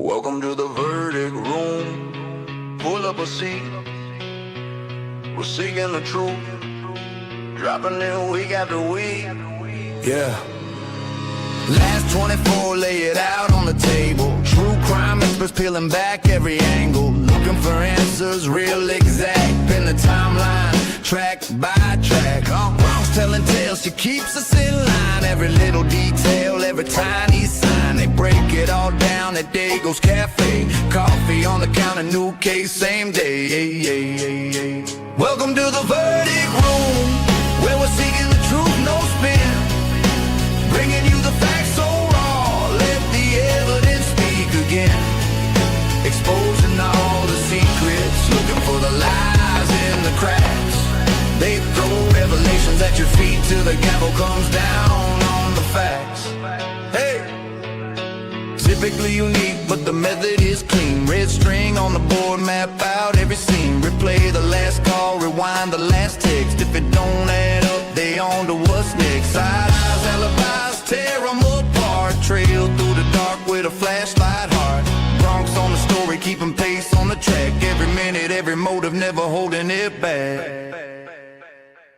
Welcome to the verdict room. Pull up a seat. We're seeking the truth. Dropping in week after week. Yeah. Last 24, lay it out on the table. True crime experts peeling back every angle. Looking for answers, real exact. Pin the timeline, track by track. Bronx telling tales, she keeps us in line. Every little detail, every tiny sign. They break it all down at Dago's Cafe. Coffee on the counter, new case, same day. Welcome to the verdict room, where we're seeking the truth, no spin. Bringing you the facts so raw, let the evidence speak again. Exposing all the secrets, looking for the lies in the cracks. They throw revelations at your feet till the gavel comes down on the facts. Hey! Typically unique, but the method is clean. Red string on the board, map out every scene. Replay the last call, rewind the last text. If it don't add up, they on to what's next. Side eyes, alibis, tear them apart. Trail through the dark with a flashlight heart. Bronx on the story, keeping pace on the track. Every minute, every motive, never holding it back.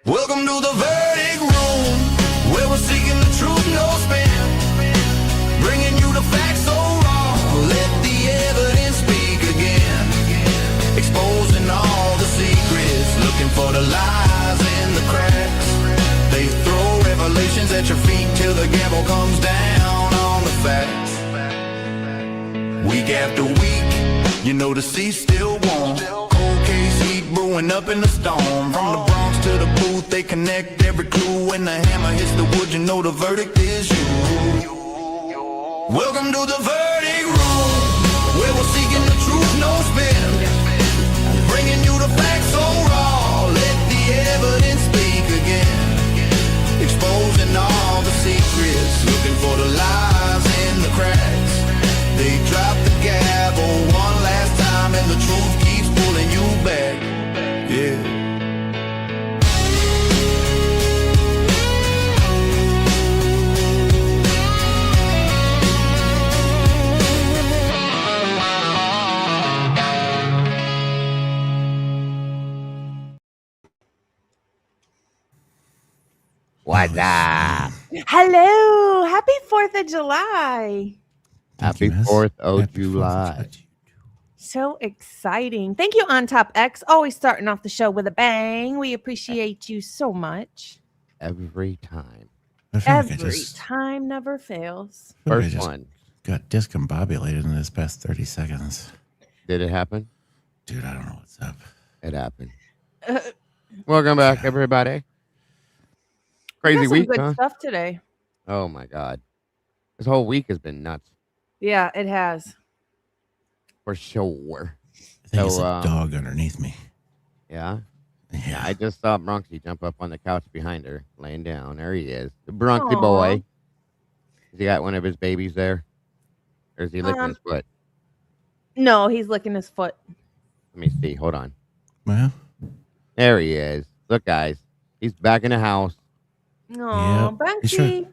Welcome to the verdict room, where we're seeking the truth, no spin. Bringing you the facts so raw, let the evidence speak again. Exposing all the secrets, looking for the lies in the cracks. They throw revelations at your feet till the gavel comes down on the facts. Week after week, you know the sea's still warm. Cold case heat brewing up in the storm. From the Bronx to the booth, they connect every clue. When the hammer hits the wood, you know the verdict is you. Welcome to the verdict room, where we're seeking the truth, no spin. Bringing you the facts so raw, let the evidence speak again. Exposing all the secrets, looking for the lies in the cracks. They drop the gavel one last time and the truth keeps pulling you back. Yeah. What's up? Hello. Happy 4th of July. Happy 4th of July. So exciting. Thank you, On Top X. Always starting off the show with a bang. We appreciate you so much. Every time. Every time never fails. First one. Got discombobulated in this past 30 seconds. Did it happen? Dude, I don't know what's up. It happened. Welcome back, everybody. Crazy week, good huh? stuff today. Oh, my God. This whole week has been nuts. Yeah, it has. For sure. I think it's a dog underneath me. Yeah? Yeah. I just saw Bronxy jump up on the couch behind her, laying down. There he is. The Bronxy Aww. boy. Has he got one of his babies there? Or is he licking his foot? No, he's licking his foot. Let me see. Hold on. Well, there he is. Look, guys. He's back in the house. Oh, Bronxy. Sure.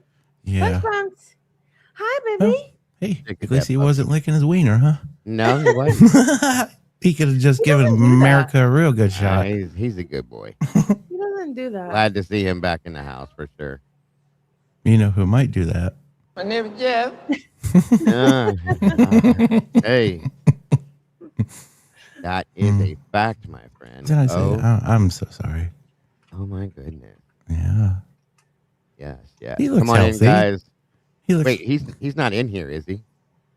Yeah. Bronx. Hi, baby. Oh, hey, at least he wasn't licking his wiener, huh? No, he wasn't. He could have just given America a real good shot. He's a good boy. He doesn't do that. Glad to see him back in the house for sure. You know who might do that? My name is Jeff. Hey. That is a fact, my friend. Did I say that? I'm so sorry. Oh, my goodness. Yeah. Yes, yes. He looks Come on healthy. in, guys. Wait, he's not in here, is he?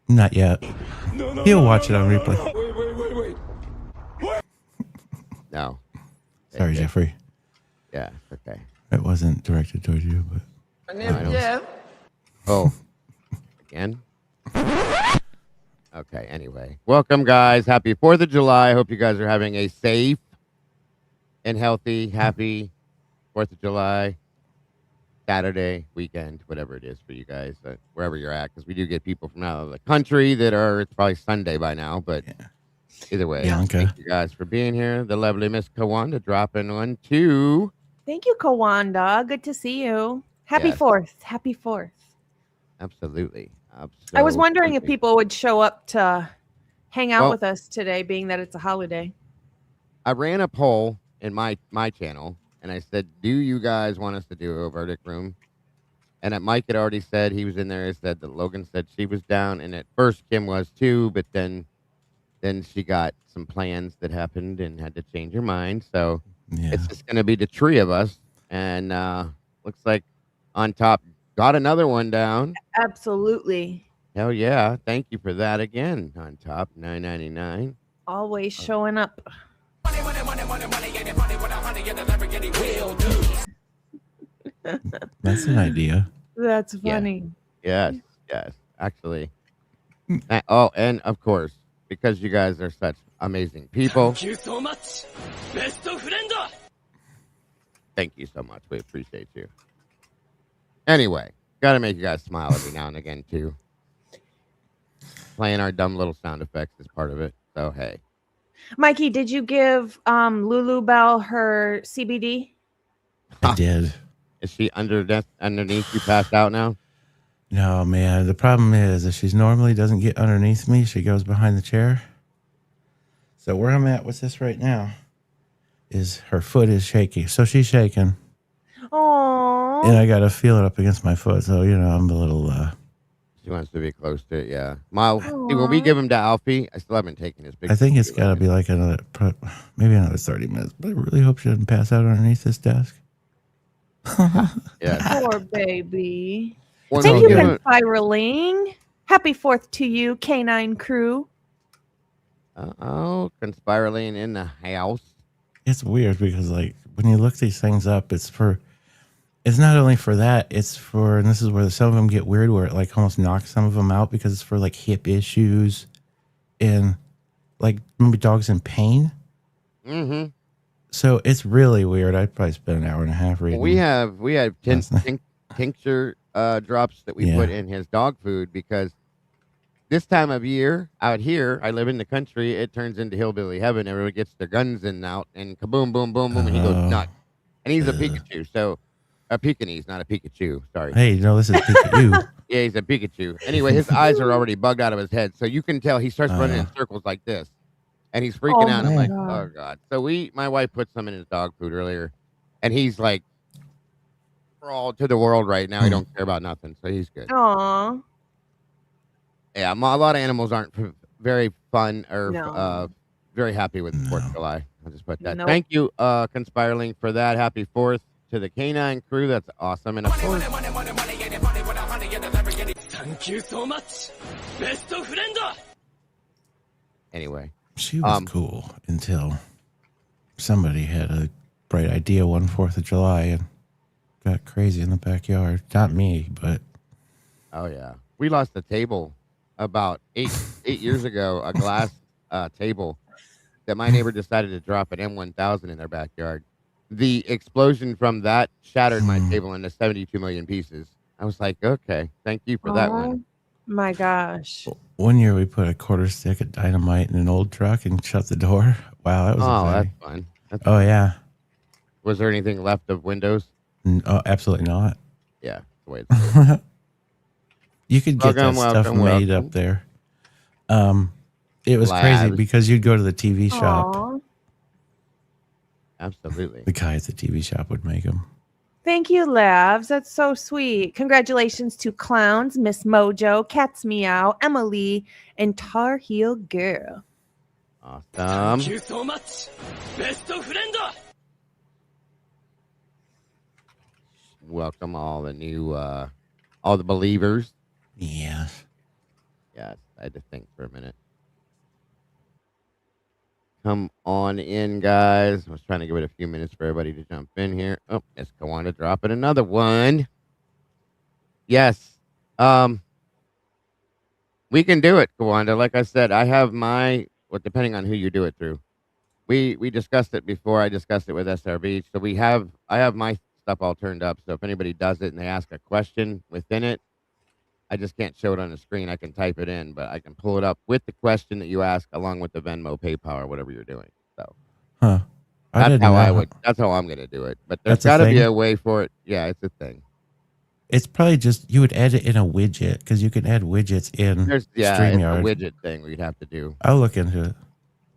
Not yet. He'll watch it on replay. Wait. No. Sorry, Jeffrey. Yeah, okay. It wasn't directed towards you, but. My name is Jeff. Oh. Again? Okay, anyway. Welcome, guys. Happy 4th of July. I hope you guys are having a safe and healthy, happy 4th of July, Saturday, weekend, whatever it is for you guys, wherever you're at, because we do get people from out of the country it's probably Sunday by now, but either way, thank you guys for being here. The lovely Miss Kawanda dropping 1, 2. Thank you, Kawanda. Good to see you. Happy 4th. Happy 4th. Absolutely. I was wondering if Absolutely. people would show up to hang out Well, with us today, being that it's a holiday. I ran a poll in my channel, and I said, "Do you guys want us to do a verdict room?" And that Mike had already said he was in there. He said that Logan said she was down, and at first Kim was too, but then she got some plans that happened and had to change her mind. So Yeah. it's just going to be the three of us, and looks like on top got another one down. Absolutely. Hell yeah! Thank you for that again. On top, $9.99. Always showing up. That's an idea. That's Yeah. funny. Yes, yes. Actually, oh, and of course, because you guys are such amazing people. Thank you so much. Best friend. Thank you so much. We appreciate you. Anyway, got to make you guys smile every now and again too. Playing our dumb little sound effects is part of it. So hey, Mikey, did you give Lulu Bell her CBD? I did. is she underneath you, passed out now? No, man. The problem is if she normally doesn't get underneath me, she goes behind the chair. So where I'm at with this right now is her foot is shaking. So she's shaking. Oh, And I got to feel it up against my foot. So, I'm a little... She wants to be close to it. Yeah, Miles. See, when we give him to Alfie, I still haven't taken his big. I think it's got to be like maybe another 30 minutes. But I really hope she doesn't pass out underneath this desk. Yeah. poor baby. Well, Thank no, you, give him- Conspiraling. Happy 4th to you, K9 crew. Oh, conspiraling in the house. It's weird because when you look these things up, it's not only for that, it's for, and this is where some of them get weird, where it almost knocks some of them out because it's for hip issues and maybe dogs in pain. Mm-hmm. So it's really weird. I'd probably spend an hour and a half reading. We have Last night. tincture drops that we Yeah. put in his dog food because this time of year out here, I live in the country. It turns into hillbilly heaven. Everyone gets their guns in and out, and kaboom, boom, boom, boom, and he goes Oh. nuts. And he's a Pikachu, so a Pekingese, not a Pikachu. Sorry. Hey, this is Pikachu. Yeah, he's a Pikachu. Anyway, his eyes are already bugged out of his head, so you can tell he starts running in circles like this, and he's freaking Oh out. I'm my like, God. oh god. So my wife put some in his dog food earlier, and he's like, for all to the world right now. He don't care about nothing, so he's good. Aw. Yeah, a lot of animals aren't very fun or No. very happy with the 4th of No. July. I'll just put that. Nope. Thank you, Conspiraling, for that. Happy 4th to the Canine crew. That's awesome. And of course, Thank you so much. Best friend. anyway, She was cool until somebody had a bright idea one 4th of July and got crazy in the backyard. Not me, but oh yeah, we lost a table about eight years ago. A glass table that my neighbor decided to drop an M1000 in their backyard. The explosion from that shattered my table into 72 million pieces. I was like, okay, thank you for that Oh one. my gosh. one year we put a quarter stick of dynamite in an old truck and shut the door. Wow, that was Oh, a that's thing. fun. Oh, yeah. Was there anything left of windows? Oh, absolutely not. Yeah, that's the way it's You could get Welcome, that stuff welcome, made welcome. up there. It was crazy Labs. because you'd go to the TV shop. Aw. absolutely. The guy at the TV shop would make them. Thank you, Labs. That's so sweet. Congratulations to Clowns, Miss Mojo, Cats Meow, Emily, and Tar Heel Girl. Awesome. Thank you so much. Best friend. Welcome all the new, all the believers. Yes. Yes, I had to think for a minute. Come on in, guys. I was trying to give it a few minutes for everybody to jump in here. Oh, let's go on to dropping another one. Yes. We can do it, Kawanda. Like I said, I have depending on who you do it through. We discussed it before. I discussed it with SRB. So I have my stuff all turned up. So if anybody does it and they ask a question within it, I just can't show it on the screen. I can type it in, but I can pull it up with the question that you ask along with the Venmo, PayPal, or whatever you're doing. So Huh. that's didn't how know. That's how I'm going to do it. But there's That's a got to be thing? a way for it. Yeah, it's a thing. It's probably just you would add it in a widget because you can add widgets in It's a StreamYard. widget thing we'd have to do. I'll look into it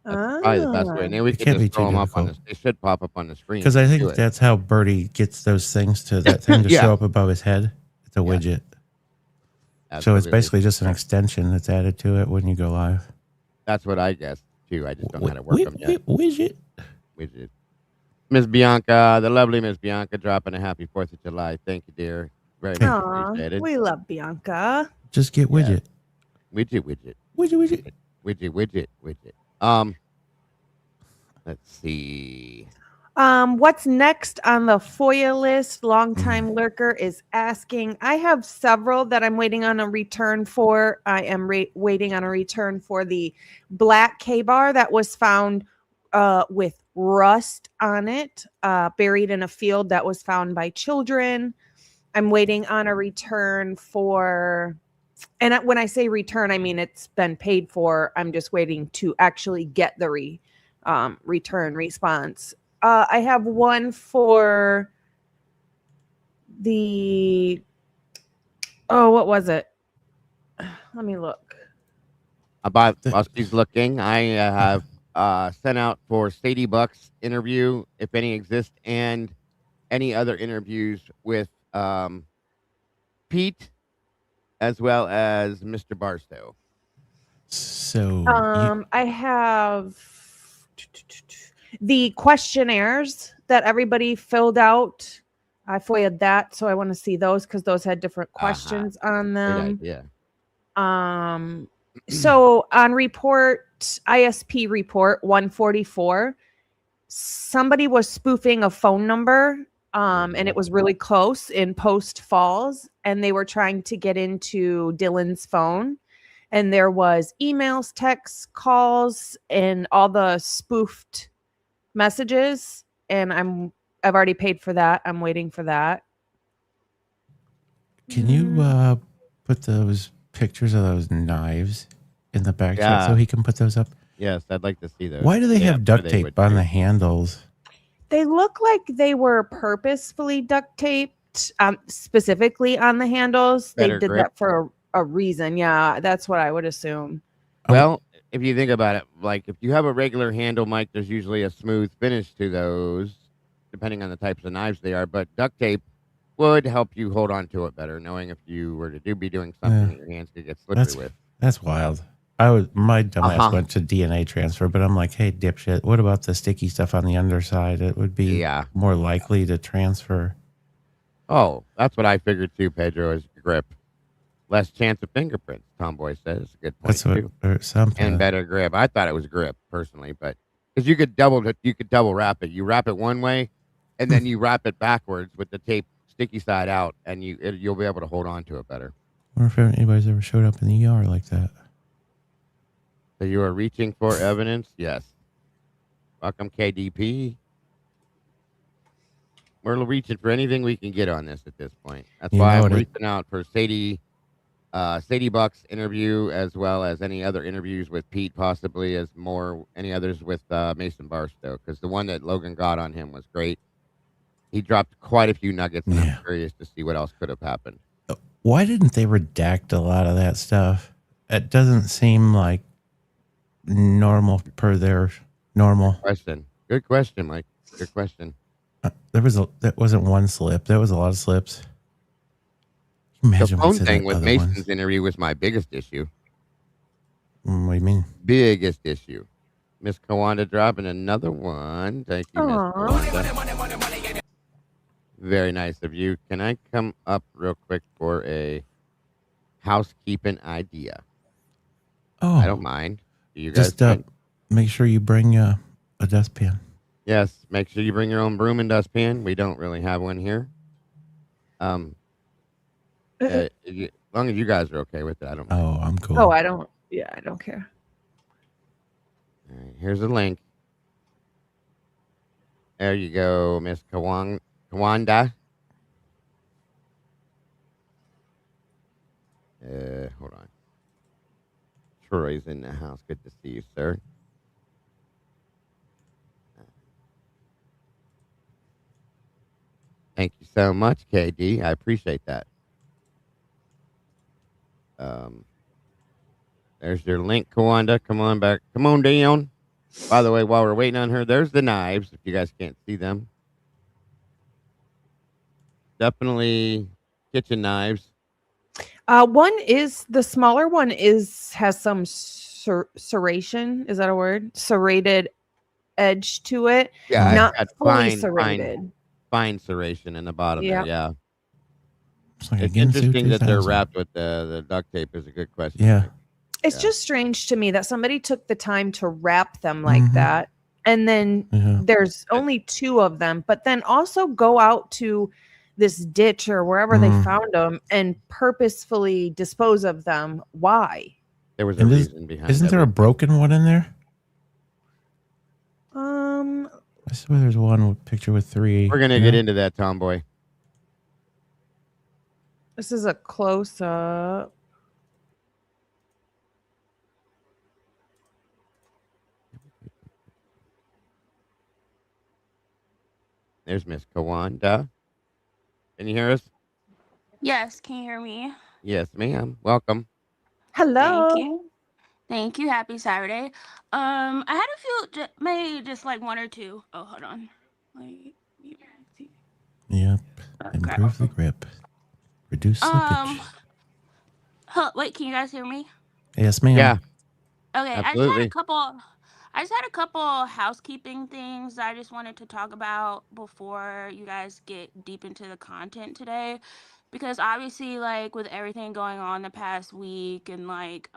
That's probably the best way. And then we It could can't just be throw too them up on difficult. this. They should pop up on the screen. because I Do think it. that's how Birdie gets those things to that thing to Yeah. show up above his head. It's a widget. So it's Absolutely. basically just an extension that's added to it when you go live. That's what I guess too. I just don't know how to work them yet. Widget. Widget. Miss Bianca, the lovely Miss Bianca, dropping a happy 4th of July. Thank you, dear. Very much Aw, appreciated. we love Bianca. Just get widget. Widget. Let's see. What's next on the FOIA list? Longtime lurker is asking. I have several that I'm waiting on a return for. I am waiting on a return for the black K-bar that was found with rust on it, buried in a field that was found by children. I'm waiting on a return for, and when I say return, I mean it's been paid for. I'm just waiting to actually get the return response. I have one for what was it? Let me look. While she's looking, I have sent out for Sadie Buck's interview, if any exist, and any other interviews with Pete, as well as Mr. Barstow. So I have the questionnaires that everybody filled out. I FOIA'd that, so I want to see those because those had different questions on them. Yeah. So on ISP report 144, somebody was spoofing a phone number, and it was really close in Post Falls, and they were trying to get into Dylan's phone. And there was emails, texts, calls, and all the spoofed messages. And I've already paid for that. I'm waiting for that. can you put those pictures of those knives in the back chat so he can put those up? Yes, I'd like to see those. Why do they have duct tape on the handles? They look like they were purposefully duct taped, specifically on the handles. Better They did grip. that for a reason. Yeah, that's what I would assume. Well, if you think about it, like if you have a regular handle mic, there's usually a smooth finish to those, depending on the types of knives they are. But duct tape would help you hold on to it better, knowing if you were to be doing something that your hands could get slippery with. That's wild. My dumbass went to DNA transfer, but I'm like, hey, dipshit, what about the sticky stuff on the underside? It would be more likely to transfer. Oh, that's what I figured too, Pedro, is grip. Less chance of fingerprints, Tomboy says. Good point, too. Or something. And better grip. I thought it was grip, personally, but because you could double wrap it. You wrap it one way, and then you wrap it backwards with the tape sticky side out, and you'll be able to hold on to it better. I wonder if anybody's ever showed up in the ER like that. So you are reaching for evidence? Yes. Welcome, KDP. We're reaching for anything we can get on this at this point. That's why I'm reaching out for Sadie Buck's interview, as well as any other interviews with Pete, possibly any others with Mason Barstow, because the one that Logan got on him was great. He dropped quite a few nuggets, and I'm curious to see what else could have happened. Why didn't they redact a lot of that stuff? It doesn't seem like normal per their normal. Good question, Mike. Good question. That wasn't one slip. There was a lot of slips. Imagine the phone thing with Mason's interview was my biggest issue. What do you mean? Biggest issue. Miss Kawanda dropping another one. Thank you, Miss Kawanda. Very nice of you. Can I come up real quick for a housekeeping idea? Oh, I don't mind. Do you guys just make sure you bring a dustpan. Yes, make sure you bring your own broom and dustpan. We don't really have one here. As long as you guys are okay with it, I don't mind. Oh, I'm cool. Oh, I don't care. All right, here's a link. There you go, Miss Kawanda. Hold on. Troy's in the house. Good to see you, sir. Thank you so much, KD. I appreciate that. There's your link, Kawanda. Come on back. Come on down. By the way, while we're waiting on her, there's the knives. If you guys can't see them, definitely kitchen knives. One is the smaller one has some serration. Is that a word? Serrated edge to it. Yeah, it's Not got fully fine serrated. serration in the bottom there. Yeah. Yeah, It's like a it's Ginsu interesting that they're 2000. wrapped with the duct tape. Is a good question. Yeah. Mike. It's Yeah. just strange to me that somebody took the time to wrap them like Mhm. that. And then Yeah. there's only 2 of them, but then also go out to this ditch or wherever they found them and purposefully dispose of them. Why? There was a And reason behind. isn't there a broken one in there? I swear there's one picture with 3. We're gonna get into that, Tomboy. This is a close up. There's Miss Kawanda. Can you hear us? Yes, can you hear me? Yes, ma'am. Welcome. Hello. Thank you. Thank you. Happy Saturday. I had a few, maybe just like 1 or 2. Oh, hold on. Wait. Yep. Okay. Improve the grip. Reduce slippage. Wait, can you guys hear me? Yes, ma'am. Yeah. Okay, Absolutely. I just had a couple housekeeping things I just wanted to talk about before you guys get deep into the content today. Because obviously, like, with everything going on the past week and like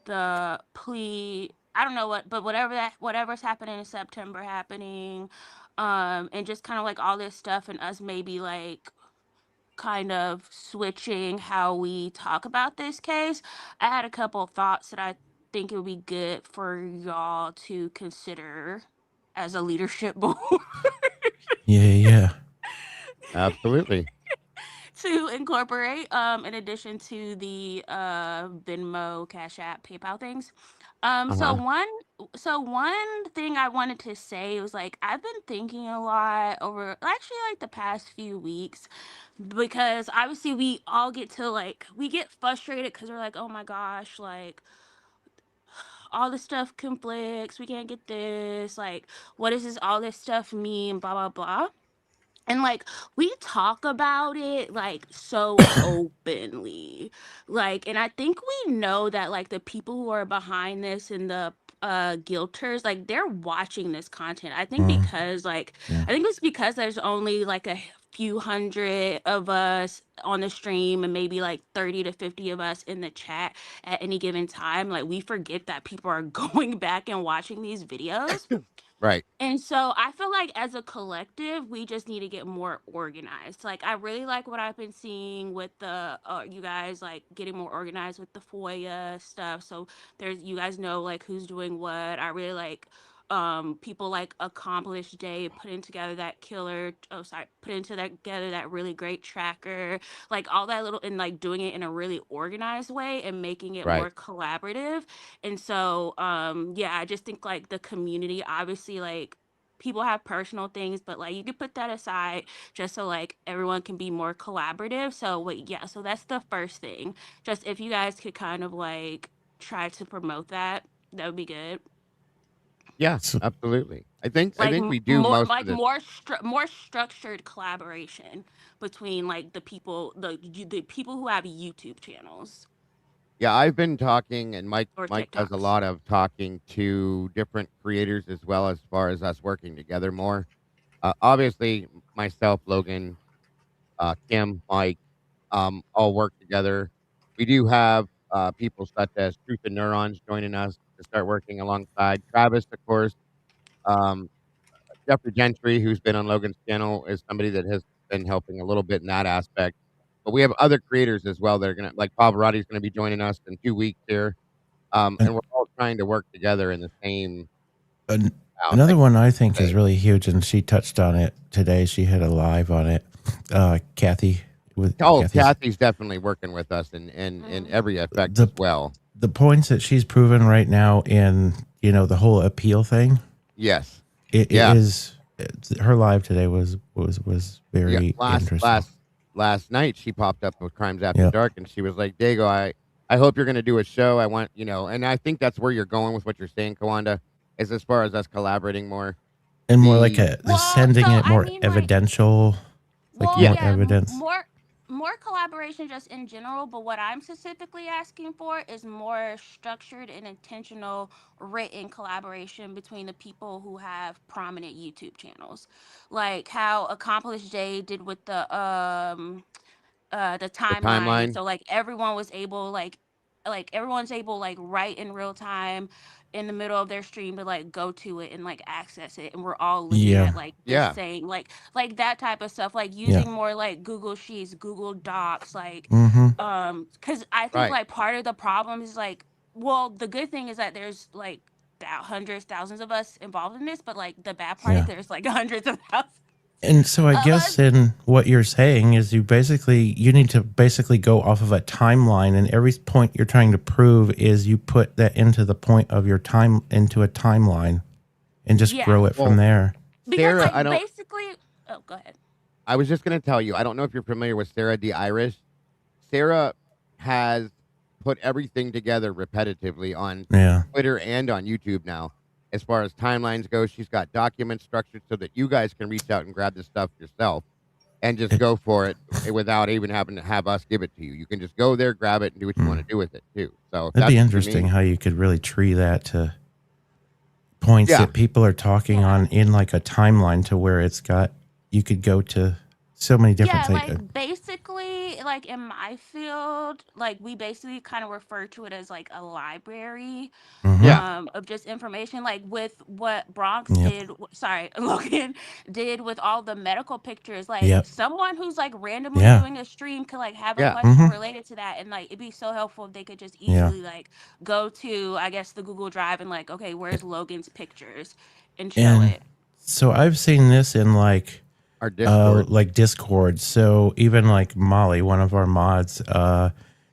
the plea, I don't know what, but whatever's happening in September happening, and just kind of like all this stuff and us maybe like kind of switching how we talk about this case, I had a couple thoughts that I think it would be good for y'all to consider as a leadership board. Yeah. Absolutely. To incorporate in addition to the Venmo, Cash App, PayPal things. So one thing I wanted to say was like I've been thinking a lot over actually like the past few weeks, because obviously we all get to like we get frustrated because we're like, oh my gosh, like all this stuff conflicts, we can't get this, like what does this all this stuff mean, blah blah blah. And like we talk about it like so openly. Like, and I think we know that like the people who are behind this and the guilters, like they're watching this content. I think because like Yeah. I think it's because there's only like a few hundred of us on the stream and maybe like 30 to 50 of us in the chat at any given time. Like we forget that people are going back and watching these videos. Right. And so I feel like as a collective, we just need to get more organized. Like I really like what I've been seeing with the you guys like getting more organized with the FOIA stuff. So there's you guys know like who's doing what. I really like people like Accomplished Day putting together that together that really great tracker, like all that little, and like doing it in a really organized way and making it Right. more collaborative. And so yeah, I just think like the community, obviously like people have personal things, but like you could put that aside just so like everyone can be more collaborative. So yeah, so that's the first thing. Just if you guys could kind of like try to promote that, that would be good. Yeah, So- absolutely. I think Like we do more most like of this. more structured collaboration between like the people who have YouTube channels Yeah, I've been talking, and Mike or does a TikToks. lot of talking to different creators as well as far as us working together more. Obviously, myself, Logan, Kim, Mike, all work together. We do have people such as Truth and Neurons joining us to start working alongside Travis, of course. Um, Jeffrey Gentry, who's been on Logan's channel, is somebody that has been helping a little bit in that aspect. But we have other creators as well that are gonna like Pavarotti's gonna be joining us in 2 weeks here. And we're all trying to work together in the same Another one I think say. is really huge, and she touched on it today. She had a live on it. Kathy. Kathy's definitely working with us in every effect as well. The points that she's proven right now in, the whole appeal thing. Yes. It is her live today was very interesting. last night she popped up with Crimes After Yep. Dark, and she was like, "Dago, I hope you're gonna do a show. I want, you know," and I think that's where you're going with what you're saying, Kawanda, is as far as us collaborating more. And more like The Well, sending so it more I mean, like, evidential, like well, more yeah, evidence. more collaboration just in general. But what I'm specifically asking for is more structured and intentional written collaboration between the people who have prominent YouTube channels, like how Accomplished Jay did with the timeline. timeline. So like everyone was able like everyone's able like right in real time in the middle of their stream to like go to it and like access it, and we're all looking Yeah. at like the Yeah. same like that type of stuff, like Yeah. using more like Google Sheets, Google Docs, like Mm-hmm. because I think Right. like part of the problem is like, well, the good thing is that there's like hundreds, thousands of us involved in this, but like the bad part is Yeah. there's like hundreds of thousands And so I of guess us. in what you're saying is you need to basically go off of a timeline, and every point you're trying to prove is you put that into the point of your time into a timeline and just Yeah, grow it from Well, there. because Sarah, like I don't. basically, oh, go ahead. I was just gonna tell you. I don't know if you're familiar with Sarah D. Irish. Sarah has put everything together repetitively on Yeah. Twitter and on YouTube now. As far as timelines go, she's got documents structured so that you guys can reach out and grab this stuff yourself and just It, go for it without even having to have us give it to you. You can just go there, grab it, and do what you want mm. to do with it too. So if That'd that's be what you interesting need, how you could really tree that to points yeah, that people are talking Yeah. on in like a timeline to where you could go to so many different Yeah, things. like basically, like in my field, like we basically kind of refer to it as like a library Mm-hmm. yeah, of just information, like with what Bronx Yep. did, sorry, Logan did with all the medical pictures. Like Yep. someone who's like randomly Yeah. doing a stream could like have a yeah. question Mm-hmm. related to that, and like it'd be so helpful if they could just Yeah. easily like go to, I guess, the Google Drive and like, okay, where's Logan's pictures, and show And it. so I've seen this in Our Discord, like Discord. So even like Molly, one of our mods,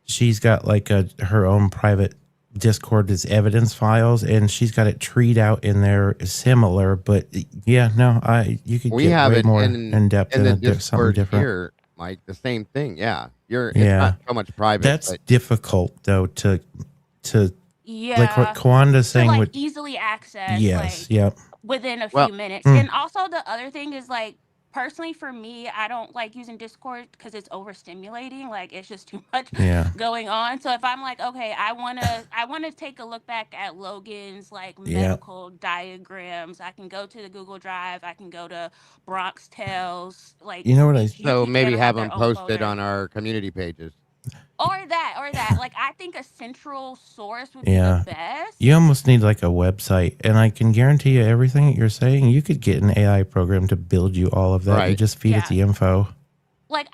she's got like her own private Discord as evidence files, and she's got it treed out in there similar. But yeah, no, you could we get have way it more in depth in the and something Discord different. here, Mike. The same thing. Yeah, it's Yeah, not so much private, that's but difficult though to like what Yeah, Kawanda's to saying like would. easily access, Yes. like Yep. within a well, few minutes. Mm, And also the other thing is like, personally for me, I don't like using Discord because it's overstimulating. Like it's just too much yeah. going on. So if I'm like, okay, I wanna take a look back at Logan's like Yeah. medical diagrams, I can go to the Google Drive, I can go to Bronx Tales, like You know what I? each so YouTube maybe channel have have them their own posted folder. on our community pages. Or that. Like I think a central source would be the Yeah. best. You almost need like a website, and I can guarantee you everything that you're saying, you could get an AI program to build you all of that. You Right. just feed it Yeah. the info, Like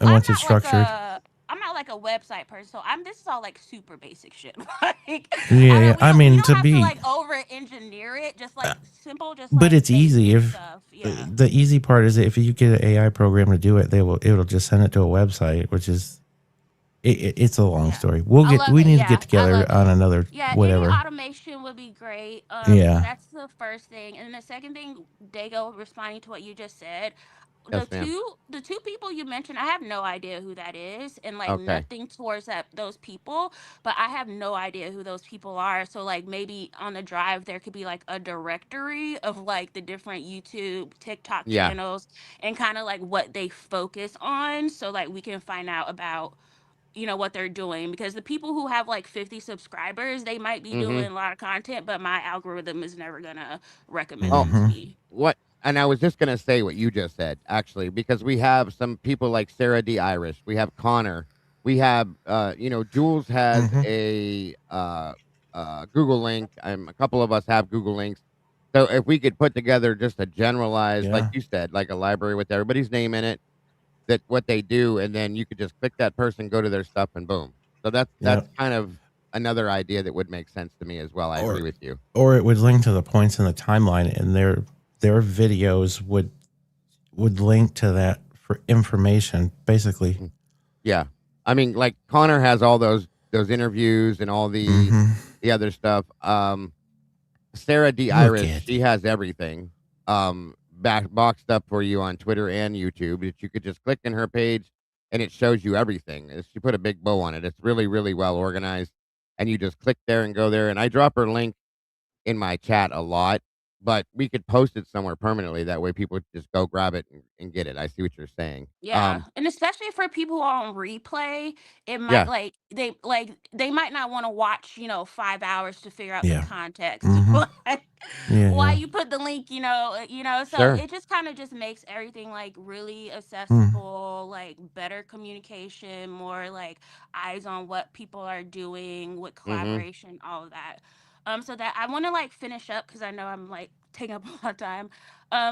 and I'm once it's not like structured, a website person. So this is all like super basic shit. Like yeah, yeah. I we mean, don't to have to be, like over engineer it. Just like simple, just but like it's easy. basic If stuff. Yeah. the easy part is if you get an AI program to do it, it'll just send it to a website, which is it's a long Yeah. story. I love We it. need to Yeah. get I together love on it. another Yeah, any whatever. automation would be great. So Yeah, that's the first thing. And the second thing, Dago, responding to what you just said, the Yes, ma'am. two the two people you mentioned, I have no idea who that is, and like Okay. nothing towards those people, but I have no idea who those people are. So like maybe on the drive there could be like a directory of like the different YouTube, TikTok Yeah. channels and kind of like what they focus on, so like we can find out about what they're doing, because the people who have like 50 subscribers, they might be Mm-hmm. doing a lot of content, but my algorithm is never gonna recommend Oh, them to hmm me. what? And I was just gonna say what you just said, actually, because we have some people like Sarah D. Irish. We have Connor. We have, Jules has hmm a Google link. A couple of us have Google links. So if we could put together just a generalized, like yeah, you said, like a library with everybody's name in it, that what they do, and then you could just click that person, go to their stuff, and boom. So that's yep. kind of another idea that would make sense to me as well. I agree Or with you. it would link to the points in the timeline, and their videos would link to that for information, basically. Mm. Yeah. I mean, like Connor has all those interviews and all hmm the other stuff. Sarah D. Look Irish, at she has everything back boxed up for you on Twitter and YouTube that you could just click in her page and it shows you everything. She put a big bow on it. It's really, really well organized, and you just click there and go there. And I drop her link in my chat a lot, but we could post it somewhere permanently. That way, people just go grab it and get it. I see what you're saying. Yeah, and especially for people who are on replay, it might Yeah. they might not wanna watch, 5 hours to figure out the Yeah. context Mm-hmm. why Yeah, why yeah. you put the link, so Sure. it just kinda just makes everything, like, really Mm, accessible, like, better communication, more, like, eyes on what people are doing with Mhm. collaboration, all of that. So that I wanna, like, finish up because I know I'm, like, taking up a lot of time.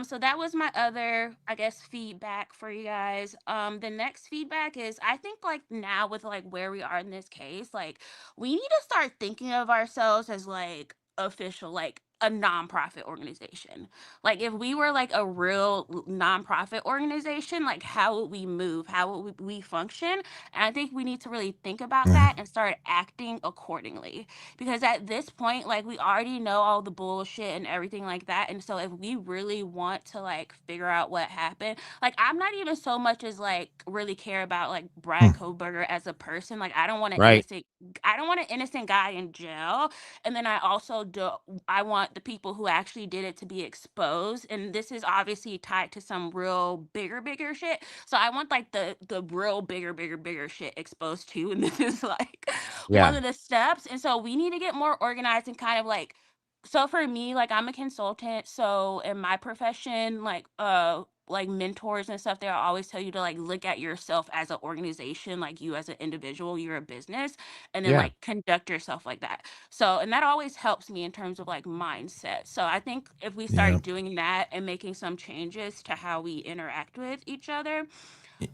So that was my other, I guess, feedback for you guys. The next feedback is I think like now with like where we are in this case, like we need to start thinking of ourselves as like official, like a nonprofit organization. Like if we were like a real nonprofit organization, like how would we move? How would we function? And I think we need to really think about yeah. that and start acting accordingly because at this point like we already know all the bullshit and everything like that, and so if we really want to like figure out what happened, like I'm not even so much as like really care about like Bryan Hmm. Kohberger as a person. Like I don't want an Right. innocent I don't want an innocent guy in jail, and then I also do I want the people who actually did it to be exposed, and this is obviously tied to some real bigger shit, so I want like the real bigger shit exposed too, and this is like one Yeah. of the steps. And so we need to get more organized and kind of like, so for me, like I'm a consultant, so in my profession, like mentors and stuff, they'll always tell you to like look at yourself as an organization, like you as an individual, you're a business, and then Yeah. like conduct yourself like that. So, and that always helps me in terms of like mindset. So I think if we Yeah. start doing that and making some changes to how we interact with each other,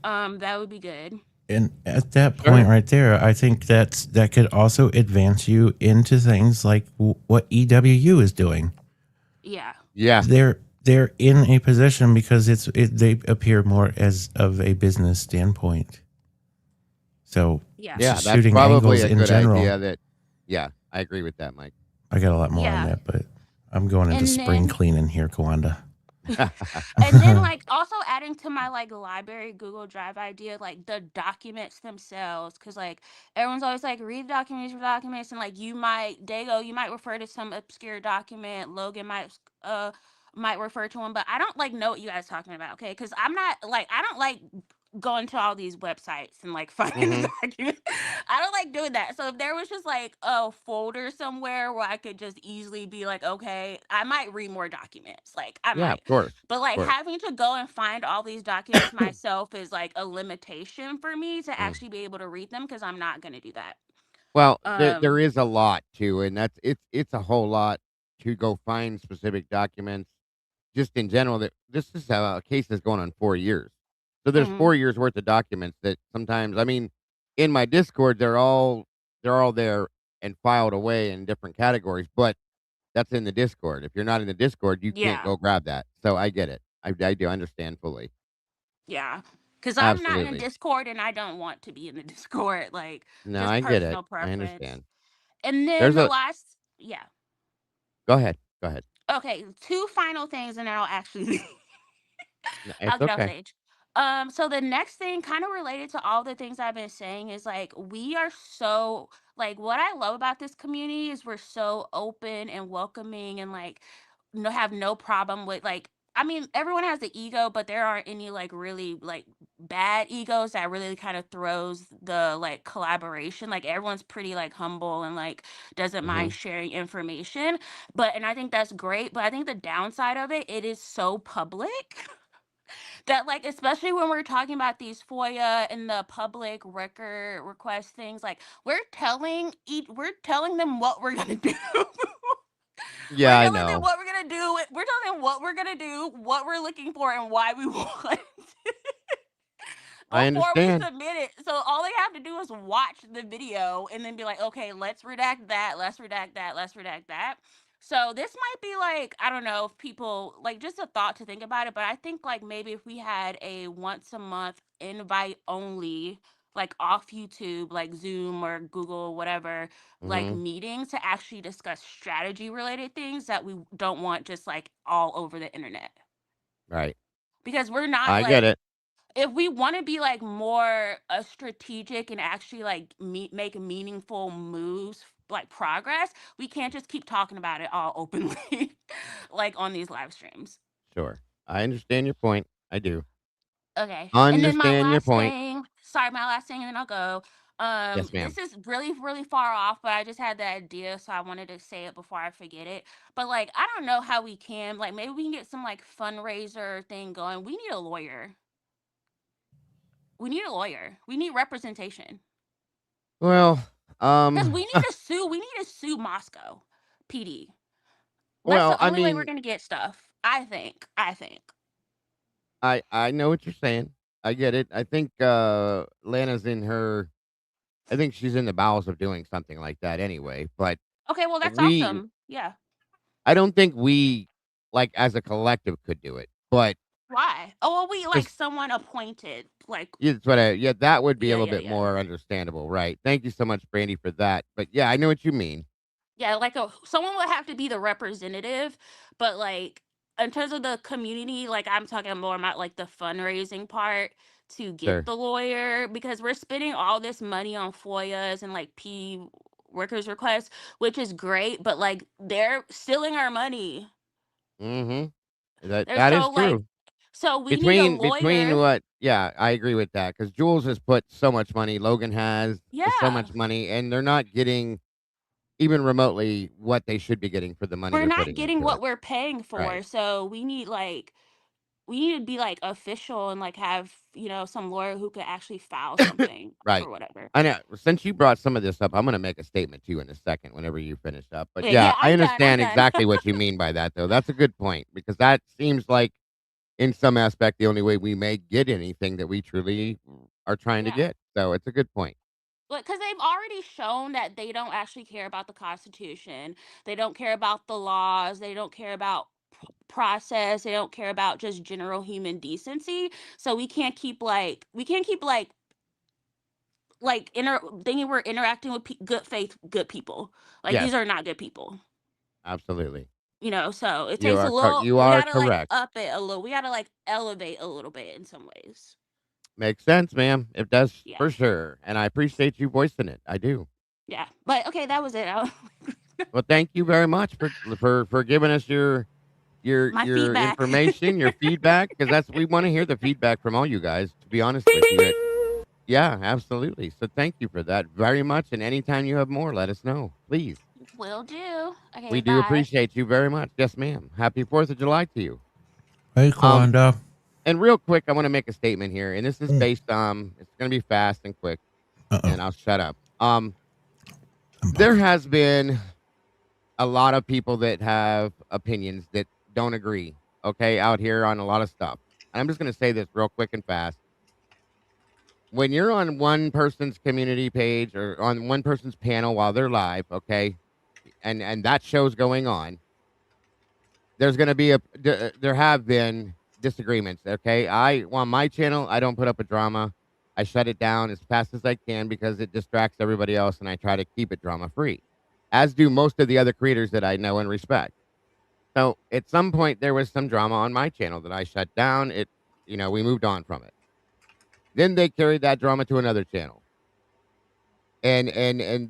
that would be good. And at that point Sure. right there, I think that could also advance you into things like what EWU is doing. Yeah. Yeah. They're in a position because they appear more as of a business standpoint. So Yeah. Yeah. just That's shooting probably angles a in good general. idea. Yeah, I agree with that, Mike. I got a lot more on Yeah. that, but I'm going into And spring then cleaning here, Kawanda. And then like also adding to my like library Google Drive idea, like the documents themselves, because like everyone's always like read documents, and like you might refer to some obscure document, Logan might refer to one, but I don't like know what you guys talking about, okay? Because I'm not like I don't like going to all these websites and like finding the Mhm. document. I don't like doing that. So if there was just like a folder somewhere where I could just easily be like, okay, I might read more documents. Like I Yeah, might. of course. But Of like course. having to go and find all these documents myself is like a limitation for me to Mm. actually be able to read them because I'm not gonna do that. Well, there Um is a lot too, and it's a whole lot to go find specific documents. Just in general, that this is a case that's going on 4 years. So there's mhm. 4 years worth of documents that sometimes, I mean, in my Discord, they're all there and filed away in different categories, but that's in the Discord. If you're not in the Discord, you can't Yeah. go grab that. So I get it. I do understand fully. Yeah. Cause I'm not in a Absolutely. Discord and I don't want to be in the Discord. Like No, just I get it. personal I preference. understand. And then There's the a last yeah. Go ahead. Go ahead. Okay, two final things and then I'll actually No, I'll it's get off okay. stage. So the next thing, kind of related to all the things I've been saying, is like we are so like what I love about this community is we're so open and welcoming and like no have no problem with like I mean everyone has the ego, but there aren't any like really like bad egos that really kind of throws the like collaboration. Like everyone's pretty like humble and like doesn't mind Mhm. sharing information. But and I think that's great. But I think the downside of it, it is so public. That like especially when we're talking about these FOIA and the public record request things, like we're telling them what we're gonna do. Yeah, We're I telling them know. what we're gonna do. We're telling them what we're gonna do, what we're looking for, and why we want I before we understand. submit it. So all they have to do is watch the video and then be like, okay, let's redact that, let's redact that, let's redact that. So this might be like, I don't know if people like just a thought to think about it, but I think like maybe if we had a once a month invite only, like off YouTube, like Zoom or Google, whatever, like Mhm. meeting to actually discuss strategy related things that we don't want just like all over the internet. Right. Because we're not I get like it. if we want to be like more strategic and actually like make meaningful moves, like progress, we can't just keep talking about it all openly, like on these live streams. Sure. I understand your point. I do. Okay. And then Understand your point. my last thing, and then I'll go. Yes, ma'am. This is really, really far off, but I just had the idea, so I wanted to say it before I forget it. But like, I don't know how we can, like, maybe we can get some like fundraiser thing going. We need a lawyer. We need a lawyer. We need representation. Well, Because we need to sue. We need to sue Moscow, PD. That's well, the I only way we're mean, gonna get stuff. I think. I know what you're saying. I get it. I think Lana's in her. I think she's in the bowels of doing something like that anyway. But Okay, well that's we, awesome. Yeah. I don't think we, like as a collective, could do it. But Why? Oh, well, we like just someone appointed. Like, it's what I, yeah, that would be a yeah, little yeah, bit yeah. more understandable, right? Thank you so much, Brandy, for that. But yeah, I know what you mean. Yeah, like someone would have to be the representative, but like in terms of the community, like I'm talking more about like the fundraising part to get Sure. the lawyer because we're spending all this money on FOIAs and like P workers requests, which is great, but like they're stealing our money. Mm-hmm. They're That so is like true. so we need a Between lawyer. what, yeah, I agree with that because Jules has put so much money, Logan has so Yeah. much money, and they're not getting even remotely what they should be getting for the money We're they're not putting getting into what it. we're paying Right. for. So we need to be like official and like have, some lawyer who could actually file something Right. or whatever. I know. Since you brought some of this up, I'm going to make a statement to you in a second whenever you finish up. But Okay, yeah, yeah, I I'm done. I'm understand done. exactly what you mean by that, though. That's a good point because that seems like, in some aspect, the only way we may get anything that we truly are trying to Yeah. get. So it's a good point. Because they've already shown that they don't actually care about the Constitution. They don't care about the laws. They don't care about process. They don't care about just general human decency. So we can't keep thinking we're interacting with good faith, good people. Like Yes, these are not good people. absolutely. So it takes a little. You We are gotta like correct. up it a little. We gotta like elevate a little bit in some ways. Makes sense, ma'am. It does Yeah, for sure, and I appreciate you voicing it. I do. yeah. But okay, that was it. Well, thank you very much for giving us My your feedback. information, your feedback, because that's we want to hear the feedback from all you guys. To be honest with you, yeah, absolutely. So thank you for that very much. And anytime you have more, let us know, please. Will do. Okay, We do bye. appreciate you very much. Yes, ma'am. Happy 4th of July to you. Hey, Um, Kwanda. and real quick, I want to make a statement here, and this is Mm. based it's going to be fast and quick, Uh-oh. and I'll shut up. I'm There bugging. has been a lot of people that have opinions that don't agree, okay, out here on a lot of stuff. And I'm just going to say this real quick and fast. When you're on one person's community page or on one person's panel while they're live, okay, and that show's going on, there's going to be there have been disagreements, okay? I on my channel, I don't put up a drama. I shut it down as fast as I can because it distracts everybody else and I try to keep it drama free. As do most of the other creators that I know and respect. So at some point there was some drama on my channel that I shut down. We moved on from it. Then they carried that drama to another channel. And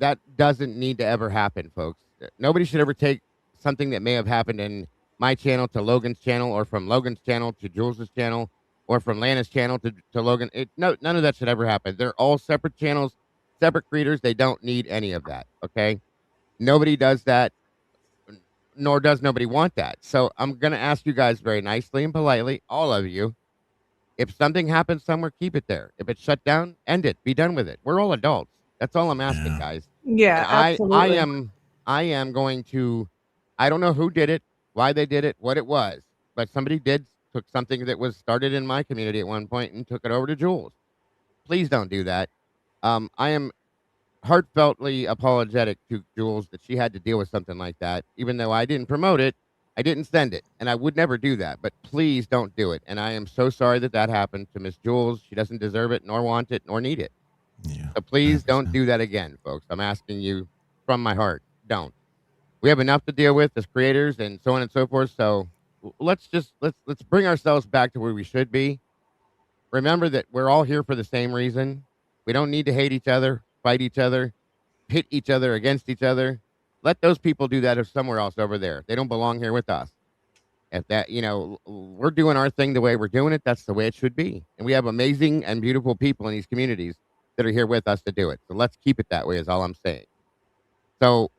that doesn't need to ever happen, folks. Nobody should ever take something that may have happened in my channel to Logan's channel, or from Logan's channel to Jules's channel, or from Lana's channel to Logan. No, none of that should ever happen. They're all separate channels, separate creators. They don't need any of that. Okay. Nobody does that, nor does nobody want that. So I'm going to ask you guys very nicely and politely, all of you, if something happens somewhere, keep it there. If it's shut down, end it. Be done with it. We're all adults. That's all I'm asking, Yeah. guys. And Yeah, absolutely. I am going to. I don't know who did it, why they did it, what it was, but somebody took something that was started in my community at one point and took it over to Jules. Please don't do that. I am heartfeltly apologetic to Jules that she had to deal with something like that, even though I didn't promote it. I didn't send it, and I would never do that. But please don't do it. And I am so sorry that that happened to Miss Jules. She doesn't deserve it, nor want it, nor need it. Yeah. So please don't 100%. do that again, folks. I'm asking you from my heart. Don't. We have enough to deal with as creators and so on and so forth. So let's bring ourselves back to where we should be. remember that we're all here for the same reason. We don't need to hate each other, fight each other, pit each other against each other. Let those people do that somewhere else over there. They don't belong here with us. If that, we're doing our thing the way we're doing it, that's the way it should be. And we have amazing and beautiful people in these communities that are here with us to do it. So let's keep it that way is all I'm saying. So,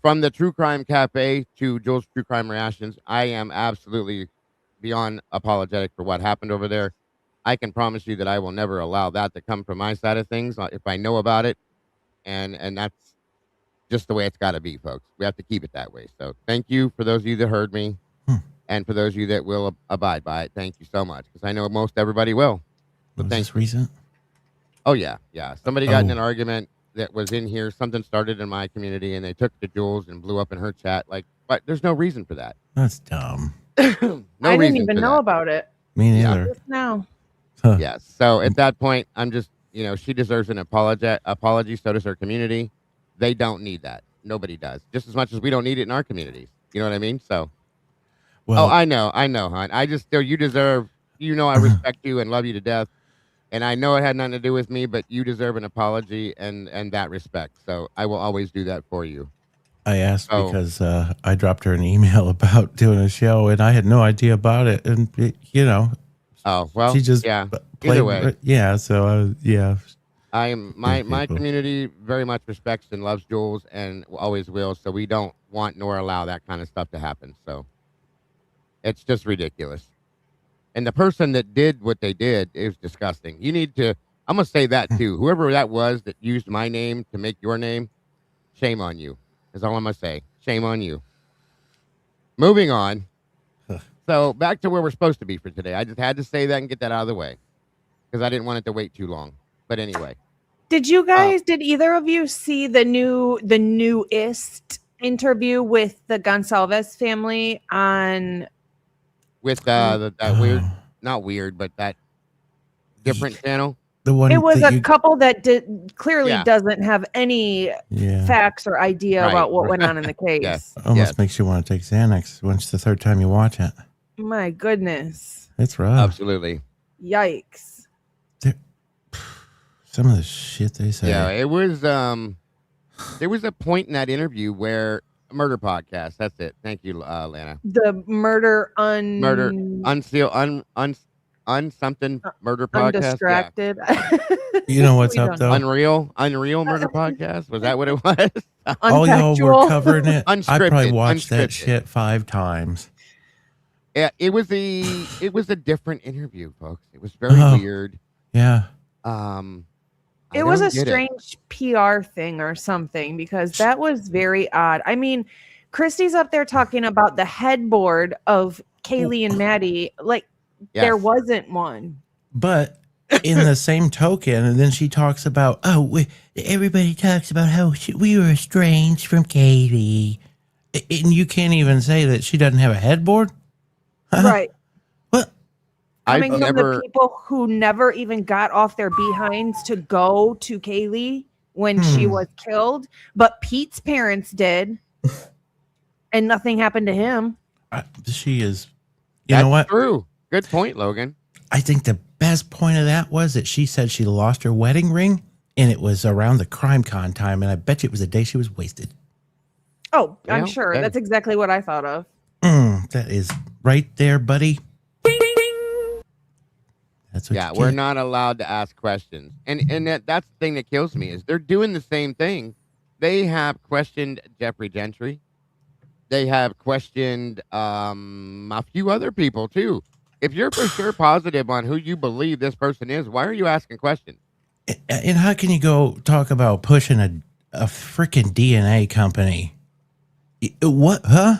from the True Crime Cafe to Joel's True Crime Reactions, I am absolutely beyond apologetic for what happened over there. I can promise you that I will never allow that to come from my side of things if I know about it. And that's just the way it's got to be, folks. We have to keep it that way. So thank you for those of you that heard me. And for those of you that will abide by it, thank you so much. Because I know most everybody will. Was this recent? Oh, yeah. Yeah. Somebody got in an argument that was in here. Something started in my community, and they took it to Jules and blew up in her chat. But there's no reason for that. That's dumb. I didn't even know about it. Me neither. Just now. Huh. Yes. So at that point, I'm just, she deserves an apology. So does her community. They don't need that. Nobody does. Just as much as we don't need it in our communities. You know what I mean? So. Well, I know, hon. I just still, you deserve, I respect you and love you to death. And I know it had nothing to do with me, but you deserve an apology and that respect. So I will always do that for you. I asked because I dropped her an email about doing a show and I had no idea about it. And, Oh, well, she just yeah. played, Either way. Yeah. So, yeah. I am, my community very much respects and loves Jules and always will. So we don't want nor allow that kind of stuff to happen. So. It's just ridiculous. And the person that did what they did is disgusting. You need to, I'm going to say that too. Whoever that was that used my name to make your name, shame on you. Is all I'm going to say. Shame on you. Moving on. So back to where we're supposed to be for today. I just had to say that and get that out of the way because I didn't want it to wait too long. But anyway. Did you guys, did either of you see the newest interview with the Gonsalves family on... With that weird, not weird, but that different channel. The one it was a couple that clearly doesn't have any facts or idea about what went on in the case. Almost makes you want to take Xanax once the third time you watch it. My goodness. It's rough. Absolutely. Yikes. Some of the shit they say. Yeah, it was, there was a point in that interview where Murder podcast. That's it. Thank you, Lana. The murder something murder podcast. Undistracted. Yeah. You know what's up though? Unreal murder podcast. Was that what it was? All y'all were covering it. I probably watched that shit 5 times. Yeah, it was a different interview, folks. It was very weird. Yeah. It was a strange PR thing or something because that was very odd. I mean, Christy's up there talking about the headboard of Kaylee and Maddie. Like, there wasn't one. But in the same token, and then she talks about, everybody talks about how we were estranged from Kaylee. And you can't even say that she doesn't have a headboard? Right. Coming from the people who never even got off their behinds to go to Kaylee when she was killed, but Pete's parents did, and nothing happened to him. She is, you know what? True. Good point, Logan. I think the best point of that was that she said she lost her wedding ring, and it was around the crime con time, and I bet you it was the day she was wasted. Oh, I'm sure. That's exactly what I thought of. That is right there, buddy. That's what we're not allowed to ask questions. And that's the thing that kills me is they're doing the same thing. They have questioned Jeffrey Gentry. They have questioned a few other people too. If you're for sure positive on who you believe this person is, why are you asking questions? And how can you go talk about pushing a freaking DNA company? What? Huh?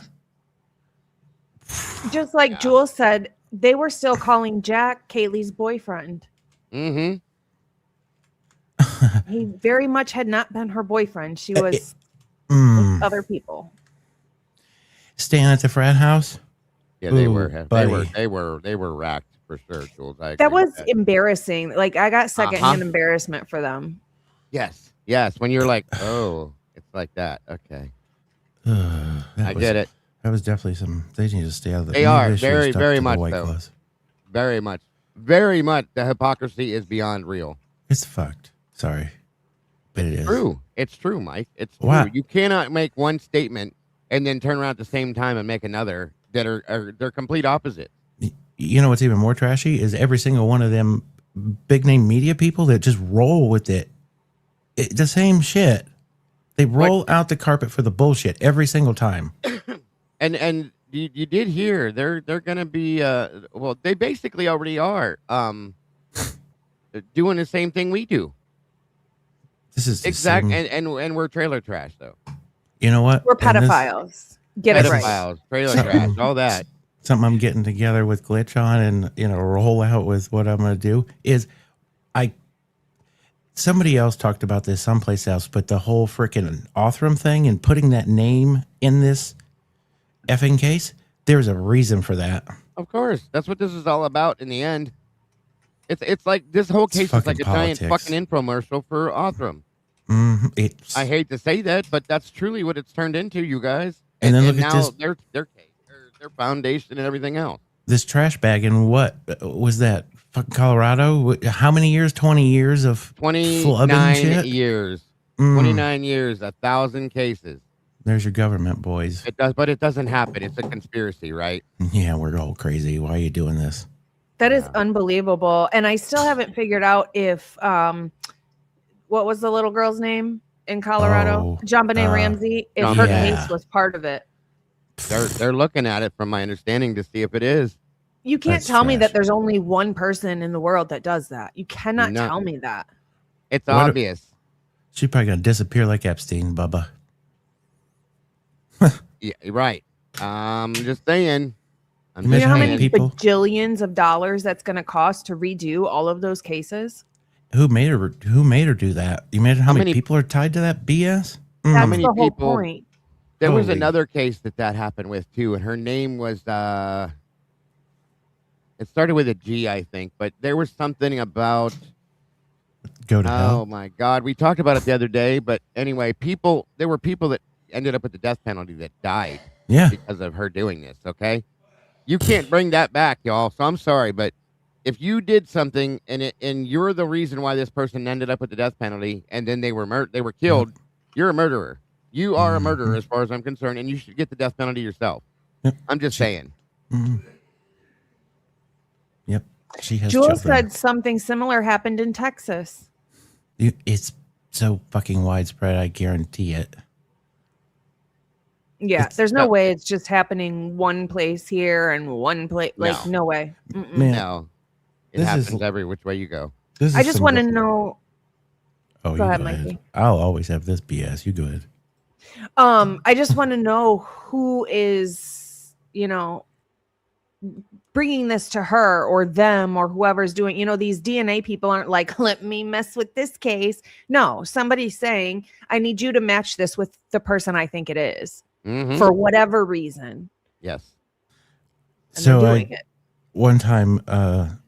Just like Jules said, they were still calling Jack Kaylee's boyfriend. Mm-hmm. He very much had not been her boyfriend. She was with other people. Staying at the frat house? Yeah, they were. They were racked for sure, Jules. That was embarrassing. Like I got secondhand embarrassment for them. Yes. When you're like, oh, it's like that. Okay. I get it. That was definitely some. They need to stay out of the. They are very much so. Very much. very much the hypocrisy is beyond real. It's fucked. Sorry, but it is True. It's true, Mike. It's true. What? You cannot make one statement and then turn around at the same time and make another that are they're complete opposite. You know what's even more trashy is every single one of them big name media people that just roll with it. The same shit. They roll out the carpet for the bullshit every single time. And you did hear they're going to be well, they basically already are doing the same thing we do. This is exact and we're trailer trash though. You know what? We're pedophiles. Get it right. Pedophiles, trailer trash, all that. Something I'm getting together with Glitch on and roll out with what I'm going to do is somebody else talked about this someplace else, but the whole freaking Othram thing and putting that name in this effing case, there's a reason for that. Of course. That's what this is all about in the end. It's like this whole case is like a giant fucking infomercial for Othram. I hate to say that, but that's truly what it's turned into, you guys. And then look now at this, their case, their foundation and everything else. This trash bag and what was that? Fucking Colorado? How many years? 20 years of 29 shit? years. 29 years, 1,000 cases. There's your government, boys. It does, but it doesn't happen. It's a conspiracy, right? Yeah, we're all crazy. Why are you doing this? That is unbelievable. And I still haven't figured out if what was the little girl's name in Colorado? JonBenet Ramsey. If her case was part of it. They're looking at it from my understanding to see if it is. You can't tell me that there's only one person in the world that does that. You cannot tell me that. It's obvious. She's probably gonna disappear like Epstein, Bubba. Yeah, right. Just saying. You know how many bajillions of dollars that's going to cost to redo all of those cases? Who made her do that? You imagine how many people are tied to that BS? That's how many the whole people? Point. There was another case that happened with too, and her name was it started with a G, I think, but there was something about go to hell. Oh my God, we talked about it the other day, but anyway, there were people that ended up with the death penalty that died because of her doing this. Okay. You can't bring that back, y'all. So I'm sorry, but if you did something and you're the reason why this person ended up with the death penalty, and then they were killed, you're a murderer. You are a murderer, as far as I'm concerned, and you should get the death penalty yourself. I'm just saying. Yep, she has. Jules said something similar happened in Texas. It's so fucking widespread. I guarantee it. Yeah, there's no way it's just happening one place here and one place. Like, no way. Man, no, it happens every which way you go. I just want to know. Oh, go ahead, Mikey. I'll always have this BS. You go ahead. I just want to know who is, bringing this to her or them or whoever's doing, these DNA people aren't like, let me mess with this case. No, somebody's saying, I need you to match this with the person I think it is for whatever reason. Yes. And so one time, I'm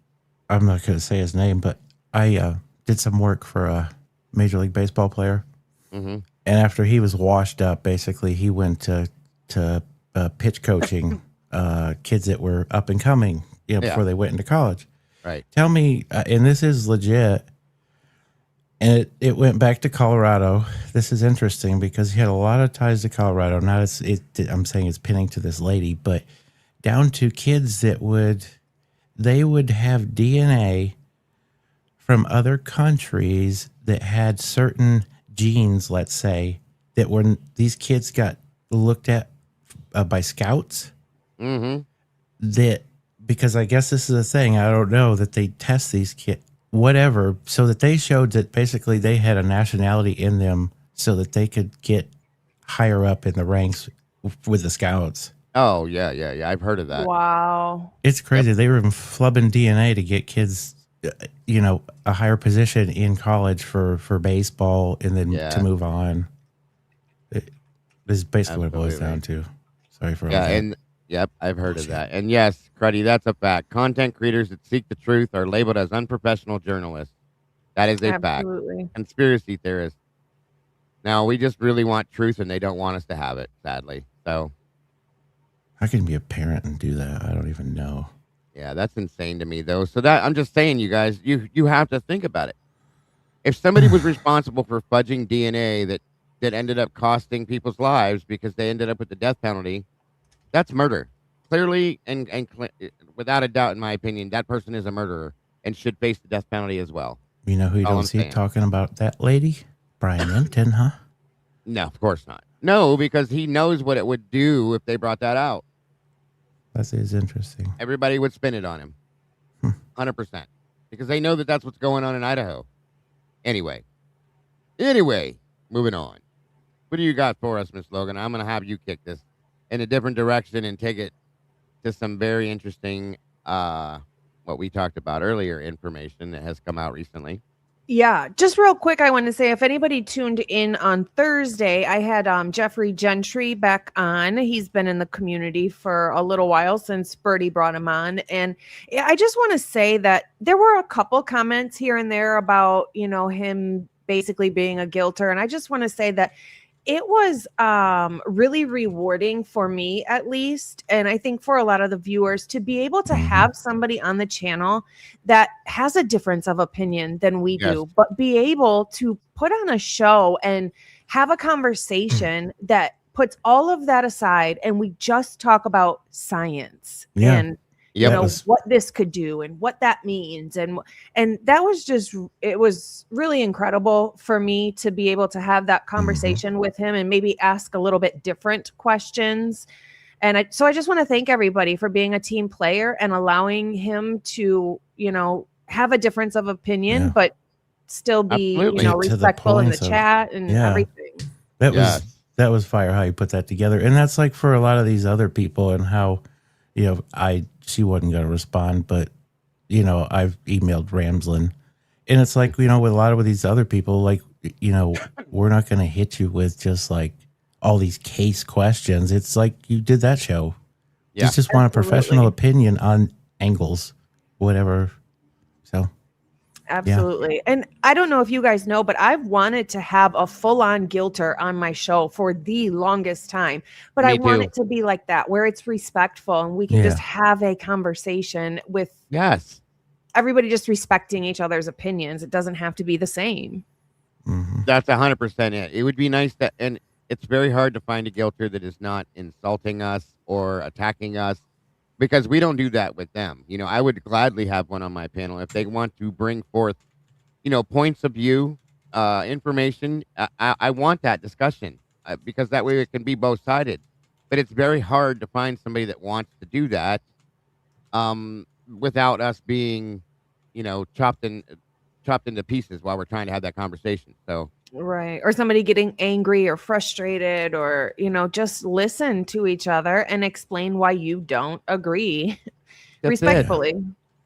not going to say his name, but I did some work for a Major League Baseball player. And after he was washed up, basically he went to pitch coaching kids that were up and coming, before they went into college. Right. Tell me, and this is legit, and it went back to Colorado. This is interesting because he had a lot of ties to Colorado. I'm saying it's pinning to this lady, but down to kids that would have DNA from other countries that had certain genes, let's say, that when these kids got looked at by scouts, that, because I guess this is a thing, I don't know, that they test these kids, whatever, so that they showed that basically they had a nationality in them so that they could get higher up in the ranks with the scouts. Oh, yeah. I've heard of that. Wow. It's crazy. Yep. They were flubbing DNA to get kids, a higher position in college for baseball and then to move on. This is basically what it boils down to. Sorry for all that. Yep, I've heard of that. And yes, Cruddy, that's a fact. Content creators that seek the truth are labeled as unprofessional journalists. That is a fact. Conspiracy theorists. Now, we just really want truth, and they don't want us to have it, sadly. So, I can be a parent and do that. I don't even know. Yeah, that's insane to me, though. So that I'm just saying, you guys, you have to think about it. If somebody was responsible for fudging DNA that ended up costing people's lives because they ended up with the death penalty, that's murder. Clearly without a doubt, in my opinion, that person is a murderer and should face the death penalty as well. You know who you All don't I'm see saying. talking about that lady? Bryan Enton, huh? No, of course not. No, because he knows what it would do if they brought that out. That is interesting. Everybody would spin it on him. 100%. Because they know that that's what's going on in Idaho. Anyway, moving on. What do you got for us, Miss Logan? I'm going to have you kick this in a different direction and take it to some very interesting, what we talked about earlier, information that has come out recently. Yeah, just real quick, I want to say if anybody tuned in on Thursday, I had Jeffrey Gentry back on. He's been in the community for a little while since Birdie brought him on. And I just want to say that there were a couple comments here and there about, him basically being a guilter. And I just want to say that it was really rewarding for me, at least, and I think for a lot of the viewers, to be able to have somebody on the channel that has a difference of opinion than we do, but be able to put on a show and have a conversation that puts all of that aside and we just talk about science and what this could do and what that means. And that was it was really incredible for me to be able to have that conversation with him and maybe ask a little bit different questions. And so I just want to thank everybody for being a team player and allowing him to, have a difference of opinion, but still be, respectful in the chat and everything. That was fire how you put that together. And that's like for a lot of these other people and how, she wasn't going to respond, but, I've emailed Ramslin. And it's like, with a lot of these other people, like, we're not going to hit you with just like all these case questions. It's like you did that show. Yeah. You just want a professional opinion on angles, whatever. So. Absolutely. Yeah. And I don't know if you guys know, but I've wanted to have a full-on guilter on my show for the longest time. But I want it to be like that, where it's respectful and we can just have a conversation with everybody just respecting each other's opinions. It doesn't have to be the same. That's 100% it. It would be nice that, and it's very hard to find a guilter that is not insulting us or attacking us, because we don't do that with them. I would gladly have one on my panel if they want to bring forth, points of view, information. I want that discussion because that way it can be both sided. But it's very hard to find somebody that wants to do that without us being, chopped into pieces while we're trying to have that conversation. So. Right. Or somebody getting angry or frustrated or, just listen to each other and explain why you don't agree respectfully.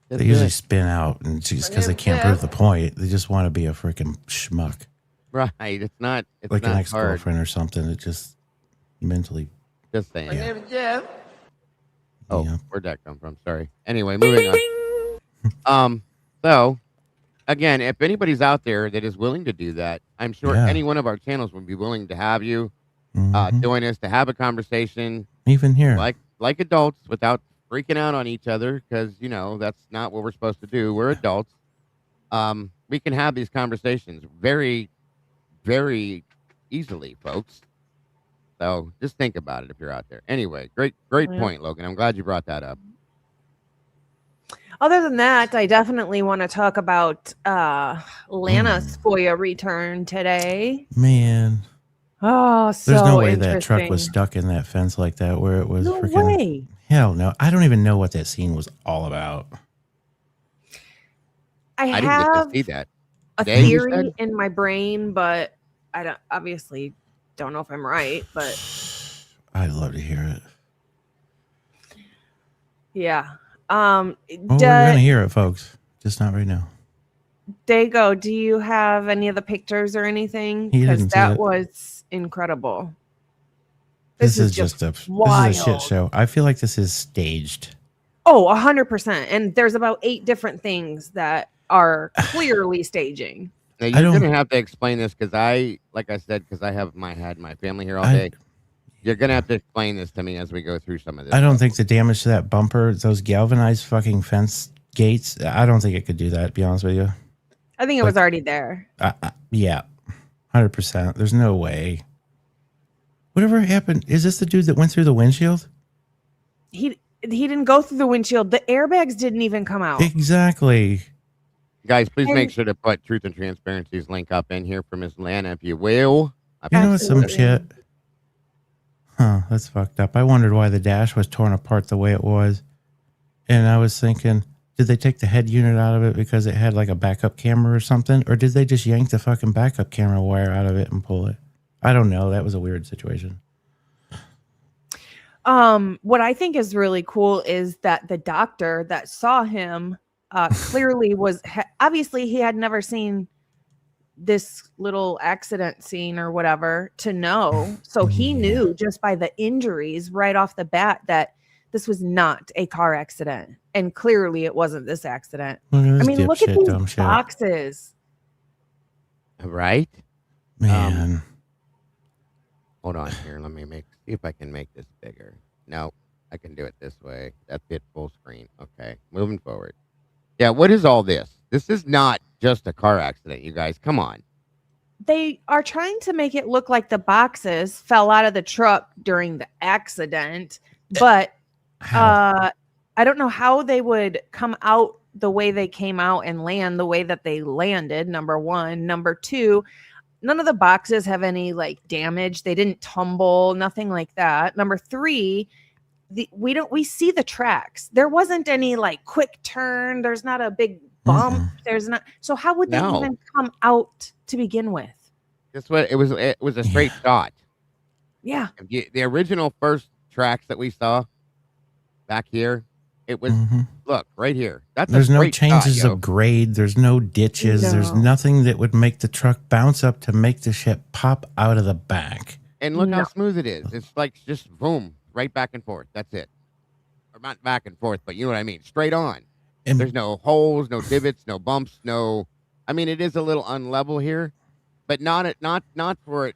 They usually spin out and just because they can't prove the point. They just want to be a freaking schmuck. Right. It's like an ex-girlfriend or something that just mentally. Just saying. Jeff. Oh, where'd that come from? Sorry. Anyway, moving on. So. Again, if anybody's out there that is willing to do that, I'm sure any one of our channels would be willing to have you join us to have a conversation. Even here. Like adults without freaking out on each other because, that's not what we're supposed to do. We're adults. We can have these conversations very, very easily, folks. So just think about it if you're out there. Anyway, great point, Logan. I'm glad you brought that up. Other than that, I definitely want to talk about Lana's FOIA return today. Man. Oh, so there's no way that truck was stuck in that fence like that where it was freaking. Way. Hell no. I don't even know what that scene was all about. I didn't have get to see that. a theory in my brain, but I obviously don't know if I'm right, but I'd love to hear it. Yeah. Well, we're gonna hear it, folks. Just not right now. Dago, do you have any of the pictures or anything? Because that was incredible. This is just a shit show. I feel like this is staged. Oh, 100%. And there's about 8 different things that are clearly staging. Now, you're gonna have to explain this because I have my family here all day. You're gonna have to explain this to me as we go through some of this. I don't think the damage to that bumper, those galvanized fucking fence gates, I don't think it could do that, to be honest with you. I think it was already there. Yeah, 100%. There's no way. Whatever happened? Is this the dude that went through the windshield? He didn't go through the windshield. The airbags didn't even come out. Exactly. Guys, please make sure to put Truth and Transparency's link up in here for Miss Lana, if you will. You know what's some shit? Huh, that's fucked up. I wondered why the dash was torn apart the way it was. And I was thinking, did they take the head unit out of it because it had like a backup camera or something? Or did they just yank the fucking backup camera wire out of it and pull it? I don't know. That was a weird situation. What I think is really cool is that the doctor that saw him clearly was obviously he had never seen this little accident scene or whatever to know. So he knew just by the injuries right off the bat that this was not a car accident. And clearly it wasn't this accident. I mean, look at these boxes. Right? Man. Hold on here. Let me see if I can make this bigger. No, I can do it this way. That's it, full screen. Okay, moving forward. Yeah, what is all this? This is not just a car accident, you guys. Come on. They are trying to make it look like the boxes fell out of the truck during the accident, but I don't know how they would come out the way they came out and land the way that they landed, number one. Number two, none of the boxes have any like damage. They didn't tumble, nothing like that. Number three, we see the tracks. There wasn't any like quick turn. There's not a big bump. There's not. So how would they even come out to begin with? That's what it was. It was a straight shot. Yeah. The original first tracks that we saw back here, it was look right here. There's no changes of grade. There's no ditches. No. There's nothing that would make the truck bounce up to make the shit pop out of the back. And look how smooth it is. It's like just boom, right back and forth. That's it. Or not back and forth, but you know what I mean. Straight on. And there's no holes, no divots, no bumps, no. I mean, it is a little unlevel here, but not for it.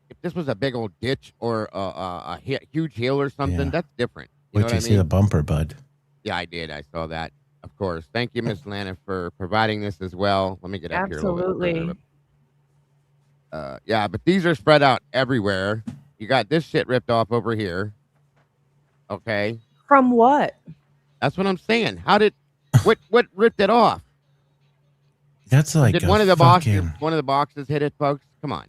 If this was a big old ditch or a huge hill or something, that's different. You know what I mean? See the bumper, bud. Yeah, I did. I saw that. Of course. Thank you, Miss Lana, for providing this as well. Let me get up here a little bit. Absolutely. Yeah, but these are spread out everywhere. You got this shit ripped off over here. Okay. From what? That's what I'm saying. How did what ripped it off? That's like did one of the boxes hit it, folks? Come on.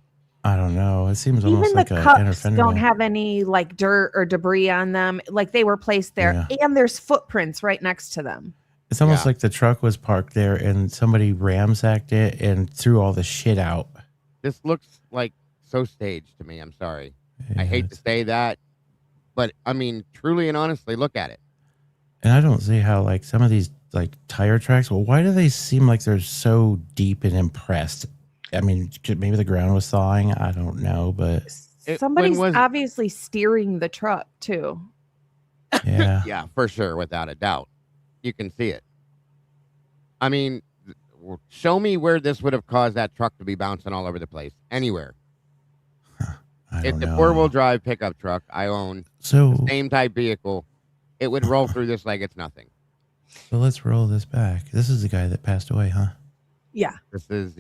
I don't know. It seems almost even like the a cups don't have any like dirt or debris on them. Like they were placed there, and there's footprints right next to them. It's almost like the truck was parked there and somebody ramsacked it and threw all the shit out. This looks like so staged to me. I'm sorry. I hate to say that, but I mean, truly and honestly, look at it. And I don't see how like some of these like tire tracks. Well, why do they seem like they're so deep and impressed? I mean, maybe the ground was thawing. I don't know, but somebody's obviously steering the truck too. Yeah, yeah, for sure, without a doubt. You can see it. I mean, show me where this would have caused that truck to be bouncing all over the place. Anywhere. If the 4-wheel drive pickup truck I own, the same type vehicle, it would roll through this like it's nothing. So let's roll this back. This is the guy that passed away, huh? Yeah. This is,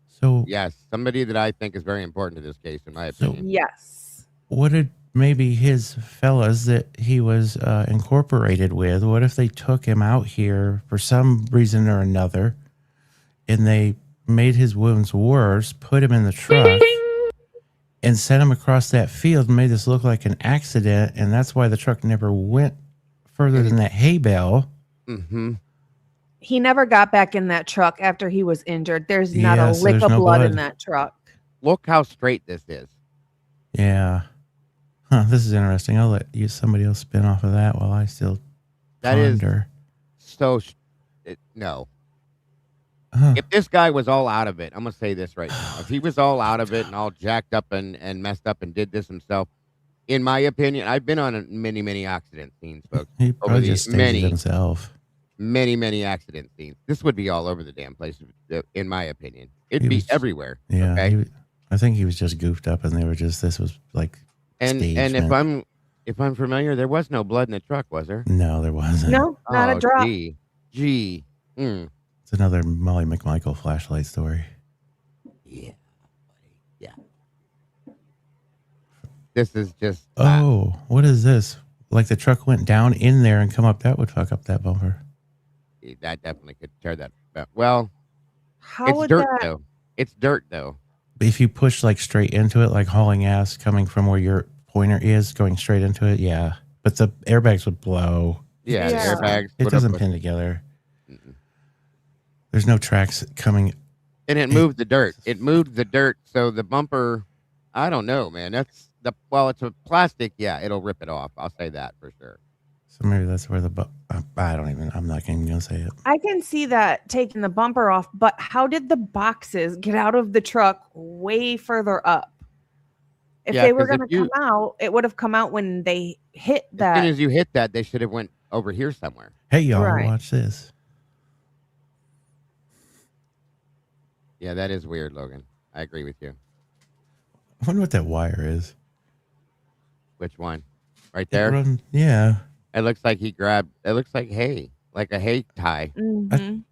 So yes, somebody that I think is very important to this case, in my opinion. Yes. What did maybe his fellas that he was incorporated with, what if they took him out here for some reason or another and they made his wounds worse, put him in the truck and sent him across that field and made this look like an accident, and that's why the truck never went further than that hay bale. Mm-hmm. He never got back in that truck after he was injured. There's not a lick of blood in that truck. Look how straight this is. Yeah. Huh, this is interesting. I'll let somebody else spin off of that while I still ponder. No. If this guy was all out of it, I'm going to say this right now. If he was all out of it and all jacked up and messed up and did this himself, in my opinion, I've been on many, many accident scenes, folks. He probably just staged himself. Many accident scenes. This would be all over the damn place, in my opinion. It'd be everywhere. Yeah. Okay? I think he was just goofed up and they were just, this was like And Stagement. if I'm familiar, there was no blood in the truck, was there? No, there wasn't. No, not a Oh, drop. gee. Mm. It's another Molly McMichael flashlight story. Yeah, buddy. Yeah. This is just. Oh, what is this? Like the truck went down in there and come up. That would fuck up that bumper. That definitely could tear that. Well, How it's would dirt that? though. It's dirt though. If you push like straight into it, like hauling ass coming from where your pointer is, going straight into it, yeah. But the airbags would blow. Yeah, the Yeah. airbags. It would have doesn't pushed- pin together. Mm-mm. There's no tracks coming. And it moved the dirt. It moved the dirt. So the bumper, I don't know, man. It's a plastic. Yeah, it'll rip it off. I'll say that for sure. So maybe that's where I'm not even going to say it. I can see that taking the bumper off, but how did the boxes get out of the truck way further up? If Yeah, they were 'cause going if to you- come out, it would have come out when they hit As that. soon as you hit that, they should have went over here somewhere. Hey, y'all, Right. watch this. Yeah, that is weird, Logan. I agree with you. I wonder what that wire is. Which one? Right there? Yeah. It looks like he grabbed. It looks like hay, like a hay tie. Mhm.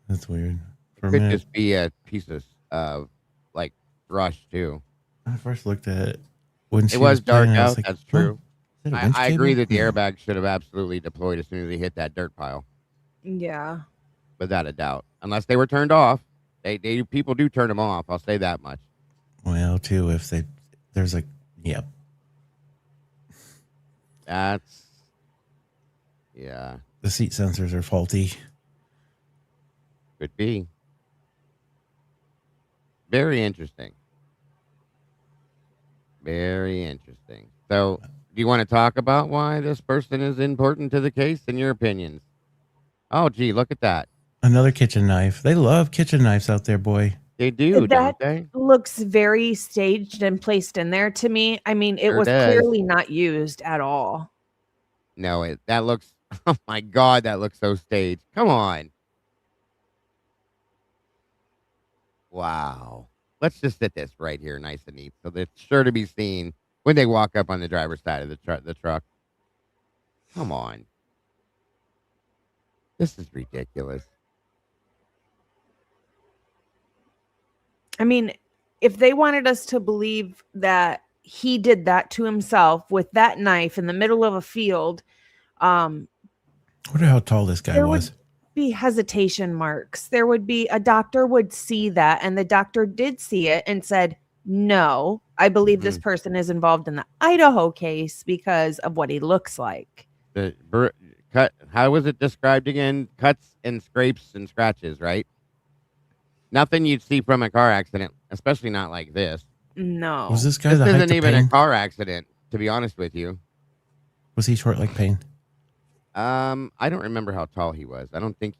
That's weird. For a Could minute, just be a piece of like brush too. I first looked at it when she It was dark playing, I was out. like, That's huh? true. Is that a winch I agree cable? that the No. airbag should have absolutely deployed as soon as he hit that dirt pile, Yeah. without a doubt. Unless they were turned off. They people do turn them off. I'll say that much. Well, too, if there's a, yep. That's yeah, The seat sensors are faulty. could be. Very interesting. Very interesting. So, do you want to talk about why this person is important to the case in your opinions? Oh, gee, look at that. Another kitchen knife. They love kitchen knives out there, boy. They do, That don't they? looks very staged and placed in there to me. I mean, it Sure was does. clearly not used at all. No, that looks. Oh my God, that looks so staged. Come on. Wow. Let's just sit this right here, nice and neat, so that's sure to be seen when they walk up on the driver's side of the truck. Come on. This is ridiculous. I mean, if they wanted us to believe that he did that to himself with that knife in the middle of a field, I wonder how tall this guy there was. would be hesitation marks. There would be a doctor would see that, and the doctor did see it and said, no, I believe this person is involved in the Idaho case because of what he looks like. The cut. How was it described again? Cuts and scrapes and scratches, right? Nothing you'd see from a car accident, especially not like this. No. Was this guy This the height isn't of even Payne? a car accident, to be honest with you. Was he short like Payne? I don't remember how tall he was. I don't think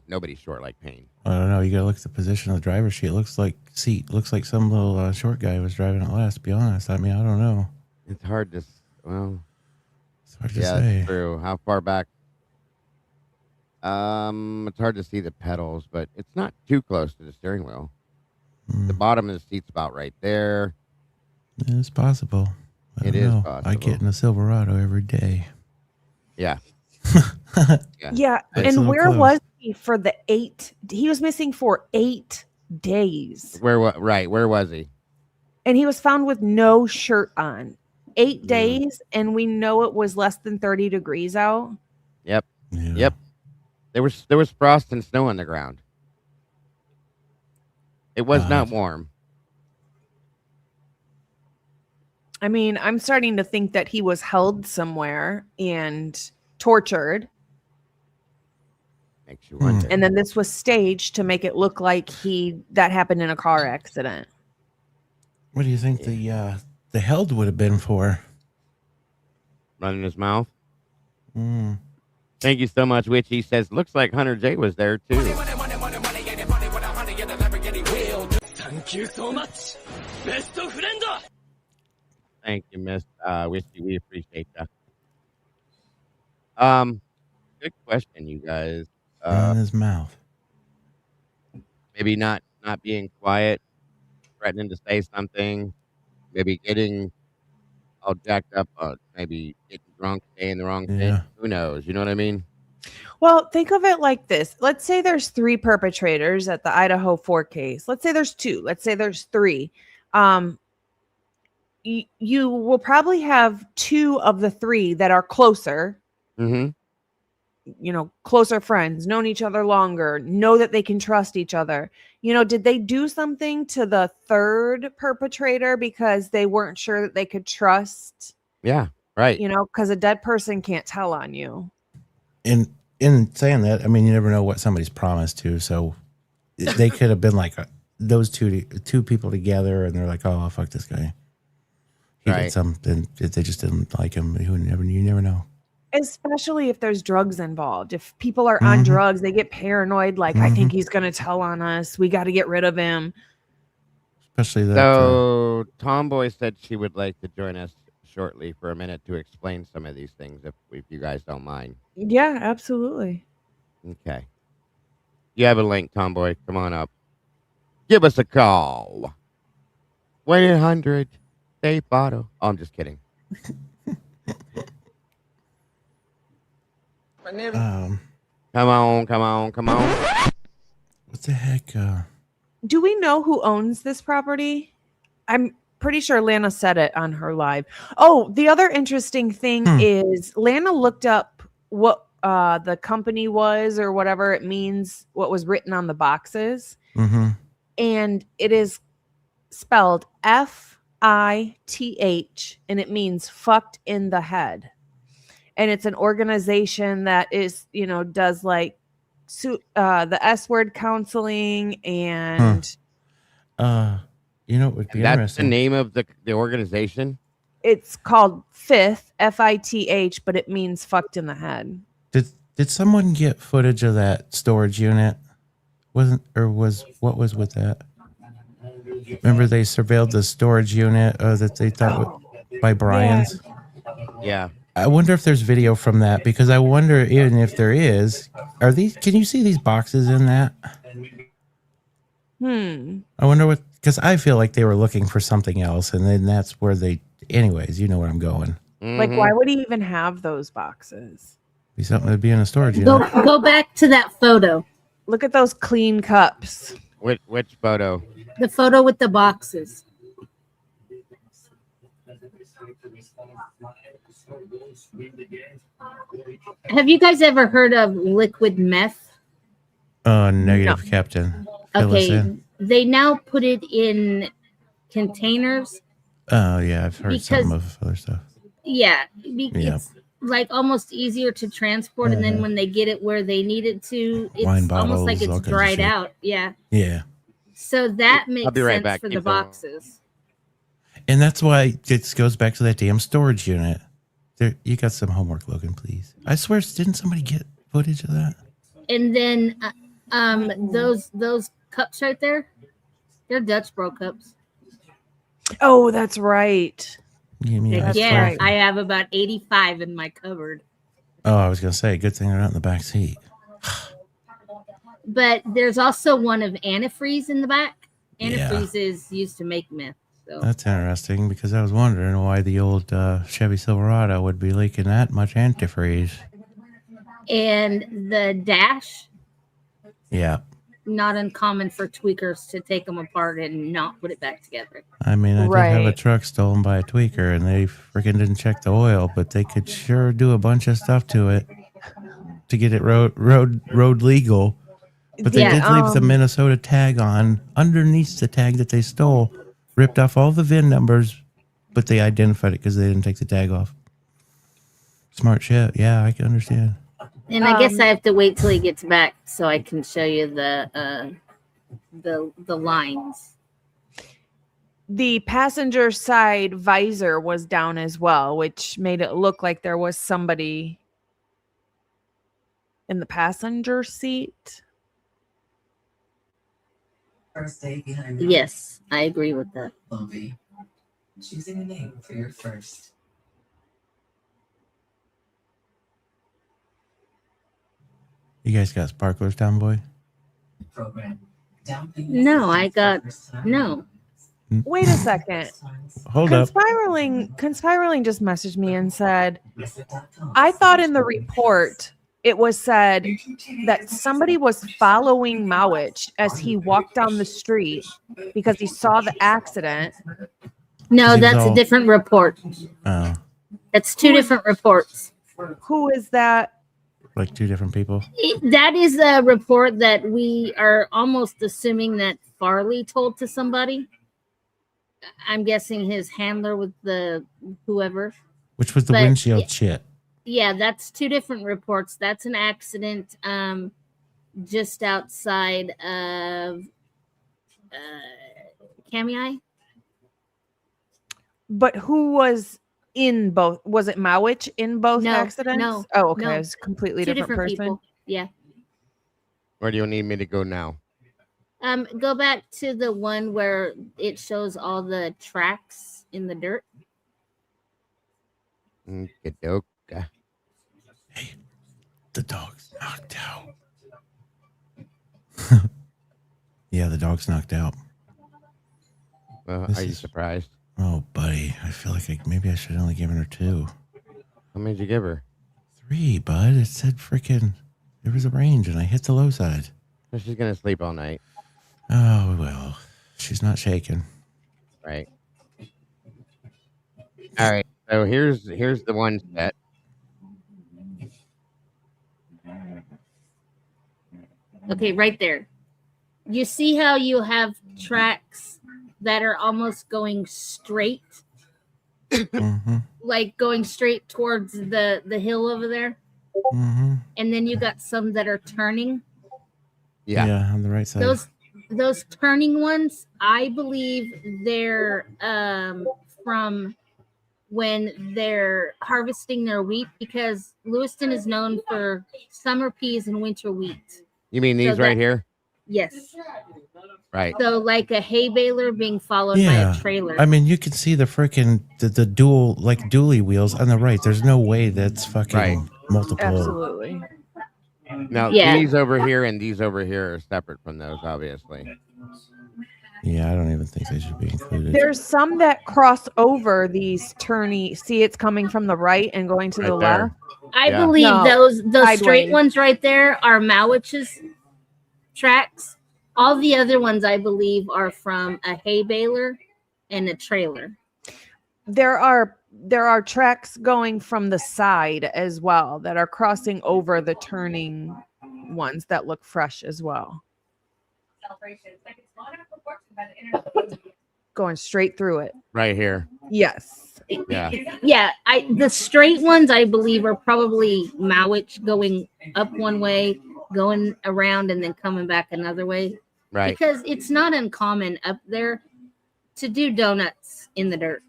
nobody's short like Payne. I don't know. You gotta look at the position of the driver's seat. It looks like some little short guy was driving it last. To be honest, I mean, I don't know. It's hard to, well, It's hard to yeah, say. it's true. How far back? It's hard to see the pedals, but it's not too close to the steering wheel. The bottom of the seat's about right there. It's possible. I It don't is know. possible. I get in a Silverado every day. Yeah. Yeah. That's a And little where close. was he for the 8? He was missing for 8 days. Where was he? And he was found with no shirt on. 8 days, and we know it was less than 30 degrees out. Yep. Yeah. Yep. There was frost and snow on the ground. It was not warm. I mean, I'm starting to think that he was held somewhere and tortured. Makes you wonder. And then this was staged to make it look like that happened in a car accident. What do you think the held would have been for? Running his mouth. Mm. Thank you so much, Witch. He says, looks like Hunter J was there too. Thank you so much. Best friend. Thank you, Miss Witchy. We appreciate that. Good question, you guys. In his mouth. Maybe not being quiet, threatening to say something, maybe getting all jacked up, maybe getting drunk, saying the wrong thing. Yeah. Who knows? You know what I mean? Well, think of it like this. Let's say there's 3 perpetrators at the Idaho 4 case. Let's say there's 2. Let's say there's 3. You will probably have 2 of the 3 that are closer, Mm-hmm. Closer friends, known each other longer, know that they can trust each other. Did they do something to the 3rd perpetrator because they weren't sure that they could trust? Yeah, right. Because a dead person can't tell on you. In saying that, I mean, you never know what somebody's promised to. So they could have been like those two people together, and they're like, "Oh, fuck this guy." He Right. did something. They just didn't like him. You never know. Especially if there's drugs involved. If people are on drugs, they get paranoid. Like, I think he's going to tell on us. We got to get rid of him. Especially that. So Tomboy said she would like to join us shortly for a minute to explain some of these things, if you guys don't mind. Yeah, absolutely. Okay. You have a link, Tomboy. Come on up. Give us a call. 1-800 Safe Auto. Oh, I'm just kidding. Um, Come on. what the heck? Do we know who owns this property? I'm pretty sure Lana said it on her live. Oh, the other interesting thing is Lana looked up what the company was or whatever it means, what was written on the boxes. And it is spelled FITH, and it means fucked in the head. And it's an organization that is, does like the S word counseling and it would be That's interesting. the name of the organization? it's called FITH, FITH, but it means fucked in the head. Did someone get footage of that storage unit? What was with that? Remember they surveilled the storage unit that they thought by Bryan's? Yeah. I wonder if there's video from that, because I wonder even if there is, can you see these boxes in that? I wonder because I feel like they were looking for something else, and then that's where anyways, you know where I'm going. Like, why would he even have those boxes? Be something that'd be in a storage unit. Go back to that photo. Look at those clean cups. Which photo? The photo with the boxes. Have you guys ever heard of liquid meth? Negative, Captain. Fill us Okay, in. they now put it in containers. Oh yeah, I've heard some of other stuff. Yeah, it's like almost easier to transport, and then when they get it where they need it to, it's Wine almost like bottles, all it's kinds of dried shit. out. Yeah. Yeah. So that makes be right sense back. for Keep the going. boxes. And that's why it goes back to that damn storage unit. There, you got some homework, Logan, please. I swear, didn't somebody get footage of that? And then those cups right there, they're Dutch Bro cups. Oh, that's right. Yeah, right. I have about 85 in my cupboard. Oh, I was gonna say, good thing they're not in the back seat. But there's also one of antifreeze in the back. Antifreeze is used to make meth. So That's interesting, because I was wondering why the old Chevy Silverado would be leaking that much antifreeze. and the dash, Yeah. not uncommon for tweakers to take them apart and not put it back together. I mean, I did have a Right. truck stolen by a tweaker, and they freaking didn't check the oil, but they could sure do a bunch of stuff to it to get it road legal. But they did leave the Minnesota tag on underneath the tag that they stole, ripped off all the VIN numbers, but they identified it because they didn't take the tag off. Smart shit. Yeah, I can understand. And I guess I have to wait till he gets back so I can show you the lines. The passenger side visor was down as well, which made it look like there was somebody in the passenger seat. First day behind the Yes, I agree with that. movie. Choosing a name for your first. You guys got sparklers down, boy? Program. Down payment No, for I got first time. no. Wait a second. Hold up. Conspiraling just messaged me and said, I thought in the report it was said that somebody was following Mowich as he walked down the street because he saw the accident. No, that's a different report. Oh. That's two different reports. Who is that? Like two different people? That is a report that we are almost assuming that Farley told to somebody. I'm guessing his handler with the whoever. Which was the windshield shit. Yeah, that's two different reports. That's an accident just outside of Kamei. But who was in both? Was it Mowich in both accidents? No. Oh, okay. No. It was a completely Two different person. people. Yeah. Where do you need me to go now? Go back to the one where it shows all the tracks in the dirt. Okadoka. Hey, the dog's knocked out. Yeah, the dog's knocked out. Well, are you surprised? Oh, buddy. I feel like maybe I should have only given her 2. How many did you give her? 3, bud. It said freaking there was a range and I hit the low side. So she's going to sleep all night. Oh, well. She's not shaking. Right. All right. So here's the one set. Okay, right there. You see how you have tracks that are almost going straight? Mm-hmm. Like going straight towards the hill over there? Mm-hmm. And then you got some that are turning. Yeah, on the right side. Those turning ones, I believe they're from when they're harvesting their wheat, because Lewiston is known for summer peas and winter wheat. You mean these right here? Yes. Right. So like a hay baler being followed by a trailer. I mean, you can see the freaking the dual dually wheels on the right. There's no way that's fucking multiple. Absolutely. Now these over here and these over here are separate from those, obviously. Yeah, I don't even think they should be included. There's some that cross over these turny. See, it's coming from the right and going to the left. I believe those straight ones right there are Mowich's tracks. All the other ones, I believe, are from a hay baler and a trailer. There are tracks going from the side as well that are crossing over the turning ones that look fresh as well. Going straight through it. Right here. Yes. Yeah. Yeah. The straight ones, I believe, are probably Mowich going up one way, going around, and then coming back another way. Right. Because it's not uncommon up there to do donuts in the dirt.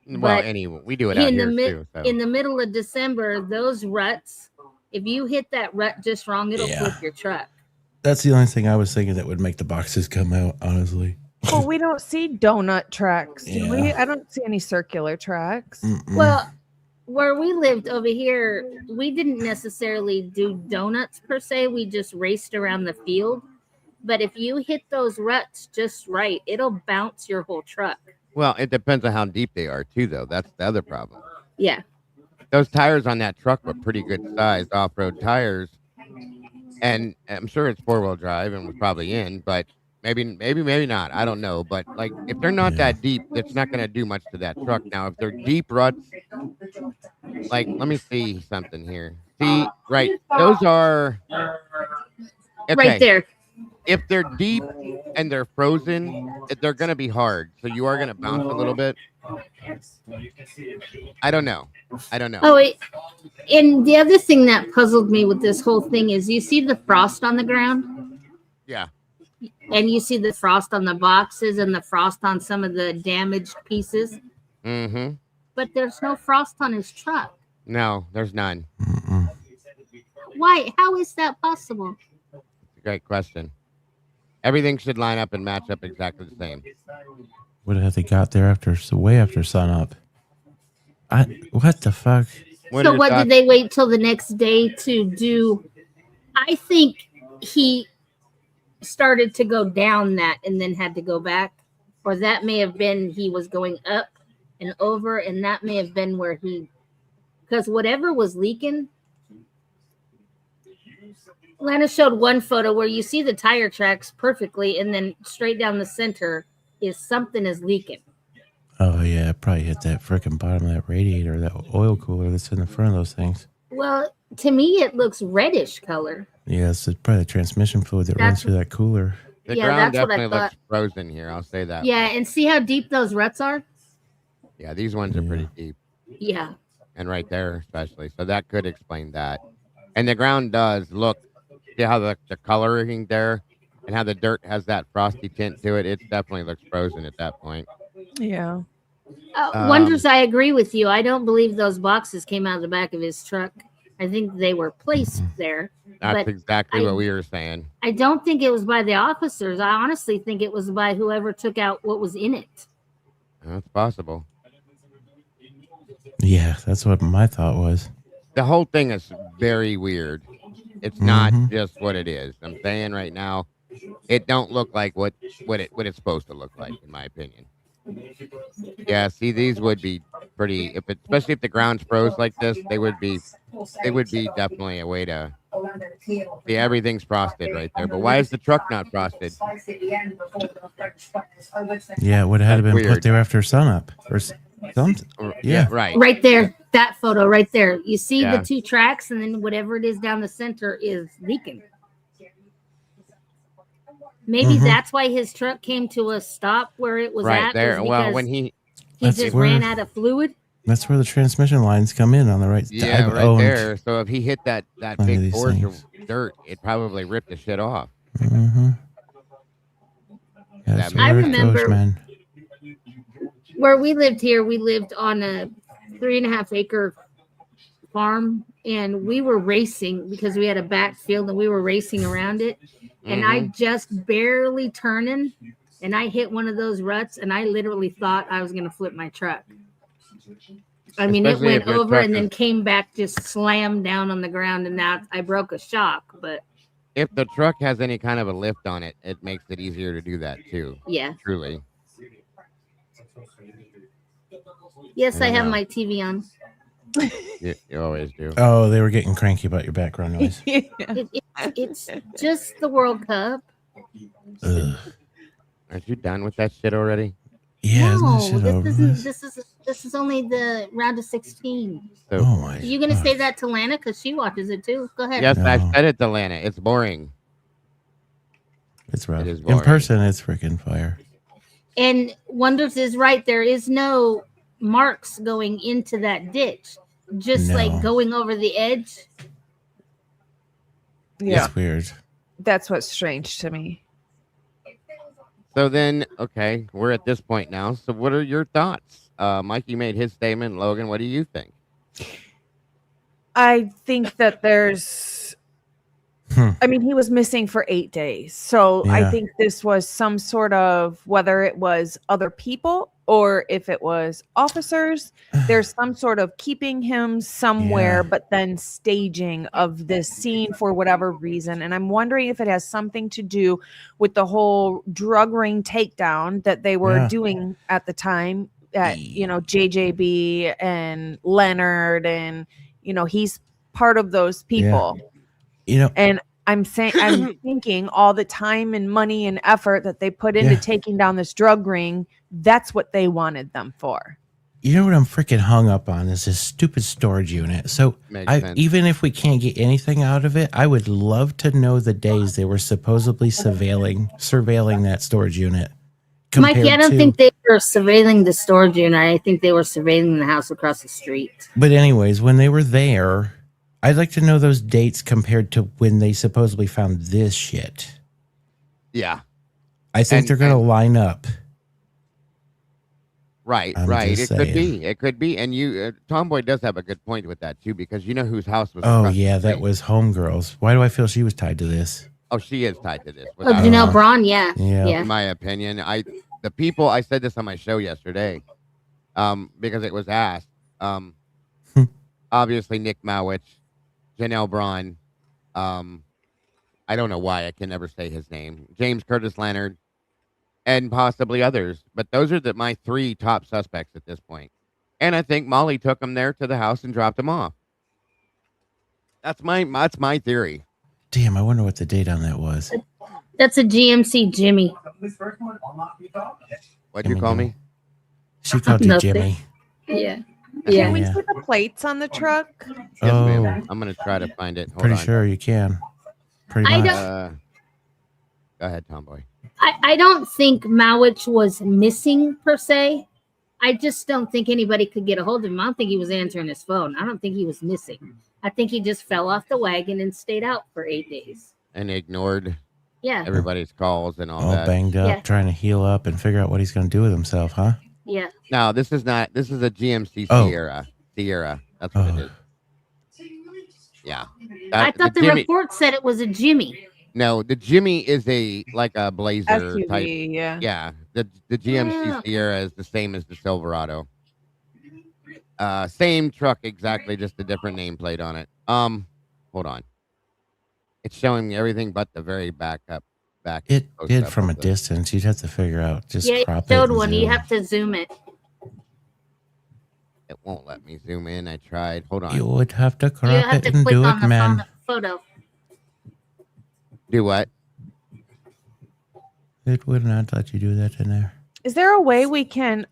Well, anyway, we do it out here too. So. In the middle of December, those ruts, if you hit that rut just wrong, it'll flip your truck. That's the only thing I was thinking that would make the boxes come out, honestly. Well, we don't see donut tracks. Yeah. I don't see any circular tracks. Mm-mm. Well, where we lived over here, we didn't necessarily do donuts per se. We just raced around the field. But if you hit those ruts just right, it'll bounce your whole truck. Well, it depends on how deep they are too, though. That's the other problem. Yeah. Those tires on that truck were pretty good sized off-road tires. And I'm sure it's 4-wheel drive and was probably in, but maybe not. I don't know. But like, if they're not that deep, it's not going to do much to that truck. Now, if they're deep ruts, like, let me see something here. See, right, those are right there. If they're deep and they're frozen, they're going to be hard. So you are going to bounce a little bit. I don't know. Oh, and the other thing that puzzled me with this whole thing is you see the frost on the ground? Yeah. And you see the frost on the boxes and the frost on some of the damaged pieces. Mm-hmm. But there's no frost on his truck. No, there's none. Mm-mm. Why? How is that possible? It's a great question. Everything should line up and match up exactly the same. What have they got there way after sun up? What the fuck? So what, did they wait till the next day to do? I think he started to go down that and then had to go back or that may have been he was going up and over, and that may have been where because whatever was leaking. Lana showed one photo where you see the tire tracks perfectly, and then straight down the center is something is leaking. Oh yeah, it probably hit that freaking bottom of that radiator, that oil cooler that's in the front of those things. Well, to me, it looks reddish color. Yes, it's probably the transmission fluid that runs through that cooler. The Yeah, ground that's what I definitely looks thought. frozen here. I'll say that. Yeah, and see how deep those ruts are? Yeah, these ones are pretty deep. Yeah. And right there, especially. So that could explain that. And the ground does look, see how the coloring there and how the dirt has that frosty tint to it. It definitely looks frozen at that point. Yeah. Wonders, I agree with you. I don't believe those boxes came out of the back of his truck. I think they were placed there. That's exactly what we were saying. I don't think it was by the officers. I honestly think it was by whoever took out what was in it. That's possible. Yeah, that's what my thought was. The whole thing is very weird. It's not just what it is. I'm saying right now, it don't look like what it's supposed to look like, in my opinion. Yeah, see, these would be pretty, especially if the ground's froze like this, they would be definitely a way to see everything's frosted right there. But why is the truck not frosted? Yeah, it would have had to been put there after sunup or something. Yeah, right. Right there, that photo right there. You see the two tracks, and then whatever it is down the center is leaking. Maybe that's why his truck came to a stop where it was right at. there. Well, when he just ran out of fluid. That's where the transmission lines come in on the right side. Yeah, right there. So if he hit that big gorge of dirt, it probably ripped the shit off. Mm-hmm. Yeah, I remember where we lived here. We lived on a 3.5 acre farm, and we were racing because we had a backfield, and we were racing around it. And I just barely turning, and I hit one of those ruts, and I literally thought I was going to flip my truck. I mean, it went over and then came back, just slammed down on the ground, and now I broke a shock. But if the truck has any kind of a lift on it, it makes it easier to do that too. Yeah. Truly. Yes, I have my TV on. You always do. Oh, they were getting cranky about your background noise. It's just the World Cup. Ugh. Aren't you done with that shit already? Yeah, no, isn't that shit over? This is only the round of 16. So, oh my! Are you gonna say that to Lana because she watches it too? Go ahead. Yes, I said it to Lana. It's boring. It's rough. It is boring. In person, it's freaking fire. And Wonders is right. There is no marks going into that ditch, just like going over the edge. Yeah, it's weird. That's what's strange to me. So then, okay, we're at this point now. So what are your thoughts? Mikey made his statement. Logan, what do you think? I think that there's, I mean, he was missing for 8 days. So I think this was some sort of, whether it was other people or if it was officers, there's some sort of keeping him somewhere, but then staging of this scene for whatever reason. And I'm wondering if it has something to do with the whole drug ring takedown that they were doing at the time. You know, JJB and Leonard, and you know, he's part of those people. You know, and I'm thinking all the time and money and effort that they put into taking down this drug ring, that's what they wanted them for. You know what I'm freaking hung up on is this stupid storage unit. So even if we can't get anything out of it, I would love to know the days they were supposedly surveilling that storage unit. Mikey, I don't think they were surveilling the storage unit. I think they were surveilling the house across the street. But anyways, when they were there, I'd like to know those dates compared to when they supposedly found this shit. Yeah. I think they're going to line up. Right. It could be. And you, Tomboy does have a good point with that too, because you know whose house was. Oh yeah, that was Homegirls. Why do I feel she was tied to this? Oh, she is tied to this. Oh, Janelle Braun, yeah. In my opinion, the people, I said this on my show yesterday, because it was asked. Obviously, Nick Mowich, Janelle Braun, I don't know why I can never say his name. James Curtis Leonard, and possibly others. But those are my 3 top suspects at this point. And I think Molly took them there to the house and dropped them off. That's my theory. Damn, I wonder what the date on that was. That's a GMC Jimmy. What'd you call me? She called you Nothing. Jimmy. Yeah. Can we Yeah. see the plates on the truck? Yes, Oh. ma'am. I'm gonna try to find it. Hold Pretty on. sure you can. Pretty I much. don't- Go ahead, Tomboy. I don't think Mowich was missing per se. I just don't think anybody could get a hold of him. I don't think he was answering his phone. I don't think he was missing. I think he just fell off the wagon and stayed out for 8 days. And ignored Yeah. everybody's calls and all All that. banged up, Yeah. trying to heal up and figure out what he's going to do with himself, huh? Yeah. No, this is not. This is a GMC Oh. Sierra. Sierra. That's what it is. Yeah. I thought the Jimmy, report said it was a Jimmy. No, the Jimmy is like a Blazer SUV, type. yeah. Yeah. The GMC Yeah. Sierra is the same as the Silverado. Same truck exactly, just a different nameplate on it. Hold on. It's showing me everything but the very back. It close did up from a of the- distance. You'd have to figure out. Just Yeah, it crop showed it. and one. You zoom. have to zoom it. It won't let me zoom in. I tried. Hold on. You would have to You crop have it to and click do on it, the man. photo. Do what? It would not let you do that in there. Is there a way we can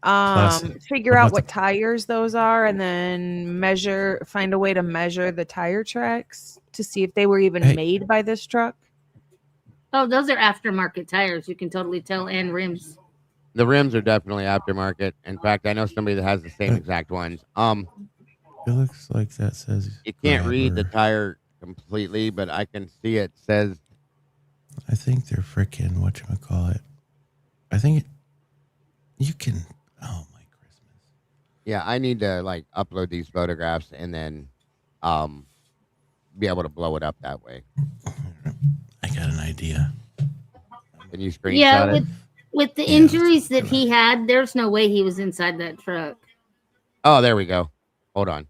figure what out about what tires those are and then find a way to measure the tire tracks to see if they were even Hey. made by this truck? Oh, those are aftermarket tires. You can totally tell, and rims. The rims are definitely aftermarket. In fact, I know somebody that has the same exact ones. It looks like that says. You can't read the grabber. tire completely, but I can see it says I think they're freaking whatchamacallit. I think you can. Oh my Christmas! yeah, I need to like upload these photographs and then be able to blow it up that way. I got an idea. Can you screenshot Yeah, it? with the Yeah, injuries that he had, there's no way he was inside that truck. Oh, there we go. Hold on.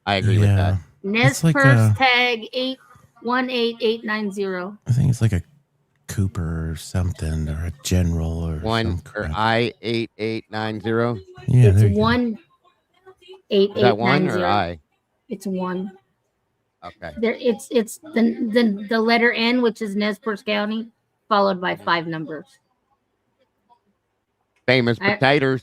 I agree with that. Nez It's like Purse a- tag 818890. I think it's like a Cooper or something, or a General or One some or crap. I8890. Yeah, It's there you go. 18890. Is that one or I? It's one. Okay. There, it's the letter N, which is Nez Perce County, followed by 5 numbers. Famous I- potatoes.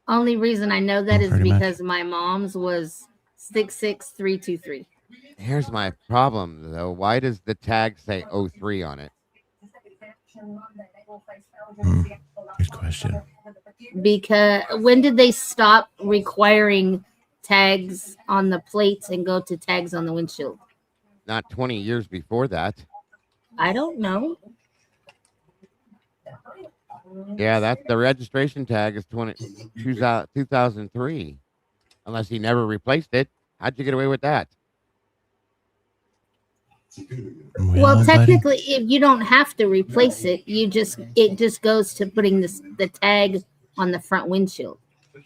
Only reason I know that is Pretty much. because my mom's was 66323. Here's my problem though. Why does the tag say 03 on it? Good question. Because when did they stop requiring tags on the plates and go to tags on the windshield? Not 20 years before that. I don't know. Yeah, that's the registration tag is 2003. Unless he never replaced it. How'd you get away with that? Well, buddy, technically, if you don't have to replace it, it just goes to putting the tag on the front windshield.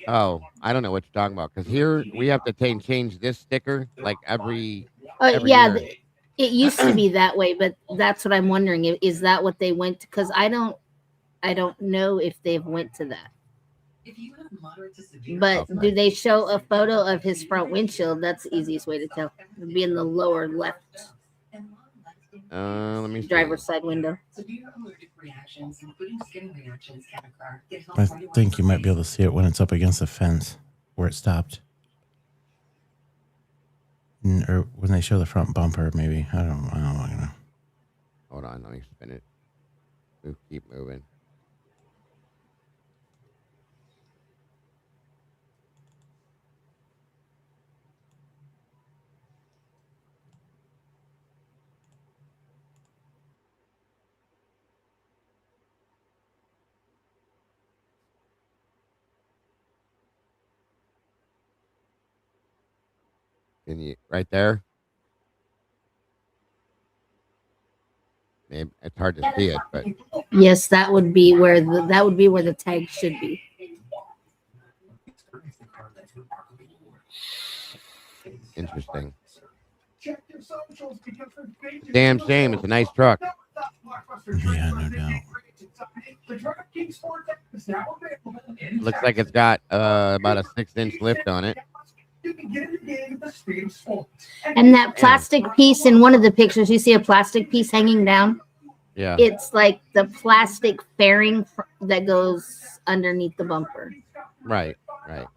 Oh, I don't know what you're talking about. Because here we have to change this sticker like every Yeah, year. it used to be that way, but that's what I'm wondering. Is that what they went to? Because I don't know if they've went to that. But Okay. do they show a photo of his front windshield? That's the easiest way to tell. It'd be in the lower left Let me see. driver's side window. I think you might be able to see it when it's up against the fence where it stopped. Or when they show the front bumper, maybe. I don't know. Hold on, let me spin it. Keep moving. Can you right there? Maybe it's hard to see it, but Yes, that would be where the tag should be. interesting. Damn shame. It's a nice truck. Yeah, no doubt. Looks like it's got about a 6-inch lift on it. And that plastic piece in one of the pictures, you see a plastic piece hanging down. Yeah. It's like the plastic fairing that goes underneath the bumper. Right. Right.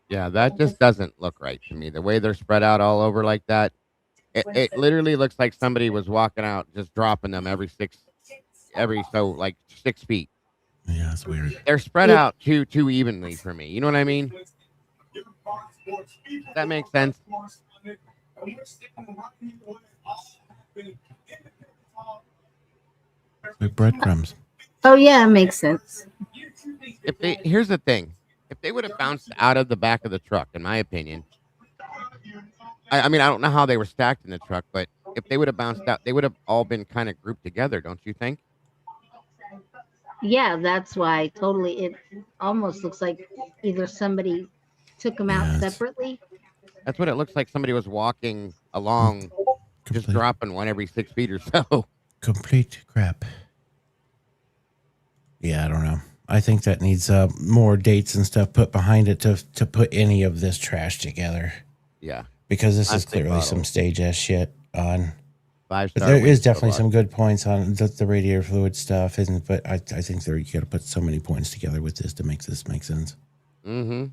Yeah, that just doesn't look right to me. The way they're spread out all over like that, it literally looks like somebody was walking out, just dropping them every 6 feet. Yeah, it's weird. They're spread out too evenly for me. You know what I mean? Does that make sense? Like breadcrumbs. Oh yeah, it makes sense. Here's the thing. If they would have bounced out of the back of the truck, in my opinion, I mean, I don't know how they were stacked in the truck, but if they would have bounced out, they would have all been kind of grouped together, don't you think? Yeah, that's why totally. It almost looks like either somebody took them out separately. That's what it looks like. Somebody was walking along, just dropping one every 6 feet or so. Complete crap. Yeah, I don't know. I think that needs more dates and stuff put behind it to put any of this trash together. Yeah. Because this is clearly some stage ass shit on. 5-star. There is definitely some good points on the radiator fluid stuff, isn't? But I think you got to put so many points together with this to make this make sense. Mm-hmm.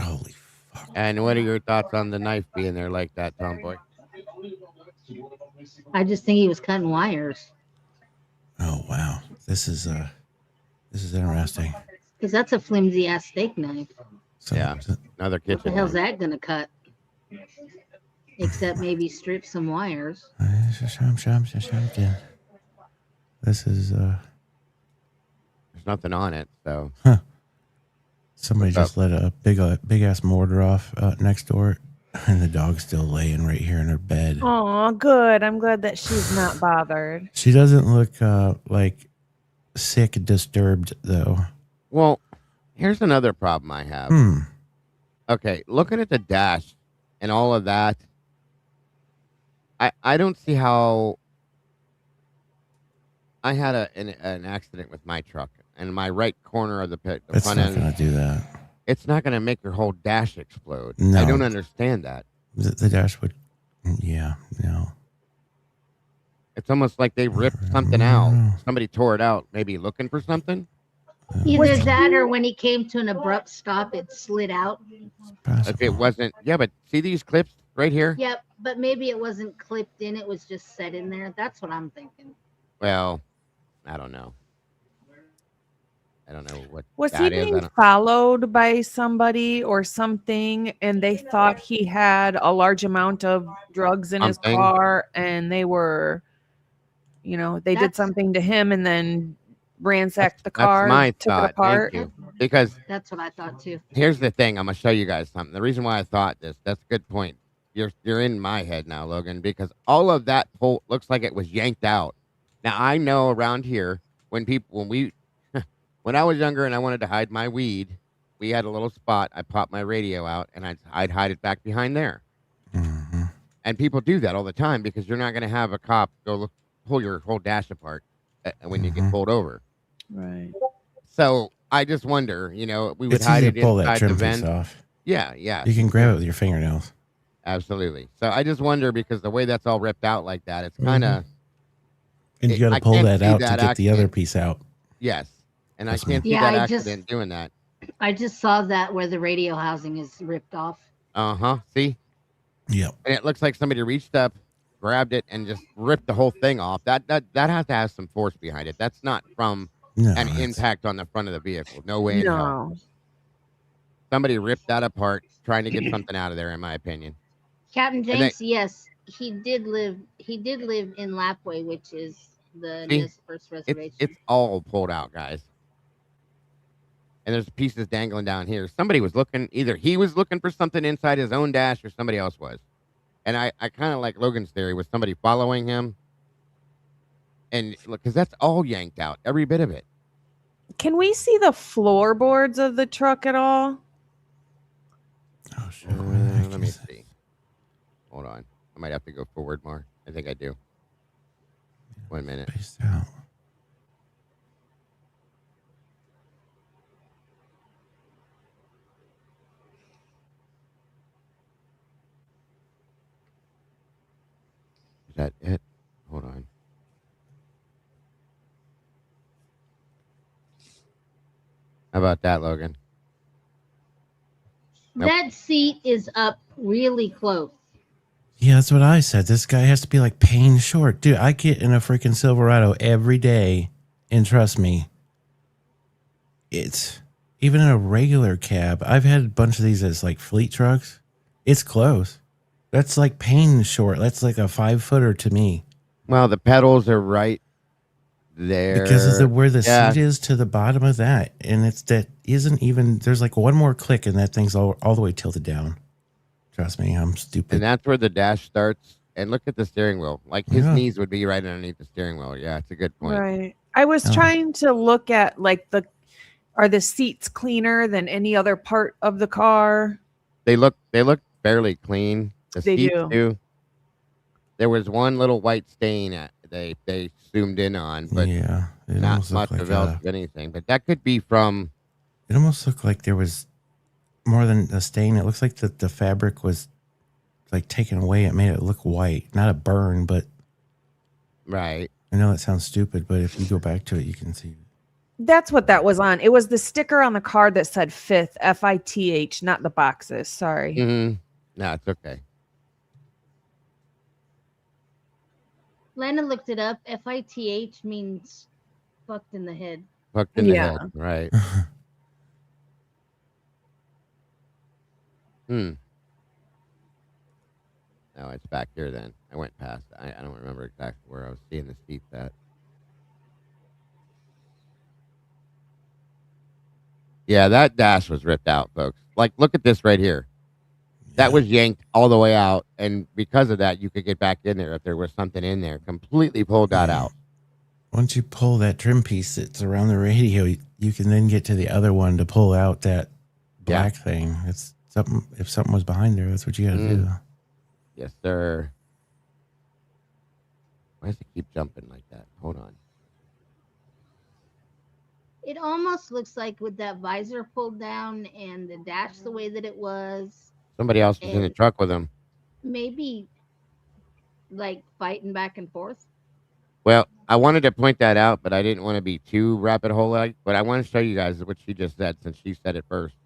Holy fuck! And what are your thoughts on the knife being there like that, Tomboy? I just think he was cutting wires. Oh wow, this is interesting. Because that's a flimsy ass steak knife. Yeah, another kitchen. What the hell's that gonna cut? Except maybe strip some wires. This is there's nothing on it, so. Huh. Somebody just let a big ass mortar off next door, and the dog's still laying right here in her bed. Oh, good. I'm glad that she's not bothered. She doesn't look like sick, disturbed though. Well, here's another problem I have. Okay, looking at the dash and all of that, I don't see how. I had an accident with my truck, and my right corner of the pit, the It's front not end. going to do that. It's not going to make your whole dash explode. No. I don't understand that. The dash would, yeah, no. It's almost like they ripped something out. Somebody tore it out, maybe looking for something. Either that or when he came to an abrupt stop, it slid out. If it wasn't, yeah, but see these clips right here? Yep, but maybe it wasn't clipped in. It was just set in there. That's what I'm thinking. Well, I don't know. I don't know what Was that he is. being followed by somebody or something, and they thought he had a large amount of drugs in his car, and they were, they did something to him and then ransacked the car. That's my took thought. it apart. Thank you. Because that's what I thought too. Here's the thing. I'm gonna show you guys something. The reason why I thought this. That's a good point. You're in my head now, Logan, because all of that pole looks like it was yanked out. Now I know around here when I was younger and I wanted to hide my weed, we had a little spot. I popped my radio out and I'd hide it back behind there. Mm-hmm. And people do that all the time because you're not going to have a cop pull your whole dash apart when you get pulled over. Right. So I just wonder, we would It's hide easy it to pull that inside trim the piece vent. off. Yeah. You can grab it with your fingernails. Absolutely. So I just wonder because the way that's all ripped out like that, it's kind of. And you got to pull that out to get the other piece out. Yes. And I That's can't see that accident doing that. I just saw that where the radio housing is ripped off. Uh-huh. See? Yep. And it looks like somebody reached up, grabbed it, and just ripped the whole thing off. That has to have some force behind it. That's not from an impact on the front of the vehicle. No way in hell. Somebody ripped that apart trying to get something out of there, in my opinion. Captain James, yes, he did live in Lapway, which is the Nez Perce Reservation. It's all pulled out, guys. And there's pieces dangling down here. Somebody was looking, either he was looking for something inside his own dash or somebody else was. And I kind of like Logan's theory with somebody following him. And look, because that's all yanked out, every bit of it. Can we see the floorboards of the truck at all? Oh shit! Where the heck Let me is it? see. Hold on. I might have to go forward more. I think I do. 1 minute. Spaced out. Is that it? Hold on. How about that, Logan? Nope. That seat is up really close. Yeah, that's what I said. This guy has to be like pain short, dude. I get in a freaking Silverado every day, and trust me, it's even in a regular cab. I've had a bunch of these as like fleet trucks. It's close. That's like pain short. That's like a 5-footer to me. Well, the pedals are right there. Because of the where the Yeah. seat is to the bottom of that, and it's that isn't even. There's like one more click, and that thing's all the way tilted down. Trust me, I'm stupid. And that's where the dash starts. And look at the steering wheel. Like his Yeah. knees would be right underneath the steering wheel. Yeah, it's a good point. Right. I was Oh. trying to look at like are the seats cleaner than any other part of the car? They look fairly clean. The They seats do. do. There was one little white stain at they zoomed in on, but yeah, it not almost much looked of like else of anything. But that could be from it almost looked like there was more than a stain. It looks like the fabric was like taken away. It made it look white, not a burn, but right. I know that sounds stupid, but if you go back to it, you can see. That's what that was on. It was the sticker on the car that said fifth, FITH, not the boxes. Sorry. Mm-hmm. No, it's okay. Lana looked it up. FITH means fucked in the head. Fucked in the Yeah. head. Right. Hmm. No, it's back here then. I went past. I don't remember exactly where I was seeing the seats at. Yeah, that dash was ripped out, folks. Like, look at this right here. That was yanked all the way out, and because of that, you could get back in there if there was something in there. Completely pulled that out. Once you pull that trim piece that's around the radio, you can then get to the other one to pull out that black thing. It's something. If something was behind there, that's what you got to do. Yes, sir. Why does it keep jumping like that? Hold on. It almost looks like with that visor pulled down and the dash the way that it was, Somebody else was in the And- truck with him. maybe like fighting back and forth. Well, I wanted to point that out, but I didn't want to be too rabbit hole-like. But I want to show you guys what she just said since she said it first.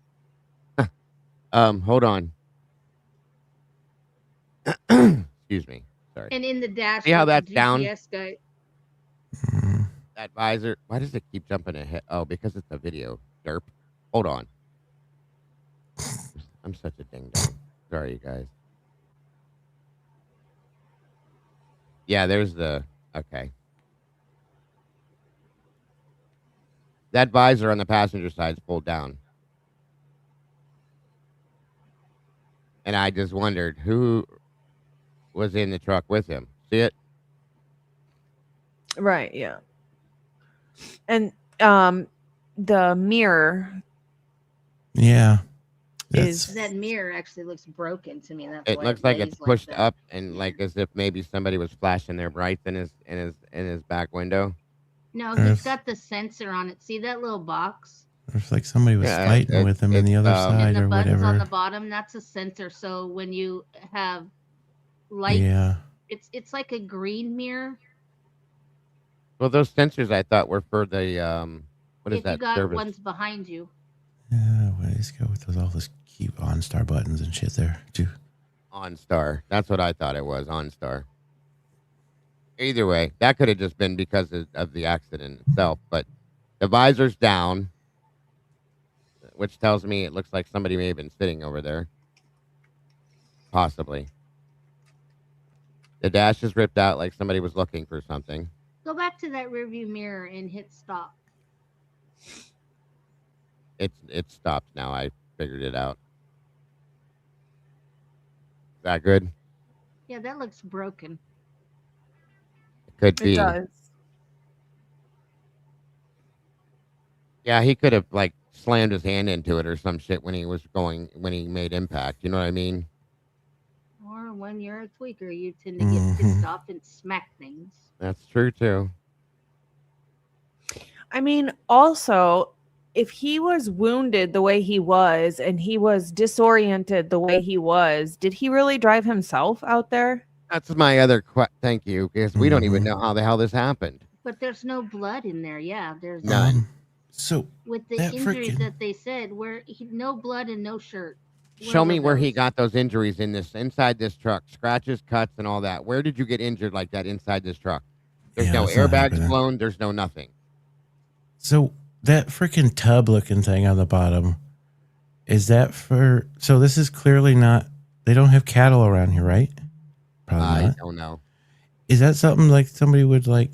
Hold on. Excuse me. Sorry. And in the dash, See how was that's the down? GPS guy. That visor. Why does it keep jumping ahead? Oh, because it's a video. Derp. Hold on. I'm such a ding dong. Sorry, you guys. Yeah, there's the. Okay. That visor on the passenger side is pulled down. And I just wondered who was in the truck with him. See it? Right. Yeah. And the mirror Yeah. is That mirror actually looks broken to me. That's It why looks like lays it's pushed that. up and like as if maybe somebody was flashing their brights in his back window. No, Earth. he's got the sensor on it. See that little box? It's like somebody was Yeah, fighting with him in the it's, other And side the or buttons whatever. on the bottom, that's a sensor. So when you have lights, Yeah. it's like a green mirror. Well, those sensors I thought were for the what is If that you got service? ones behind you. Yeah. Well, let's go with all those keep OnStar buttons and shit there too. OnStar. That's what I thought it was. OnStar. Either way, that could have just been because of the accident itself. But the visor's down, which tells me it looks like somebody may have been sitting over there. Possibly. The dash is ripped out like somebody was looking for something. Go back to that rearview mirror and hit stop. It's stopped now. I figured it out. Is that good? Yeah, that looks broken. It could it be. does. Yeah, he could have like slammed his hand into it or some shit when he made impact. You know what I mean? Or when you're a tweaker, you tend to get pissed off and smack things. That's true too. I mean, also, if he was wounded the way he was and he was disoriented the way he was, did he really drive himself out there? That's my other thank you, because we don't even know how the hell this happened. But there's no blood in there. Yeah, there's None. So with the that injuries frickin- that they said, no blood and no shirt. Show me where he got those injuries inside this truck. Scratches, cuts, and all that. Where did you get injured like that inside this truck? There's Yeah, no that's not airbags happening. blown. There's no nothing. So that freaking tub looking thing on the bottom, is that for? So this is clearly not. They don't have cattle around here, right? Probably I not. don't know. Is that something like somebody would like?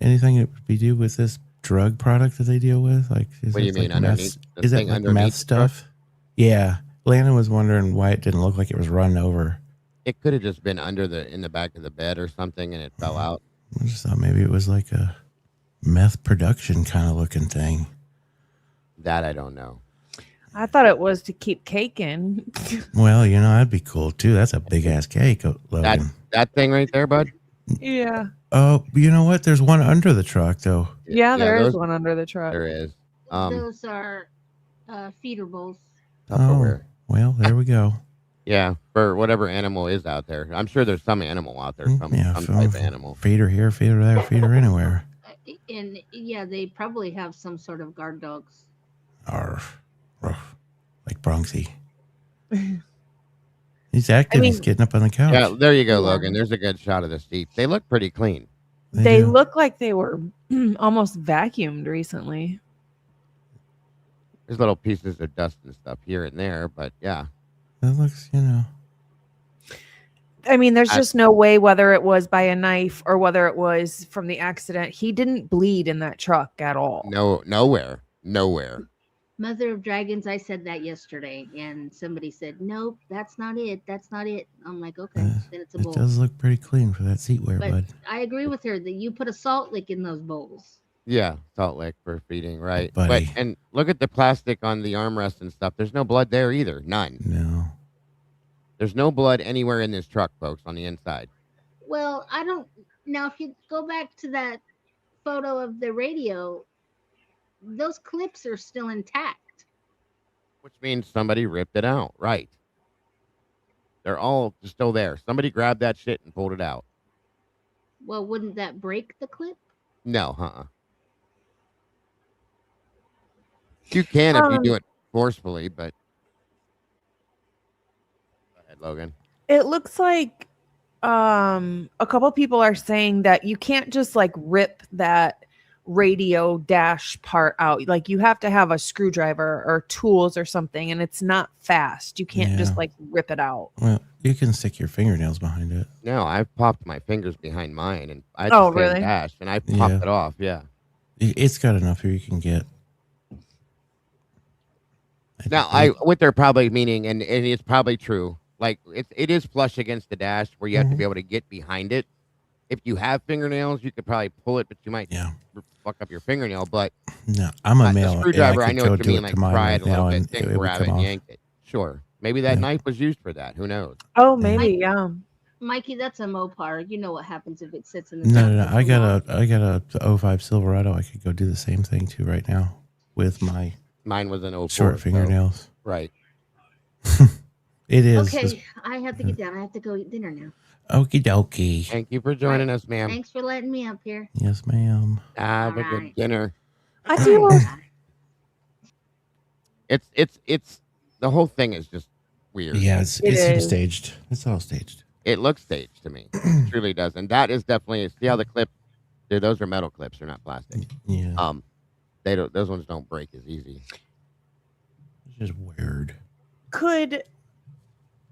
Anything that would be do with this drug product that they deal with? Like, is What do you it mean, like underneath meth? the Is it thing like underneath meth the truck? stuff? Yeah. Landon was wondering why it didn't look like it was run over. It could have just been in the back of the bed or something, and it fell out. I just thought maybe it was like a meth production kind of looking thing. That I don't know. I thought it was to keep cake in. Well, that'd be cool too. That's a big ass cake, Logan. That thing right there, bud. Yeah. Oh, you know what? There's one under the truck though. Yeah, there is those- one under the truck. There is. Those are feeder bowls. Tupperware. Well, there we go. Yeah, for whatever animal is out there. I'm sure there's some animal out there, some type of animal. Feeder here, feeder there, feeder anywhere. And yeah, they probably have some sort of guard dogs. Arf, ruff, like Bronxy. He's active. He's getting up on the couch. Yeah, there you go, Logan. There's a good shot of the seats. They look pretty clean. They look like they were almost vacuumed recently. There's little pieces of dust and stuff here and there, but yeah. That looks, I mean, there's just no way, whether it was by a knife or whether it was from the accident. He didn't bleed in that truck at all. No, nowhere. Mother of Dragons, I said that yesterday, and somebody said, nope, that's not it. That's not it. I'm like, okay, then it's a bowl. It does look pretty clean for that seat wear, But bud. I agree with her that you put a salt lick in those bowls. Yeah, salt lick for feeding, right? Buddy. But and look at the plastic on the armrest and stuff. There's no blood there either. None. No. There's no blood anywhere in this truck, folks, on the inside. Well, I don't. Now, if you go back to that photo of the radio, those clips are still intact. Which means somebody ripped it out, right? They're all still there. Somebody grabbed that shit and pulled it out. Well, wouldn't that break the clip? No, You can if you do it forcefully, but go ahead, Logan. It looks like a couple people are saying that you can't just like rip that radio dash part out. Like you have to have a screwdriver or tools or something, and it's not fast. You can't just like rip it out. Well, you can stick your fingernails behind it. No, I've popped my fingers behind mine, and I really? dash, and I popped it off. Yeah. It's got enough here you can get. Now, what they're probably meaning, and it's probably true. Like it is flush against the dash, where you have to be able to get behind it. If you have fingernails, you could probably pull it, but you might fuck up your fingernail. But no, I'm a male. The screwdriver, I know what you mean. Like Pry it a little bit, and then grab it and yank it. Sure, maybe that knife was used for that. Who knows? Oh, maybe, yeah. Mikey, that's a Mopar. You know what happens if it sits in the No. I got a 05 Silverado. I could go do the same thing too right now with my. Mine was an 04. Short fingernails. So, right. It is. Okay, I have to get down. I have to go eat dinner now. Okie dokie. Thank you for joining us, ma'am. Thanks for letting me up here. Yes, ma'am. Have a good dinner. Adios. It's the whole thing is just weird. Yeah, it seems staged. It's all staged. It looks staged to me. It truly does. And that is definitely, see how the clip, those are metal clips. They're not plastic. Yeah. Those ones don't break as easy. It's just weird. Could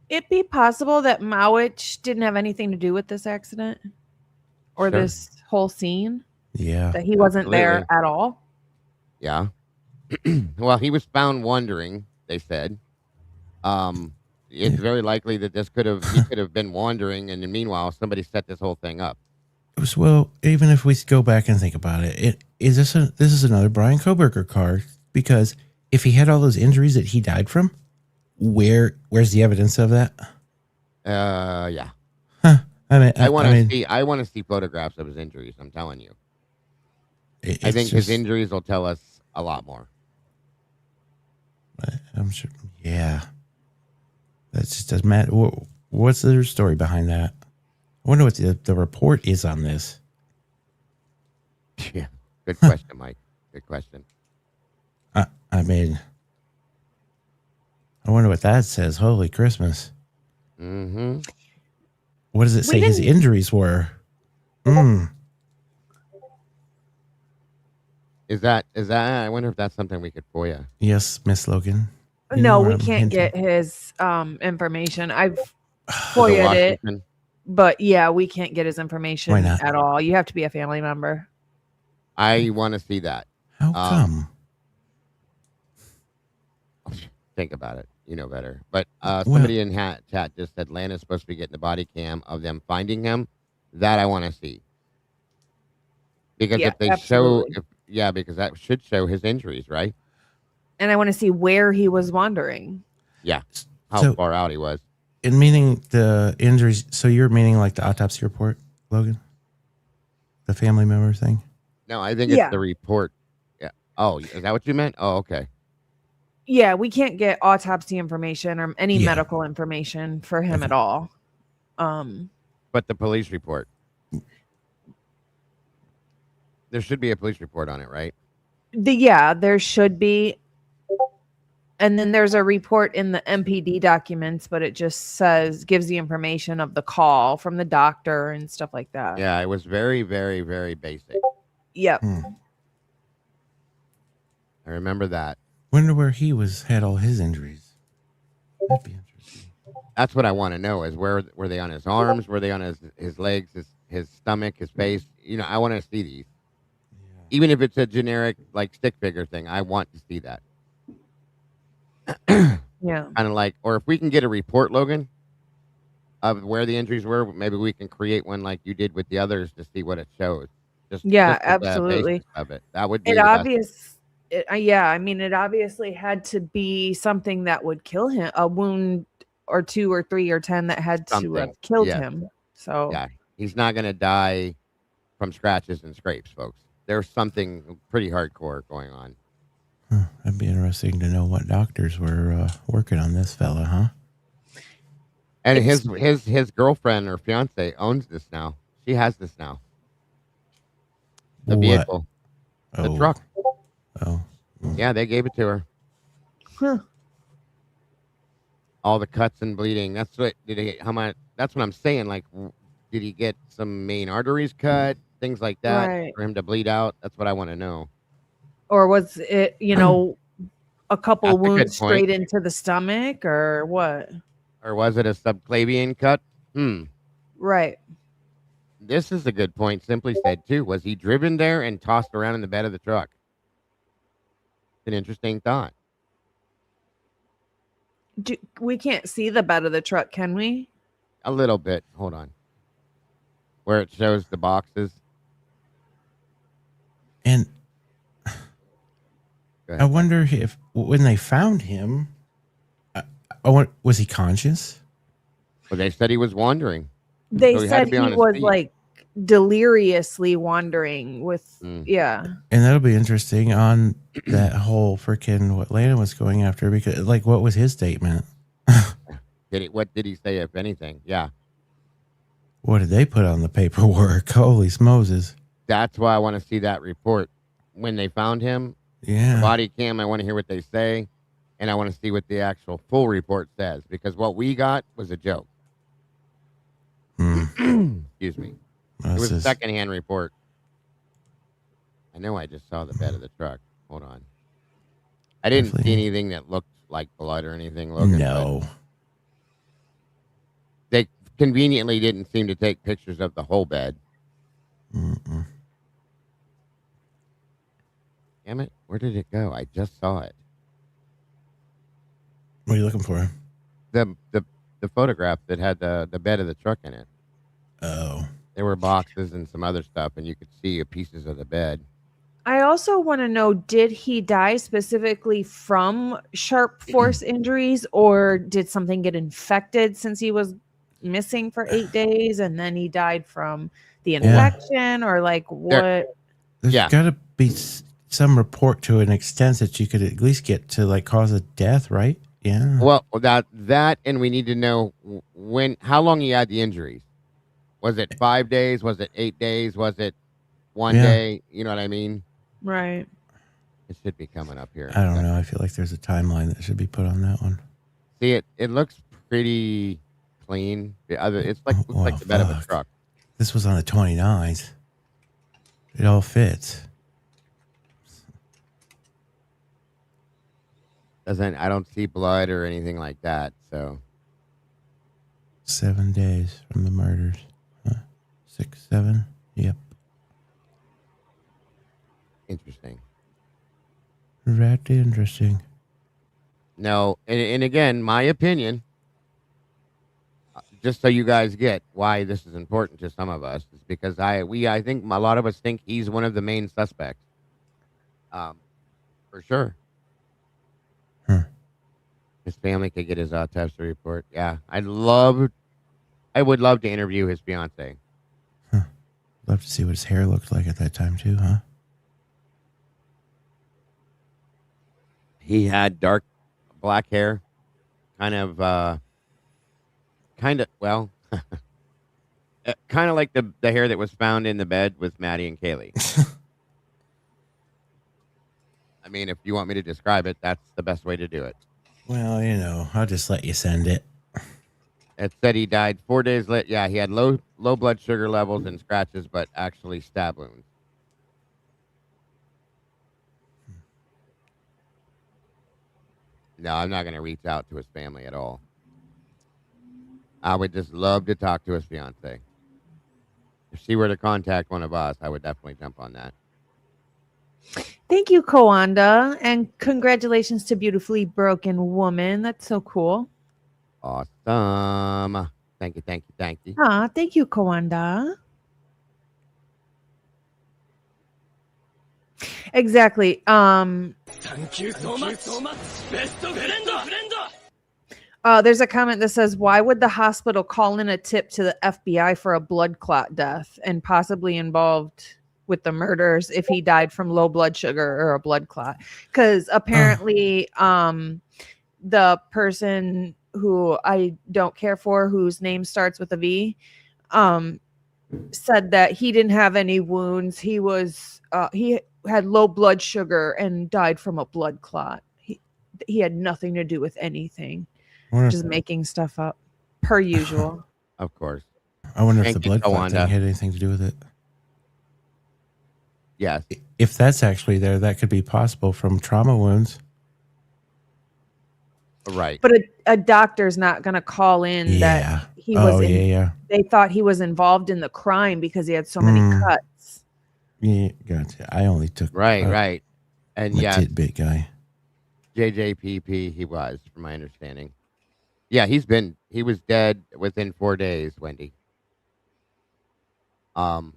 it be possible that Mowich didn't have anything to do with this accident or this whole scene? Yeah. That he wasn't there at all? Yeah. Well, he was found wandering, they said. It's very likely that he could have been wandering, and meanwhile, somebody set this whole thing up. Well, even if we go back and think about it, this is another Bryan Kohberger card? Because if he had all those injuries that he died from, where's the evidence of that? Yeah. Huh. I want to see photographs of his injuries. I'm telling you. I think his injuries will tell us a lot more. I'm sure. Yeah. That just doesn't matter. What's the story behind that? I wonder what the report is on this. Yeah. Good question, Mike. Good question. I mean, I wonder what that says. Holy Christmas. Mm-hmm. What does it say his injuries were? Is that? I wonder if that's something we could FOIA. Yes, Miss Logan. No, we can't get his information. I've FOIA'd it, but yeah, we can't get his information at all. You have to be a family member. I want to see that. How come? Think about it. You know better. But somebody in chat just said Lana's supposed to be getting the body cam of them finding him. That I want to see. Because if they because that should show his injuries, right? And I want to see where he was wandering. Yeah. How far out he was. In meaning the injuries, so you're meaning like the autopsy report, Logan? The family member thing? No, I think it's the report. Yeah. Oh, is that what you meant? Oh, okay. Yeah, we can't get autopsy information or any medical information for him at all. But the police report. There should be a police report on it, right? There should be. And then there's a report in the MPD documents, but it just gives the information of the call from the doctor and stuff like that. Yeah, it was very, very, very basic. Yep. I remember that. Wonder where he had all his injuries. That'd be interesting. That's what I want to know is were they on his arms? Were they on his legs, his stomach, his face? You know, I want to see these. Yeah. Even if it's a generic like stick figure thing, I want to see that. Yeah. Kind of like, or if we can get a report, Logan, of where the injuries were, maybe we can create one like you did with the others to see what it shows. Just absolutely. Of it. That would be it obviously had to be something that would kill him, a wound or 2 or 3 or 10 that had to have killed him. So yeah, he's not going to die from scratches and scrapes, folks. There's something pretty hardcore going on. That'd be interesting to know what doctors were working on this fella, huh? And his girlfriend or fiance owns this now. She has this now. The vehicle. The truck. Oh. Yeah, they gave it to her. Huh. All the cuts and bleeding. That's what that's what I'm saying. Like, did he get some main arteries cut? Things like that for him to bleed out? That's what I want to know. Or was it, a couple wounds straight into the stomach or what? Or was it a subclavian cut? Right. This is a good point. Simply said, too. Was he driven there and tossed around in the bed of the truck? It's an interesting thought. We can't see the bed of the truck, can we? A little bit. Hold on. Where it shows the boxes. And I wonder if when they found him, was he conscious? Well, they said he was wandering. They said he was like deliriously wandering with, And that'll be interesting on that whole freaking what Lana was going after, because like, what was his statement? What did he say, if anything? Yeah. What did they put on the paperwork? Holy Moses. That's why I want to see that report. When they found him, the body cam, I want to hear what they say, and I want to see what the actual full report says, because what we got was a joke. Excuse me. It was a secondhand report. I know I just saw the bed of the truck. Hold on. I didn't see anything that looked like blood or anything, Logan. No. They conveniently didn't seem to take pictures of the whole bed. Damn it. Where did it go? I just saw it. What are you looking for? The photograph that had the bed of the truck in it. Oh. There were boxes and some other stuff, and you could see pieces of the bed. I also want to know, did he die specifically from sharp force injuries, or did something get infected since he was missing for 8 days and then he died from the infection, or like what? There's got to be some report to an extent that you could at least get to like cause of death, right? Yeah. Well, that, and we need to know how long he had the injuries. Was it 5 days? Was it 8 days? Was it 1 day? You know what I mean? Right. It should be coming up here. I don't know. I feel like there's a timeline that should be put on that one. See, it looks pretty clean. It's like looks like the bed of a truck. This was on the 29th. It all fits. I don't see blood or anything like that. So 7 days from the murders. 6, 7. Yep. Interesting. Very interesting. No, and again, my opinion, just so you guys get why this is important to some of us, is because I think a lot of us think he's one of the main suspects. For sure. His family could get his autopsy report. Yeah, I would love to interview his fiance. Love to see what his hair looked like at that time too, huh? He had dark black hair, kind of well, kind of like the hair that was found in the bed with Maddie and Kaylee. I mean, if you want me to describe it, that's the best way to do it. Well, I'll just let you send it. It said he died 4 days later. Yeah, he had low blood sugar levels and scratches, but actually stab wounds. No, I'm not going to reach out to his family at all. I would just love to talk to his fiance. If she were to contact one of us, I would definitely jump on that. Thank you, Kowanda, and congratulations to Beautifully Broken Woman. That's so cool. Awesome. Thank you. Thank you, Kowanda. Exactly. Thank you so much. Best friend. There's a comment that says, why would the hospital call in a tip to the FBI for a blood clot death and possibly involved with the murders if he died from low blood sugar or a blood clot? Because apparently the person who I don't care for, whose name starts with a V, said that he didn't have any wounds. He had low blood sugar and died from a blood clot. He had nothing to do with anything. Just making stuff up, per usual. Of course. I wonder if the blood clot thing had anything to do with it. Yes. If that's actually there, that could be possible from trauma wounds. Right. But a doctor's not going to call in that he was They thought he was involved in the crime because he had so many cuts. Yeah, gotcha. I only took right. And yeah, tidbit guy. JJPP, he was, from my understanding. Yeah, he was dead within 4 days, Wendy. Thank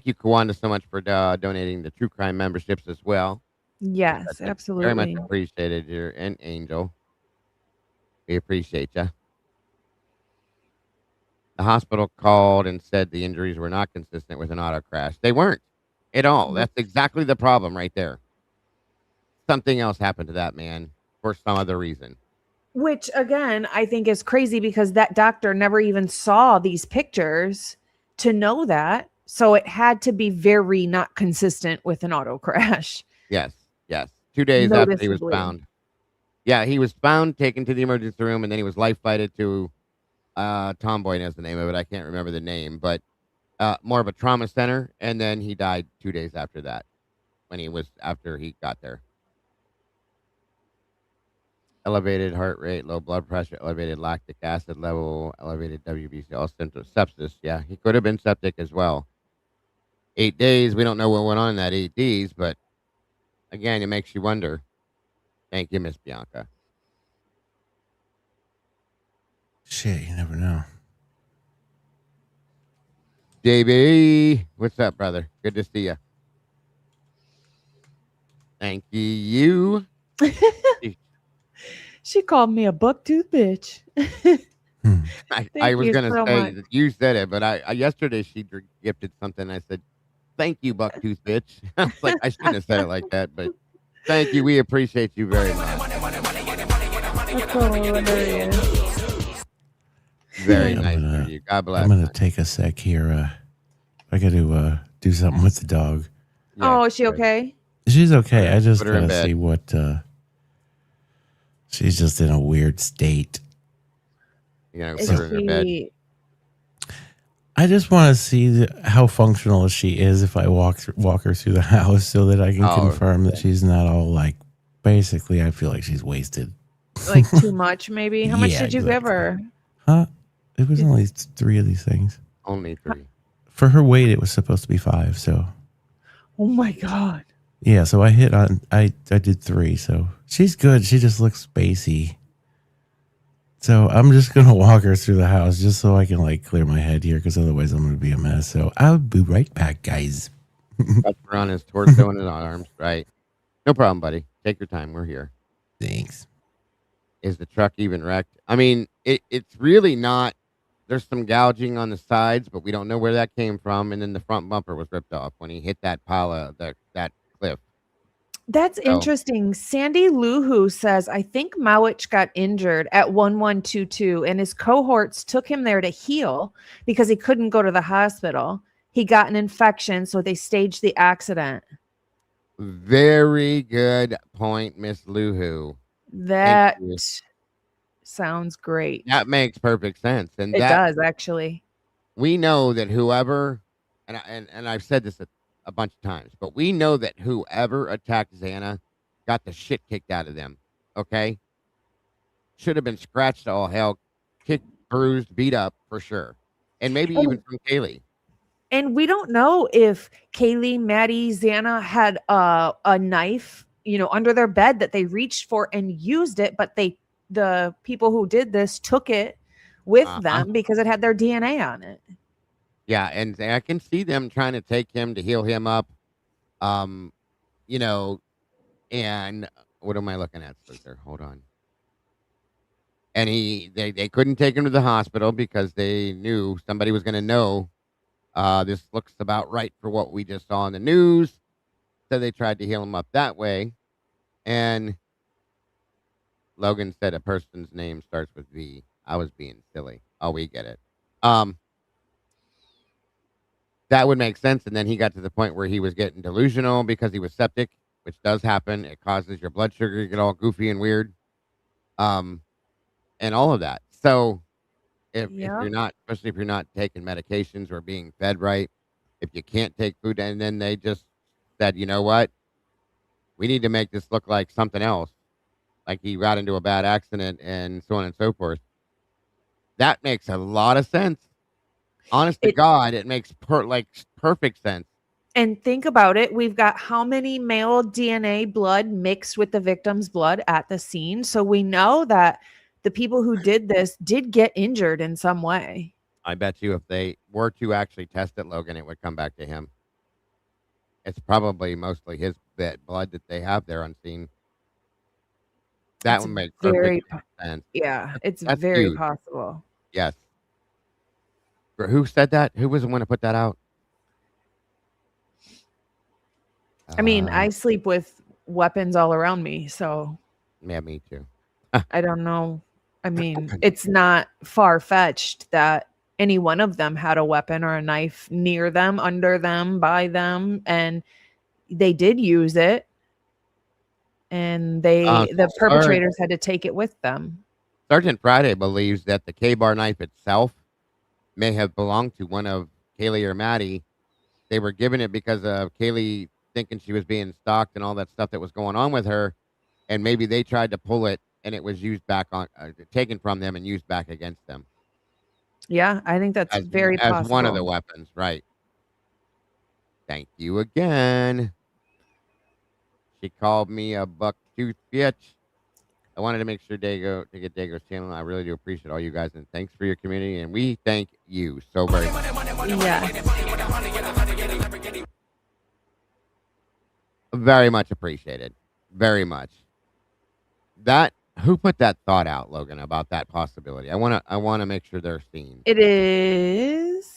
you, Kawanda, so much for donating the True Crime memberships as well. Yes, absolutely. Very much appreciated. You're an angel. We appreciate you. The hospital called and said the injuries were not consistent with an auto crash. They weren't at all. That's exactly the problem right there. Something else happened to that man for some other reason. Which, again, I think is crazy because that doctor never even saw these pictures to know that. So it had to be very not consistent with an auto crash. Yes. 2 days after he was found. Yeah, he was found, taken to the emergency room, and then he was life flighted to Tomboy knows the name of it. I can't remember the name, but more of a trauma center. And then he died 2 days after that after he got there. Elevated heart rate, low blood pressure, elevated lactic acid level, elevated WBC, all symptoms, sepsis. Yeah, he could have been septic as well. 8 days. We don't know what went on in that 8 days, but again, it makes you wonder. Thank you, Miss Bianca. Shit, you never know. JB, what's up, brother? Good to see you. Thank you. She called me a bucktooth bitch. I Thank was you gonna so say much. that you said it, but I yesterday she gifted something. I said, "Thank you, bucktooth bitch." I was like, I shouldn't have said it like that, but thank you. We appreciate you very much. That's hilarious. Very I'm nice gonna of you. God bless. I'm gonna take a sec here. I got to do something with the dog. Yeah, Oh, is she good. okay? She's okay. I just Put her in gotta bed. see what. She's just in a weird state. You know, Is put her in her bed. she? I just want to see how functional she is if I walk her through the house, so that I can confirm that she's not all like. Basically, I feel like she's wasted. Like too much, maybe? How much Yeah, did you give exactly. her? Huh? It was only 3 of these things. Only 3. For her weight, it was supposed to be 5. So. Oh my god. Yeah, so I did 3. So she's good. She just looks spacey. So I'm just gonna walk her through the house just so I can like clear my head here, because otherwise I'm gonna be a mess. So I'll be right back, guys. Touch her on his torso and his arms. Right. No problem, buddy. Take your time. We're here. Thanks. Is the truck even wrecked? I mean, it's really not. There's some gouging on the sides, but we don't know where that came from. And then the front bumper was ripped off when he hit that pile of that cliff. That's So, interesting. Sandy Luhu says, I think Mowich got injured at 1122 and his cohorts took him there to heal because he couldn't go to the hospital. He got an infection, so they staged the accident. very good point, Miss Luhu. That sounds great. That makes perfect sense. And It that does, actually. we know that whoever, and I've said this a bunch of times, but we know that whoever attacked Xana got the shit kicked out of them. Okay, should have been scratched to all hell, kicked, bruised, beat up for sure, and maybe even from Kaylee. And we don't know if Kaylee, Maddie, Xana had a knife, under their bed that they reached for and used it, but the people who did this took it with them because it had their DNA on it. Yeah, and I can see them trying to take him to heal him up. And what am I looking at? There, hold on. And they couldn't take him to the hospital because they knew somebody was going to know. This looks about right for what we just saw in the news. So they tried to heal him up that way. And Logan said a person's name starts with V. I was being silly. Oh, we get it. That would make sense. And then he got to the point where he was getting delusional because he was septic, which does happen. It causes your blood sugar to get all goofy and weird. And all of that. So if you're not, especially if you're not taking medications or being fed right, if you can't take food, and then they just said, you know what? We need to make this look like something else. Like he got into a bad accident and so on and so forth. That makes a lot of sense. Honest to God, it makes perfect sense. And think about it. We've got how many male DNA blood mixed with the victim's blood at the scene. So we know that the people who did this did get injured in some way. I bet you if they were to actually test it, Logan, it would come back to him. It's probably mostly his blood that they have there on scene. That would make perfect sense. Yeah, it's That's very huge. possible. Yes. Who said that? Who was the one to put that out? I mean, I sleep with weapons all around me, so. Yeah, me too. I don't know. I mean, it's not far-fetched that any one of them had a weapon or a knife near them, under them, by them, and they did use it. And the perpetrators had to take it with them. Sergeant Friday believes that the K-bar knife itself may have belonged to one of Kaylee or Maddie. They were given it because of Kaylee thinking she was being stalked and all that stuff that was going on with her. And maybe they tried to pull it and it was used back on, taken from them and used back against them. Yeah, I think that's very possible. As one of the weapons, right. Thank you again. She called me a buck-tooth bitch. I wanted to make sure to get Dago's channel. I really do appreciate all you guys, and thanks for your community, and we thank you so very much. Yeah. Very much appreciated. Very much. That who put that thought out, Logan, about that possibility? I wanna make sure they're seen. It is.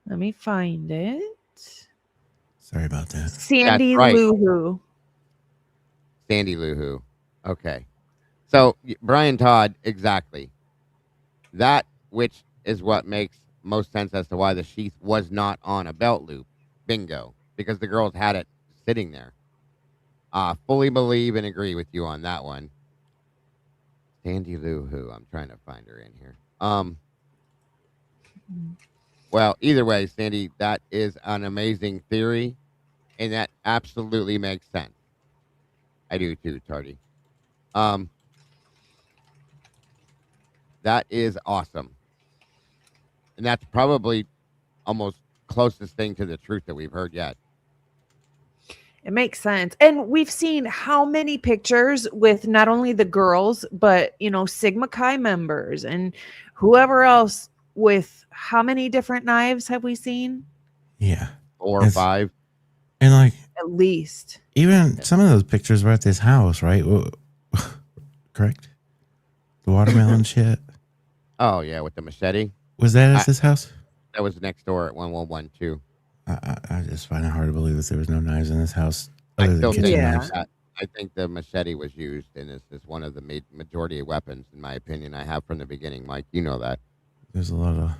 Let me find it. Sorry about that. Sandy right. Luhu. Sandy Lou Who. Okay. So Brian Todd, exactly. That which is what makes most sense as to why the sheath was not on a belt loop. Bingo. Because the girls had it sitting there. Fully believe and agree with you on that one. Sandy Lou Who. I'm trying to find her in here. Well, either way, Sandy, that is an amazing theory, and that absolutely makes sense. I do too, Tardy. That is awesome. And that's probably almost closest thing to the truth that we've heard yet. It makes sense. And we've seen how many pictures with not only the girls, but, Sigma Chi members and whoever else with how many different knives have we seen? Yeah. 4 or 5. And like At least. even some of those pictures were at this house, right? Correct? The watermelon shit. Oh, yeah, with the machete. Was that at this house? That was next door at 1112. I just find it hard to believe that there was no knives in this house I other still than think kitchen Yeah. knives. I think the machete was used, and this is one of the majority of weapons, in my opinion. I have from the beginning, Mike. You know that. There's a lot of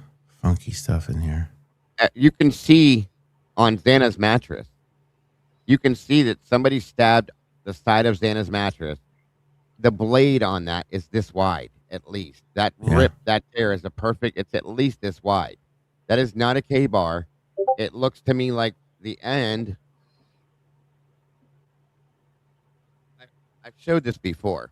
funky stuff in here. You can see on Xana's mattress, you can see that somebody stabbed the side of Xana's mattress. The blade on that is this wide, at least. That rip, that tear is it's at least this wide. That is not a K-bar. It looks to me like the end. I've showed this before.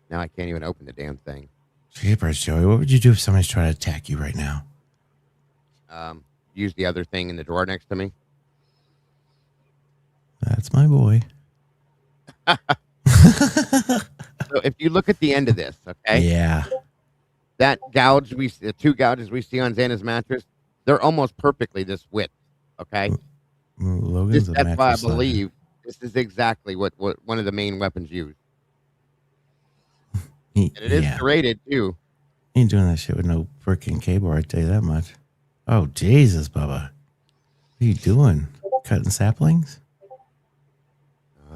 Now I can't even open the damn thing. Jeepers, Joey, what would you do if somebody's trying to attack you right now? Use the other thing in the drawer next to me. That's my boy. So if you look at the end of this, okay? Yeah. That the 2 gouges we see on Xana's mattress, they're almost perfectly this width, okay? Logan's a That's why I mattress slugger. believe this is exactly what one of the main weapons used. And it is serrated, too. He ain't doing that shit with no freaking K-bar, I tell you that much. Oh, Jesus, Bubba. What are you doing? Cutting saplings?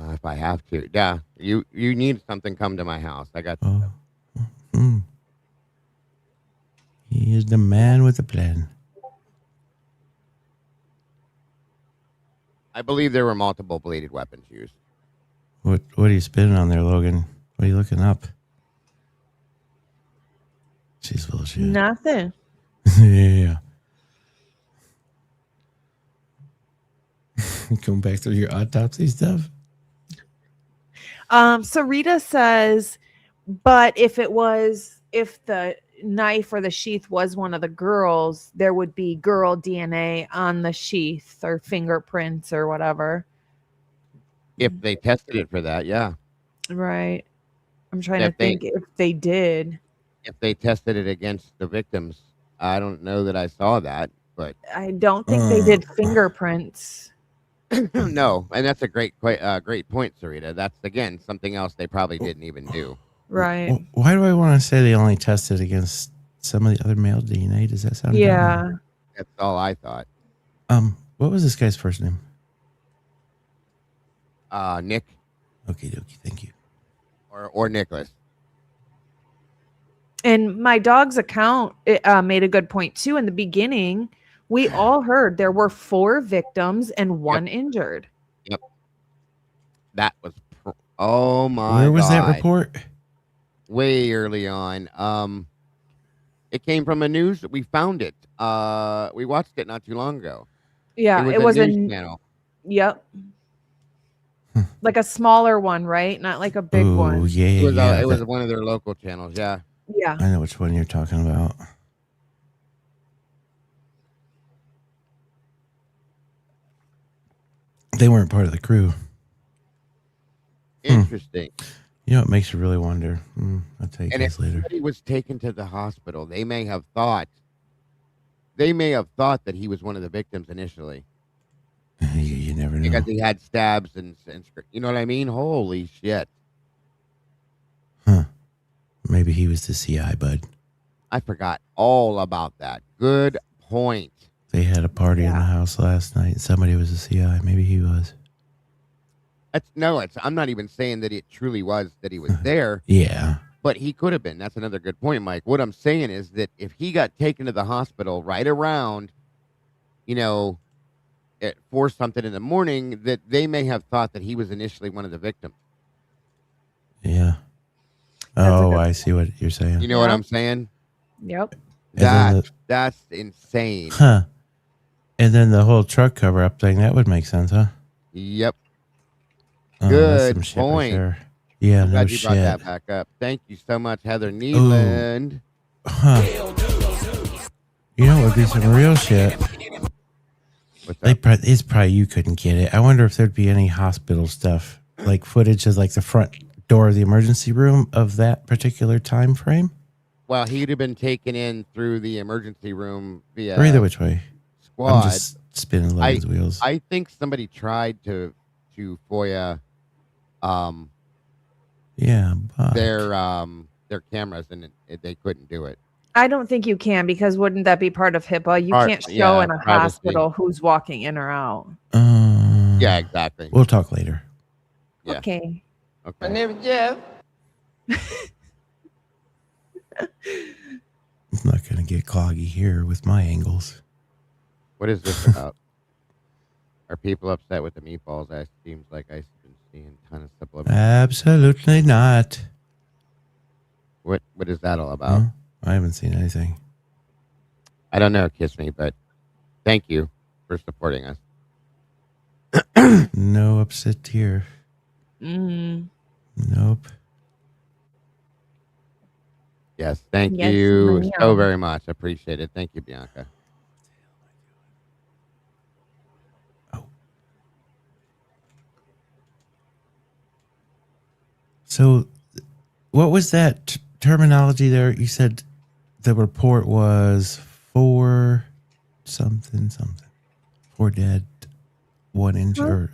If I have to. Yeah, you need something, come to my house. I got He is the man with the plan. I believe there were multiple bladed weapons used. What are you spinning on there, Logan? What are you looking up? She's full of shit. Nothing. Yeah. Going back through your autopsy stuff. So Rita says, but if the knife or the sheath was one of the girls, there would be girl DNA on the sheath or fingerprints or whatever. If they tested it for that, yeah. Right. I'm trying to think if they did. If they tested it against the victims, I don't know that I saw that, but I don't think they did fingerprints. no, and that's a great point, Sarita. That's again something else they probably didn't even do. Right. Well, why do I want to say they only tested against some of the other male DNA? Does that sound? Yeah. dumb? That's all I thought. What was this guy's first name? Nick. Okie dokie, thank you. Or Nicholas. And my dog's account made a good point too. In the beginning, we all heard there were 4 victims and 1 injured. Yep. That was. Oh my God. Where was that report? Way early on. It came from a news. We found it. We watched it not too long ago. Yeah, it was a news channel. Yep. Like a smaller one, right? Not like a big one. Oh yeah, It was one of their local channels. Yeah. Yeah. I know which one you're talking about. They weren't part of the crew. Interesting. You know, it makes you really wonder. I'll tell you And if guys later. somebody was taken to the hospital, they may have thought that he was one of the victims initially You never know. because he had stabs and you know what I mean? Holy shit. Huh. Maybe he was the CI, bud. I forgot all about that. Good point. They had a party in the house last night. Somebody was a CI. Maybe he was. I'm not even saying that it truly was that he was there. Yeah. But he could have been. That's another good point, Mike. What I'm saying is that if he got taken to the hospital right around, at 4 something in the morning, that they may have thought that he was initially one of the victims. Yeah. Oh, I see what you're saying. You know what I'm saying? Yep. That's insane. Huh. And then the whole truck cover up thing, that would make sense, huh? Yep. Oh, Good that's some shit point. Right there. Yeah, I'm no glad you shit. brought that back up. Thank you so much, Heather Neeland. Huh. You know what would be some real shit? It's probably you couldn't get it. I wonder if there'd be any hospital stuff, like footage of like the front door of the emergency room of that particular time frame. Well, he'd have been taken in through the emergency room via Or either which way. squad. I'm just spinning Logan's wheels. I think somebody tried to FOIA their cameras and they couldn't do it. I don't think you can, because wouldn't that be part of HIPAA? You can't show in a privacy. hospital who's walking in or out. Yeah, exactly. We'll talk later. Yeah. Okay. My name is Jeff. I'm not going to get cloggy here with my angles. What is this about? Are people upset with the meatballs? It seems like I've been seeing a ton of stuff. Absolutely not. What is that all about? Huh? I haven't seen anything. I don't know, Kiss Me, but thank you for supporting us. No upset here. Nope. Yes, thank you so very much. Appreciate it. Thank you, Bianca. So, what was that terminology there? You said the report was 4 something. 4 dead, 1 injured.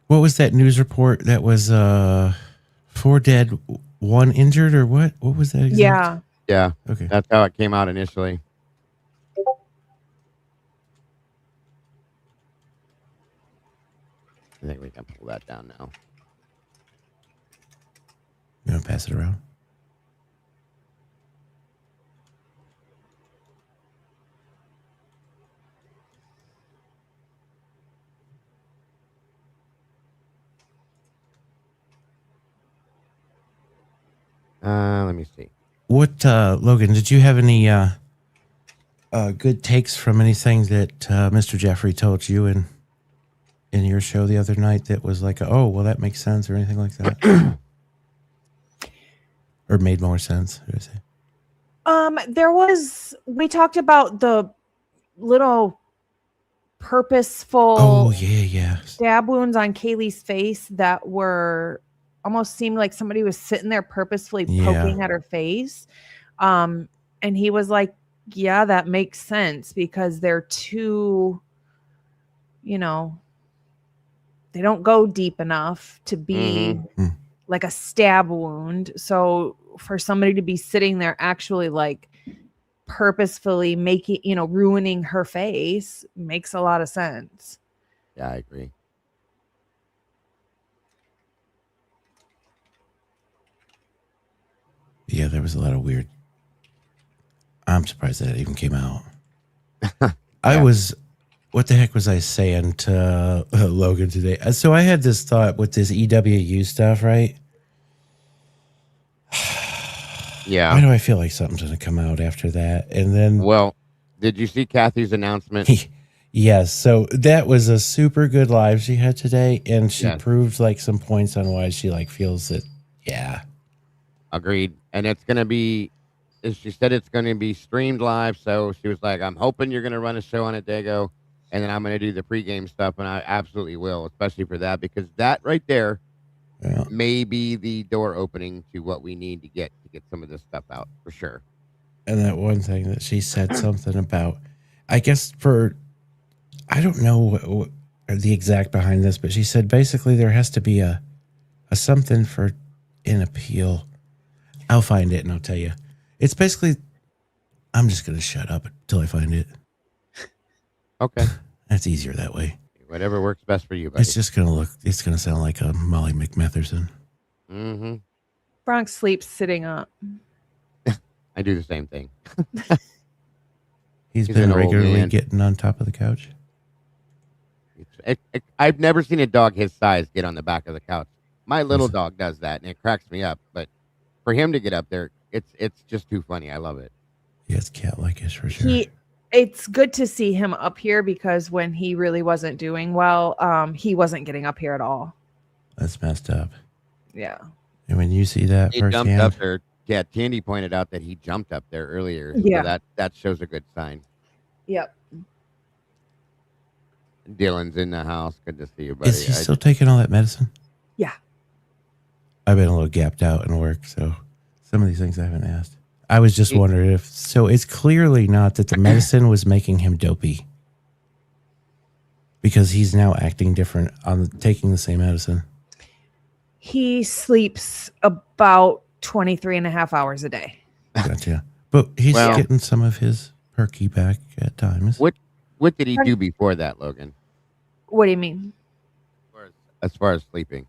What was that news report? That was 4 dead, 1 injured, or what? What was that exact? Yeah. Okay. That's how it came out initially. I think we can pull that down now. You want to pass it around? Let me see. What, Logan, did you have any good takes from anything that Mr. Jeffrey told you in your show the other night that was like, oh, well, that makes sense, or anything like that? Or made more sense, should I say? We talked about the little purposeful stab wounds on Kaylee's face that were almost seemed like somebody was sitting there purposefully poking at her face. And he was like, yeah, that makes sense, because they're too, they don't go deep enough to be like a stab wound. So for somebody to be sitting there actually like purposefully making, ruining her face makes a lot of sense. Yeah, I agree. Yeah, there was a lot of weird. I'm surprised that even came out. What the heck was I saying to Logan today? So I had this thought with this EWU stuff, right? Yeah. Why do I feel like something's going to come out after that? And then, well, did you see Kathy's announcement? Yes. So that was a super good live she had today, and she proved like some points on why she like feels that. Yeah. Agreed. And it's going to be, as she said, it's going to be streamed live. So she was like, I'm hoping you're going to run a show on it, Dago. And then I'm going to do the pregame stuff. And I absolutely will, especially for that, because that right there Yeah. maybe the door opening to what we need to get some of this stuff out for sure. And that one thing that she said something about, I guess I don't know what the exact behind this, but she said basically there has to be a something for an appeal. I'll find it and I'll tell you. It's basically, I'm just going to shut up until I find it. Okay. That's easier that way. Whatever works best for you, buddy. It's just going to sound like a Molly McMetherson. Mm-hmm. Bronx sleeps sitting up. I do the same thing. He's an been old regularly man. getting on top of the couch. I've never seen a dog his size get on the back of the couch. My little dog does that, and it cracks me up. But for him to get up there, it's just too funny. I love it. Yeah, it's cat-like-ish for sure. It's good to see him up here because when he really wasn't doing well, he wasn't getting up here at all. That's messed up. Yeah. And when you see that He jumped firsthand, up there. Yeah, Tandy pointed out that he jumped up there earlier. Yeah. So that shows a good sign. Yep. Dylan's in the house. Good to see you, buddy. is he still taking all that medicine? Yeah. I've been a little gapped out in work, so some of these things I haven't asked. I was just wondering if, so it's clearly not that the medicine was making him dopey, because he's now acting different on taking the same medicine. He sleeps about 23 and a half hours a day. Gotcha. But he's getting some of his perky back at times. What did he do before that, Logan? What do you mean? As far as sleeping?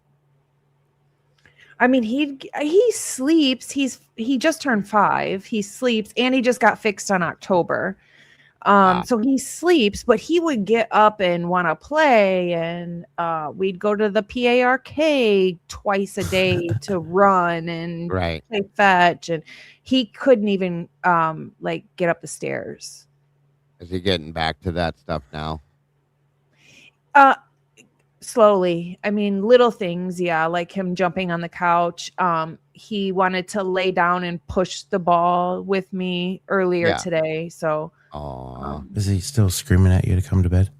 I mean, he sleeps. He just turned 5. He sleeps, and he just got fixed on October. So he sleeps, but he would get up and want to play, and we'd go to the PA arcade twice a day to run and play fetch, and he couldn't even get up the stairs. Is he getting back to that stuff now? Slowly. I mean, little things, yeah, like him jumping on the couch. He wanted to lay down and push the ball with me earlier today. So is he still screaming at you to come to bed?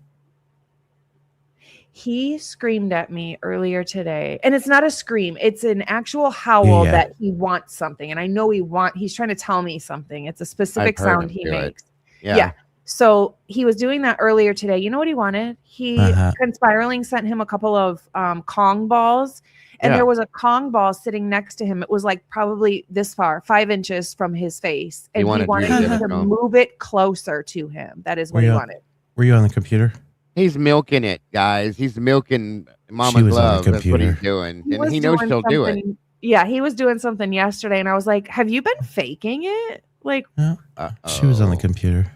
He screamed at me earlier today, and it's not a scream. It's an actual howl that he wants something. And I know he's trying to tell me something. It's a specific sound he makes. Yeah. So he was doing that earlier today. You know what he wanted? Conspiraling sent him a couple of Kong balls, and there was a Kong ball sitting next to him. It was like probably this far, 5 inches from his face, and he wanted him to move it closer to him. That is what he wanted. Were you on the computer? He's milking it, guys. He's milking Mama's love. That's what he's doing, and he knows she'll do it. Yeah, he was doing something yesterday, and I was like, "Have you been faking it?" Like, she was on the computer.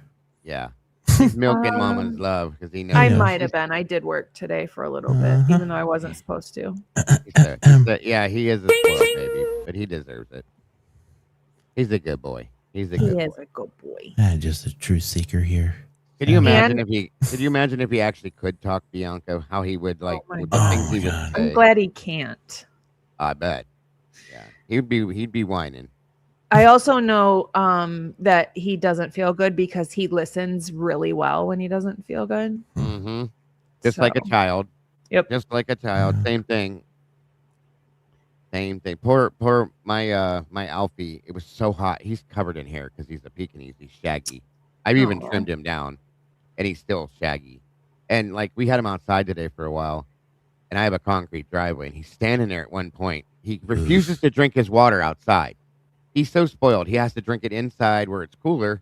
Yeah, he's milking Mama's love because he knows. I might have been. I did work today for a little bit, even though I wasn't supposed to. He is a spoiled baby, but he deserves it. He's a good boy. He is a good boy. Just a truth seeker here. Could you imagine if he actually could talk Bianca? How he would the things he would say. I'm glad he can't. I bet. Yeah, he'd be whining. I also know that he doesn't feel good because he listens really well when he doesn't feel good. Mm-hmm. Just like a child. Yep. Just like a child. Same thing. Poor my Alfie. It was so hot. He's covered in hair because he's a Pekingese. He's shaggy. I've even trimmed him down, and he's still shaggy. And we had him outside today for a while, and I have a concrete driveway, and he's standing there at one point. He refuses to drink his water outside. He's so spoiled. He has to drink it inside where it's cooler,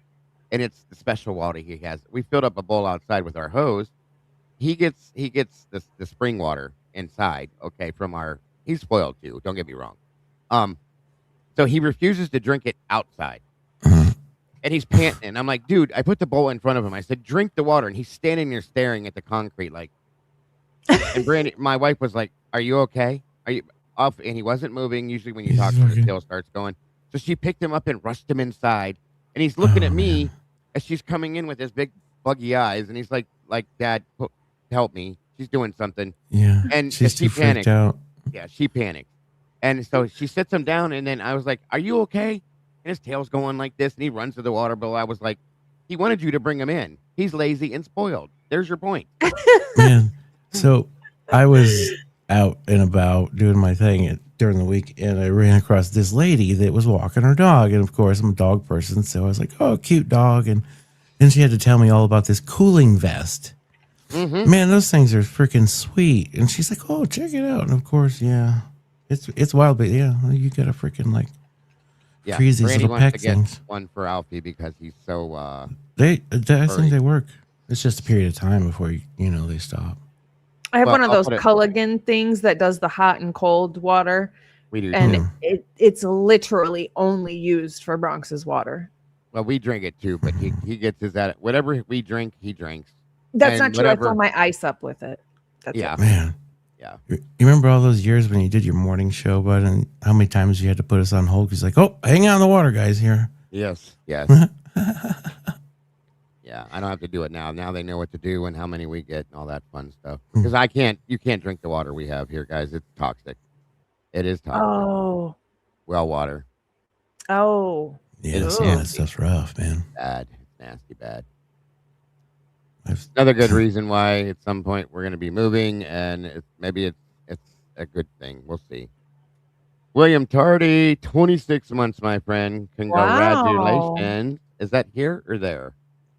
and it's the special water he has. We filled up a bowl outside with our hose. He gets the spring water inside. Okay, from our. He's spoiled too. Don't get me wrong. So he refuses to drink it outside, and he's panting. I'm like, dude, I put the bowl in front of him. I said, drink the water, and he's standing there staring at the concrete like. And Brandy, my wife, was like, "Are you okay? Are you off?" And he wasn't moving. Usually, when you talk to him, the tail starts going. So she picked him up and rushed him inside, and he's looking at me as she's coming in with his big buggy eyes, and he's like, "Dad, help me. She's doing something." Yeah, and she's she panicked. Out. Yeah, she panicked, and so she sits him down, and then I was like, "Are you okay?" And his tail's going like this, and he runs to the water bowl. I was like, "He wanted you to bring him in. He's lazy and spoiled. There's your point." Man, so I was out and about doing my thing during the week, and I ran across this lady that was walking her dog. And of course, I'm a dog person, so I was like, "Oh, cute dog!" And then she had to tell me all about this cooling vest. Mm-hmm. Man, those things are freaking sweet. And she's like, "Oh, check it out!" And of course, yeah, it's wild, but yeah, you gotta freaking like freeze these Brandy little wants peck to get things. one for Alfie because he's so. I furry. think they work. It's just a period of time before they stop. I have Well, one of I'll those put it- Culligan things that does the hot and cold water, We do. and too. it's literally only used for Bronx's water. Well, we drink it too, but he gets his at whatever we drink, he drinks. That's And not true. I whatever- fill my ice up with it. That's Yeah. it. Man. Yeah. You remember all those years when you did your morning show, bud, and how many times you had to put us on hold? He's like, "Oh, hang on the water, guys, here." Yes. Yes. Yeah. I don't have to do it now. Now they know what to do and how many we get and all that fun stuff. Because you can't drink the water we have here, guys. It's toxic. It is toxic. Oh. Well water. Oh. Yeah, It's some of that nasty. stuff's rough, man. Bad. It's nasty bad. I've- Another good reason why at some point we're going to be moving, and maybe it's a good thing. We'll see. William Tardy, 26 months, my friend. Congratulations. Is that here or there?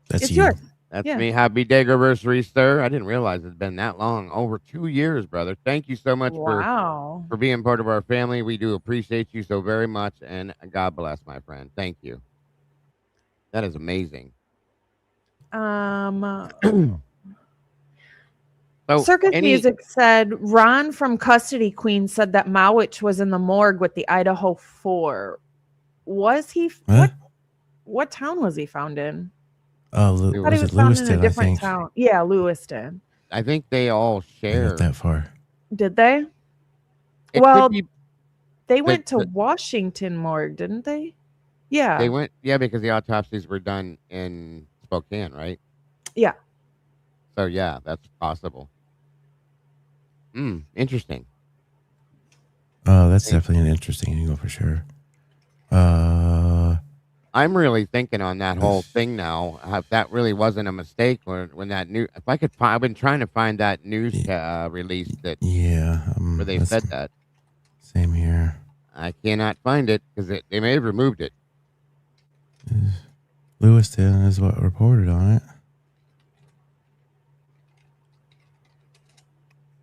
That's It's you. yours. That's Yeah. me. Happy day anniversary, sir. I didn't realize it's been that long. Over 2 years, brother. Thank you so much Wow. for being part of our family. We do appreciate you so very much, and God bless, my friend. Thank you. That is amazing. So, Circus Music said Ron from Custody Queen said that Mowich was in the morgue with the Idaho 4. Was he? What town was he found in? Oh, I thought he was was it found in Lewiston? a I different think. town. Yeah, Lewiston. I think they all They share. got that far. Did they? It Well, could be, they went to the- Washington morgue, didn't they? Yeah. they went, because the autopsies were done in Spokane, right? Yeah. So yeah, that's possible. Interesting. Oh, that's definitely an interesting angle for sure. I'm really thinking on that whole thing now. If that really wasn't a mistake, or when that new, if I could find, I've been trying to find that news release that where they said that. Same here. I cannot find it because they may have removed it. Lewiston is what reported on it.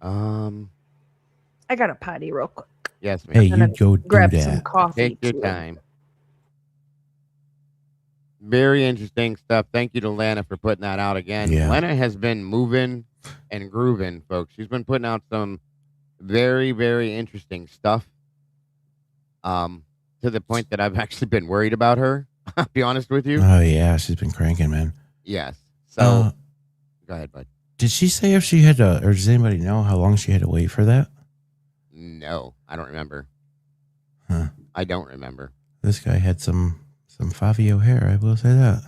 I got a potty real quick. Yes, ma'am. Hey, you go do Grab some that. coffee. Take your too. time. Very interesting stuff. Thank you to Lana for putting that out again. Yeah. Lana has been moving and grooving, folks. She's been putting out some very, very interesting stuff. To the point that I've actually been worried about her. I'll be honest with you. Oh yeah, she's been cranking, man. Yes. So go ahead, bud. Did she say if she had to, or does anybody know how long she had to wait for that? No, I don't remember. Huh. I don't remember. This guy had some Fabio hair. I will say that.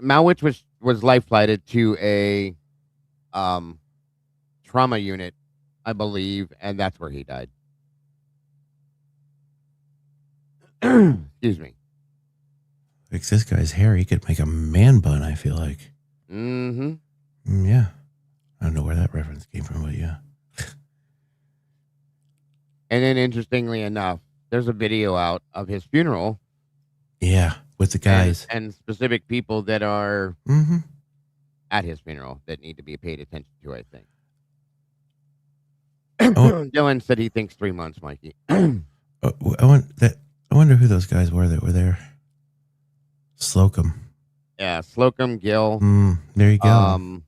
Malwich was life flighted to a trauma unit, I believe, and that's where he died. Excuse me. Like this guy's hair, he could make a man bun. I feel like. Mm-hmm. Yeah. I don't know where that reference came from, but yeah. And then, interestingly enough, there's a video out of his funeral. Yeah, with the guys and specific people that are Mm-hmm. at his funeral that need to be paid attention to. I think. Dylan said he thinks 3 months, Mikey. I wonder who those guys were that were there. Slocum. Yeah, Slocum, Gill. There you go.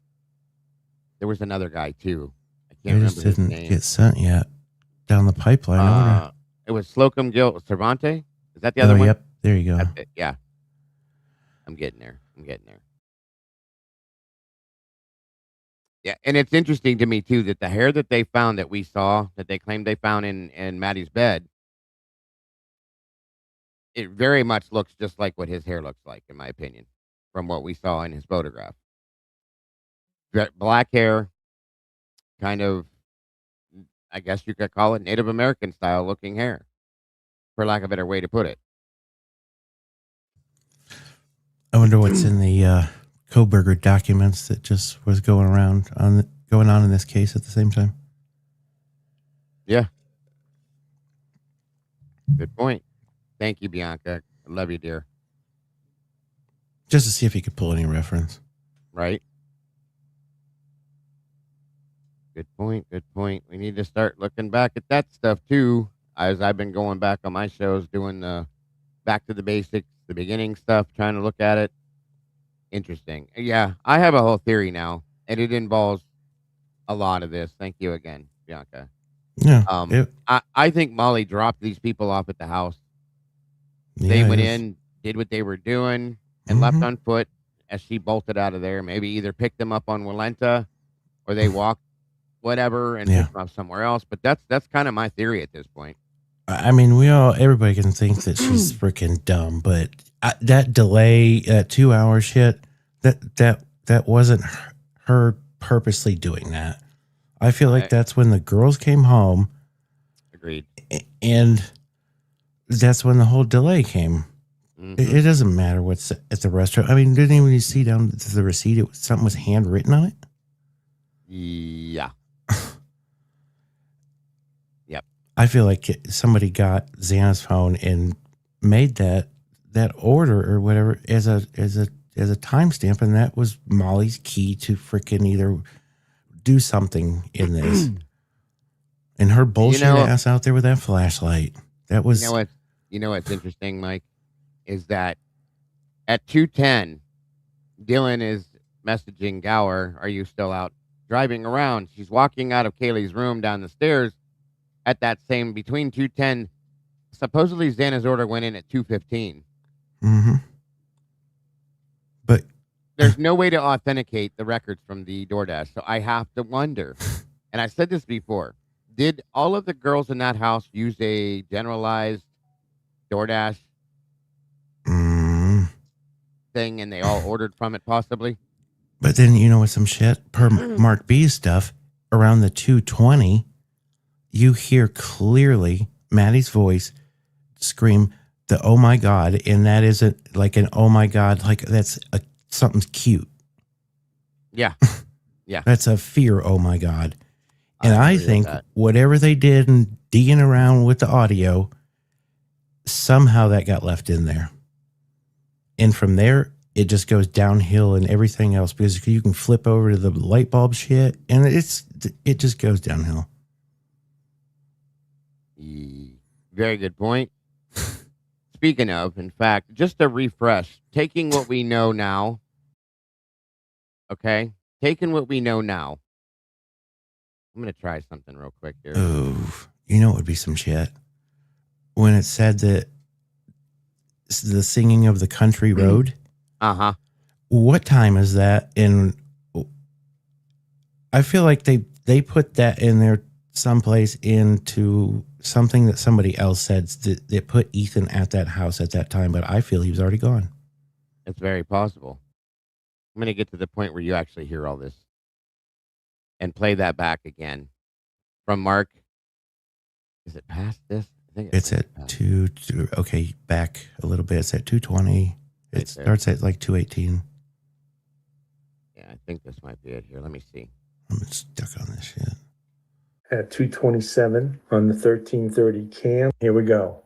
There was another guy too. I They can't just remember his didn't name. get sent yet down the pipeline. I wonder. It was Slocum, Gill, Cervante. Is that the other one? Yep. There you go. That's it. Yeah. I'm getting there. Yeah, and it's interesting to me too that the hair that they found that we saw that they claimed they found in Maddie's bed, it very much looks just like what his hair looks like, in my opinion, from what we saw in his photograph. Black hair, kind of, I guess you could call it Native American style looking hair, for lack of a better way to put it. I wonder what's in the Kohberger documents that just was going around on going on in this case at the same time. Yeah. Good point. Thank you, Bianca. I love you, dear. Just to see if he could pull any reference. Right? Good point. Good point. We need to start looking back at that stuff too. As I've been going back on my shows, doing the back to the basics, the beginning stuff, trying to look at it. Interesting. Yeah, I have a whole theory now, and it involves a lot of this. Thank you again, Bianca. Yeah. I think Molly dropped these people off at the house. Yeah, They went in, did what they were doing, and left Mhm. on foot as she bolted out of there. Maybe either picked them up on Walenta or they walked whatever and Yeah. picked them up somewhere else. But that's kind of my theory at this point. I mean, everybody can think that she's freaking dumb, but that delay, that 2 hour shit, that wasn't her purposely doing that. I feel like that's when the girls came home. Agreed. And that's when the whole delay came. It doesn't matter what's at the restaurant. I mean, didn't even you see down to the receipt, something was handwritten on it? Yeah. Yep. I feel like somebody got Xana's phone and made that order or whatever as a timestamp, and that was Molly's key to freaking either do something in this. And her bullshit ass out there with that flashlight. That was You know what's interesting, Mike, is that at 2:10, Dylan is messaging Gower, "Are you still out driving around?" She's walking out of Kaylee's room down the stairs at that same between 2:10. Supposedly Xana's order went in at 2:15. Mm-hmm. But there's no way to authenticate the records from the DoorDash, so I have to wonder. And I said this before. Did all of the girls in that house use a generalized DoorDash thing and they all ordered from it possibly? But then, you know what, some shit, per Mark B's stuff, around the 2:20, you hear clearly Maddie's voice scream the "oh my God," and that isn't like an "oh my God," like that's something's cute. Yeah. Yeah. That's a fear, "oh my God." And I think whatever they did and digging around with the audio, somehow that got left in there. And from there, it just goes downhill and everything else, because you can flip over to the light bulb shit and it just goes downhill. Very good point. Speaking of, in fact, just a refresh, taking what we know now. Okay. Taking what we know now. I'm going to try something real quick here. Oh, you know, it would be some shit. When it said that the singing of the country road. Uh-huh. What time is that? And I feel like they put that in there someplace into something that somebody else said that put Ethan at that house at that time, but I feel he was already gone. It's very possible. I'm going to get to the point where you actually hear all this and play that back again from Mark. Is it past this? I think it's at 2. Okay, back a little bit. It's at 2:20. It starts at like 2:18. Yeah, I think this might be it here. Let me see. I'm stuck on this shit. At 2:27 on the 1330 cam. Here we go.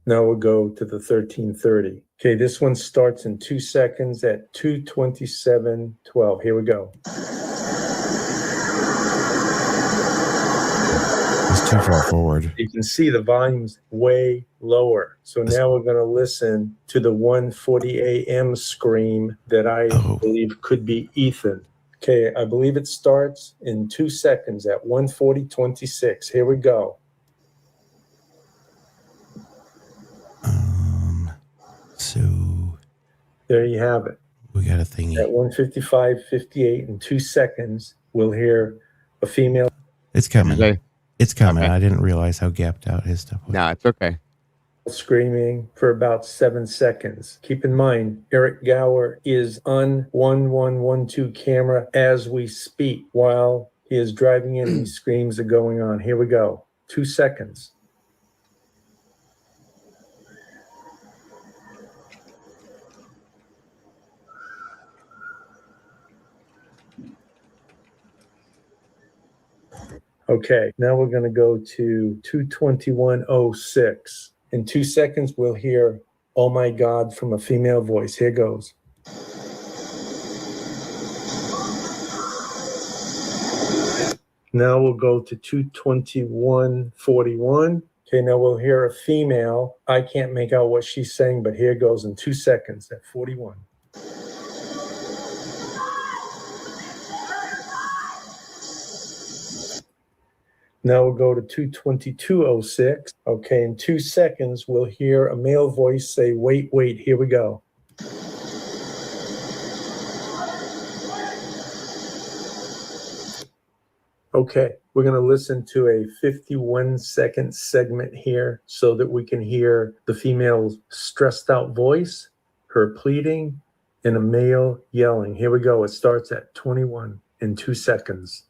Now we'll go to the 1330. Okay, this one starts in 2 seconds at 2:27:12. Here we go. It's too far forward. You can see the volume's way lower. So now we're going to listen to the 1:40 a.m. scream that I believe could be Ethan. Okay, I believe it starts in 2 seconds at 1:40:26. Here we go. So there you have it. We got a thingy. At 1:55:58 in 2 seconds, we'll hear a female. It's coming. It's coming. Okay. I didn't realize how gapped out his stuff was. No, it's okay. Screaming for about 7 seconds. Keep in mind, Eric Gower is on 1112 camera as we speak. While he is driving in, these screams are going on. Here we go. 2 seconds. Okay, now we're going to go to 22106. In 2 seconds, we'll hear, "Oh my God," from a female voice. Here goes. Now we'll go to 22141. Okay, now we'll hear a female. I can't make out what she's saying, but here goes in 2 seconds at 41. Now we'll go to 22206. Okay, in 2 seconds, we'll hear a male voice say, "Wait, wait." Here we go. Okay, we're going to listen to a 51-second segment here so that we can hear the female's stressed out voice, her pleading, and a male yelling. Here we go. It starts at 21 in 2 seconds.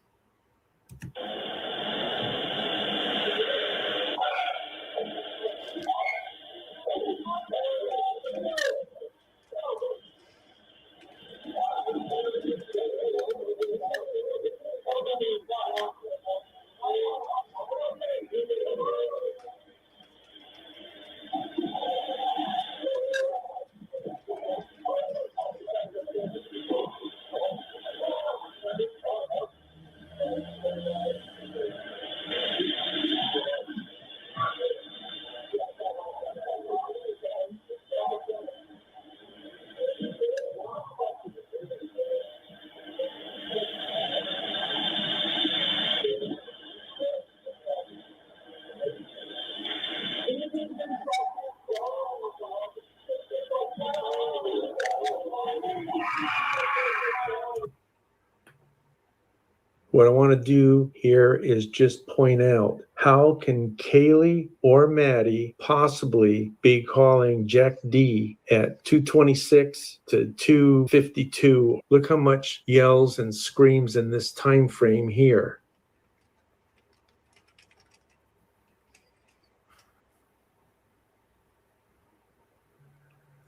What I want to do here is just point out, how can Kaylee or Maddie possibly be calling Jack D at 226 to 252? Look how much yells and screams in this time frame here.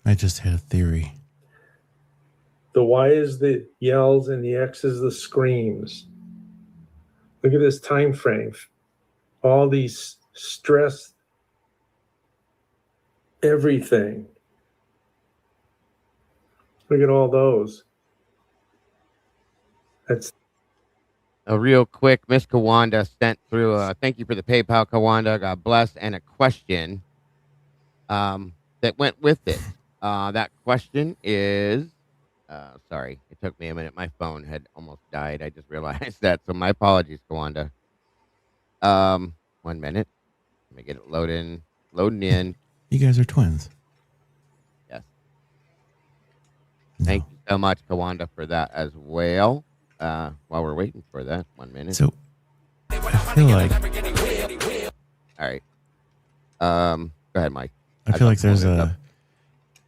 I just had a theory. The Y is the yells and the X is the screams. Look at this time frame. All these stress, everything. Look at all those. That's real quick. Miss Kawanda sent through. Thank you for the PayPal, Kawanda. God bless, and a question that went with it. That question is. Sorry, it took me a minute. My phone had almost died. I just realized that. So my apologies, Kawanda. 1 minute. Let me get it loading in. You guys are twins. Yes. No. Thank you so much, Kawanda, for that as well. While we're waiting for that, 1 minute. So I feel like. All right. Go ahead, Mike. I feel like there's a.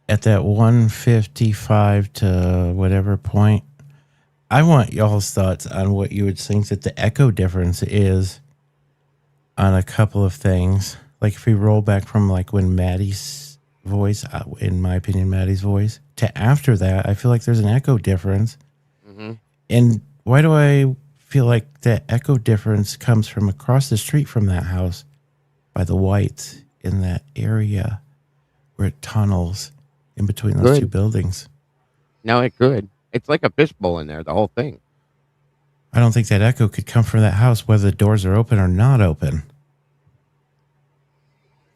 At that 155 to whatever point, I want y'all's thoughts on what you would think that the echo difference is on a couple of things. Like if we roll back from like when Maddie's voice, in my opinion, Maddie's voice, to after that, I feel like there's an echo difference. Mm-hmm. And why do I feel like that echo difference comes from across the street from that house by the Whites in that area where it tunnels in between those two buildings? No, it could. It's like a fishbowl in there, the whole thing. I don't think that echo could come from that house, whether the doors are open or not open.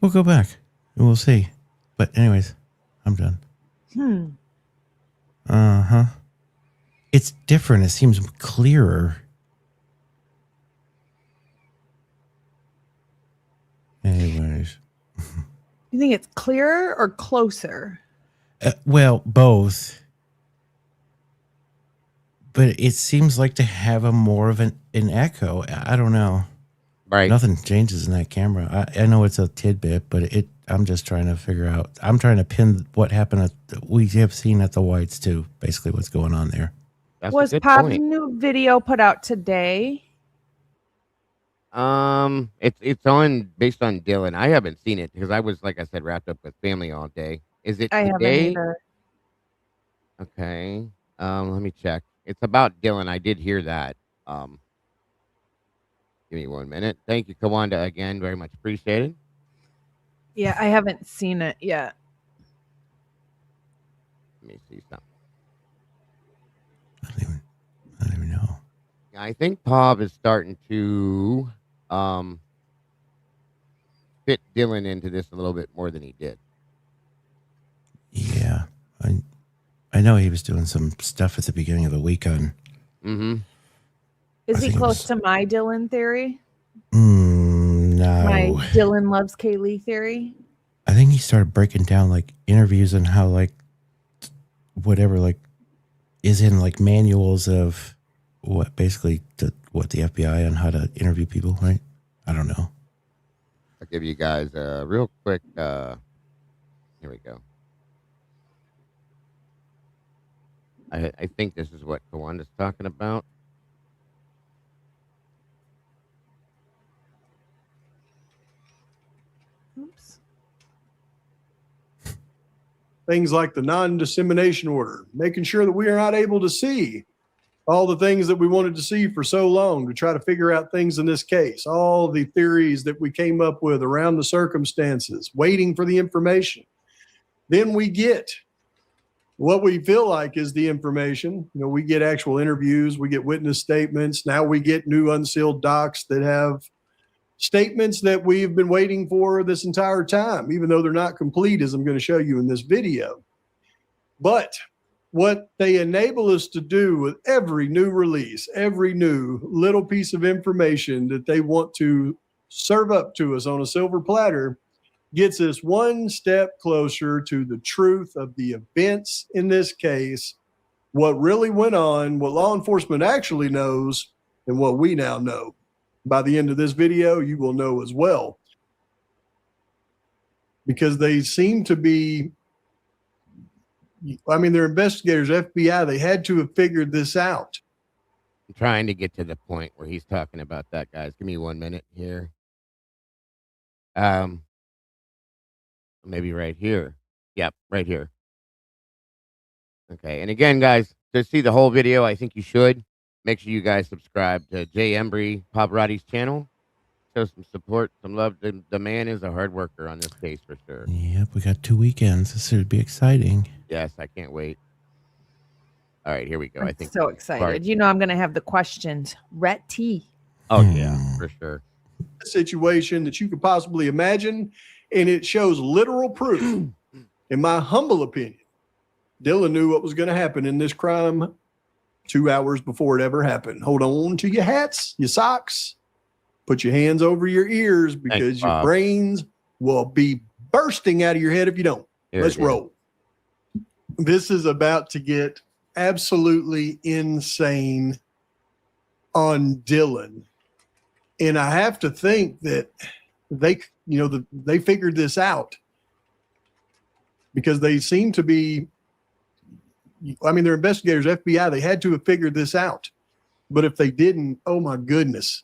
We'll go back and we'll see. But anyways, I'm done. Uh-huh. It's different. It seems clearer. Anyways. You think it's clearer or closer? Well, both. But it seems like to have a more of an echo. I don't know. Right. Nothing changes in that camera. I know it's a tidbit, but I'm just trying to figure out. I'm trying to pin what happened. We have seen at the Whites too. Basically, what's going on there. Was Pop's new video put out today? It's on based on Dylan. I haven't seen it because I was, like I said, wrapped up with family all day. Is it I haven't today? either. Okay. Let me check. It's about Dylan. I did hear that. Give me 1 minute. Thank you, Kawanda, again. Very much appreciated. Yeah, I haven't seen it yet. Let me see something. I don't even know. I think Pob is starting to fit Dylan into this a little bit more than he did. Yeah. I know he was doing some stuff at the beginning of the week on. Mm-hmm. Is he close to my Dylan theory? No. My Dylan loves Kaylee theory? I think he started breaking down like interviews and how like whatever like is in like manuals of what basically what the FBI on how to interview people, right? I don't know. I'll give you guys a real quick. Here we go. I think this is what Kawanda's talking about. Oops. Things like the non-dissemination order, making sure that we are not able to see all the things that we wanted to see for so long to try to figure out things in this case, all the theories that we came up with around the circumstances, waiting for the information. Then we get what we feel like is the information. You know, we get actual interviews, we get witness statements. Now we get new unsealed docs that have statements that we've been waiting for this entire time, even though they're not complete, as I'm going to show you in this video. But what they enable us to do with every new release, every new little piece of information that they want to serve up to us on a silver platter gets us one step closer to the truth of the events in this case, what really went on, what law enforcement actually knows, and what we now know. By the end of this video, you will know as well. Because they seem to be, I mean, they're investigators, FBI, they had to have figured this out. I'm trying to get to the point where he's talking about that, guys. Give me 1 minute here. Maybe right here. Yep, right here. Okay, and again, guys, to see the whole video, I think you should. Make sure you guys subscribe to Jay Embry Pavarotti's channel. Show some support, some love. The man is a hard worker on this case for sure. Yep, we got 2 weekends. This should be exciting. Yes, I can't wait. All right, here we go. I'm I think so excited. You know, I'm going to have the questions. Rhett T. Oh, yeah, for sure. Situation that you could possibly imagine, and it shows literal proof. In my humble opinion, Dylan knew what was going to happen in this crime 2 hours before it ever happened. Hold on to your hats, your socks, put your hands over your ears because your brains will be bursting out of your head if you don't. Let's roll. This is about to get absolutely insane on Dylan. And I have to think that they, you know, they figured this out because they seem to be, I mean, they're investigators, FBI, they had to have figured this out. But if they didn't, oh my goodness.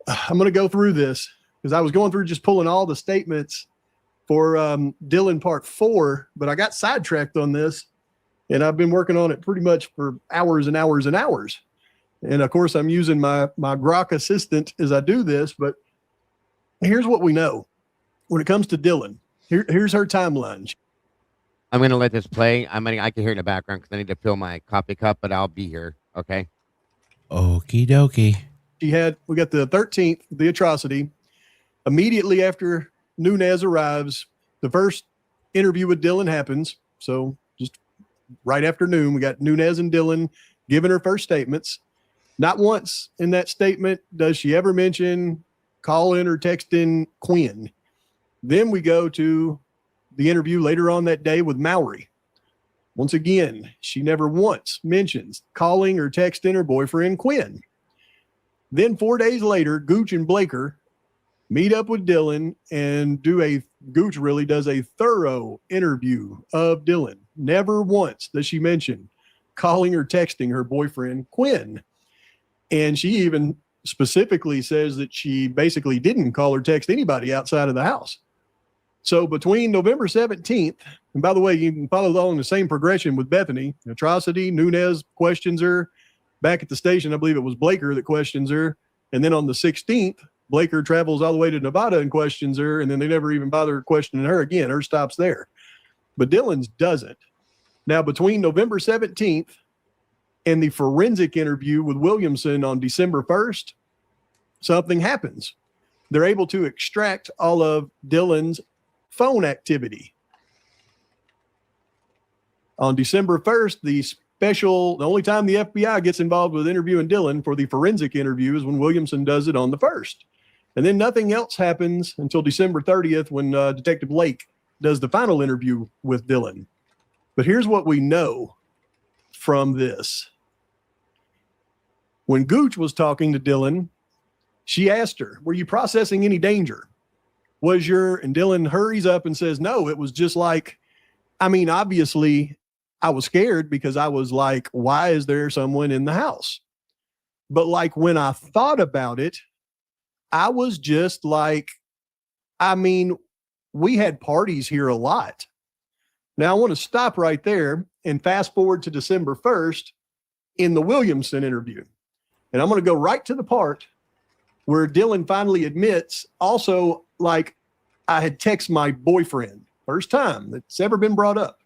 I'm going to go through this because I was going through just pulling all the statements for Dylan Part 4, but I got sidetracked on this and I've been working on it pretty much for hours and hours and hours. And of course, I'm using my Grok assistant as I do this, but here's what we know. When it comes to Dylan, here's her timeline. I'm going to let this play. I can hear it in the background because I need to fill my coffee cup, but I'll be here. Okay. Okie dokie. We got the 13th, the atrocity. Immediately after Nunez arrives, the first interview with Dylan happens. So just right after noon, we got Nunez and Dylan giving her first statements. Not once in that statement does she ever mention calling or texting Quinn. Then we go to the interview later on that day with Mowry. Once again, she never once mentions calling or texting her boyfriend Quinn. Then 4 days later, Gooch and Blaker meet up with Dylan and Gooch really does a thorough interview of Dylan. Never once does she mention calling or texting her boyfriend Quinn. And she even specifically says that she basically didn't call or text anybody outside of the house. So between November 17th, and by the way, you can follow along the same progression with Bethany. Atrocity, Nunez questions her. Back at the station, I believe it was Blaker that questions her. And then on the 16th, Blaker travels all the way to Nevada and questions her, and then they never even bother questioning her again. Her stops there. But Dylan's doesn't. Now, between November 17th and the forensic interview with Williamson on December 1st, something happens. They're able to extract all of Dylan's phone activity. On December 1st, the only time the FBI gets involved with interviewing Dylan for the forensic interview is when Williamson does it on the 1st. And then nothing else happens until December 30th when Detective Lake does the final interview with Dylan. But here's what we know from this. When Gooch was talking to Dylan, she asked her, were you processing any danger? And Dylan hurries up and says, no, it was just like, obviously I was scared because I was like, why is there someone in the house? But like when I thought about it, I was just like, we had parties here a lot. Now I want to stop right there and fast forward to December 1st in the Williamson interview. And I'm going to go right to the part where Dylan finally admits also, like, I had texted my boyfriend. First time that's ever been brought up.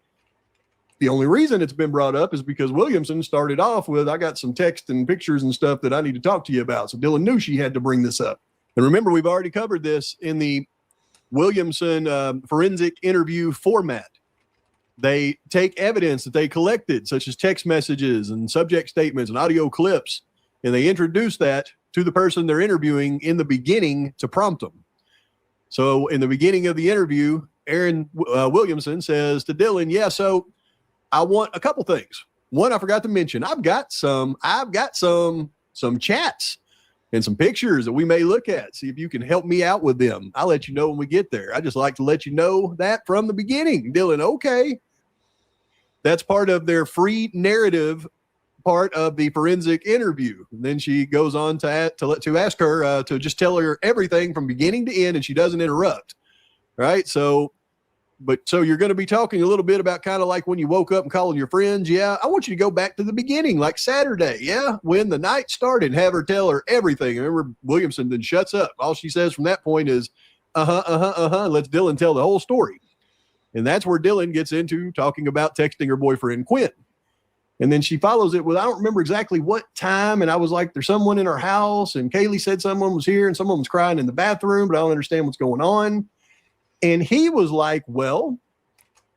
The only reason it's been brought up is because Williamson started off with, I got some text and pictures and stuff that I need to talk to you about. So Dylan knew she had to bring this up. And remember, we've already covered this in the Williamson forensic interview format. They take evidence that they collected, such as text messages and subject statements and audio clips, and they introduce that to the person they're interviewing in the beginning to prompt them. So in the beginning of the interview, Aaron Williamson says to Dylan, yeah, so I want a couple things. One, I forgot to mention, I've got some chats and some pictures that we may look at. See if you can help me out with them. I'll let you know when we get there. I just like to let you know that from the beginning. Dylan, okay. That's part of their free narrative part of the forensic interview. And then she goes on to ask her to just tell her everything from beginning to end, and she doesn't interrupt. Right? So you're going to be talking a little bit about kind of like when you woke up and calling your friends. Yeah, I want you to go back to the beginning, like Saturday. Yeah, when the night started, and have her tell her everything. Remember, Williamson then shuts up. All she says from that point is, lets Dylan tell the whole story. And that's where Dylan gets into talking about texting her boyfriend, Quinn. And then she follows it with, I don't remember exactly what time. And I was like, there's someone in our house. And Kaylee said someone was here and someone was crying in the bathroom, but I don't understand what's going on. And he was like, well,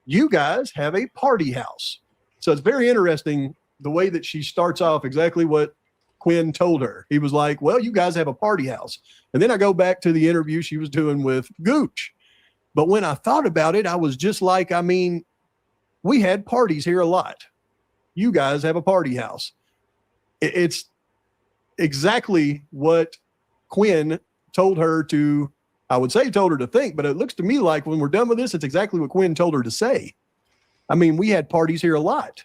you guys have a party house. So it's very interesting the way that she starts off exactly what Quinn told her. He was like, well, you guys have a party house. And then I go back to the interview she was doing with Gooch. But when I thought about it, I was just like, we had parties here a lot. You guys have a party house. It's exactly what Quinn told her to, I would say told her to think, but it looks to me like when we're done with this, it's exactly what Quinn told her to say. We had parties here a lot.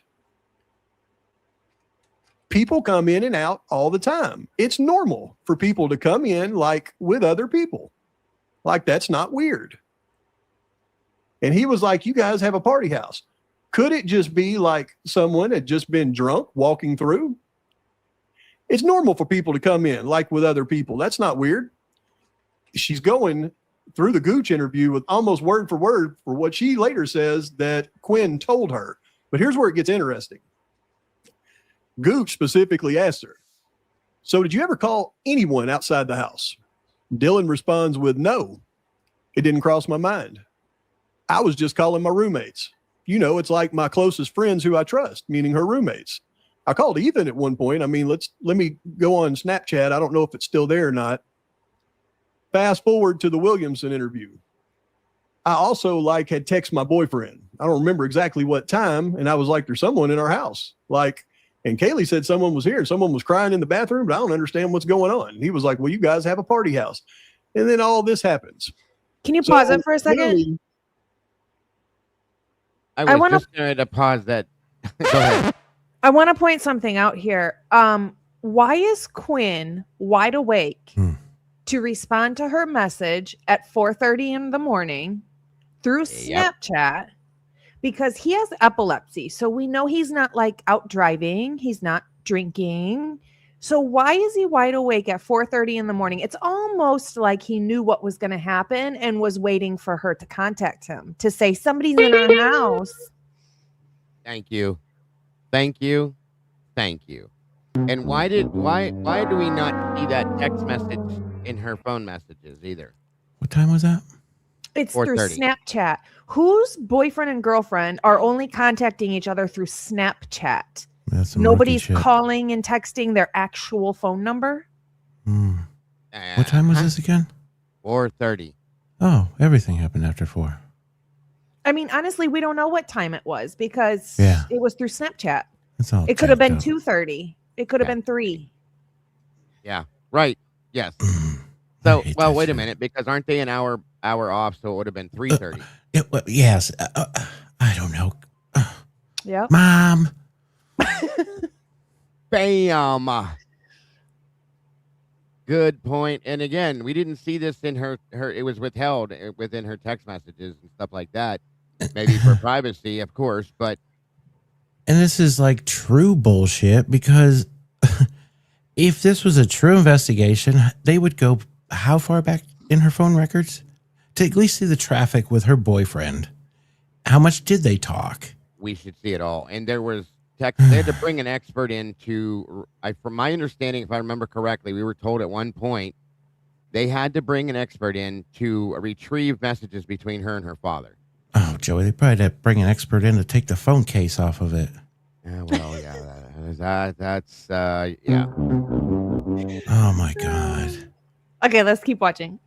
People come in and out all the time. It's normal for people to come in like with other people. Like that's not weird. And he was like, you guys have a party house. Could it just be like someone had just been drunk walking through? It's normal for people to come in like with other people. That's not weird. She's going through the Gooch interview with almost word for word for what she later says that Quinn told her. But here's where it gets interesting. Gooch specifically asked her, so did you ever call anyone outside the house? Dylan responds with, no, it didn't cross my mind. I was just calling my roommates. It's like my closest friends who I trust, meaning her roommates. I called Ethan at one point. Let me go on Snapchat. I don't know if it's still there or not. Fast forward to the Williamson interview. I also had text my boyfriend. I don't remember exactly what time. And I was like, there's someone in our house. And Kaylee said someone was here. Someone was crying in the bathroom, but I don't understand what's going on. And he was like, well, you guys have a party house. And then all this happens. Can you pause it for a second? I was just going to pause that. Go ahead. I want to point something out here. Why is Quinn wide awake to respond to her message at 4:30 in the morning through Snapchat? Because he has epilepsy. So we know he's not out driving. He's not drinking. So why is he wide awake at 4:30 in the morning? It's almost like he knew what was going to happen and was waiting for her to contact him to say somebody's in our house. Thank you. Thank you. Thank you. And why do we not see that text message in her phone messages either? What time was that? It's through 4:30. Snapchat. Whose boyfriend and girlfriend are only contacting each other through Snapchat? That's some Nobody's monkey shit. calling and texting their actual phone number. What time was this again? 4:30. Oh, everything happened after 4. I mean, honestly, we don't know what time it was because Yeah. it was through Snapchat. It's all It could have been jacked up. 2:30. It could have been 3. Yeah. Right. Yes. So, well, wait a minute, because aren't they an hour off? So it would have been 3:30. Yes. I don't know. Yeah. Mom. Bam. Good point. And again, we didn't see this in her. It was withheld within her text messages and stuff like that. Maybe for privacy, of course, but And this is like true bullshit because if this was a true investigation, they would go how far back in her phone records to at least see the traffic with her boyfriend. How much did they talk? we should see it all. And there was text. They had to bring an expert in to. From my understanding, if I remember correctly, we were told at one point they had to bring an expert in to retrieve messages between her and her father. Oh, Joey, they probably had to bring an expert in to take the phone case off of it. Well, yeah, that's yeah. Oh my God. Okay, let's keep watching.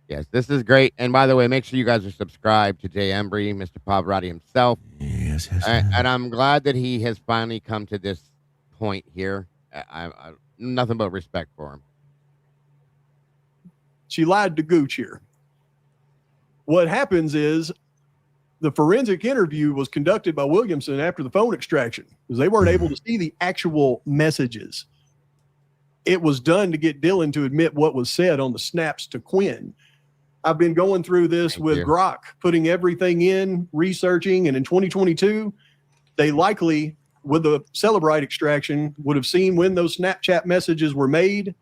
Yes, this is great. And by the way, make sure you guys are subscribed to Jay Embry, Mr. Pavarotti himself. Yes. And I'm glad that he has finally come to this point here. I nothing but respect for him. She lied to Gooch here. What happens is the forensic interview was conducted by Williamson after the phone extraction because they weren't able to see the actual messages. It was done to get Dylan to admit what was said on the snaps to Quinn. I've been going through this with Grok, putting everything in, researching, and in 2022, they likely, with the Celebrite extraction, would have seen when those Snapchat messages were made,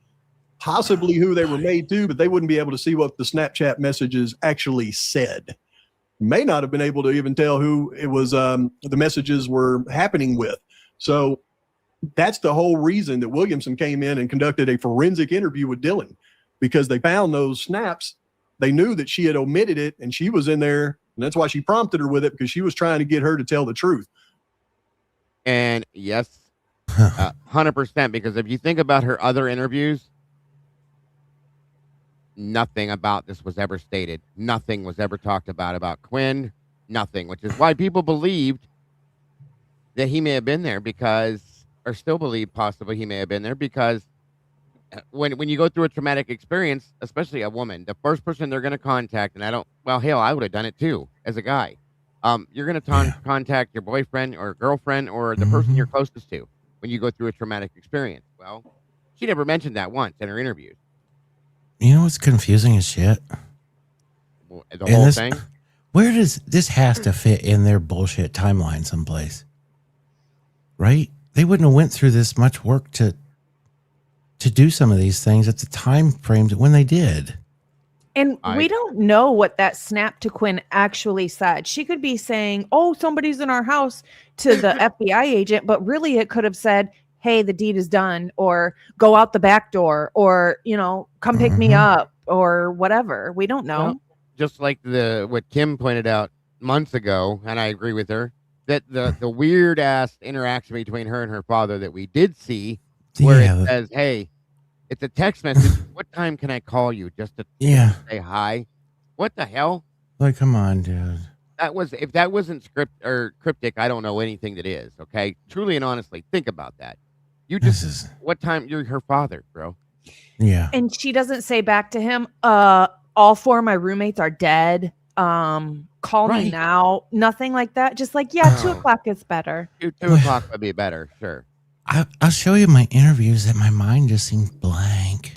possibly who they were made to, but they wouldn't be able to see what the Snapchat messages actually said. May not have been able to even tell who it was the messages were happening with. So that's the whole reason that Williamson came in and conducted a forensic interview with Dylan, because they found those snaps. They knew that she had omitted it and she was in there. And that's why she prompted her with it, because she was trying to get her to tell the truth. And yes, 100%, because if you think about her other interviews, nothing about this was ever stated. Nothing was ever talked about Quinn. Nothing, which is why people believed that he may have been there or still believe possibly he may have been there because when you go through a traumatic experience, especially a woman, the first person they're going to contact, and I would have done it too as a guy. You're going to contact your boyfriend or girlfriend or the person you're closest to when you go through a traumatic experience. Well, she never mentioned that once in her interviews. You know what's confusing as shit? The whole thing? Where does this has to fit in their bullshit timeline someplace? Right? They wouldn't have went through this much work to do some of these things at the time frames when they did. And we don't know what that snap to Quinn actually said. She could be saying, "Oh, somebody's in our house" to the FBI agent, but really it could have said, "Hey, the deed is done," or "Go out the back door," or, "Come pick me up," or whatever. We don't know. Well, just like what Kim pointed out months ago, and I agree with her, that the weird ass interaction between her and her father that we did see, where it says, "Hey, it's a text message. What time can I call you just to say hi?" What the hell? Like, come on, dude. If that wasn't cryptic, I don't know anything that is. Okay, truly and honestly, think about that. What time? You're her father, bro. Yeah. And she doesn't say back to him, "All 4 of my roommates are dead. Call me now." Nothing like that. Just like, 2 o'clock is better. 2 o'clock would be better. Sure. I'll show you my interviews that my mind just seems blank.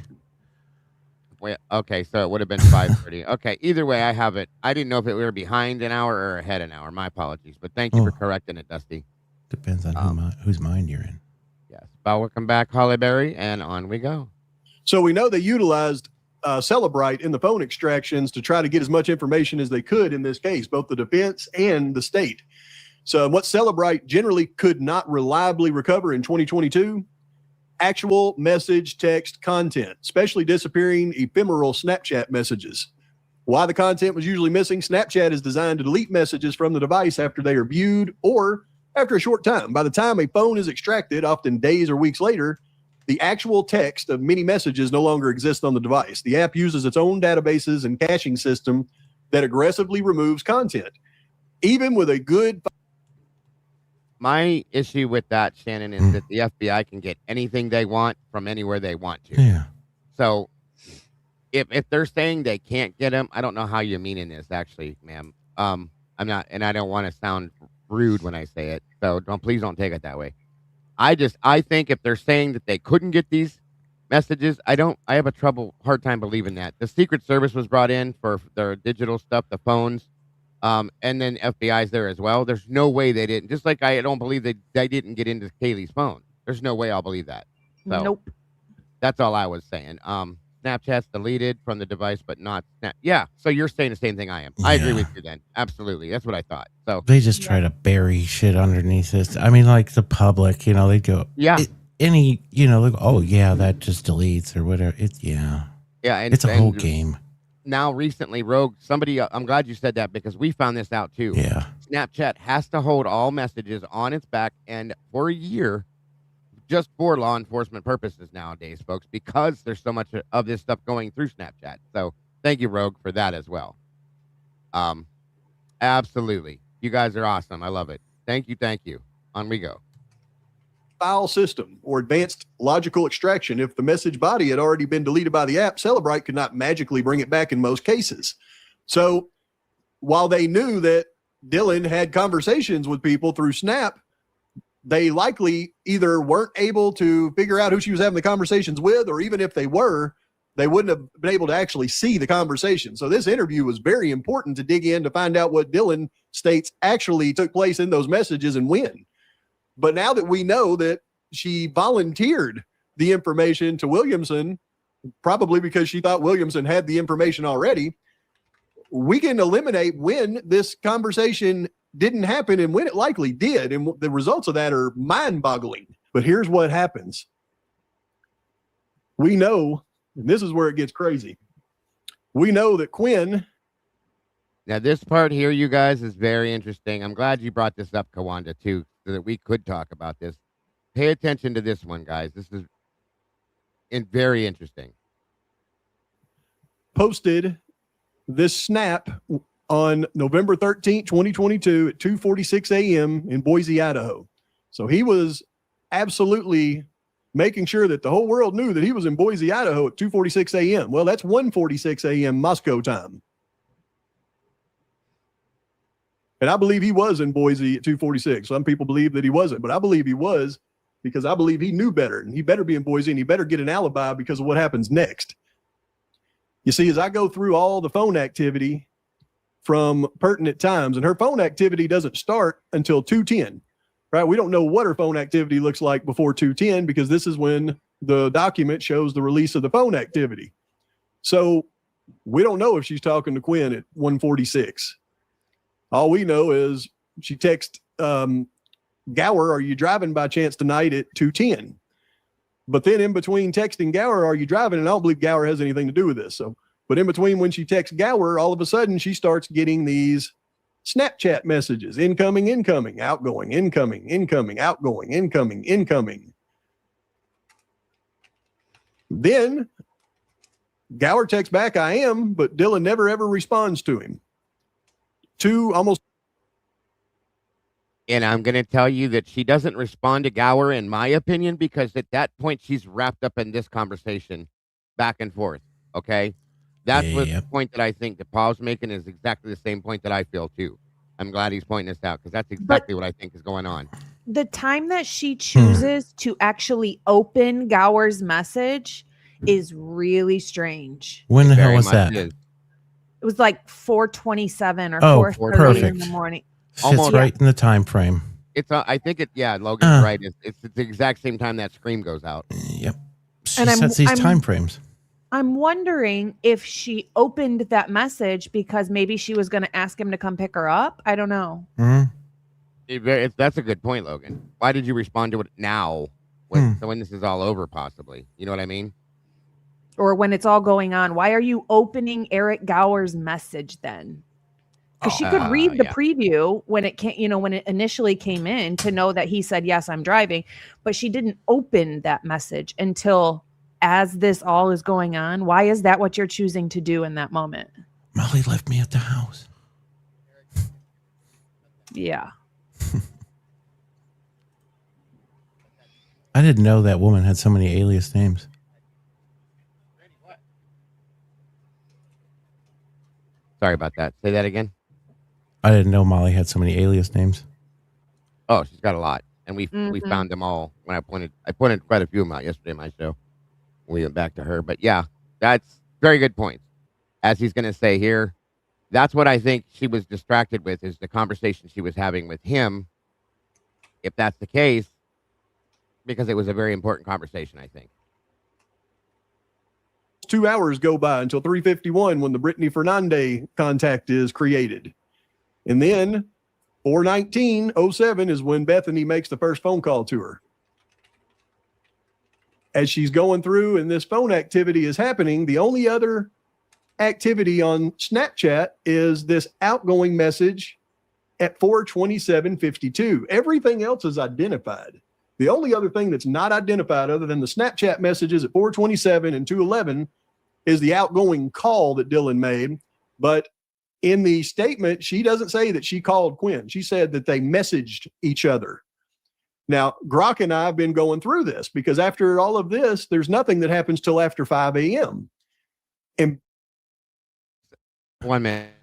Wait, okay, so it would have been 5:30. Okay, either way, I have it. I didn't know if we were behind an hour or ahead an hour. My apologies, but thank you for correcting it, Dusty. Depends on whose mind you're in. Yes. Well, welcome back, Holly Berry, and on we go. So we know they utilized Celebrite in the phone extractions to try to get as much information as they could in this case, both the defense and the state. So what Celebrite generally could not reliably recover in 2022, actual message text content, especially disappearing ephemeral Snapchat messages. Why the content was usually missing? Snapchat is designed to delete messages from the device after they are viewed or after a short time. By the time a phone is extracted, often days or weeks later, the actual text of many messages no longer exists on the device. The app uses its own databases and caching system that aggressively removes content. Even with a good... My issue with that, Shannon, is that the FBI can get anything they want from anywhere they want to. Yeah. So if they're saying they can't get them, I don't know how you're meaning this, actually, ma'am. I'm not, and I don't want to sound rude when I say it, so please don't take it that way. I think if they're saying that they couldn't get these messages, I have a hard time believing that. The Secret Service was brought in for their digital stuff, the phones, and then FBI's there as well. There's no way they didn't. Just like I don't believe they didn't get into Kaylee's phone. There's no way I'll believe that. So, nope. That's all I was saying. Snapchat's deleted from the device, but not Snap. Yeah. So you're saying the same thing I am. I agree with you then. Absolutely. That's what I thought. So they just try to bury shit underneath this. I mean, like the public, they go, yeah. Like, oh yeah, that just deletes or whatever. Yeah. And it's a whole game. Now, recently, Rogue, I'm glad you said that because we found this out too. Yeah. Snapchat has to hold all messages on its back and for a year, just for law enforcement purposes nowadays, folks, because there's so much of this stuff going through Snapchat. So thank you, Rogue, for that as well. Absolutely. You guys are awesome. I love it. Thank you. On we go. File system or advanced logical extraction. If the message body had already been deleted by the app, Celebrite could not magically bring it back in most cases. So while they knew that Dylan had conversations with people through Snap, they likely either weren't able to figure out who she was having the conversations with, or even if they were, they wouldn't have been able to actually see the conversation. So this interview was very important to dig in to find out what Dylan states actually took place in those messages and when. But now that we know that she volunteered the information to Williamson, probably because she thought Williamson had the information already, we can eliminate when this conversation didn't happen and when it likely did. And the results of that are mind-boggling. But here's what happens. We know, and this is where it gets crazy. We know that Quinn... Now, this part here, you guys, is very interesting. I'm glad you brought this up, Kawanda, too, so that we could talk about this. Pay attention to this one, guys. This is very interesting. Posted this snap on November 13th, 2022 at 2:46 a.m. in Boise, Idaho. So he was absolutely making sure that the whole world knew that he was in Boise, Idaho at 2:46 a.m. Well, that's 1:46 a.m. Moscow time. And I believe he was in Boise at 2:46. Some people believe that he wasn't, but I believe he was because I believe he knew better. And he better be in Boise and he better get an alibi because of what happens next. You see, as I go through all the phone activity from pertinent times, and her phone activity doesn't start until 2:10, right? We don't know what her phone activity looks like before 2:10 because this is when the document shows the release of the phone activity. So we don't know if she's talking to Quinn at 1:46. All we know is she texted Gower, are you driving by chance tonight at 2:10? But then in between texting Gower, are you driving? And I don't believe Gower has anything to do with this. So, but in between when she texts Gower, all of a sudden she starts getting these Snapchat messages, incoming, outgoing, incoming, outgoing, incoming. Then Gower texts back, I am, but Dylan never ever responds to him. And I'm going to tell you that she doesn't respond to Gower, in my opinion, because at that point, she's wrapped up in this conversation back and forth. Okay. That's what the point that I think that Paul's making is exactly the same point that I feel too. I'm glad he's pointing this out because that's exactly what I think is going on. The time that she chooses to actually open Gower's message is really strange. When the hell was that? It was like 4:27 or 4:30 in the morning. Almost right in the time frame. It's I think it. Yeah, Logan's right. It's the exact same time that scream goes out. Yep. She And sets these time frames. I'm wondering if she opened that message because maybe she was going to ask him to come pick her up. I don't know. That's a good point, Logan. Why did you respond to it now? When this is all over, possibly. You know what I mean? Or when it's all going on. Why are you opening Eric Gower's message then? Because she could read the preview when it came, when it initially came in to know that he said, yes, I'm driving. But she didn't open that message until as this all is going on. Why is that what you're choosing to do in that moment? Molly left me at the house. Yeah. I didn't know that woman had so many alias names. Sorry about that. Say that again. I didn't know Molly had so many alias names. Oh, she's got a lot, and we found them all when I pointed quite a few of them out yesterday in my show. We went back to her, but yeah, that's very good point. As he's going to say here, that's what I think she was distracted with is the conversation she was having with him. If that's the case, because it was a very important conversation, I think. 2 hours go by until 3:51 when the Brittany Fernandez contact is created. And then 4:19:07 is when Bethany makes the first phone call to her. As she's going through and this phone activity is happening, the only other activity on Snapchat is this outgoing message at 4:27:52. Everything else is identified. The only other thing that's not identified other than the Snapchat messages at 4:27 and 2:11 is the outgoing call that Dylan made. But in the statement, she doesn't say that she called Quinn. She said that they messaged each other. Now, Grok and I have been going through this because after all of this, there's nothing that happens till after 5 a.m. And 1 minute.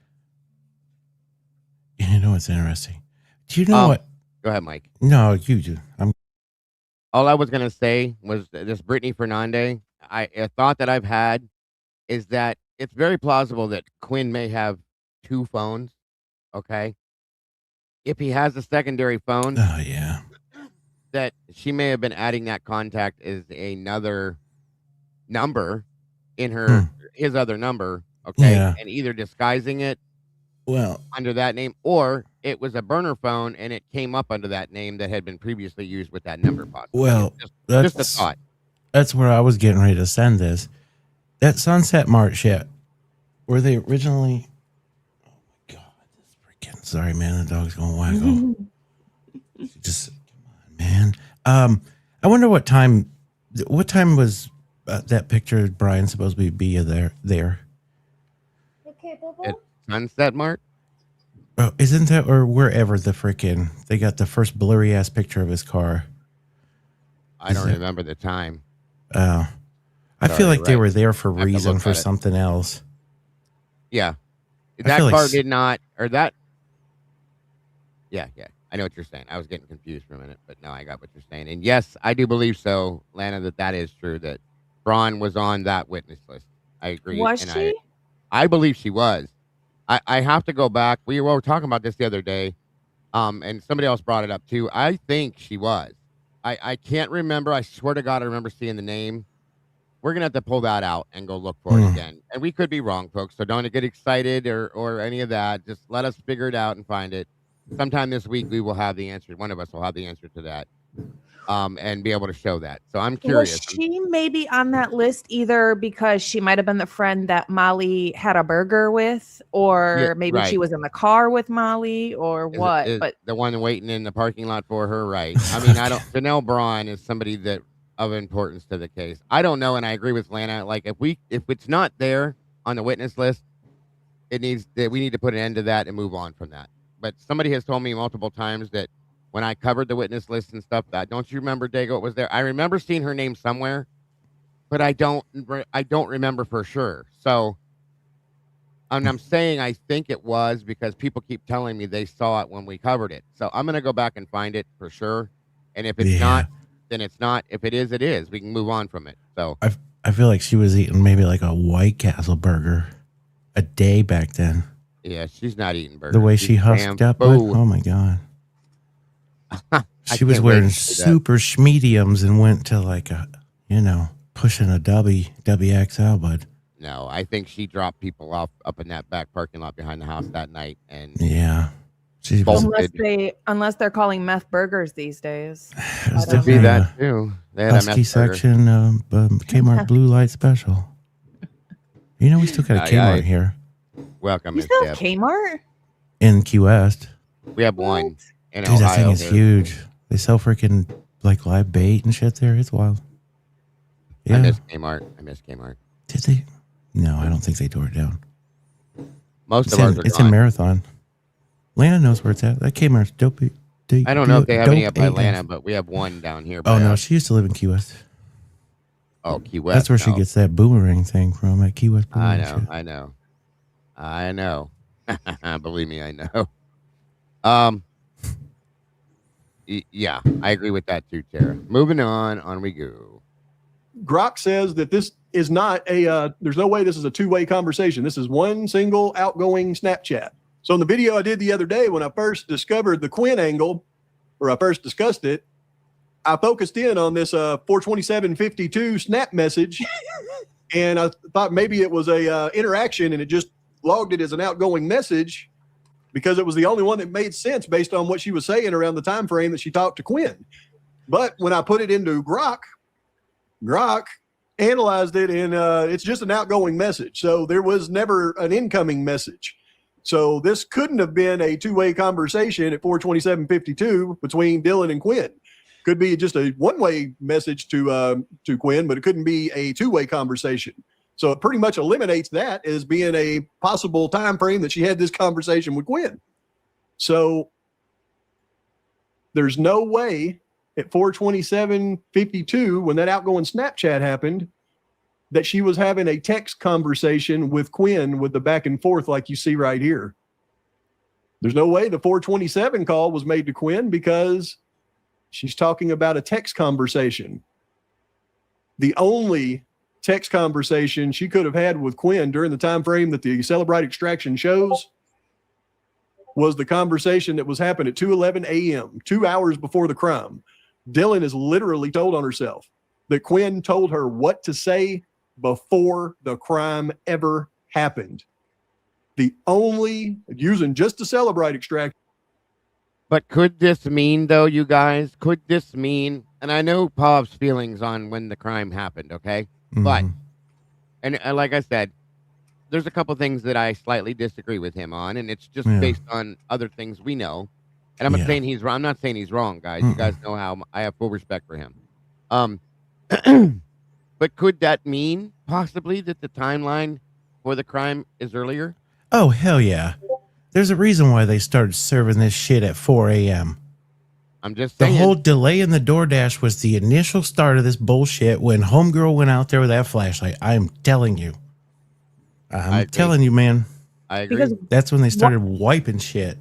You know what's interesting? Do you know what? Go ahead, Mike. No, you do. All I was going to say was this Brittany Fernandez. A thought that I've had is that it's very plausible that Quinn may have 2 phones. Okay. If he has a secondary phone. Oh, yeah. That she may have been adding that contact as another number in his other number. Okay. Yeah. And either disguising it under that name, or it was a burner phone and it came up under that name that had been previously used with that number. Possibly. Well, just a thought. That's where I was getting ready to send this. That Sunset Mart shit, were they originally? Oh my God, this freaking sorry, man. The dog's going wacko. Just come on, man. I wonder what time was that picture of Bryan supposed to be there? Okay, Bobo. At Sunset Mart? Oh, isn't that or wherever they got the first blurry ass picture of his car? I don't remember the time. Oh, I feel like they were there for a reason for something else. Yeah, that car did not, or that. Yeah. I know what you're saying. I was getting confused for a minute, but no, I got what you're saying. And yes, I do believe so, Lana, that is true. That Braun was on that witness list. I agree. Was she? I believe she was. I have to go back. We were talking about this the other day, and somebody else brought it up too. I think she was. I can't remember. I swear to God, I remember seeing the name. We're going to have to pull that out and go look for it again. And we could be wrong, folks. So don't get excited or any of that. Just let us figure it out and find it. Sometime this week, we will have the answer. One of us will have the answer to that and be able to show that. So I'm curious. Was she maybe on that list either because she might have been the friend that Molly had a burger with, or maybe she was in the car with Molly, or what? But the one waiting in the parking lot for her, right? I mean, Janelle Braun is somebody that of importance to the case. I don't know, and I agree with Lana. Like if it's not there on the witness list, we need to put an end to that and move on from that. But somebody has told me multiple times that when I covered the witness list and stuff, that don't you remember Dago? It was there. I remember seeing her name somewhere, but I don't remember for sure. So, and I'm saying I think it was because people keep telling me they saw it when we covered it. So I'm gonna go back and find it for sure. And if it's not, then it's not. If it is, it is. We can move on from it. So I feel like she was eating maybe like a White Castle burger a day back then. Yeah, she's not eating burgers. The way she husked up. Oh my God. She was wearing super schmediums and went to like a, pushing a WXL, bud. No, I think she dropped people off up in that back parking lot behind the house that night, and yeah, unless they're calling meth burgers these days. It could be that too. They had Husky section Kmart Blue Light Special. We still got a Kmart here. Welcome. You still have Kmart in Key West. We have one in Dude, Ohio. That thing is huge. They sell freaking like live bait and shit there. It's wild. Yeah. I miss Kmart. Did they? No, I don't think they tore it down. Most of ours are It's gone. in Marathon. Lana knows where it's at. That Kmart's dope. I don't know if they have any up by Atlanta, but we have one down here. Oh, no. She used to live in Key West. Oh, Key West. That's where she gets that boomerang thing from, at Key West. I know. Believe me, I know. Yeah, I agree with that too, Tara. Moving on we go. Grok says that this is not there's no way this is a two-way conversation. This is one single outgoing Snapchat. So in the video I did the other day, when I first discovered the Quinn angle, or I first discussed it, I focused in on this 42752 snap message, and I thought maybe it was a interaction, and it just logged it as an outgoing message because it was the only one that made sense based on what she was saying around the time frame that she talked to Quinn. But when I put it into Grok analyzed it, and it's just an outgoing message. So there was never an incoming message. So this couldn't have been a two-way conversation at 42752 between Dylan and Quinn. Could be just a one-way message to Quinn, but it couldn't be a two-way conversation. So it pretty much eliminates that as being a possible time frame that she had this conversation with Quinn. So there's no way at 42752, when that outgoing Snapchat happened, that she was having a text conversation with Quinn with the back and forth like you see right here. There's no way the 427 call was made to Quinn because she's talking about a text conversation. The only text conversation she could have had with Quinn during the time frame that the Celebrite extraction shows was the conversation that was happened at 2:11 a.m., 2 hours before the crime. Dylan is literally told on herself that Quinn told her what to say before the crime ever happened. The only, using just the Celebrite extraction. But could this mean, though, you guys, and I know Pov's feelings on when the crime happened, okay? Mm-hmm. But, and like I said, there's a couple things that I slightly disagree with him on, and it's just based on other things we know. And I'm not saying he's wrong. I'm not saying he's wrong, guys. You guys know how I have full respect for him. But could that mean possibly that the timeline for the crime is earlier? Oh, hell yeah. There's a reason why they started serving this shit at 4 a.m. I'm just saying. The whole delay in the DoorDash was the initial start of this bullshit when Homegirl went out there with that flashlight. I'm telling you. I'm telling you, man. I agree. Because that's when they started wiping shit.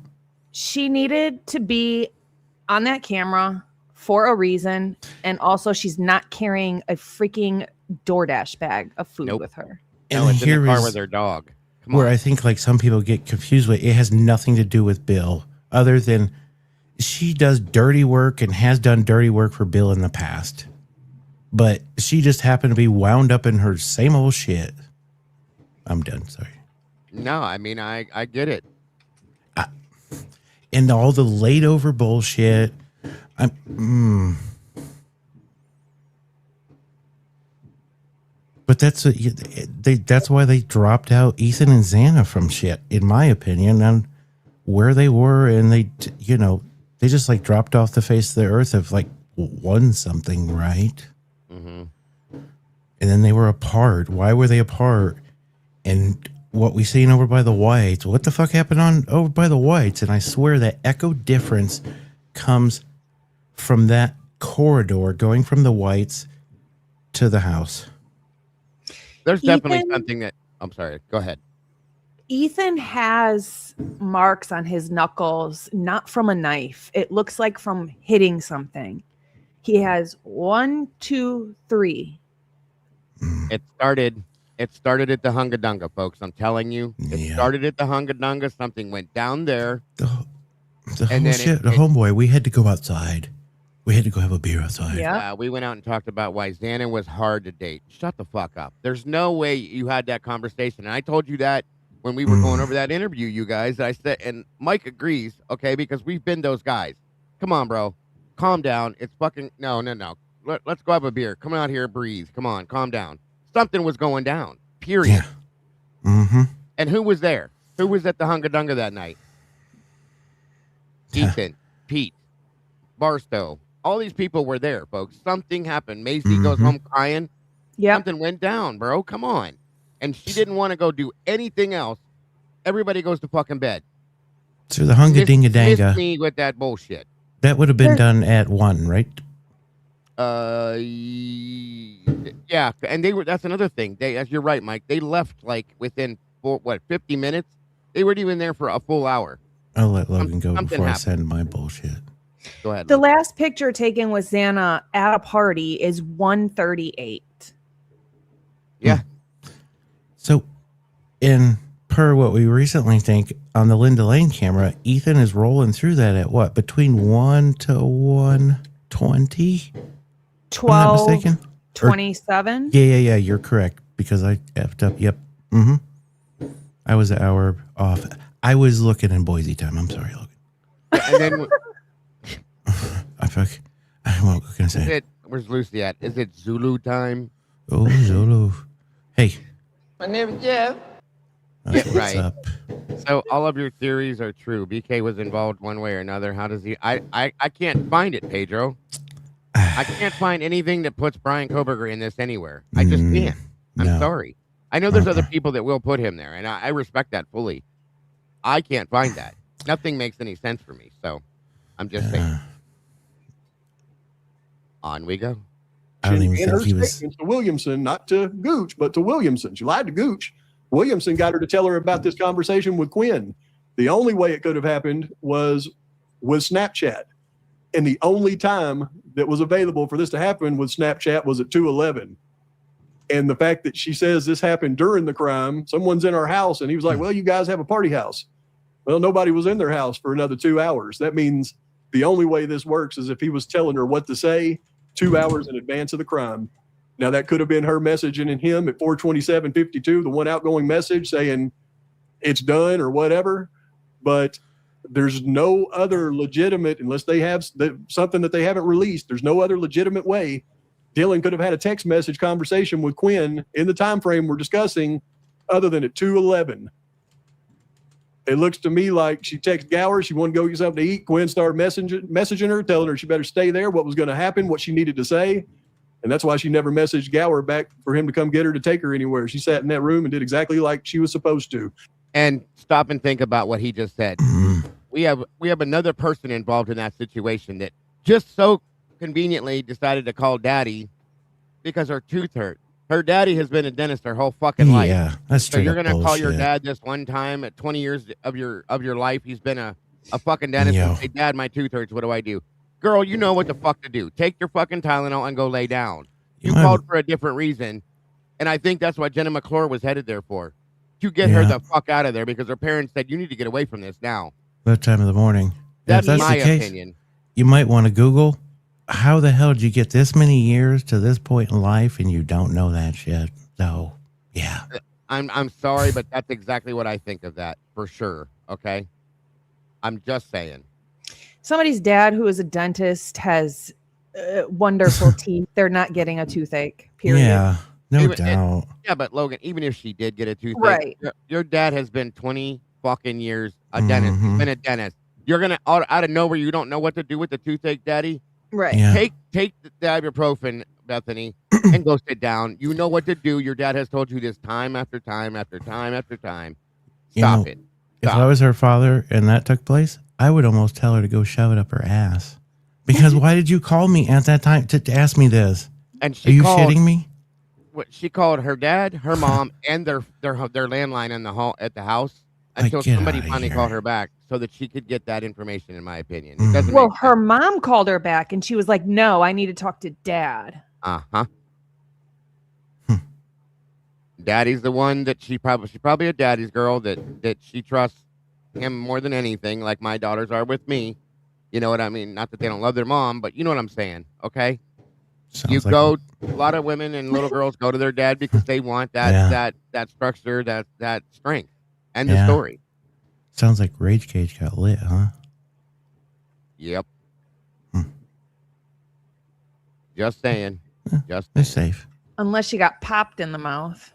She needed to be on that camera for a reason, and also she's not carrying a freaking DoorDash bag of food with her. No, it's in the car with her dog. Where I think like some people get confused with, it has nothing to do with Bill, other than she does dirty work and has done dirty work for Bill in the past. But she just happened to be wound up in her same old shit. I'm done. Sorry. No, I mean, I get it. And all the laid over bullshit. But that's why they dropped out Ethan and Xana from shit, in my opinion, on where they were, and they just like dropped off the face of the earth of like won something, right? Mm-hmm. And then they were apart. Why were they apart? And what we seen over by the Whites, what the fuck happened over by the Whites? And I swear that echo difference comes from that corridor going from the Whites to the house. There's definitely something that, I'm sorry, go ahead. Ethan has marks on his knuckles, not from a knife. It looks like from hitting something. He has 1, 2, 3. It started at the Hunga Dunga, folks. I'm telling you. It started at the Hunga Dunga. Something went down there. The whole shit, the homeboy, we had to go outside. We had to go have a beer outside. Yeah. We went out and talked about why Xana was hard to date. Shut the fuck up. There's no way you had that conversation. And I told you that when we were going over that interview, you guys. I said, and Mike agrees, okay, because we've been those guys. Come on, bro. Calm down. It's fucking, no. Let's go have a beer. Come out here, breathe. Come on, calm down. Something was going down, period. Yeah. Mm-hmm. And who was there? Who was at the Hunga Dunga that night? Ethan, Pete, Barstow. All these people were there, folks. Something happened. Maisie goes home crying. Yeah. Something went down, bro. Come on. And she didn't want to go do anything else. Everybody goes to fucking bed. So the Hunga Dinga Danga. Miss me with that bullshit. That would have been done at 1, right? Yeah. And that's another thing. As you're right, Mike, they left like within 50 minutes? They weren't even there for a full hour. I'll let Logan go Something before happened. I send my bullshit. Go ahead. The last picture taken with Xana at a party is 1:38. Yeah. So, per what we recently think on the Linda Lane camera, Ethan is rolling through that at what? Between 1 to 1:20? 12:27. Yeah. You're correct because I effed up. Yep. Mm-hmm. I was an hour off. I was looking in Boise time. I'm sorry, Logan. And then I won't gonna say. Where's Lucy at? Is it Zulu time? Oh, Zulu. Hey. My name is Jeff. What's right. Up? So all of your theories are true. BK was involved one way or another. How does he? I can't find it, Pedro. I can't find anything that puts Bryan Kohberger in this anywhere. I just can't. I'm sorry. I know there's other people that will put him there, and I respect that fully. I can't find that. Nothing makes any sense for me. So I'm just saying. On we go. I don't even In her think he was. statements to Williamson, not to Gooch, but to Williamson. She lied to Gooch. Williamson got her to tell her about this conversation with Quinn. The only way it could have happened was with Snapchat. And the only time that was available for this to happen with Snapchat was at 2:11. And the fact that she says this happened during the crime, someone's in our house, and he was like, well, you guys have a party house. Well, nobody was in their house for another 2 hours. That means the only way this works is if he was telling her what to say 2 hours in advance of the crime. Now, that could have been her messaging in him at 4:27:52, the one outgoing message saying it's done or whatever. But there's no other legitimate, unless they have something that they haven't released, there's no other legitimate way Dylan could have had a text message conversation with Quinn in the time frame we're discussing other than at 2:11. It looks to me like she texted Gower. She wanted to go get something to eat. Quinn started messaging her, telling her she better stay there, what was going to happen, what she needed to say. And that's why she never messaged Gower back for him to come get her to take her anywhere. She sat in that room and did exactly like she was supposed to. And stop and think about what he just said. We have another person involved in that situation that just so conveniently decided to call daddy because her tooth hurt. Her daddy has been a dentist her whole fucking life. Yeah, that's true. So you're gonna call your dad this one time at 20 years of your life. He's been a fucking dentist. And say, Dad, my tooth hurts. What do I do? Girl, you know what the fuck to do. Take your fucking Tylenol and go lay down. You called for a different reason, and I think that's what Jenna McClure was headed there for. To get her the fuck out of there because her parents said you need to get away from this now. That time of the morning. That's my opinion. You might want to Google how the hell did you get this many years to this point in life and you don't know that shit. So, yeah. I'm sorry, but that's exactly what I think of that for sure. Okay. I'm just saying. Somebody's dad who is a dentist has wonderful teeth. They're not getting a toothache, period. Yeah, no doubt. But Logan, even if she did get a toothache, right. Your dad has been 20 fucking years a dentist. He's been a dentist. You're going to, out of nowhere, you don't know what to do with the toothache, daddy? Right. Yeah. Take the ibuprofen, Bethany, and go sit down. You know what to do. Your dad has told you this time after time after time after time. Stop it. If I was her father and that took place, I would almost tell her to go shove it up her ass. Because why did you call me at that time to ask me this? And Are you shitting me? She called her dad, her mom, and their landline in the hall at the house until somebody finally called her back so that she could get that information. In my opinion, it doesn't. Well, her mom called her back and she was like, "No, I need to talk to Dad." Daddy's the one that she probably a daddy's girl that she trusts him more than anything, like my daughters are with me. You know what I mean? Not that they don't love their mom, but you know what I'm saying, okay? You Sounds like go, a lot of women and little girls go to their dad because they want that structure, that strength, and the story. Sounds like Rage Cage got lit, huh? Yep. Just saying. Just they're safe. Unless you got popped in the mouth.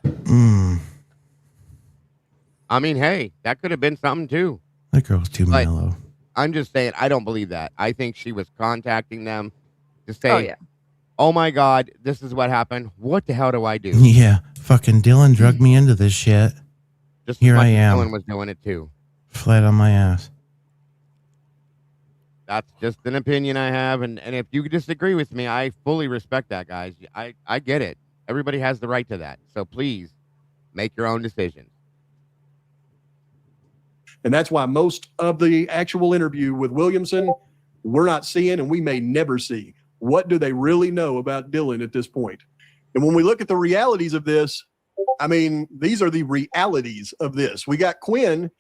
I mean, hey, that could have been something too. That girl's too mellow. I'm just saying, I don't believe that. I think she was contacting them to say, oh my God, this is what happened. What the hell do I do? Yeah, fucking Dylan drugged me into this shit. Just here I am. Dylan was doing it too. Flat on my ass. That's just an opinion I have, and if you disagree with me, I fully respect that, guys. I get it. Everybody has the right to that. So please make your own decisions. And that's why most of the actual interview with Williamson, we're not seeing, and we may never see. What do they really know about Dylan at this point? And when we look at the realities of this, I mean, these are the realities of this. We got Quinn,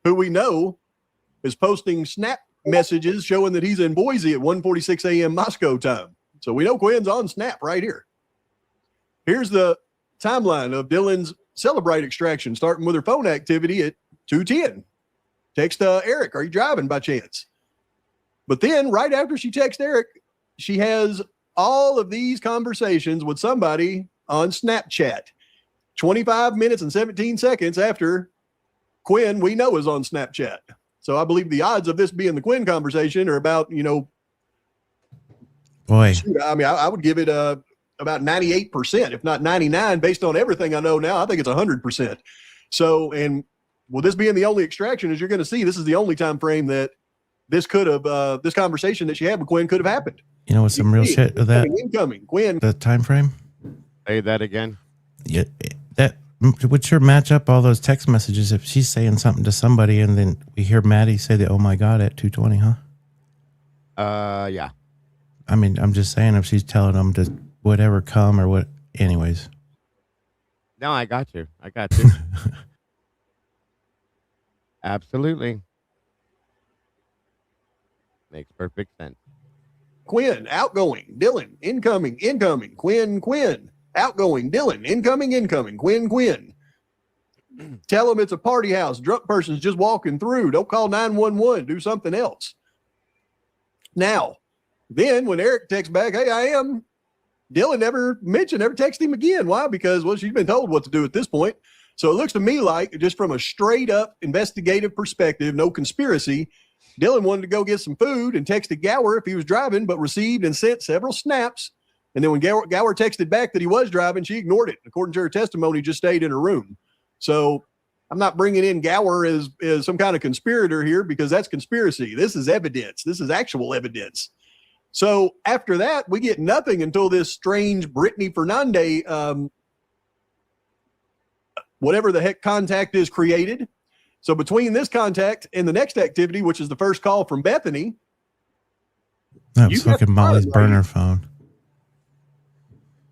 who we know is posting Snap messages showing that he's in Boise at 1:46 a.m. Moscow time. So we know Quinn's on Snap right here. Here's the timeline of Dylan's Celebrate extraction, starting with her phone activity at 2:10. Text Eric, are you driving by chance? But then right after she texts Eric, she has all of these conversations with somebody on Snapchat. 25 minutes and 17 seconds after Quinn, we know, is on Snapchat. So I believe the odds of this being the Quinn conversation are about, boy. I mean, I would give it about 98%, if not 99, based on everything I know now. I think it's 100%. So, and with this being the only extraction, as you're going to see, this is the only time frame that this could have, this conversation that she had with Quinn could have happened. You know what's some real shit of that? Incoming, Quinn. The time frame? Say that again. Yeah, that would sure match up all those text messages if she's saying something to somebody and then we hear Maddie say the oh my God at 2:20, huh? Yeah. I mean, I'm just saying if she's telling them to whatever come or what. Anyways. No, I got you. Absolutely. Makes perfect sense. Quinn, outgoing. Dylan, incoming. Quinn. Outgoing. Dylan, incoming. Quinn. Tell them it's a party house. Drunk person's just walking through. Don't call 911. Do something else. Now, then when Eric texts back, hey, I am, Dylan never texted him again. Why? Because, well, she's been told what to do at this point. So it looks to me like, just from a straight up investigative perspective, no conspiracy, Dylan wanted to go get some food and texted Gower if he was driving, but received and sent several snaps. And then when Gower texted back that he was driving, she ignored it. According to her testimony, just stayed in her room. So I'm not bringing in Gower as some kind of conspirator here because that's conspiracy. This is evidence. This is actual evidence. So after that, we get nothing until this strange Brittany Fernandez, whatever the heck contact is, created. So between this contact and the next activity, which is the first call from Bethany. That was fucking Molly's burner phone.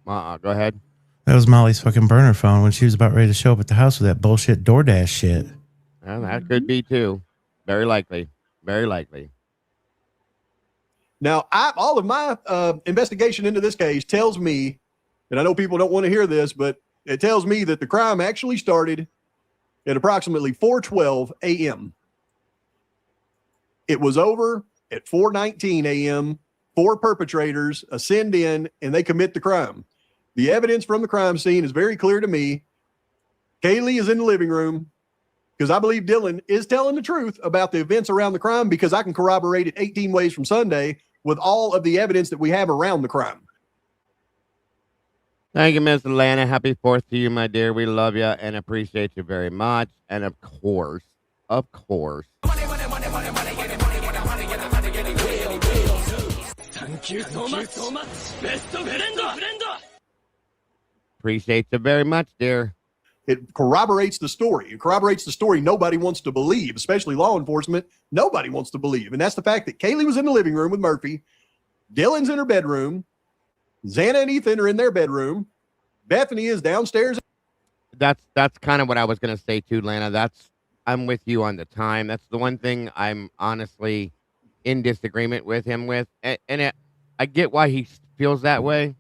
Go ahead. That was Molly's fucking burner phone when she was about ready to show up at the house with that bullshit DoorDash shit. Well, that could be too. Very likely. Now, all of my investigation into this case tells me, and I know people don't want to hear this, but it tells me that the crime actually started at approximately 4:12 a.m. It was over at 4:19 a.m. 4 perpetrators ascend in and they commit the crime. The evidence from the crime scene is very clear to me. Kaylee is in the living room because I believe Dylan is telling the truth about the events around the crime because I can corroborate it 18 ways from Sunday with all of the evidence that we have around the crime. Thank you, Miss Atlanta. Happy 4th to you, my dear. We love you and appreciate you very much. And of course, Thank you so much. Best friend. Appreciate you very much, dear. It corroborates the story. It corroborates the story nobody wants to believe, especially law enforcement. Nobody wants to believe. And that's the fact that Kaylee was in the living room with Murphy. Dylan's in her bedroom. Xana and Ethan are in their bedroom. Bethany is downstairs. That's kind of what I was going to say too, Lana. I'm with you on the time. That's the one thing I'm honestly in disagreement with him with, I get why he feels that way.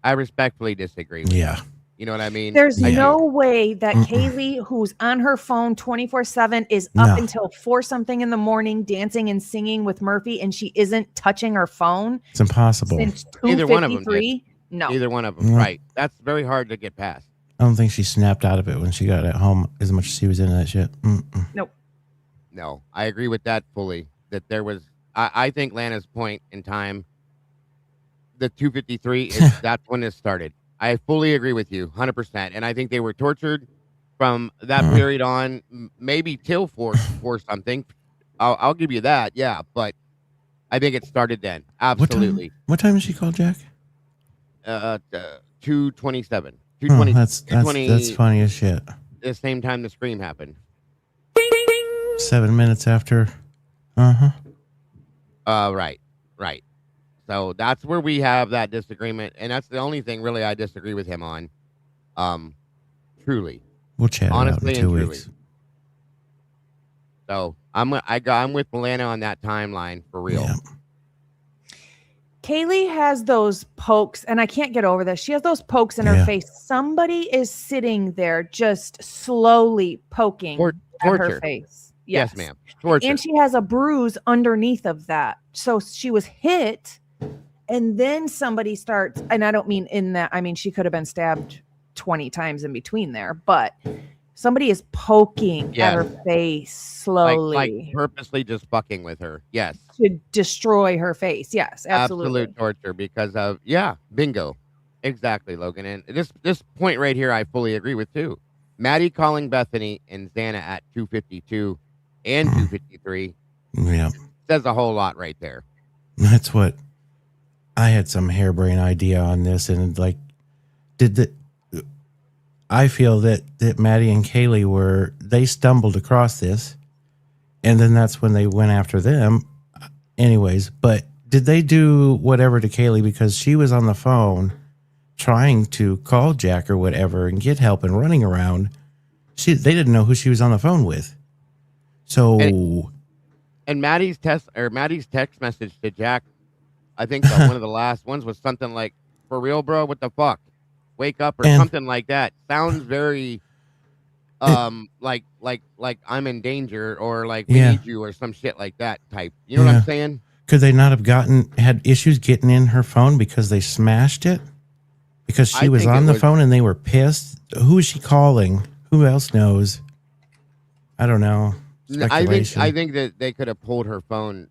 I respectfully disagree with Yeah. him. You know what I mean? There's I no do. way that Kaylee, who's on her phone 24/7, is up No. until 4 something in the morning dancing and singing with Murphy, and she isn't touching her phone It's impossible. since Neither one of them did. 2:53. No. Neither one of them. No. Right. That's very hard to get past. I don't think she snapped out of it when she got at home as much as she was into that shit. Nope. No, I agree with that fully. That there was, I think Lana's point in time, the 253 is that's when it started. I fully agree with you, 100%. And I think they were tortured from that period on, maybe till four something. I'll give you that, yeah. But I think it started then. Absolutely. What time did she call Jack? 2:27. Oh, 2:20. that's funny as shit. The same time the scream happened. 7 minutes after. Right. So that's where we have that disagreement, and that's the only thing really I disagree with him on. Truly. We'll chat Honestly it out in 2 and weeks. So I'm with Milana on that timeline for real. Yeah. Kaylee has those pokes, and I can't get over this. She has those pokes in her face. Somebody is sitting there just slowly poking at her torture. face. Yes, ma'am. Torture. And she has a bruise underneath of that. So she was hit, and then somebody starts, and I don't mean in that, I mean, she could have been stabbed 20 times in between there, but somebody is poking at her face slowly. Like purposely just fucking with her. Yes. To destroy her face. Yes, absolutely. Absolute torture because of, bingo. Exactly, Logan. And this point right here, I fully agree with too. Maddie calling Bethany and Xana at 2:52 and 2:53 says a whole lot right there. That's what I had some harebrained idea on this, and like, I feel that Maddie and Kaylee they stumbled across this, and then that's when they went after them. Anyways, but did they do whatever to Kaylee because she was on the phone trying to call Jack or whatever and get help and running around? They didn't know who she was on the phone with. So, and Maddie's text message to Jack, I think one of the last ones was something like, "For real, bro, what the fuck? Wake up," or something like that. Sounds very like I'm in danger, or like we need you, or some shit like that type. You know what I'm saying? Could they not have had issues getting in her phone because they smashed it? Because she was on the phone and they were pissed? Who is she calling? Who else knows? I don't know. I think that they could have pulled her phone.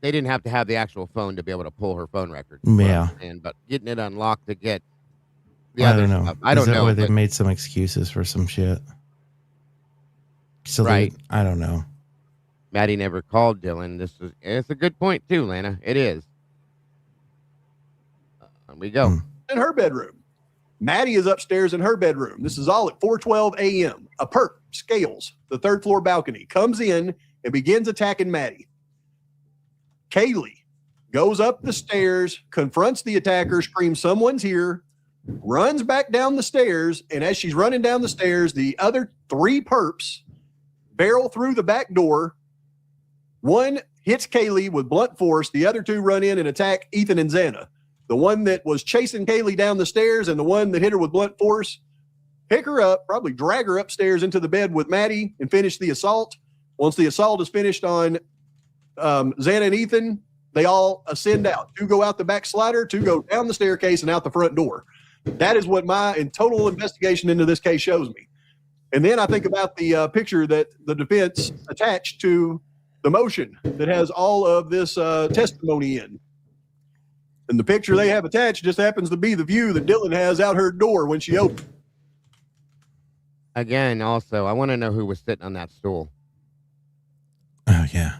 They didn't have to have the actual phone to be able to pull her phone records. Yeah. But getting it unlocked to get the I other don't know. stuff. I don't know. Where they made some excuses for some shit. So I don't know. Maddie never called Dylan. It's a good point too, Lana. It is. Here we go. In her bedroom. Maddie is upstairs in her bedroom. This is all at 4:12 a.m. A perp scales the third floor balcony, comes in and begins attacking Maddie. Kaylee goes up the stairs, confronts the attacker, screams, "Someone's here," runs back down the stairs, and as she's running down the stairs, the other 3 perps barrel through the back door. One hits Kaylee with blunt force. The other 2 run in and attack Ethan and Xana. The one that was chasing Kaylee down the stairs and the one that hit her with blunt force pick her up, probably drag her upstairs into the bed with Maddie and finish the assault. Once the assault is finished on Xana and Ethan, they all ascend out. 2 go out the back slider, 2 go down the staircase and out the front door. That is what my total investigation into this case shows me. And then I think about the picture that the defense attached to the motion that has all of this testimony in. And the picture they have attached just happens to be the view that Dylan has out her door when she opened. Again, also, I want to know who was sitting on that stool. Oh, yeah.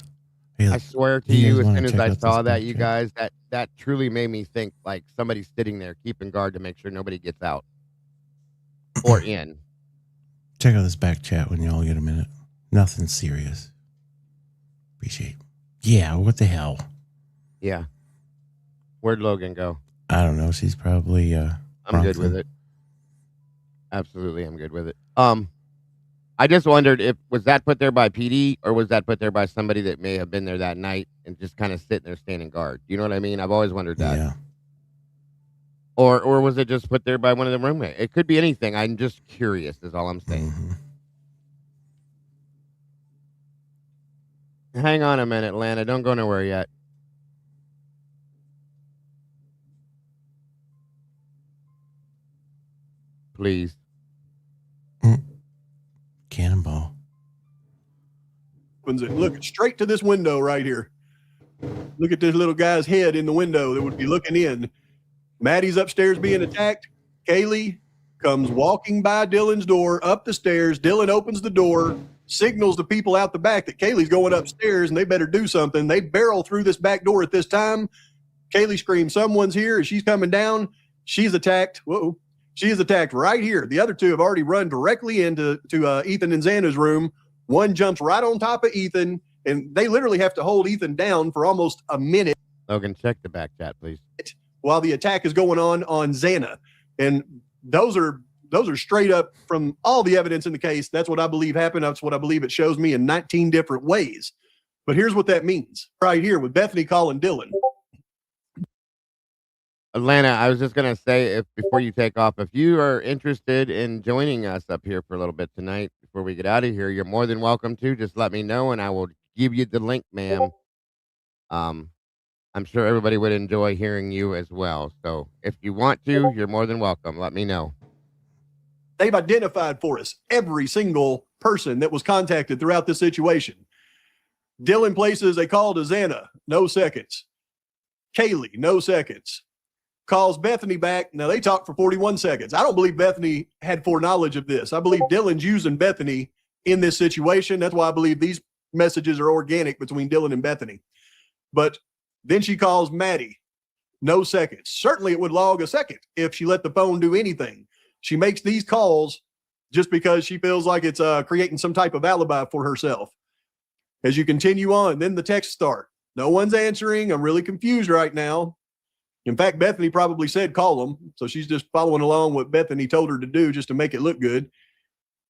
I swear to you, as soon as I saw that, you guys, that truly made me think like somebody's sitting there keeping guard to make sure nobody gets out or in. Check out this back chat when you all get a minute. Nothing serious. Appreciate it. Yeah, what the hell? Yeah. Where'd Logan go? I don't know. She's probably I'm good with it. Absolutely, I'm good with it. I just wondered if was that put there by PD or was that put there by somebody that may have been there that night and just kind of sitting there standing guard. You know what I mean? I've always wondered that. Yeah. Or was it just put there by one of the roommates? It could be anything. I'm just curious. Is all I'm saying. Hang on a minute, Lana. Don't go nowhere yet. Please. Cannonball. Look straight to this window right here. Look at this little guy's head in the window that would be looking in. Maddie's upstairs being attacked. Kaylee comes walking by Dylan's door up the stairs. Dylan opens the door, signals the people out the back that Kaylee's going upstairs and they better do something. They barrel through this back door at this time. Kaylee screams, someone's here. As she's coming down, she's attacked. Whoa. She is attacked right here. The other two have already run directly into Ethan and Xana's room. One jumps right on top of Ethan, and they literally have to hold Ethan down for almost a minute. Logan, check the back chat, please. While the attack is going on Xana. And those are straight up from all the evidence in the case. That's what I believe happened. That's what I believe it shows me in 19 different ways. But here's what that means right here with Bethany calling Dylan. Atlanta, I was just going to say, before you take off, if you are interested in joining us up here for a little bit tonight, before we get out of here, you're more than welcome to. Just let me know, and I will give you the link, ma'am. I'm sure everybody would enjoy hearing you as well. So if you want to, you're more than welcome. Let me know. They've identified for us every single person that was contacted throughout this situation. Dylan places a call to Xana, no seconds. Kaylee, no seconds. Calls Bethany back. Now they talk for 41 seconds. I don't believe Bethany had foreknowledge of this. I believe Dylan's using Bethany in this situation. That's why I believe these messages are organic between Dylan and Bethany. But then she calls Maddie. No seconds. Certainly it would log a second if she let the phone do anything. She makes these calls just because she feels like it's creating some type of alibi for herself. As you continue on, then the texts start. No one's answering. I'm really confused right now. In fact, Bethany probably said call them. So she's just following along what Bethany told her to do just to make it look good.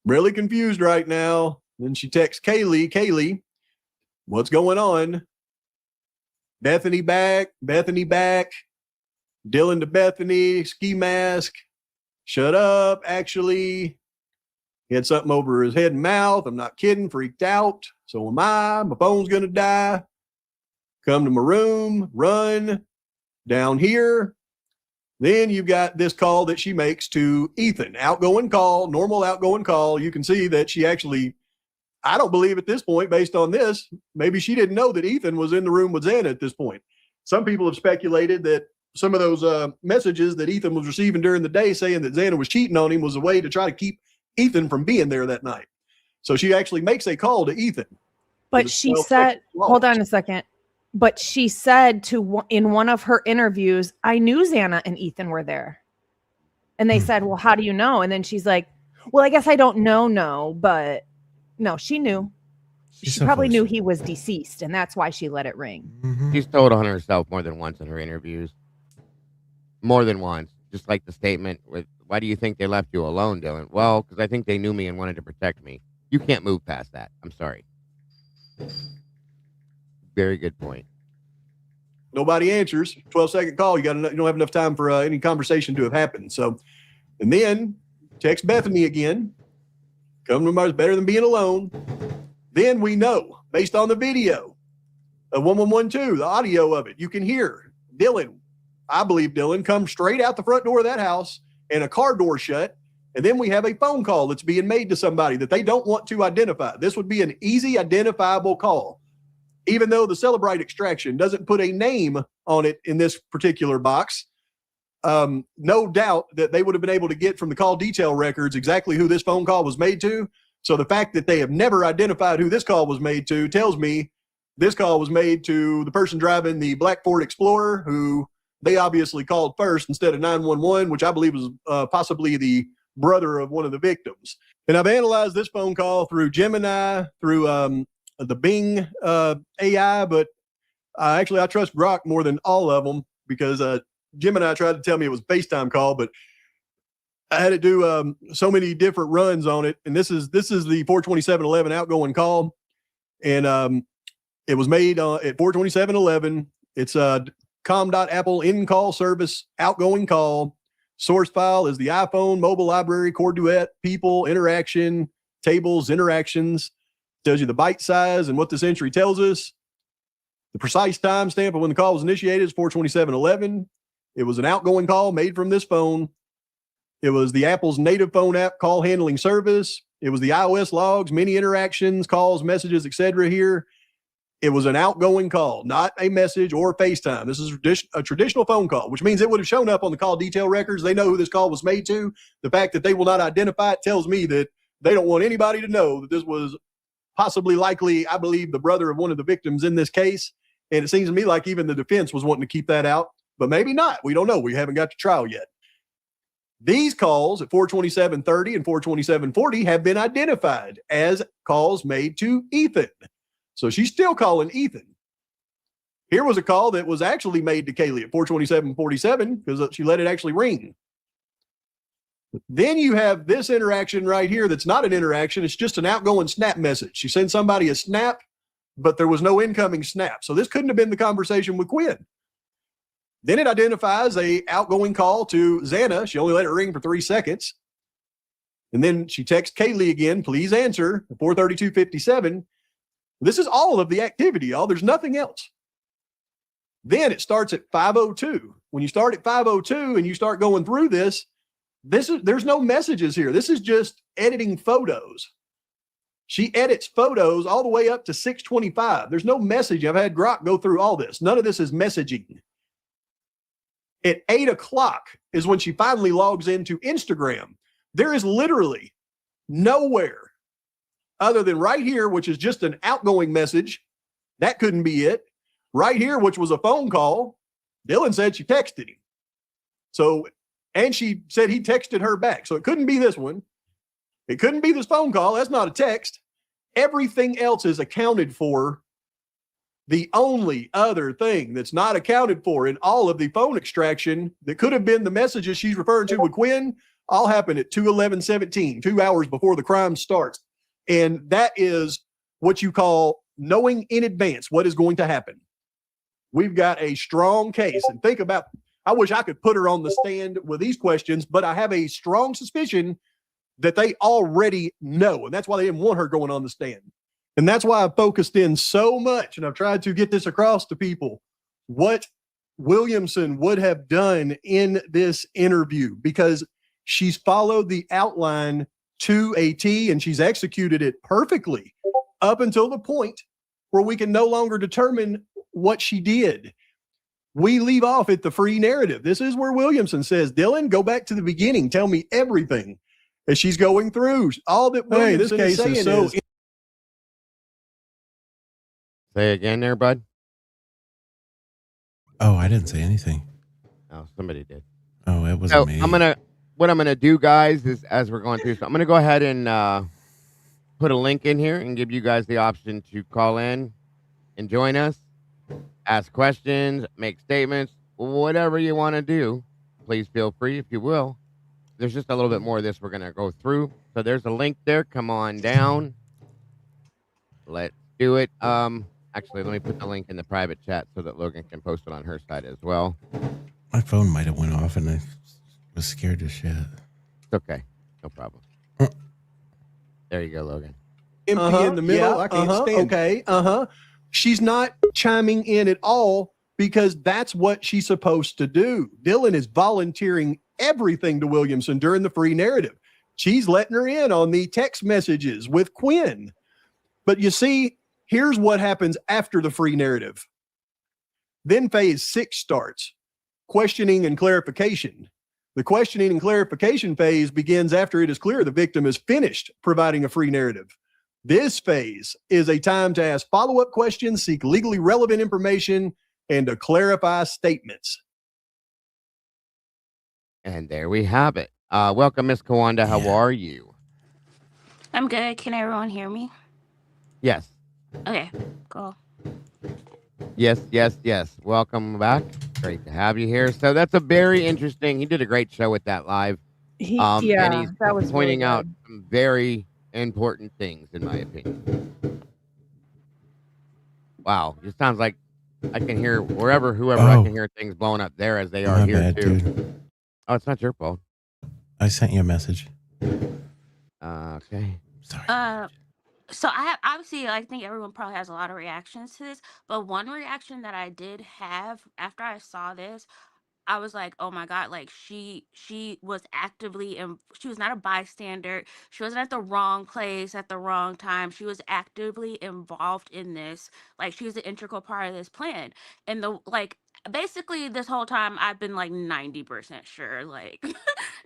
Really confused right now. Then she texts Kaylee, what's going on? Bethany back. Dylan to Bethany, ski mask. Shut up, actually. He had something over his head and mouth. I'm not kidding, freaked out. So am I. My phone's going to die. Come to my room, run. Down here, then you've got this call that she makes to Ethan. Outgoing call, normal outgoing call. You can see that she actually, I don't believe at this point, based on this, maybe she didn't know that Ethan was in the room with Xana at this point. Some people have speculated that some of those messages that Ethan was receiving during the day saying that Xana was cheating on him was a way to try to keep Ethan from being there that night. So she actually makes a call to Ethan. But she said, hold on a second. But she said in one of her interviews, I knew Xana and Ethan were there. And they said, well, how do you know? And then she's like, well, I guess I don't know, but no, she knew. She probably knew he was deceased, and that's why she let it ring. Mm-hmm. She's told on herself more than once in her interviews. More than once. Just like the statement with, why do you think they left you alone, Dylan? Well, because I think they knew me and wanted to protect me. You can't move past that. I'm sorry. Very good point. Nobody answers. 12-second call. You don't have enough time for any conversation to have happened. So, and then text Bethany again. Come to is better than being alone. Then we know, based on the video of 1112, the audio of it, you can hear Dylan. I believe Dylan comes straight out the front door of that house and a car door shut. And then we have a phone call that's being made to somebody that they don't want to identify. This would be an easy identifiable call. Even though the Celebrite extraction doesn't put a name on it in this particular box, no doubt that they would have been able to get from the call detail records exactly who this phone call was made to. So the fact that they have never identified who this call was made to tells me this call was made to the person driving the black Ford Explorer, who they obviously called first instead of 911, which I believe was possibly the brother of one of the victims. And I've analyzed this phone call through Gemini, through the Bing AI, but I trust Grok more than all of them because Gemini tried to tell me it was a FaceTime call, but I had to do so many different runs on it, and this is the 42711 outgoing call, and it was made at 42711. It's com.apple in-call service outgoing call. Source file is the iPhone, mobile library, core duet, people, interaction, tables, interactions. Tells you the byte size and what this entry tells us. The precise timestamp of when the call was initiated is 42711. It was an outgoing call made from this phone. It was the Apple's native phone app call handling service. It was the iOS logs, many interactions, calls, messages, etc. here. It was an outgoing call, not a message or FaceTime. This is a traditional phone call, which means it would have shown up on the call detail records. They know who this call was made to. The fact that they will not identify it tells me that they don't want anybody to know that this was possibly likely, I believe, the brother of one of the victims in this case. And it seems to me like even the defense was wanting to keep that out, but maybe not. We don't know. We haven't got to trial yet. These calls at 42730 and 42740 have been identified as calls made to Ethan. So she's still calling Ethan. Here was a call that was actually made to Kaylee at 42747 because she let it actually ring. Then you have this interaction right here that's not an interaction. It's just an outgoing snap message. She sent somebody a snap, but there was no incoming snap. So this couldn't have been the conversation with Quinn. Then it identifies a outgoing call to Xana. She only let it ring for 3 seconds. And then she texts Kaylee again, please answer, 432:57. This is all of the activity, y'all. There's nothing else. Then it starts at 5:02. When you start at 5:02 and you start going through this, there's no messages here. This is just editing photos. She edits photos all the way up to 6:25. There's no message. I've had Grok go through all this. None of this is messaging. At 8 o'clock is when she finally logs into Instagram. There is literally nowhere other than right here, which is just an outgoing message. That couldn't be it. Right here, which was a phone call. Dylan said she texted him. So, and she said he texted her back. So it couldn't be this one. It couldn't be this phone call. That's not a text. Everything else is accounted for. The only other thing that's not accounted for in all of the phone extraction that could have been the messages she's referring to with Quinn all happened at 2:11:17, 2 hours before the crime starts. And that is what you call knowing in advance what is going to happen. We've got a strong case. And think about, I wish I could put her on the stand with these questions, but I have a strong suspicion that they already know. And that's why they didn't want her going on the stand. And that's why I focused in so much, and I've tried to get this across to people, what Williamson would have done in this interview, because she's followed the outline to a T and she's executed it perfectly up until the point where we can no longer determine what she did. We leave off at the free narrative. This is where Williamson says, Dylan, go back to the beginning. Tell me everything. As she's going through all that Williamson is saying is Say again there, bud. Oh, I didn't say anything. Oh, somebody did. Oh, it wasn't me. What I'm gonna do, guys, is as we're going through, so I'm gonna go ahead and put a link in here and give you guys the option to call in and join us, ask questions, make statements, whatever you want to do. Please feel free, if you will. There's just a little bit more of this we're gonna go through. So there's a link there. Come on down. Let's do it. Actually, let me put the link in the private chat so that Logan can post it on her side as well. My phone might have went off and I was scared to shit. It's okay. No problem. There you go, Logan. MP in the middle. I can't stand. Okay. She's not chiming in at all because that's what she's supposed to do. Dylan is volunteering everything to Williamson during the free narrative. She's letting her in on the text messages with Quinn. But you see, here's what happens after the free narrative. Then phase 6 starts, questioning and clarification. The questioning and clarification phase begins after it is clear the victim is finished providing a free narrative. This phase is a time to ask follow-up questions, seek legally relevant information, and to clarify statements. And there we have it. Welcome, Miss Kawanda. How are you? I'm good. Can everyone hear me? Yes. Okay, cool. Yes. Welcome back. Great to have you here. So that's a very interesting, he did a great show with that live. And he's that was pointing really out good. some very important things, in my opinion. Wow, it sounds like I can hear whoever I can hear things blowing up there as they are My here bad, too. dude. Oh, it's not your fault. I sent you a message. Okay. Sorry. So I have obviously I think everyone probably has a lot of reactions to this, but one reaction that I did have after I saw this, I was like, oh my God, like she was actively and she was not a bystander. She wasn't at the wrong place at the wrong time. She was actively involved in this. Like she was an integral part of this plan. And the like basically this whole time I've been like 90% sure like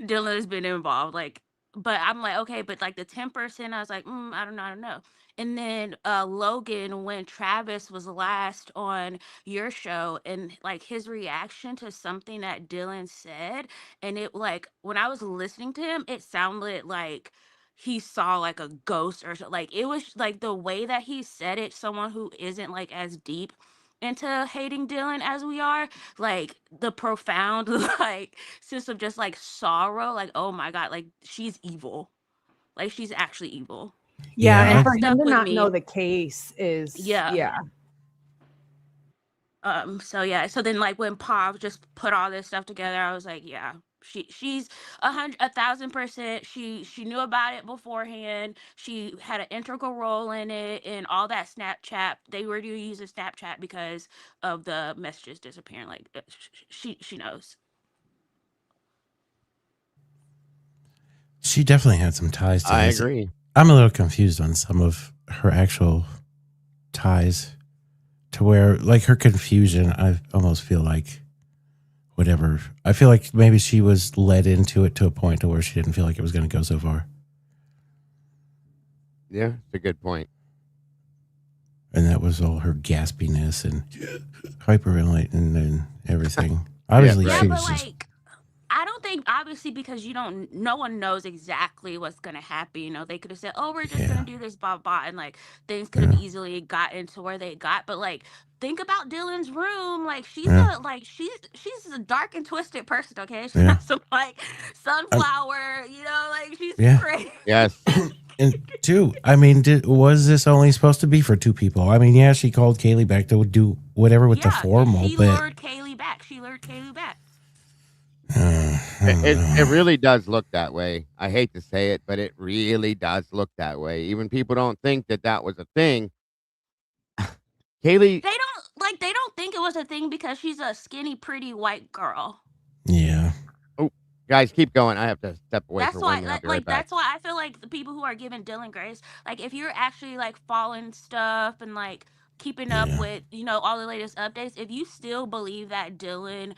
Dylan has been involved. Like but I'm like, okay, but like the 10%, I was like, I don't know. And then Logan, when Travis was last on your show and like his reaction to something that Dylan said, and it like when I was listening to him, it sounded like he saw like a ghost or so. Like it was like the way that he said it, someone who isn't like as deep into hating Dylan as we are, like the profound like sense of just like sorrow, like oh my God, like she's evil, like she's actually evil. Yeah, and That for him stuck to with not know me. the case is Yeah. So yeah, so then like when Pav just put all this stuff together, I was like, yeah, she's 1,000%. She knew about it beforehand. She had an integral role in it, and all that Snapchat. They were using Snapchat because of the messages disappearing. Like she knows. She definitely had some ties to I this. agree. I'm a little confused on some of her actual ties to where, like, her confusion, I almost feel like whatever. I feel like maybe she was led into it to a point to where she didn't feel like it was going to go so far. Yeah, it's a good point. And that was all her gaspiness and hyperventilating and everything. Obviously, Yeah, she but was just... like I don't think obviously because no one knows exactly what's gonna happen. You know, they could have said, "Oh, we're just gonna do this, blah blah," and like things could have easily gotten to where they got. But like, think about Dylan's room. Like she's a dark and twisted person. Okay, she's not some like sunflower. You know, like she's crazy. Yes. And two, I mean, was this only supposed to be for two people? I mean, yeah, she called Kaylee back to do whatever with the formal, she but lured Kaylee back. It really does look that way. I hate to say it, but it really does look that way. Even people don't think that was a thing. Kaylee, They don't think it was a thing because she's a skinny, pretty white girl. Yeah. Oh, guys, keep going. I have to step away for 1 minute. I'll be right back. That's why I feel like the people who are giving Dylan grace, like if you're actually like following stuff and like keeping up with, you know, all the latest updates, if you still believe that Dylan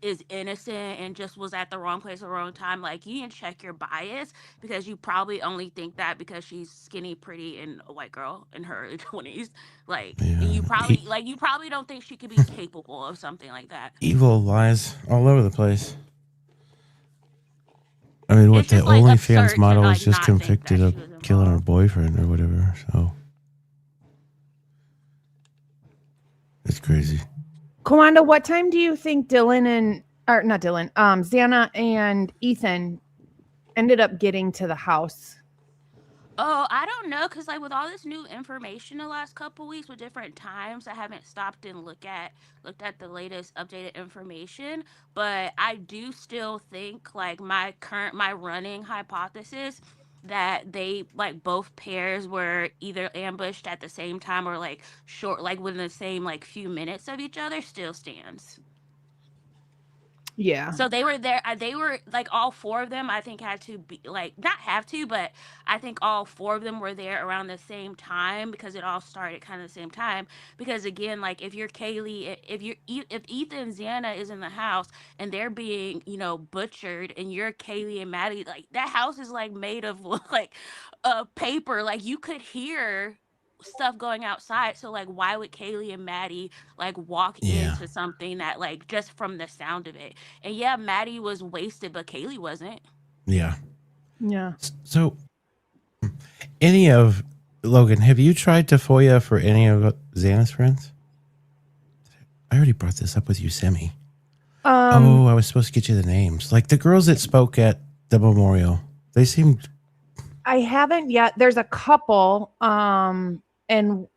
is innocent and just was at the wrong place at the wrong time, like you can check your bias because you probably only think that because she's skinny, pretty, and a white girl in her early 20s. Like and you probably don't think she could be capable of something like that. Evil lies all over the place. I mean, what the OnlyFans model was just convicted of killing her boyfriend or whatever. So it's crazy. Kawanda, what time do you think Xana and Ethan ended up getting to the house? Oh, I don't know, because like with all this new information the last couple weeks with different times, I haven't stopped and looked at the latest updated information. But I do still think like my running hypothesis that they like both pairs were either ambushed at the same time or like short like within the same like few minutes of each other still stands. Yeah. So they were there. They were like all four of them. I think had to be like not have to, but I think all four of them were there around the same time because it all started kind of the same time. Because again, like if you're Kaylee, if Ethan and Xana is in the house and they're being butchered, and you're Kaylee and Maddie, like that house is like made of like paper. Like you could hear stuff going outside, so like why would Kaylee and Maddie like walk into something that like just from the sound of it? And yeah, Maddie was wasted, but Kaylee wasn't. Yeah. So Logan, have you tried to FOIA for any of Xana's friends? I already brought this up with you, Semi. I was supposed to get you the names, like the girls that spoke at The memorial. They seemed. I haven't yet. There's a couple, and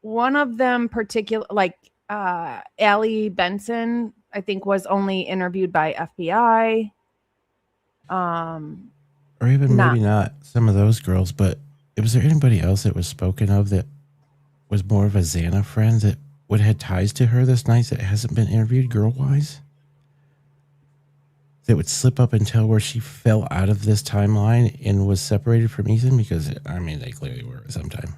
one of them particular, like Allie Benson, I think was only interviewed by FBI. Or even not maybe not some of those girls, but was there anybody else that was spoken of that was more of a Xana friend that would have had ties to her this night that hasn't been interviewed girl-wise? That would slip up and tell where she fell out of this timeline and was separated from Ethan? Because, I mean, they clearly were at some time.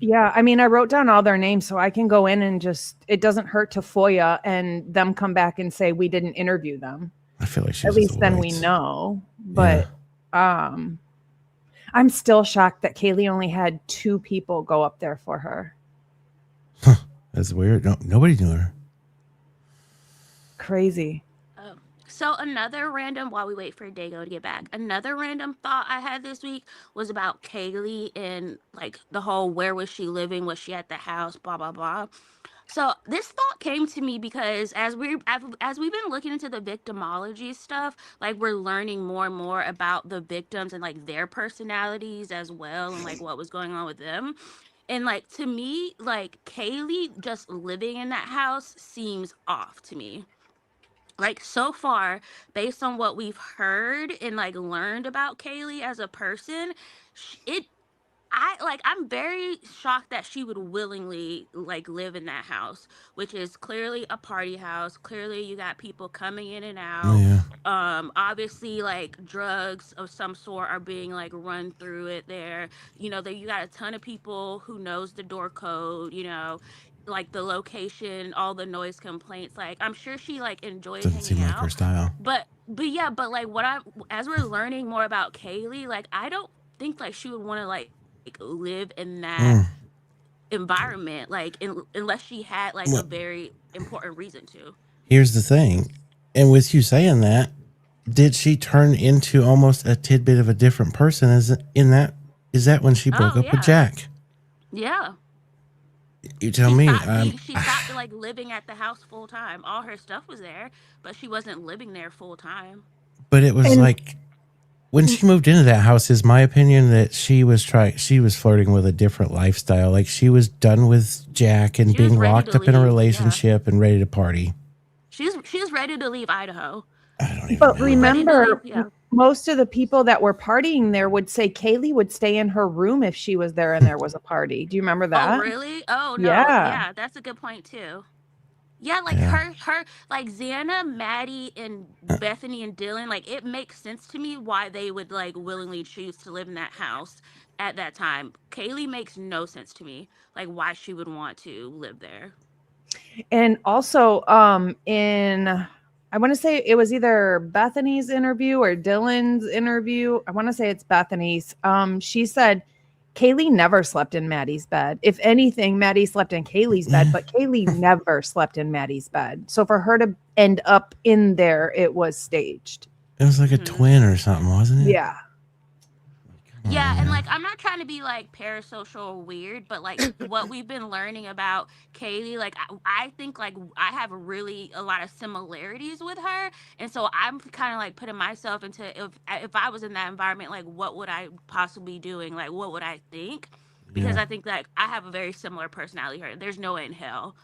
Yeah, I mean, I wrote down all their names so I can go in and just, it doesn't hurt to FOIA and them come back and say we didn't interview them. I feel like at least then we know. But I'm still shocked that Kaylee only had 2 people go up there for her. Huh, that's weird. No, nobody knew her. Crazy. So another random, while we wait for Dago to get back, another random thought I had this week was about Kaylee and like the whole where was she living? Was she at the house? Blah, blah, blah. So this thought came to me because as we've been looking into the victimology stuff, like we're learning more and more about the victims and like their personalities as well and like what was going on with them. And like to me, like Kaylee just living in that house seems off to me. Like so far, based on what we've heard and like learned about Kaylee as a person, I'm very shocked that she would willingly like live in that house, which is clearly a party house. Clearly you got people coming in and out. Yeah. Obviously like drugs of some sort are being like run through it there. You know, you got a ton of people who knows the door code, you know, like the location, all the noise complaints. Like I'm sure she like enjoys Doesn't seem hanging like her out. style. But yeah, but like as we're learning more about Kaylee, like I don't think like she would want to like live in that environment, like unless she had like a very important reason to. Here's the thing, and with you saying that, did she turn into almost a tidbit of a different person? Is that when she broke up with Jack? Yeah. You tell me. She stopped like living at the house full time. All her stuff was there, but she wasn't living there full time. But it was like when she moved into that house, is my opinion that she was flirting with a different lifestyle. Like she was done with Jack and being locked up in a relationship and ready to party. She was ready to leave Idaho. I don't even But know. remember, most of the people that were partying there would say Kaylee would stay in her room if she was there and there was a party. Do you remember that? Oh, really? Oh, no. Yeah, That's a good point too. Yeah, like her like Xana, Maddie, and Bethany and Dylan, like it makes sense to me why they would like willingly choose to live in that house at that time. Kaylee makes no sense to me, like why she would want to live there. And also, I want to say it was either Bethany's interview or Dylan's interview. I want to say it's Bethany's. She said Kaylee never slept in Maddie's bed. If anything, Maddie slept in Kaylee's bed, but Kaylee never slept in Maddie's bed. So for her to end up in there, it was staged. It was like a twin or something, wasn't it? Yeah. Yeah, and like I'm not trying to be like parasocial or weird, but like what we've been learning about Kaylee, like I think like I have a lot of similarities with her, and so I'm kind of like putting myself into if I was in that environment, like what would I possibly be doing, like what would I think? Because I think like I have a very similar personality to her. There's no way in hell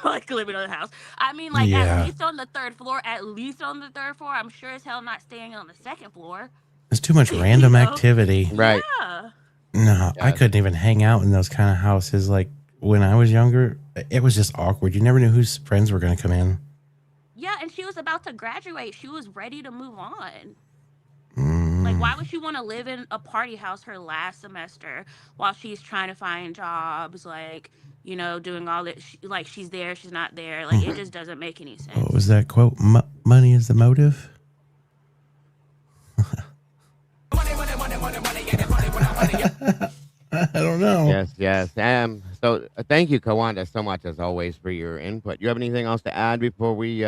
like living in the house. I mean, like at least on the third floor. I'm sure as hell not staying on the second floor. There's too much random activity. Right. Yeah. No, I couldn't even hang out in those kind of houses. Like when I was younger, it was just awkward. You never knew whose friends were going to come in. Yeah, and she was about to graduate. She was ready to move on. Like, why would she want to live in a party house her last semester while she's trying to find jobs? Like, you know, doing all that. Like, she's there, she's not there. Like, it just doesn't make any sense. What was that quote? Money is the motive? I don't know. Yes. So thank you, Kawanda, so much as always for your input. You have anything else to add before we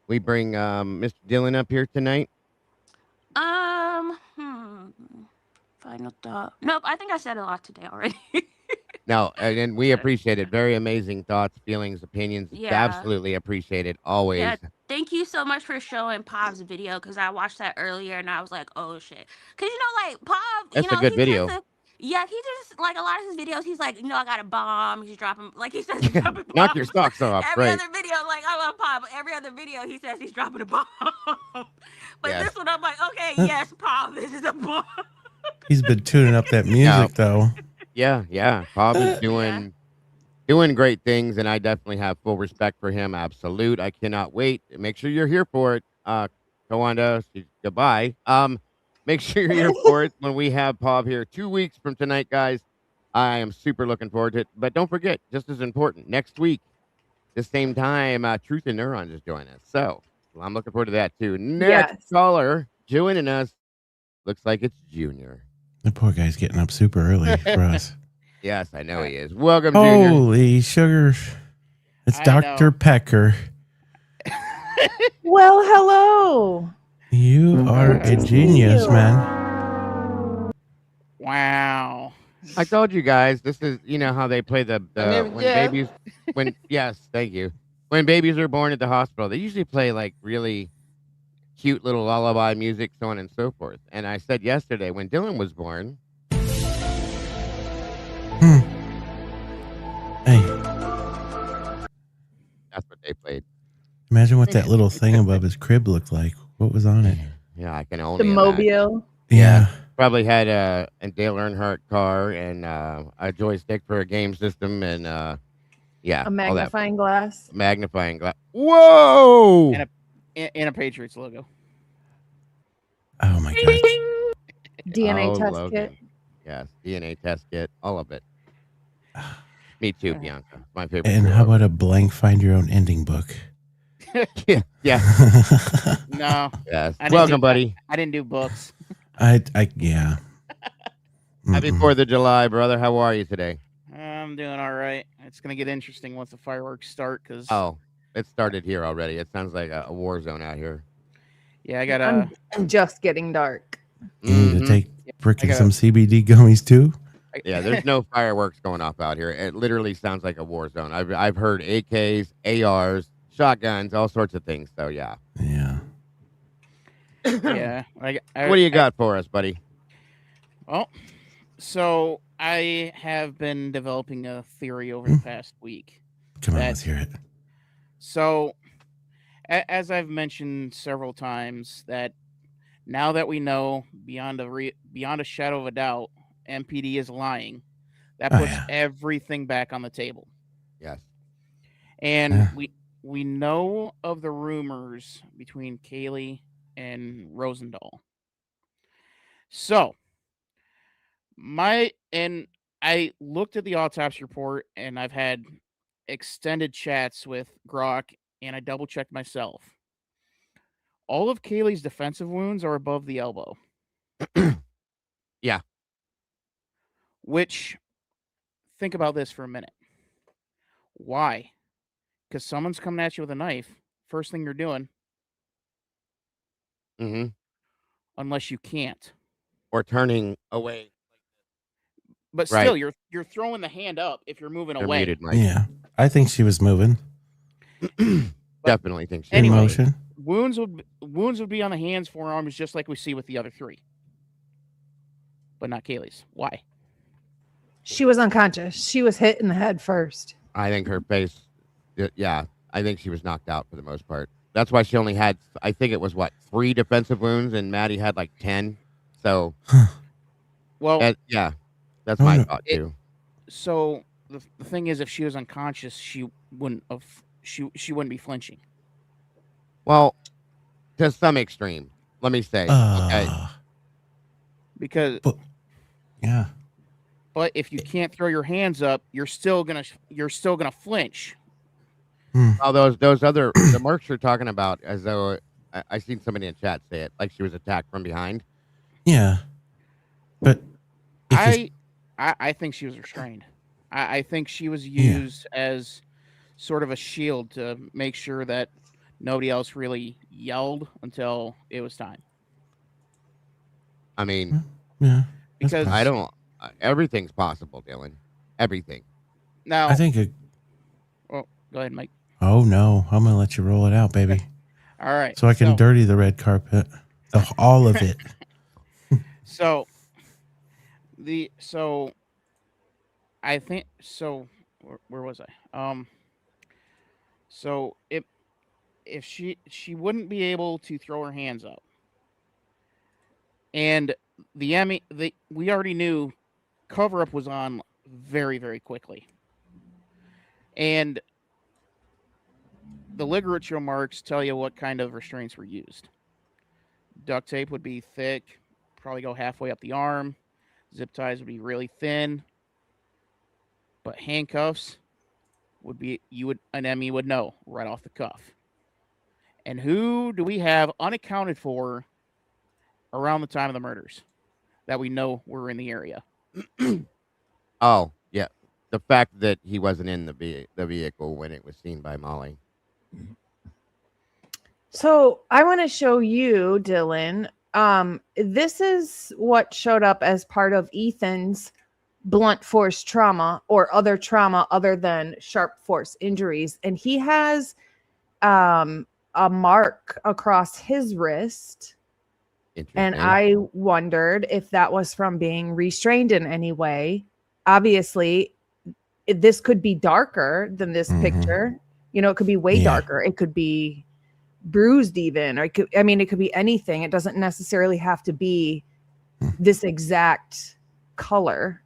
bring Mr. Dylan up here tonight? Final thought. Nope, I think I said a lot today already. No, and we appreciate it. Very amazing thoughts, feelings, opinions. Yeah. Absolutely appreciate it. Always. Yeah. Thank you so much for showing Pop's video because I watched that earlier and I was like, oh shit. Because like Pop, That's a good he tends video. to, yeah, he just like a lot of his videos. He's like, I got a bomb. He's dropping, like he says he's dropping bombs. Knock your socks off. Every Right. other video, like I love Pop. Every other video, he says he's dropping a bomb. But Yes. this one, I'm like, okay, yes, Pop, this is a bomb. He's been tuning up that music though. Yeah. Pop is doing great things, and I definitely have full respect for him. Absolute. I cannot wait. Make sure you're here for it. Kawanda, goodbye. Make sure you're here for it when we have Pop here 2 weeks from tonight, guys. I am super looking forward to it. But don't forget, just as important, next week, the same time, Truth and Neurons is joining us. So I'm looking forward to that too. Next caller joining us looks like it's Junior. The poor guy's getting up super early for us. Yes, I know he is. Welcome, Junior. Holy sugar. It's Dr. Pecker. Well, hello. You are a genius, man. Wow. I told you guys, this is, how they play the yes, thank you. When babies are born at the hospital, they usually play like really cute little lullaby music, so on and so forth. And I said yesterday, when Dylan was born. Hey. That's what they played. Imagine what that little thing above his crib looked like. What was on it? Yeah, I can only The mobile. Yeah. Probably had a Dale Earnhardt car and a joystick for a game system and A magnifying glass. Magnifying glass. Whoa! And a Patriots logo. Oh my god. DNA test Logan. kit. Yes, DNA test kit. All of it. Me too, Bianca. My favorite. And how about a blank find your own ending book? Yeah. No. Yes. Welcome, buddy. I didn't do books. Yeah. Happy 4th of July, brother. How are you today? I'm doing all right. It's going to get interesting once the fireworks start because. Oh, it started here already. It sounds like a war zone out here. Yeah, I got I'm just getting dark. You need to take frickin' some CBD gummies too? Yeah, there's no fireworks going off out here. It literally sounds like a war zone. I've heard AKs, ARs, shotguns, all sorts of things. So yeah. Yeah. Yeah. What do you got for us, buddy? Well, so I have been developing a theory over the past week. Come on, let's hear it. So, as I've mentioned several times, that now that we know beyond a shadow of a doubt, MPD is lying, that puts everything back on the table. Yes. And we know of the rumors between Kaylee and Rosendahl. So, I looked at the autopsy report and I've had extended chats with Grok and I double checked myself. All of Kaylee's defensive wounds are above the elbow. Yeah. Which, think about this for a minute. Why? Because someone's coming at you with a knife. First thing you're doing. Mm-hmm. Unless you can't. Or turning away. But still, you're throwing the hand up if you're moving away. Muted, Mike. Yeah. I think she was moving. Definitely think so. Anyway, motion. Wounds would be on the hands, forearms, just like we see with the other three. But not Kaylee's. Why? She was unconscious. She was hit in the head first. I think her face, I think she was knocked out for the most part. That's why she only had, I think it was 3 defensive wounds, and Maddie had 10. So, well, that's my thought too. So the thing is, if she was unconscious, she wouldn't be flinching. Well, to some extreme, let me say. Okay. Because yeah. But if you can't throw your hands up, you're still gonna flinch. All those other the marks you're talking about, as though I seen somebody in chat say it, like she was attacked from behind. Yeah. But I think she was restrained. I think she was used as sort of a shield to make sure that nobody else really yelled until it was time. I mean, because I don't. Everything's possible, Dylan. Everything. Now, I think. Well, go ahead, Mike. Oh no, I'm gonna let you roll it out, baby. All right. So I can dirty the red carpet. All of it. So I think so. Where was I? So if she wouldn't be able to throw her hands up, and we already knew cover up was on very, very quickly, and the ligature marks tell you what kind of restraints were used. Duct tape would be thick, probably go halfway up the arm. Zip ties would be really thin. But handcuffs would be an ME would know right off the cuff. And who do we have unaccounted for around the time of the murders that we know were in the area? Oh, yeah. The fact that he wasn't in the vehicle when it was seen by Molly. So I want to show you, Dylan. This is what showed up as part of Ethan's blunt force trauma or other trauma other than sharp force injuries. And he has a mark across his wrist. And I wondered if that was from being restrained in any way. Obviously, this could be darker than this picture. You know, it could be way darker. It could be bruised even, or it could be anything. It doesn't necessarily have to be this exact color.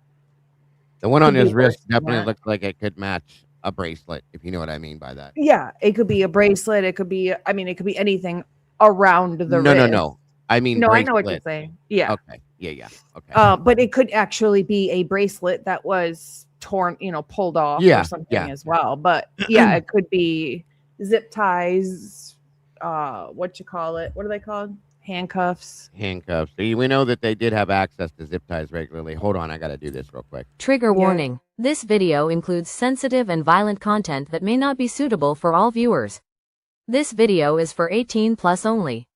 The one on his wrist definitely looks like it could match a bracelet, if you know what I mean by that. Yeah, it could be a bracelet. It could be, it could be anything around the wrist. No. I mean, no, bracelet. I know what you're saying. Yeah. Okay. Yeah. Okay. But it could actually be a bracelet that was torn, pulled off or something as well. But yeah, it could be zip ties. What are they called? Handcuffs. So we know that they did have access to zip ties regularly. Hold on, I got to do this real quick. Trigger warning. This video includes sensitive and violent content that may not be suitable for all viewers. This video is for 18 plus only.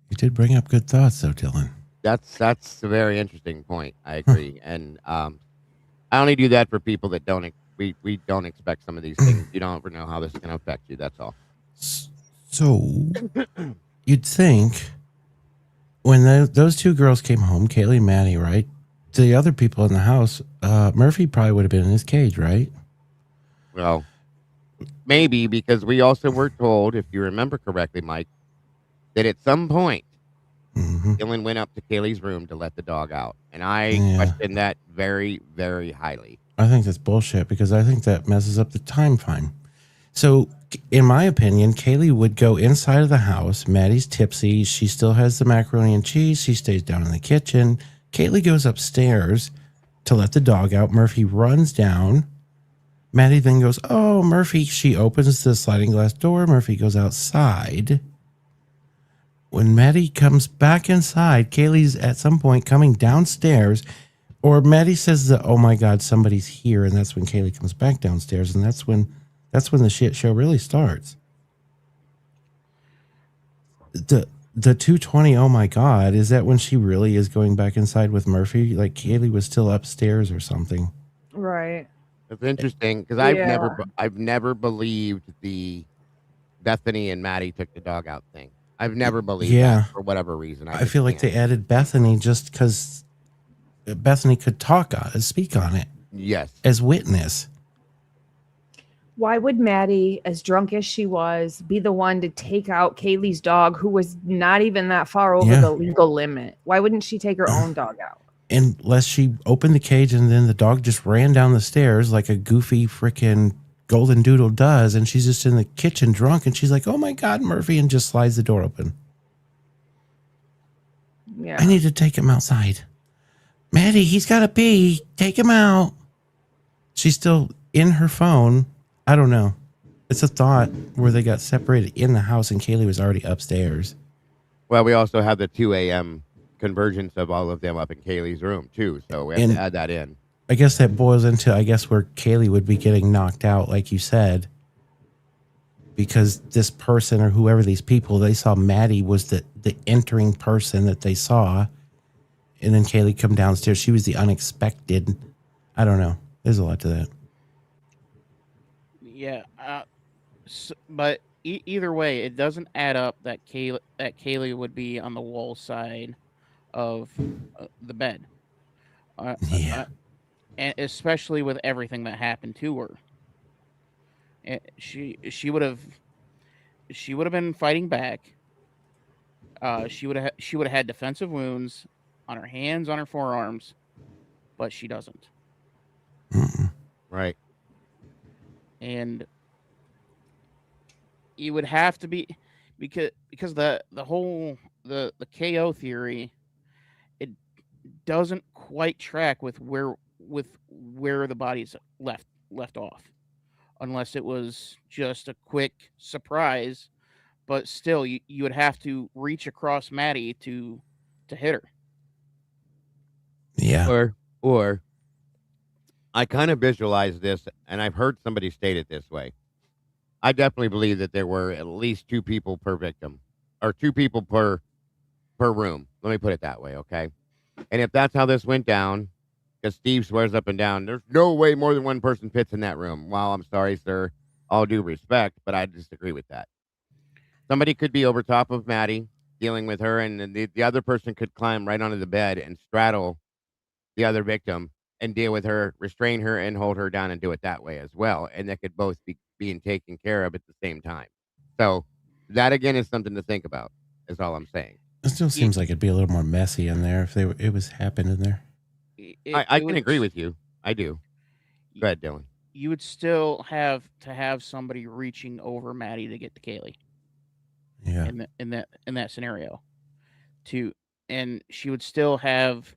You did bring up good thoughts, though, Dylan. That's a very interesting point. I agree, and I only do that for people that we don't expect some of these things. You don't ever know how this is going to affect you. That's all. So you'd think when those two girls came home, Kaylee and Maddie, right? The other people in the house, Murphy probably would have been in his cage, right? Well, maybe, because we also were told, if you remember correctly, Mike, that at some point, Dylan went up to Kaylee's room to let the dog out. And I question that very, very highly. I think that's bullshit, because I think that messes up the time frame. So, in my opinion, Kaylee would go inside of the house. Maddie's tipsy. She still has the macaroni and cheese. She stays down in the kitchen. Kaylee goes upstairs to let the dog out. Murphy runs down. Maddie then goes, "Oh, Murphy." She opens the sliding glass door. Murphy goes outside. When Maddie comes back inside, Kaylee's at some point coming downstairs, or Maddie says that, "Oh my God, somebody's here," and that's when Kaylee comes back downstairs, and that's when the shit show really starts. The 2:20, oh my God, is that when she really is going back inside with Murphy? Like Kaylee was still upstairs or something. Right. It's interesting because I've never believed the Bethany and Maddie took the dog out thing. I've never believed that for whatever reason. I feel like they added Bethany just because Bethany could speak on it. Yes. As witness. Why would Maddie, as drunk as she was, be the one to take out Kaylee's dog, who was not even that far over the legal limit? Why wouldn't she take her own dog out? Unless she opened the cage and then the dog just ran down the stairs like a goofy freaking golden doodle does, and she's just in the kitchen drunk, and she's like, "Oh my God, Murphy," and just slides the door open. Yeah. I need to take him outside. Maddie, he's got to pee. Take him out. She's still in her phone. I don't know. It's a thought where they got separated in the house and Kaylee was already upstairs. Well, we also have the 2 a.m. convergence of all of them up in Kaylee's room, too. So we have to add that in. I guess that boils into, where Kaylee would be getting knocked out, like you said. Because this person or whoever these people, they saw Maddie was the entering person that they saw. And then Kaylee come downstairs. She was the unexpected. I don't know. There's a lot to that. Yeah, but either way, it doesn't add up that Kaylee would be on the wall side of the bed. Yeah. And especially with everything that happened to her. She would have been fighting back. She would have had defensive wounds on her hands, on her forearms, but she doesn't. Right. And you would have to be because the whole the KO theory, it doesn't quite track with where the body's left off, unless it was just a quick surprise. But still, you would have to reach across Maddie to hit her. Yeah. Or I kind of visualize this, and I've heard somebody state it this way. I definitely believe that there were at least 2 people per victim, or 2 people per room. Let me put it that way, okay? And if that's how this went down, because Steve swears up and down, there's no way more than 1 person fits in that room. Well, I'm sorry, sir. All due respect, but I disagree with that. Somebody could be over top of Maddie, dealing with her, and then the other person could climb right onto the bed and straddle the other victim and deal with her, restrain her, and hold her down and do it that way as well. And they could both be being taken care of at the same time. So that again is something to think about. Is all I'm saying. It still seems like it'd be a little more messy in there if it was happening there. I can agree with you. I do. Go ahead, Dylan. You would still have to have somebody reaching over Maddie to get to Kaylee. Yeah. In that scenario, and she would still have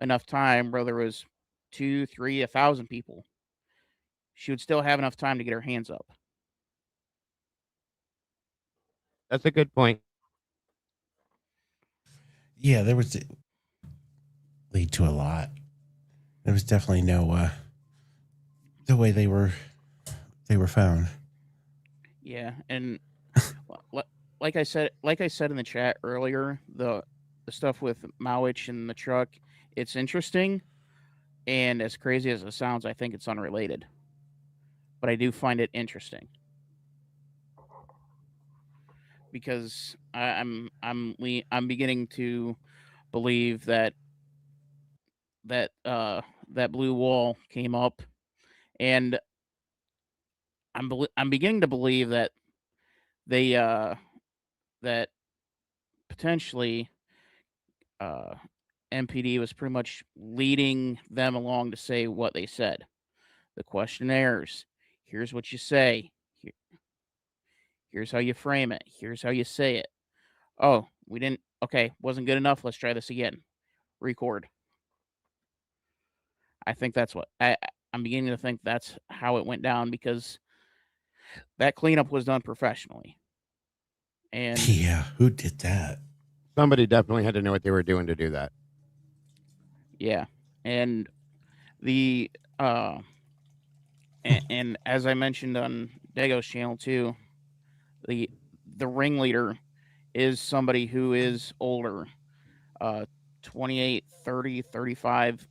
enough time, where there was 2, 3, 1,000 people. She would still have enough time to get her hands up. That's a good point. Yeah, there was lead to a lot. There was definitely no the way they were found. Yeah, and like I said in the chat earlier, the stuff with Mowich and the truck, it's interesting, and as crazy as it sounds, I think it's unrelated. But I do find it interesting because I'm beginning to believe that blue wall came up, and I'm beginning to believe that they that potentially MPD was pretty much leading them along to say what they said. The questionnaires. Here's what you say. Here's how you frame it. Here's how you say it. Oh, we didn't. Okay, wasn't good enough. Let's try this again. Record. I think that's what I'm beginning to think that's how it went down, because that cleanup was done professionally. And yeah, who did that? Somebody definitely had to know what they were doing to do that. Yeah, and the and as I mentioned on Dago's channel too, the ringleader is somebody who is older, 28, 30, 35,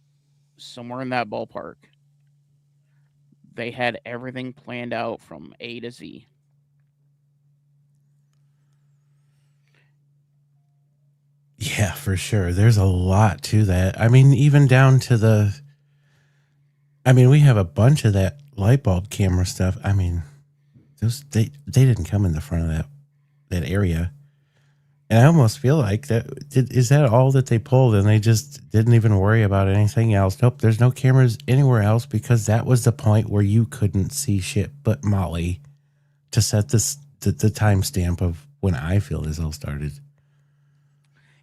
somewhere in that ballpark. They had everything planned out from A to Z. Yeah, for sure. There's a lot to that. I mean, even down to we have a bunch of that light bulb camera stuff. I mean, they didn't come in the front of that area. And I almost feel like is that all that they pulled, and they just didn't even worry about anything else? Nope, there's no cameras anywhere else, because that was the point where you couldn't see shit but Molly to set the timestamp of when I feel this all started.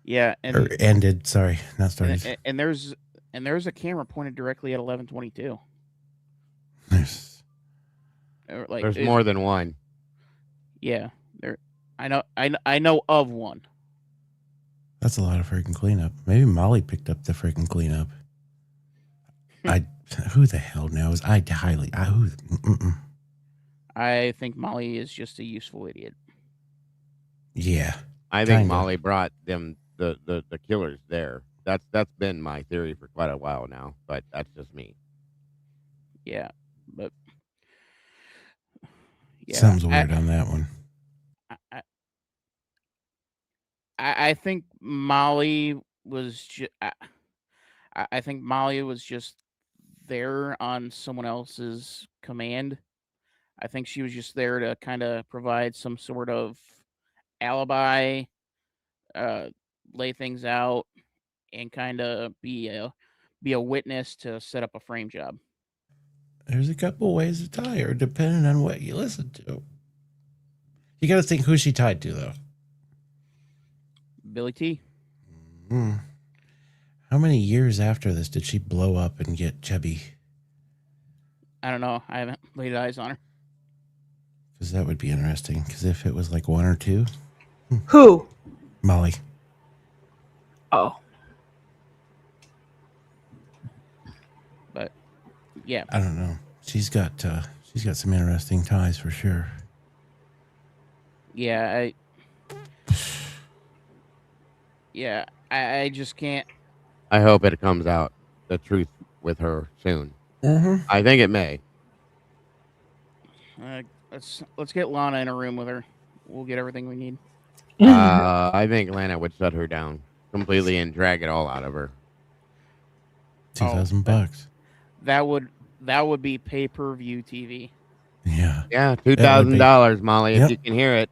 Yeah, and or ended. Sorry, not started. And there's a camera pointed directly at 1122. There's more than one. Yeah, there. I know of one. That's a lot of freaking cleanup. Maybe Molly picked up the freaking cleanup. Who the hell knows? I think Molly is just a useful idiot. Yeah, I think Molly brought them the killers there. That's been my theory for quite a while now, but that's just me. Yeah, but sounds weird on that one. I think Molly was I think Molly was just there on someone else's command. I think she was just there to kind of provide some sort of alibi, uh, lay things out, and kind of be a witness to set up a frame job. There's a couple ways to tie her, depending on what you listen to. You got to think who she tied to, though. Billy T. How many years after this did she blow up and get chubby? I don't know. I haven't laid eyes on her. Because that would be interesting. Because if it was like 1 or 2. Who? Molly. Oh. But yeah, I don't know. She's got some interesting ties for sure. yeah, I just can't. I hope it comes out the truth with her soon. Mm-hmm. I think it may. Let's get Lana in a room with her. We'll get everything we need. I think Lana would shut her down completely and drag it all out of her. $2,000. That would be pay-per-view TV. Yeah. Yeah, $2,000, Molly. Yep. If you can hear it,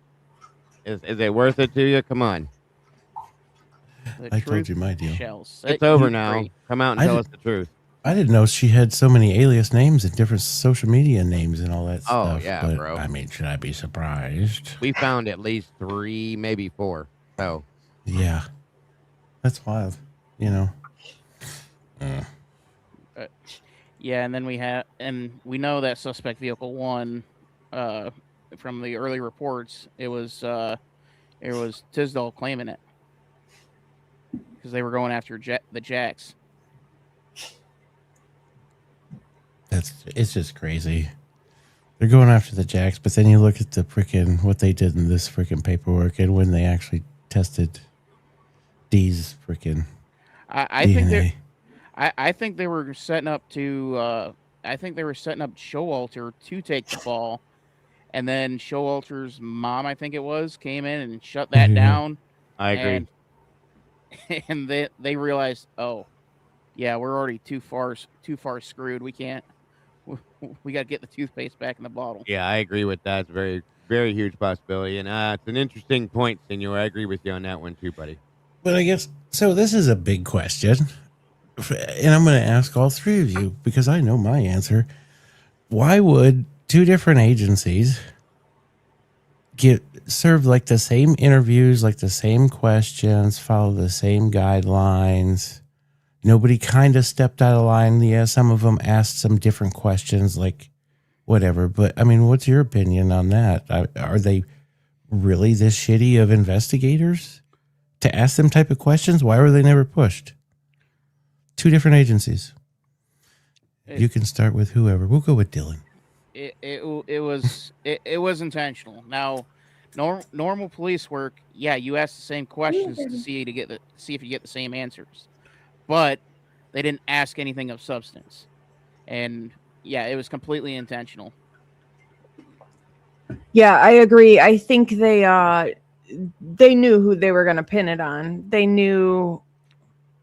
is it worth it to you? Come on. I told you my deal. It's over now. Come out and tell us the truth. I didn't know she had so many alias names and different social media names and all that Oh, stuff. yeah, but, bro. I mean, should I be surprised? We found at least 3, maybe 4. So yeah, that's wild. You know. Yeah, and then we know that suspect vehicle 1, from the early reports, it was Tisdall claiming it because they were going after the Jacks. It's just crazy. They're going after the Jacks, but then you look at the freaking what they did in this freaking paperwork and when they actually tested D's freaking DNA. I think they were setting up to. I think they were setting up Showalter to take the ball, and then Showalter's mom, I think it was, came in and shut that down. I agree. And they realized, oh, yeah, we're already too far screwed. We can't. We got to get the toothpaste back in the bottle. yeah, I agree with that. It's a very, very huge possibility, and it's an interesting point, Senor. I agree with you on that one too, buddy. But I guess so. This is a big question, and I'm going to ask all 3 of you because I know my answer. Why would 2 different agencies get served like the same interviews, like the same questions, follow the same guidelines? Nobody kind of stepped out of line. Yeah, some of them asked some different questions, like whatever. But I mean, what's your opinion on that? Are they really this shitty of investigators to ask them type of questions? Why were they never pushed? 2 different agencies. You can start with whoever. We'll go with Dylan. It was intentional. Now, normal police work, yeah, you ask the same questions to see if you get the same answers, but they didn't ask anything of substance, and yeah, it was completely intentional. Yeah, I agree. I think they knew who they were going to pin it on.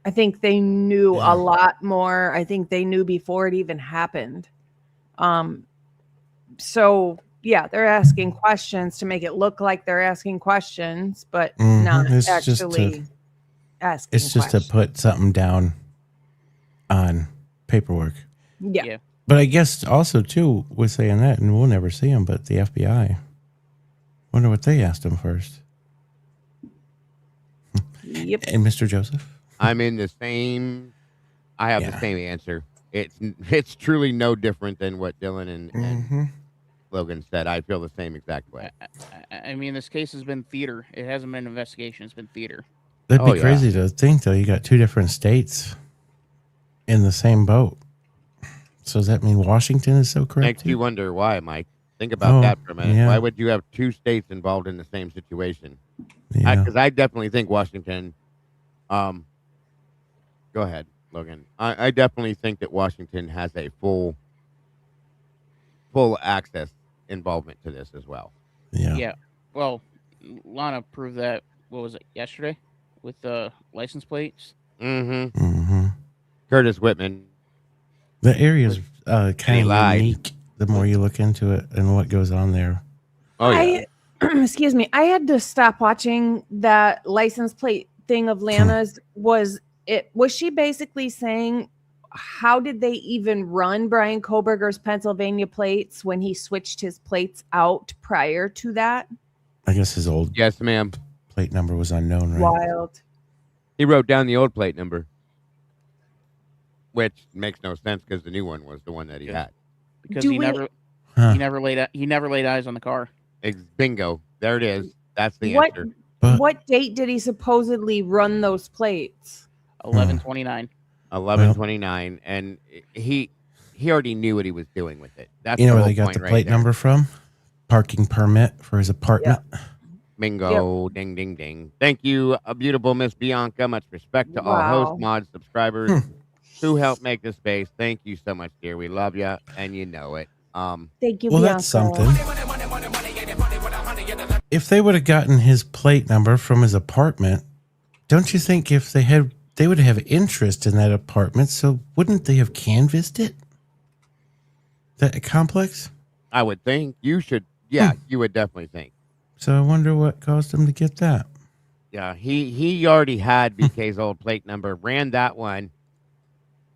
I think they knew a lot more. I think they knew before it even happened. So yeah, they're asking questions to make it look like they're asking questions, but not actually asking. It's just to put something down on paperwork. Yeah. But I guess also too, with saying that, and we'll never see them, but the FBI. Wonder what they asked him first. Yep. And Mr. Joseph? I'm in the same. I have the same answer. It's truly no different than what Dylan and Logan said. I feel the same exact way. I mean, this case has been theater. It hasn't been investigation. It's been theater. That'd be crazy to think, though. You got 2 different states in the same boat. So does that mean Washington is so corrupt? Makes you wonder why, Mike. Think about that for a minute. Yeah. Why would you have 2 states involved in the same situation? Yeah. Because I definitely think Washington. Go ahead, Logan. I definitely think that Washington has a full access involvement to this as well. Yeah. Yeah. Well, Lana proved that what was it, yesterday with the license plates. Curtis Whitman. The area's he kind of lied. unique the more you look into it and what goes on there. Oh yeah. Excuse me. I had to stop watching that license plate thing of Lana's. Was she basically saying, how did they even run Bryan Kohberger's Pennsylvania plates when he switched his plates out prior to that? I guess his old Yes, ma'am. plate number was unknown, right? Wild. He wrote down the old plate number, which makes no sense because the new one was the one that he had. Because he never laid eyes on the car. Bingo. There it is. That's the What answer. what date did he supposedly run those plates? 11/29. 11/29, and he already knew what he was doing with it. That's You know the where whole they got point the right plate there. number from? Parking permit for his apartment. Bingo. Ding, ding, ding. Thank you, a beautiful Miss Bianca. Much respect to all Wow. hosts, mods, subscribers who helped make this space. Thank you so much, dear. We love you, and you know it. Thank you, Well, Bianca. that's something. If they would have gotten his plate number from his apartment, don't you think if they would have interest in that apartment, so wouldn't they have canvassed it? That complex? I would think you should. Yeah, you would definitely think. So I wonder what caused him to get that. Yeah, he already had BK's old plate number, ran that one,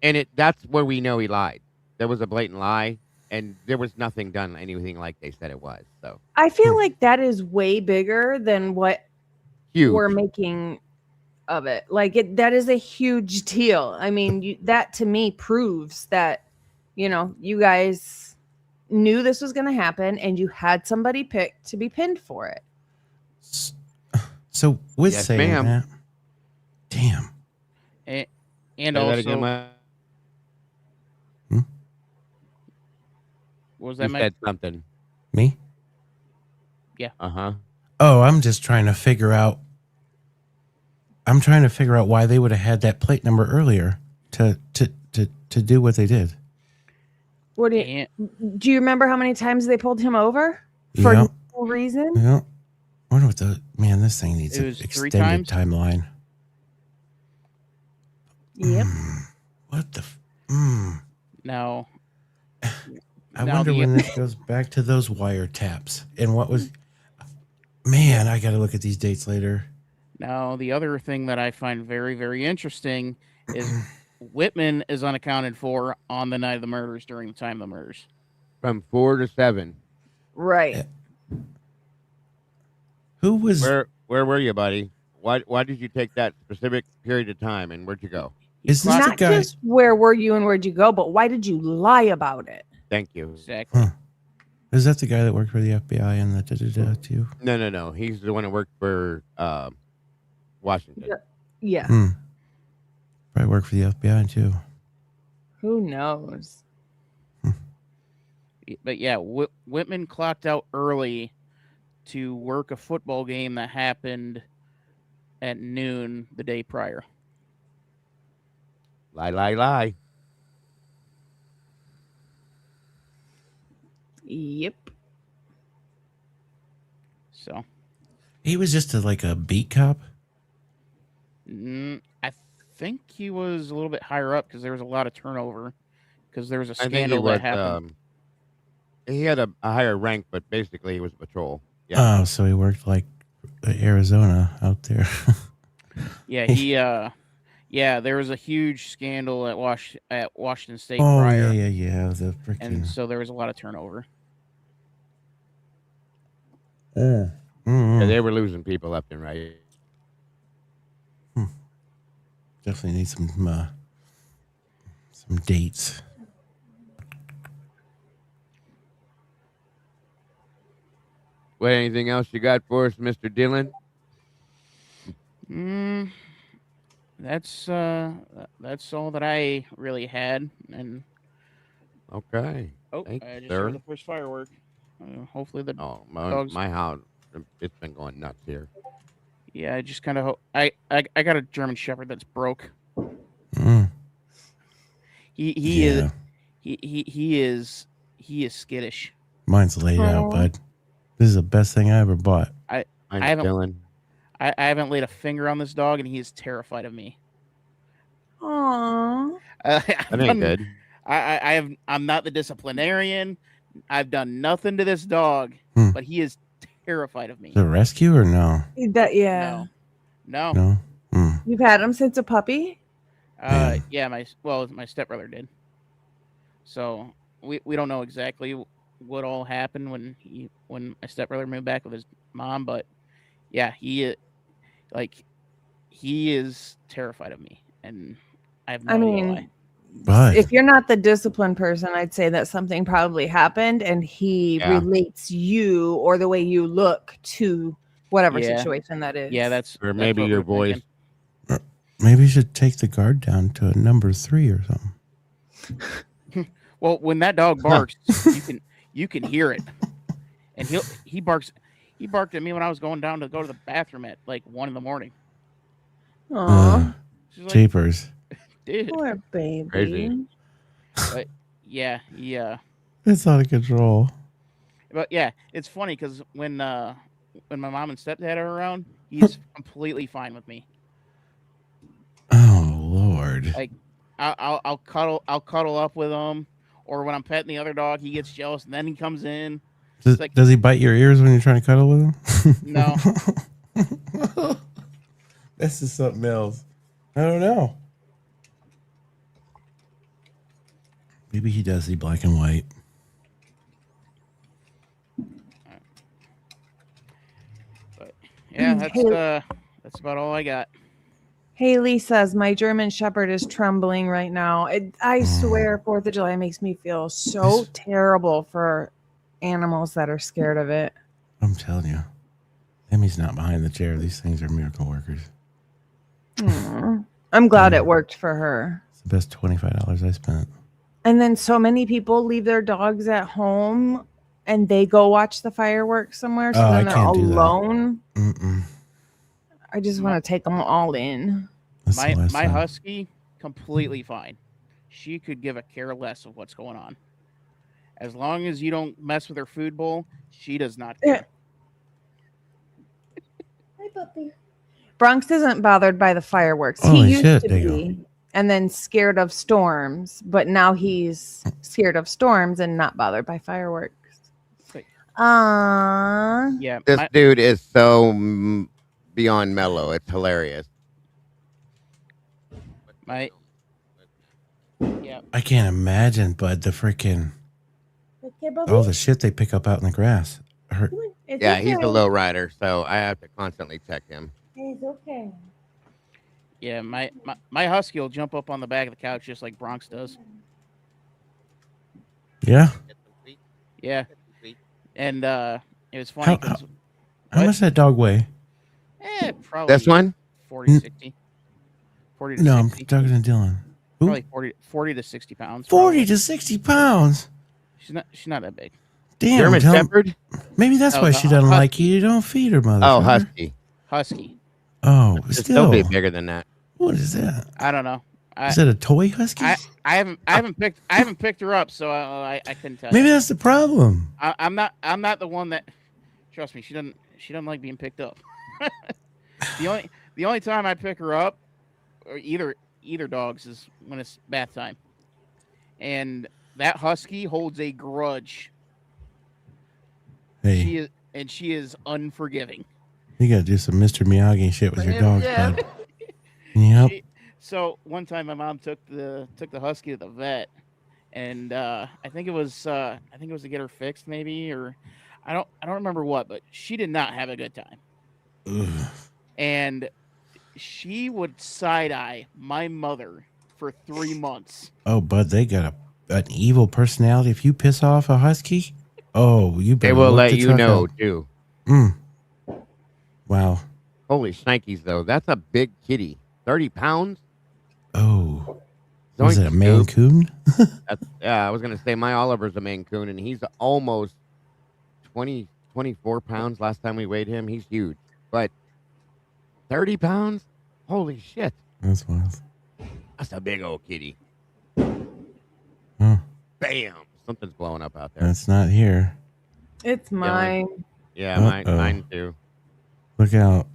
and that's where we know he lied. There was a blatant lie, and there was nothing done anything like they said it was. So I feel like that is way bigger than what huge. we're making of it. Like that is a huge deal. I mean, that to me proves that, you guys knew this was going to happen and you had somebody picked to be pinned for it. So with Yes, saying ma'am. that, damn. And Say that also, again, what was you that, Mike? said something. Me? Yeah. Oh, I'm just trying to figure out. I'm trying to figure out why they would have had that plate number earlier to do what they did. What do you remember how many times they pulled him over for Yeah. no reason? Yeah. I wonder what this thing needs It an was 3 extended times? timeline. Yep. What the? Now, I now wonder the- when this goes back to those wiretaps and what was. Man, I got to look at these dates later. Now, the other thing that I find very, very interesting is Whitman is unaccounted for on the night of the murders during the time of the murders. From 4 to 7. Right. Who was? Where were you, buddy? Why did you take that specific period of time, and where'd you go? Is this the Not guy? just where were you and where'd you go, but why did you lie about it? Thank you. Exactly. Huh. Is that the guy that worked for the FBI and the too? No. He's the one that worked for Washington. Yeah. Probably worked for the FBI too. Who knows? But yeah, Whitman clocked out early to work a football game that happened at noon the day prior. Lie. Yep. So He was just a beat cop. I think he was a little bit higher up because there was a lot of turnover because there was a I think scandal that happened. He had a higher rank, but basically he was patrol. Yeah. Oh, so he worked Arizona out there. Yeah, there was a huge scandal at Washington State Oh prior. yeah. The freaking. And so there was a lot of turnover. Yeah, they were losing people left and right. Definitely need some dates. What? Anything else you got for us, Mr. Dillon? That's all that I really had. And Okay. Thanks, I just sir. heard the first firework. Hopefully the dogs. My house, it's been going nuts here. Yeah, I just kind of I got a German Shepherd that's broke. He is skittish. Mine's laid out, bud. This is the best thing I ever bought. I haven't I haven't laid a finger on this dog, and he is terrified of me. Aww. That ain't good. I'm not the disciplinarian. I've done nothing to this dog, but he is terrified of me. The rescue or no? Yeah. No. You've had him since a puppy? Yeah, my stepbrother did. So we don't know exactly what all happened when my stepbrother moved back with his mom, but yeah, he is terrified of me, and I have no idea why. But if you're not the disciplined person, I'd say that something probably happened, and he relates you or the way you look to whatever situation that is. Yeah, that's or maybe your voice. Maybe you should take the guard down to a number 3 or something. Well, when that dog barks, you can hear it, and he barks. He barked at me when I was going down to go to the bathroom at like 1 a.m. Aww. Jeepers. Dude. Poor baby. Crazy. But yeah. It's out of control. But yeah, it's funny because when my mom and stepdad are around, he's completely fine with me. Oh Lord. Like I'll cuddle up with him, or when I'm petting the other dog, he gets jealous and then he comes in. Does he bite your ears when you're trying to cuddle with him? No. This is something else. I don't know. Maybe he does see black and white. But yeah, that's about all I got. Haley says, my German Shepherd is trembling right now. I swear 4th of July makes me feel so terrible for animals that are scared of it. I'm telling you. Emmy's not behind the chair. These things are miracle workers. I'm glad it worked for her. It's the best $25 I spent. And then so many people leave their dogs at home and they go watch the fireworks somewhere. So then they're alone. I just want to take them all in. My husky, completely fine. She could give a care less of what's going on. As long as you don't mess with her food bowl, she does not care. Hi, puppy. Bronx isn't bothered by the fireworks. Holy he used shit, to be, and then scared of storms. But now he's scared of storms and not bothered by fireworks. Yeah, This dude is so beyond mellow. It's hilarious. Yeah. I can't imagine, but the freaking all the shit they pick up out in the grass. Yeah, he's a low rider, so I have to constantly check him. He's okay. Yeah, my husky will jump up on the back of the couch just like Bronx does. Yeah. Yeah. And it was funny because how much does that dog weigh? Probably this one 40 to 60. 40 to no, 60. I'm talking to Dylan. Who? Probably 40 to 60 pounds. 40 to 60 pounds. She's not that big. Damn, German Shepherd? Maybe that's why she doesn't like you. You don't feed her, mother. Oh, husky. Husky. Oh, Still be bigger than that. What is that? I don't know. Is that a toy husky? I haven't picked her up, so I couldn't tell. Maybe you. that's the problem. I'm not the one that. Trust me, she doesn't like being picked up. the only time I pick her up, or either dogs, is when it's bath time, and that husky holds a grudge. Hey. She is unforgiving. You gotta do some Mr. Miyagi shit with your dogs, bud. Yep. So one time my mom took the husky to the vet, and I think it was to get her fixed, maybe, or I don't remember what, but she did not have a good time. Ugh. And she would side eye my mother for 3 months. Oh, bud, they got an evil personality. If you piss off a husky, you better. They will look let the you truck know up. too. Wow. Holy shnikes, though. That's a big kitty. 30 pounds? Oh. Was it a Maine Coon? I was going to say my Oliver's a Maine Coon, and he's almost 24 pounds last time we weighed him. He's huge. But 30 pounds? Holy shit. That's wild. That's a big old kitty. Huh. Bam. Something's blowing up out there. That's not here. It's mine. Yeah, mine too. Look out.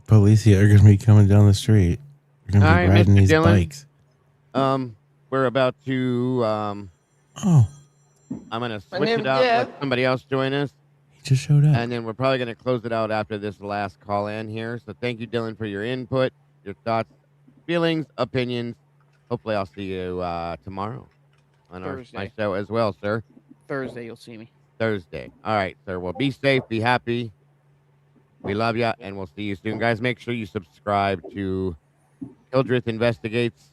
Police are going to be coming down the street. They're going to All be right, riding Mr. these Dillon. bikes. We're about to. Oh, I'm gonna My switch name it is out. Jeff. Let somebody else join us, he just showed up. and then we're probably gonna close it out after this last call in here. So thank you, Dylan, for your input, your thoughts, feelings, opinions. Hopefully, I'll see you tomorrow on my Thursday. show as well, sir. Thursday, you'll see me. Thursday. All right, sir. Well, be safe, be happy. We love you, and we'll see you soon, guys. Make sure you subscribe to Hildreth Investigates.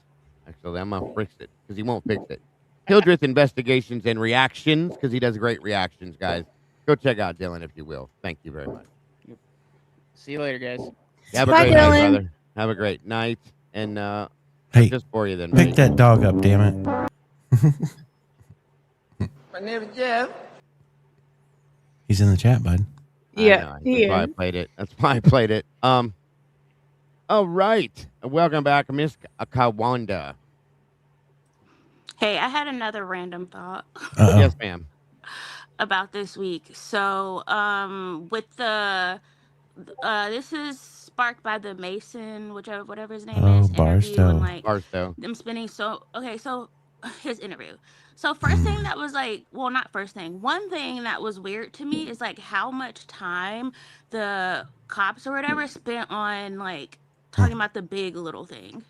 Actually, I'm gonna fix it because he won't fix it. Hildreth Investigations and Reactions, because he does great reactions, guys. Go check out Dylan if you will. Thank you very much. See you later, guys. Have a Bye, great night, Dylan. brother. Have a great night. And Hey, just for you then, pick buddy. that dog up, damn it. My name is Jeff. He's in the chat, bud. Yeah, That's why I played it. That's why I played it. All right. Welcome back, Miss Kawanda. Hey, I had another random thought Yes, ma'am. about this week. So, with the this is sparked by the Mason, whatever his name is, interview, and like Barstow. them spending so his interview. So first thing that was like, well, not first thing. One thing that was weird to me is like how much time the cops or whatever spent on like talking about the big little thing.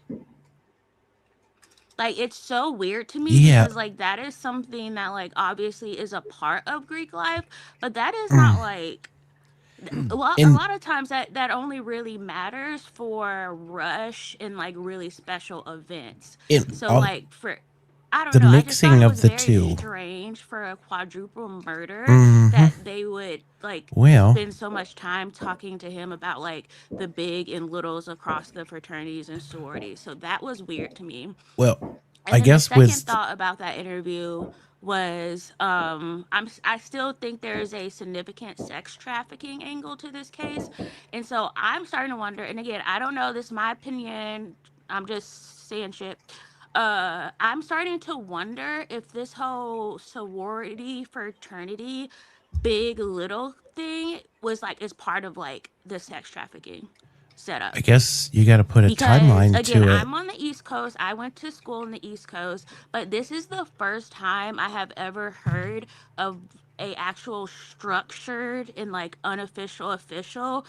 Like, it's so weird to me because like that is something that like obviously is a part of Greek life, but that is not like a lot of times that only really matters for rush and like really special events. So like for I don't the know, mixing I just thought it of was the very two. strange for a quadruple murder Mhm. that they would like Well. spend so much time talking to him about like the big and littles across the fraternities and sororities. So that was weird to me. Well, And I then guess the second with thought about that interview was I still think there is a significant sex trafficking angle to this case. And so I'm starting to wonder, and again, I don't know, this is my opinion. I'm just saying shit. I'm starting to wonder if this whole sorority fraternity big little thing was like is part of like the sex trafficking setup. I guess you got to put a Because timeline again, to it. I'm on the East Coast. I went to school in the East Coast, but this is the first time I have ever heard of a actual structured and like unofficial official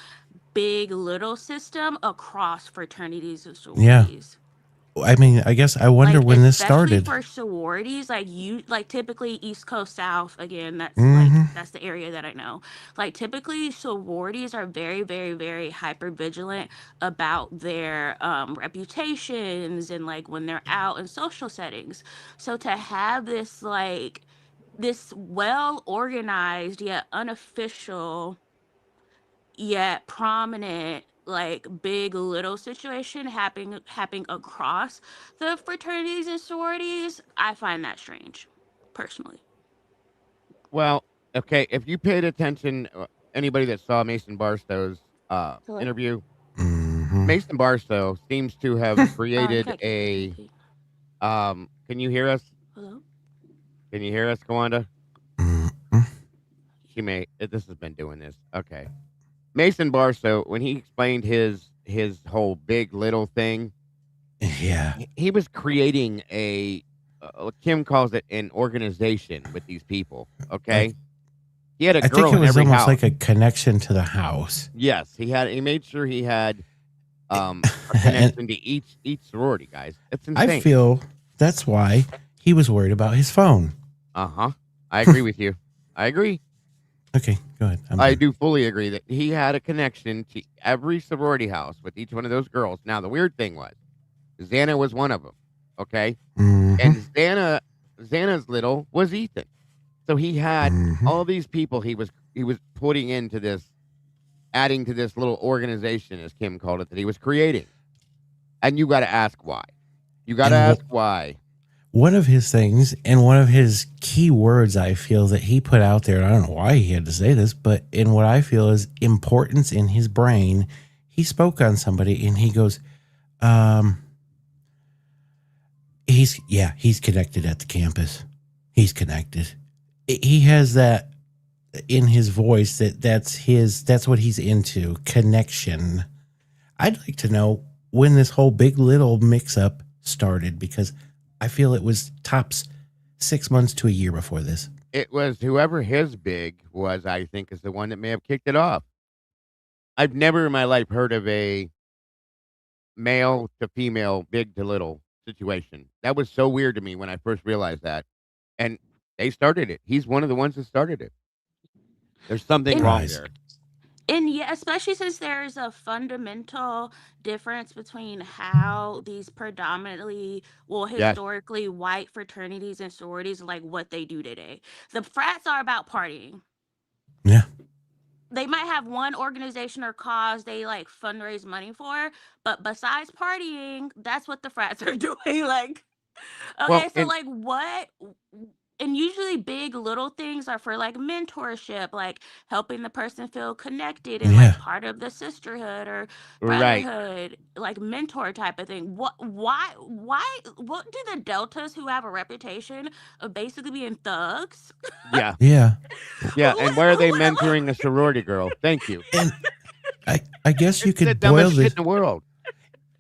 big little system across fraternities and Yeah. sororities. I mean, I guess I wonder Like, when this especially started. for sororities, like typically East Coast South, again, that's that's the area that I know. Like typically sororities are very, very, very hyper vigilant about their reputations and like when they're out in social settings. So to have this like this well organized yet unofficial yet prominent like big little situation happening across the fraternities and sororities, I find that strange personally. Well, okay. If you paid attention, anybody that saw Mason Barstow's Hello? interview, Mason Barstow seems to have created a. Can you hear us? Hello? Can you hear us, Kawanda? She may. This has been doing this. Okay. Mason Barstow, when he explained his whole big little thing, yeah, he was creating a. Kim calls it an organization with these people. Okay. He had a I girl think it in was every almost house. like a connection to the house. Yes, he had. He made sure he had a connection to each sorority, guys. It's insane. I feel that's why he was worried about his phone. I agree with you. I agree. Okay, go ahead. I do fully agree that he had a connection to every sorority house with each one of those girls. Now, the weird thing was, Xana was one of them. Okay, and Xana's little was Ethan. So he had all these people he was putting into this, adding to this little organization, as Kim called it, that he was creating. And you got to ask why. You got to ask why. One of his things and one of his key words I feel that he put out there, and I don't know why he had to say this, but in what I feel is importance in his brain, he spoke on somebody and he goes, he's connected at the campus. He's connected. He has that in his voice that's what he's into, connection. I'd like to know when this whole big little mix up started, because I feel it was tops 6 months to a year before this. It was whoever his big was, I think, is the one that may have kicked it off. I've never in my life heard of a male to female, big to little situation. That was so weird to me when I first realized that. And they started it. He's one of the ones that started it. There's something wrong there. And yeah, especially since there's a fundamental difference between how these predominantly, well, historically white fraternities and sororities, like what they do today. The frats are about partying. Yeah. They might have one organization or cause they like fundraise money for, but besides partying, that's what the frats are doing. Like, okay, Well, so like what? And usually big little things are for like mentorship, like helping the person feel connected and like part of the sisterhood or Right. brotherhood, like mentor type of thing. What do the deltas who have a reputation of basically being thugs? Yeah. Yeah. Yeah. And why are they mentoring a sorority girl? Thank you. And I guess you could the boil dumbest this shit in the world.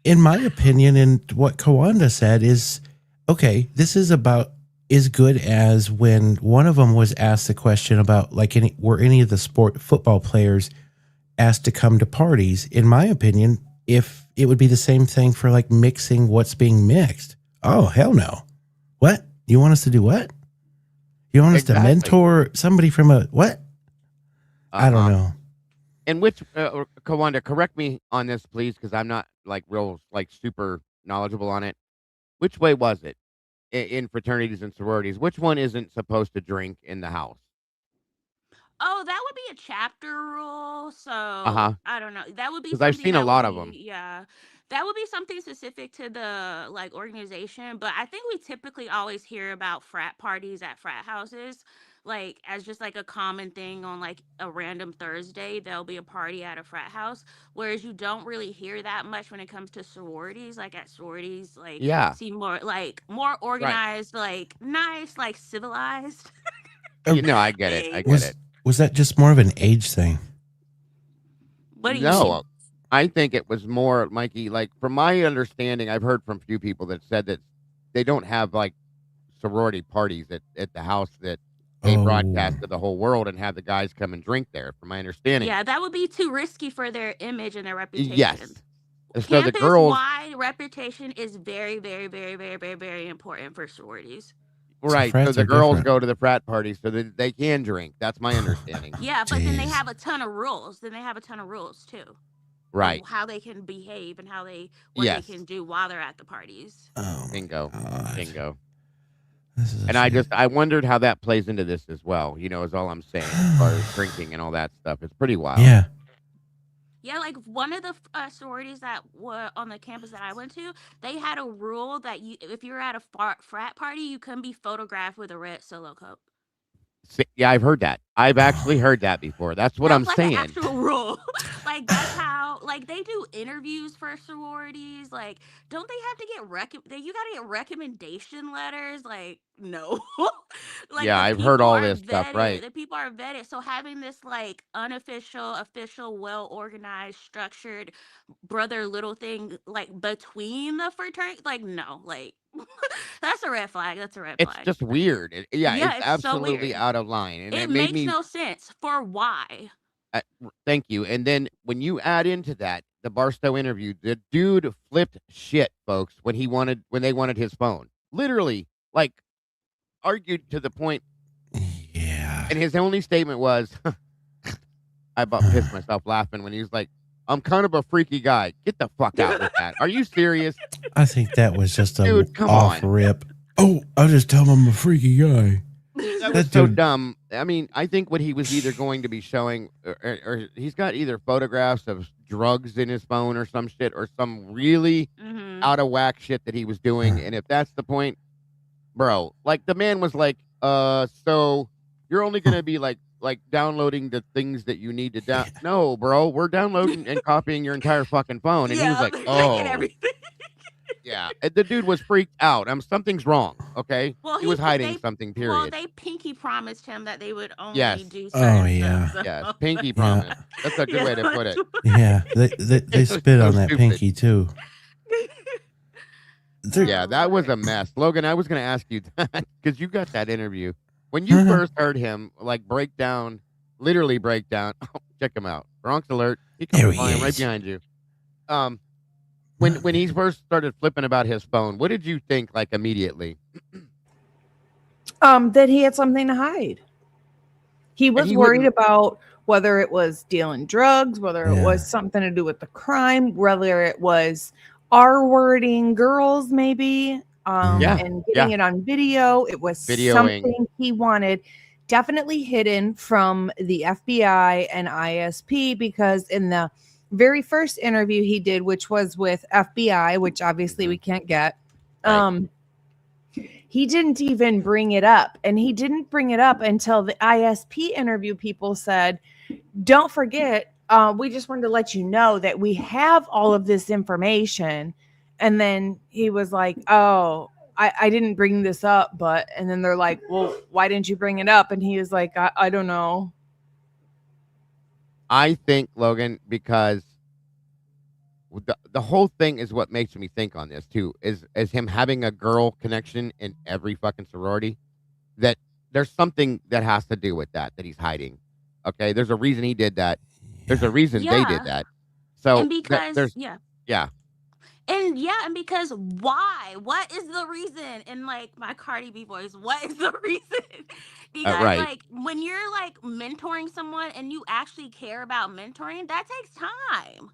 In my opinion, and what Kawanda said is, okay, this is about as good as when one of them was asked the question about like were any of the football players asked to come to parties. In my opinion, if it would be the same thing for like mixing what's being mixed. Oh, hell no. What? You want us to do what? You want us to mentor somebody from a what? I don't know. And which, Kawanda, correct me on this, please, because I'm not like real, like super knowledgeable on it. Which way was it in fraternities and sororities? Which one isn't supposed to drink in the house? Oh, that would be a chapter rule. So I don't know. That would be because I've seen a lot of them. Yeah, that would be something specific to the like organization. But I think we typically always hear about frat parties at frat houses, like as just like a common thing on like a random Thursday. There'll be a party at a frat house, whereas you don't really hear that much when it comes to sororities. Like at sororities, like seem more organized, like nice, like civilized. I get it. I get it. Was that just more of an age thing? What do you No, I think it was more, Mikey, like from my understanding, I've heard from a few people that said that they don't have like sorority parties at the house that they broadcast to the whole world and have the guys come and drink there, from my understanding. Yeah, that would be too risky for their image and their reputation. Yes. So the girls, Campus-wide reputation is very, very, very, very, very, very important for sororities. Right. So the girls go to the frat party so that they can drink. That's my understanding. Yeah, but then they have a ton of rules. Then they have a ton of rules too. Right. How they can behave and what they can do while they're at the parties. Oh, bingo. God. Bingo. And I wondered how that plays into this as well, is all I'm saying, as far as drinking and all that stuff. It's pretty wild. Yeah. Yeah, like one of the sororities that were on the campus that I went to, they had a rule that if you were at a frat party, you couldn't be photographed with a red solo cup. Yeah, I've heard that. I've actually heard that before. That's what I'm saying. An actual rule. Like that's how like they do interviews for sororities. Like, don't they have to get you gotta get recommendation letters? Like, no. Like, yeah, I've heard all this stuff, right? The people are vetted. So having this like unofficial, official, well organized, structured brother little thing like between the fraternity, like no, like that's a red flag. That's a red flag. It's just weird. It's absolutely so out of line. And it made makes no sense for why. Thank you. And then when you add into that the Barstow interview, the dude flipped shit, folks, when they wanted his phone. Literally, like, argued to the point. Yeah. And his only statement was, I about pissed myself laughing when he was like, I'm kind of a freaky guy. Get the fuck out with that. Are you serious? I think that was just a dude, come off on. rip. Oh, I'll just tell him I'm a freaky guy. That was so dumb. I mean, I think what he was either going to be showing, or he's got either photographs of drugs in his phone or some shit, or some really out of whack shit that he was doing. And if that's the point, bro, like the man was like, so you're only going to be like downloading the things that you need to down. No, bro, we're downloading and copying your entire fucking phone. And he was like, oh. Yeah, the dude was freaked out. Something's wrong. Okay, Well, he was hiding they something. well, Period. they pinky promised him that they would only Yes. do Oh, certain yeah. stuff. So. Yes, pinky Yeah. promise. That's a good Yeah, way to put it. Yeah, they It was spit so on that stupid. pinky too. Yeah, that was a mess. Logan, I was going to ask you that because you got that interview. When you first heard him like literally break down, oh, check him out. Bronx alert. He There comes he flying right is. behind you. When he first started flipping about his phone, what did you think like immediately? That he had something to hide. He was he worried wouldn't- about whether it was dealing drugs, whether it Yeah. was something to do with the crime, whether it was R-wording girls, maybe, Yeah, and getting it on video. It was Videoing. something he wanted definitely hidden from the FBI and ISP, because in the very first interview he did, which was with FBI, which obviously we can't get, Right. he didn't even bring it up. And he didn't bring it up until the ISP interview people said, don't forget, we just wanted to let you know that we have all of this information. And then he was like, oh, I didn't bring this up, but, and then they're like, well, why didn't you bring it up? And he was like, I don't know. I think, Logan, because the whole thing is what makes me think on this too, is him having a girl connection in every fucking sorority, that there's something that has to do with that he's hiding. Okay, there's a reason he did that. There's a reason they did that. So and because there's yeah. And because why? What is the reason? In like my Cardi B voice, what is the reason? Because right. like when you're like mentoring someone and you actually care about mentoring, that takes time.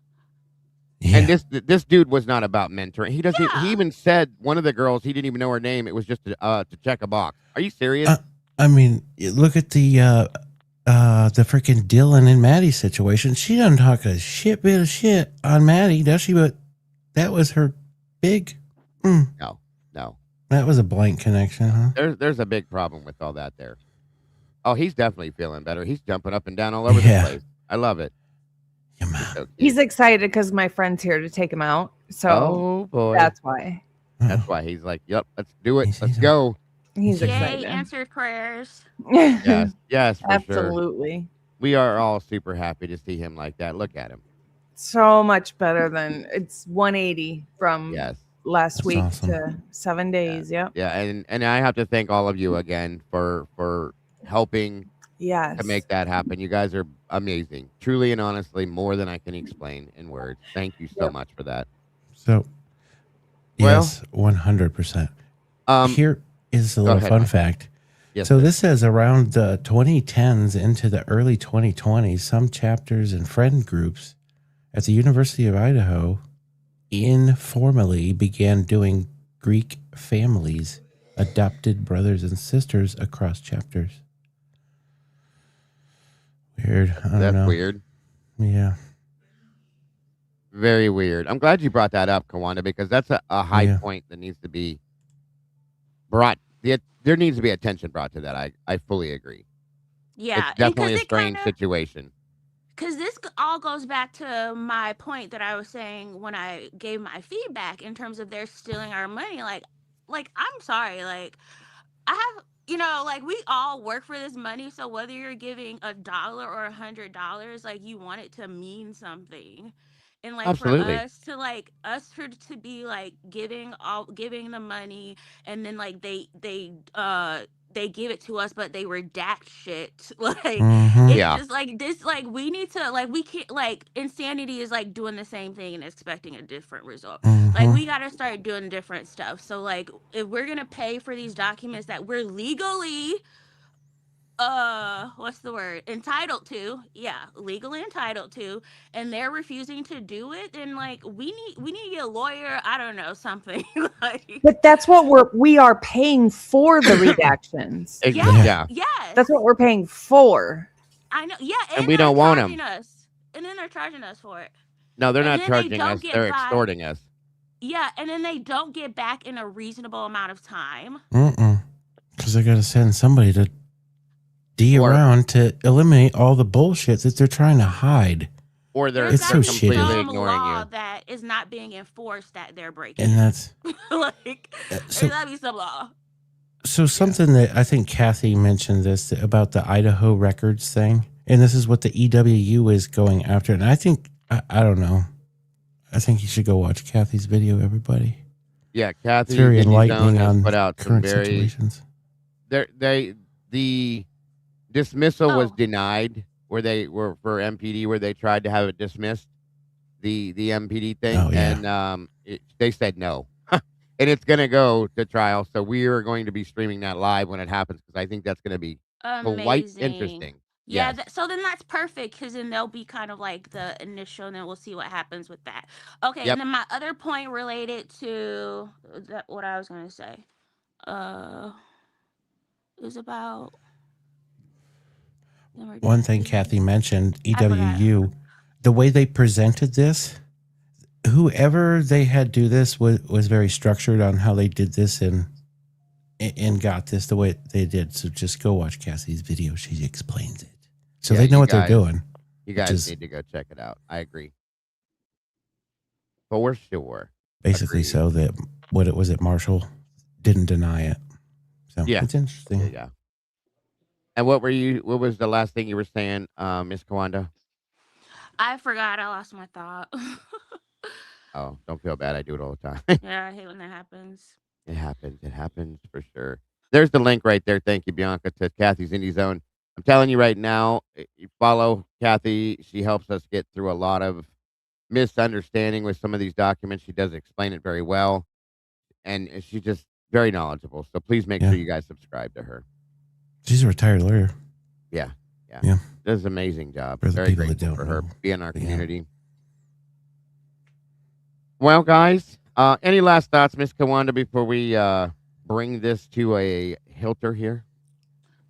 Yeah. And this dude was not about mentoring. He doesn't. Yeah. He even said one of the girls, he didn't even know her name. It was just to check a box. Are you serious? I mean, look at the freaking Dylan and Maddie situation. She doesn't talk a shit bit of shit on Maddie, does she? But that was her big. No. That was a blank connection, huh? There's a big problem with all that there. Oh, he's definitely feeling better. He's jumping up and down all over the place. I love it. He's excited because my friend's here to take him out. So oh boy, that's why. That's why he's like, yep, let's do it. Let's go. He's Yay, excited. answered prayers. Yes, for Absolutely. sure. We are all super happy to see him like that. Look at him. So much better than it's 180 from last week awesome. to 7 days. Yep. Yeah, and I have to thank all of you again for helping Yes. to make that happen. You guys are amazing. Truly and honestly, more than I can explain in words. Thank you so much for that. So, yes, 100%. Here is a little fun fact. Yes, so this says around the 2010s into the early 2020s, some chapters and friend groups at the University of Idaho informally began doing Greek families, adopted brothers and sisters across chapters. Weird. I don't know. That's weird. Yeah. Very weird. I'm glad you brought that up, Kawanda, because that's a high point that needs to be brought. There needs to be attention brought to that. I fully agree. Yeah, It's definitely a strange situation. Because this all goes back to my point that I was saying when I gave my feedback in terms of they're stealing our money. Like I'm sorry, like I have, like we all work for this money. So whether you're giving $1 or $100, like you want it to mean something. And like Absolutely. for us to be like giving the money, and then like they give it to us, but they redact shit. Like it's just like this. Like we need to we can't insanity is like doing the same thing and expecting a different result. Like we got to start doing different stuff. So like if we're gonna pay for these documents that we're legally what's the word, entitled to, legally entitled to, and they're refusing to do it, then like we need to get a lawyer, I don't know, something. But that's what we are paying for, the redactions. Yes. That's what we're paying for. I know. Yeah, and we don't want them. And then they're charging us for it. No, they're And not then they charging don't us. get They're back. extorting us. Yeah, and then they don't get back in a reasonable amount of time. Because they got to send somebody to around to eliminate all the bullshit that they're trying to hide. or they're There's It's got so to be completely shitty. some ignoring law you. that is not being enforced that they're breaking. And that's Like, so. there's got to be some law. So something that I think Kathy mentioned this about the Idaho records thing, and this is what the EWU is going after. And I think I don't know. I think you should go watch Kathy's video, everybody. Yeah, It's Kathy very Indie Zone enlightening has on put out some current very situations. the dismissal was Oh. denied where they were for MPD where they tried to have it dismissed the MPD thing Oh, yeah. and they said no. And it's going to go to trial, so we are going to be streaming that live when it happens because I think that's going to be quite Amazing. interesting. Yeah, Yes. so then that's perfect because then they'll be kind of like the initial, and then we'll see what happens with that. Okay, Yep. and then my other point related to what I was gonna say, is about One thing Kathy mentioned, I forgot. EWU, the way they presented this, whoever they had do this was very structured on how they did this and got this the way they did. So just go watch Kathy's video. She explains it. So Yeah, they know you what they're guys- doing. You guys need to go check it out. I agree. For sure. Basically, Agreed. so that what it was at Marshall didn't deny it. So Yeah. it's interesting. Yeah. And what was the last thing you were saying, Miss Kawanda? I forgot. I lost my thought. Oh, don't feel bad. I do it all the time. Yeah, I hate when that happens. It happens. It happens for sure. There's the link right there. Thank you, Bianca, to Kathy's Indie Zone. I'm telling you right now, you follow Kathy. She helps us get through a lot of misunderstanding with some of these documents. She does explain it very well, and she's just very knowledgeable. So please make Yeah. sure you guys subscribe to her. She's a retired lawyer. Yeah. Yeah. Does an amazing job. For the Very people that grateful don't for her know. being in our Yeah. community. Well, guys, any last thoughts, Miss Kawanda, before we bring this to a hilter here?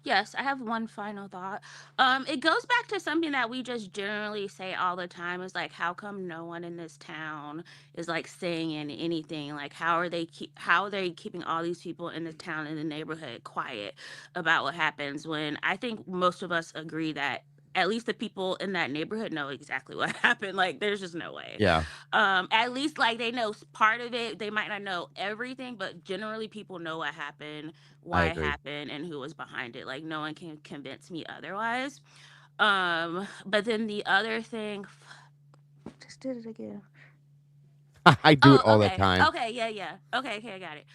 Yes, I have one final thought. It goes back to something that we just generally say all the time is like, how come no one in this town is like saying anything? Like, how are they keeping all these people in the town, in the neighborhood, quiet about what happens? When I think most of us agree that at least the people in that neighborhood know exactly what happened. Like, there's just no way. Yeah. At least like they know part of it. They might not know everything, but generally people know what happened, why it agree. happened, and who was behind it. Like, no one can convince me otherwise. But then the other thing, just did it again. I do it all the okay. time. Okay, yeah. Okay, I got it.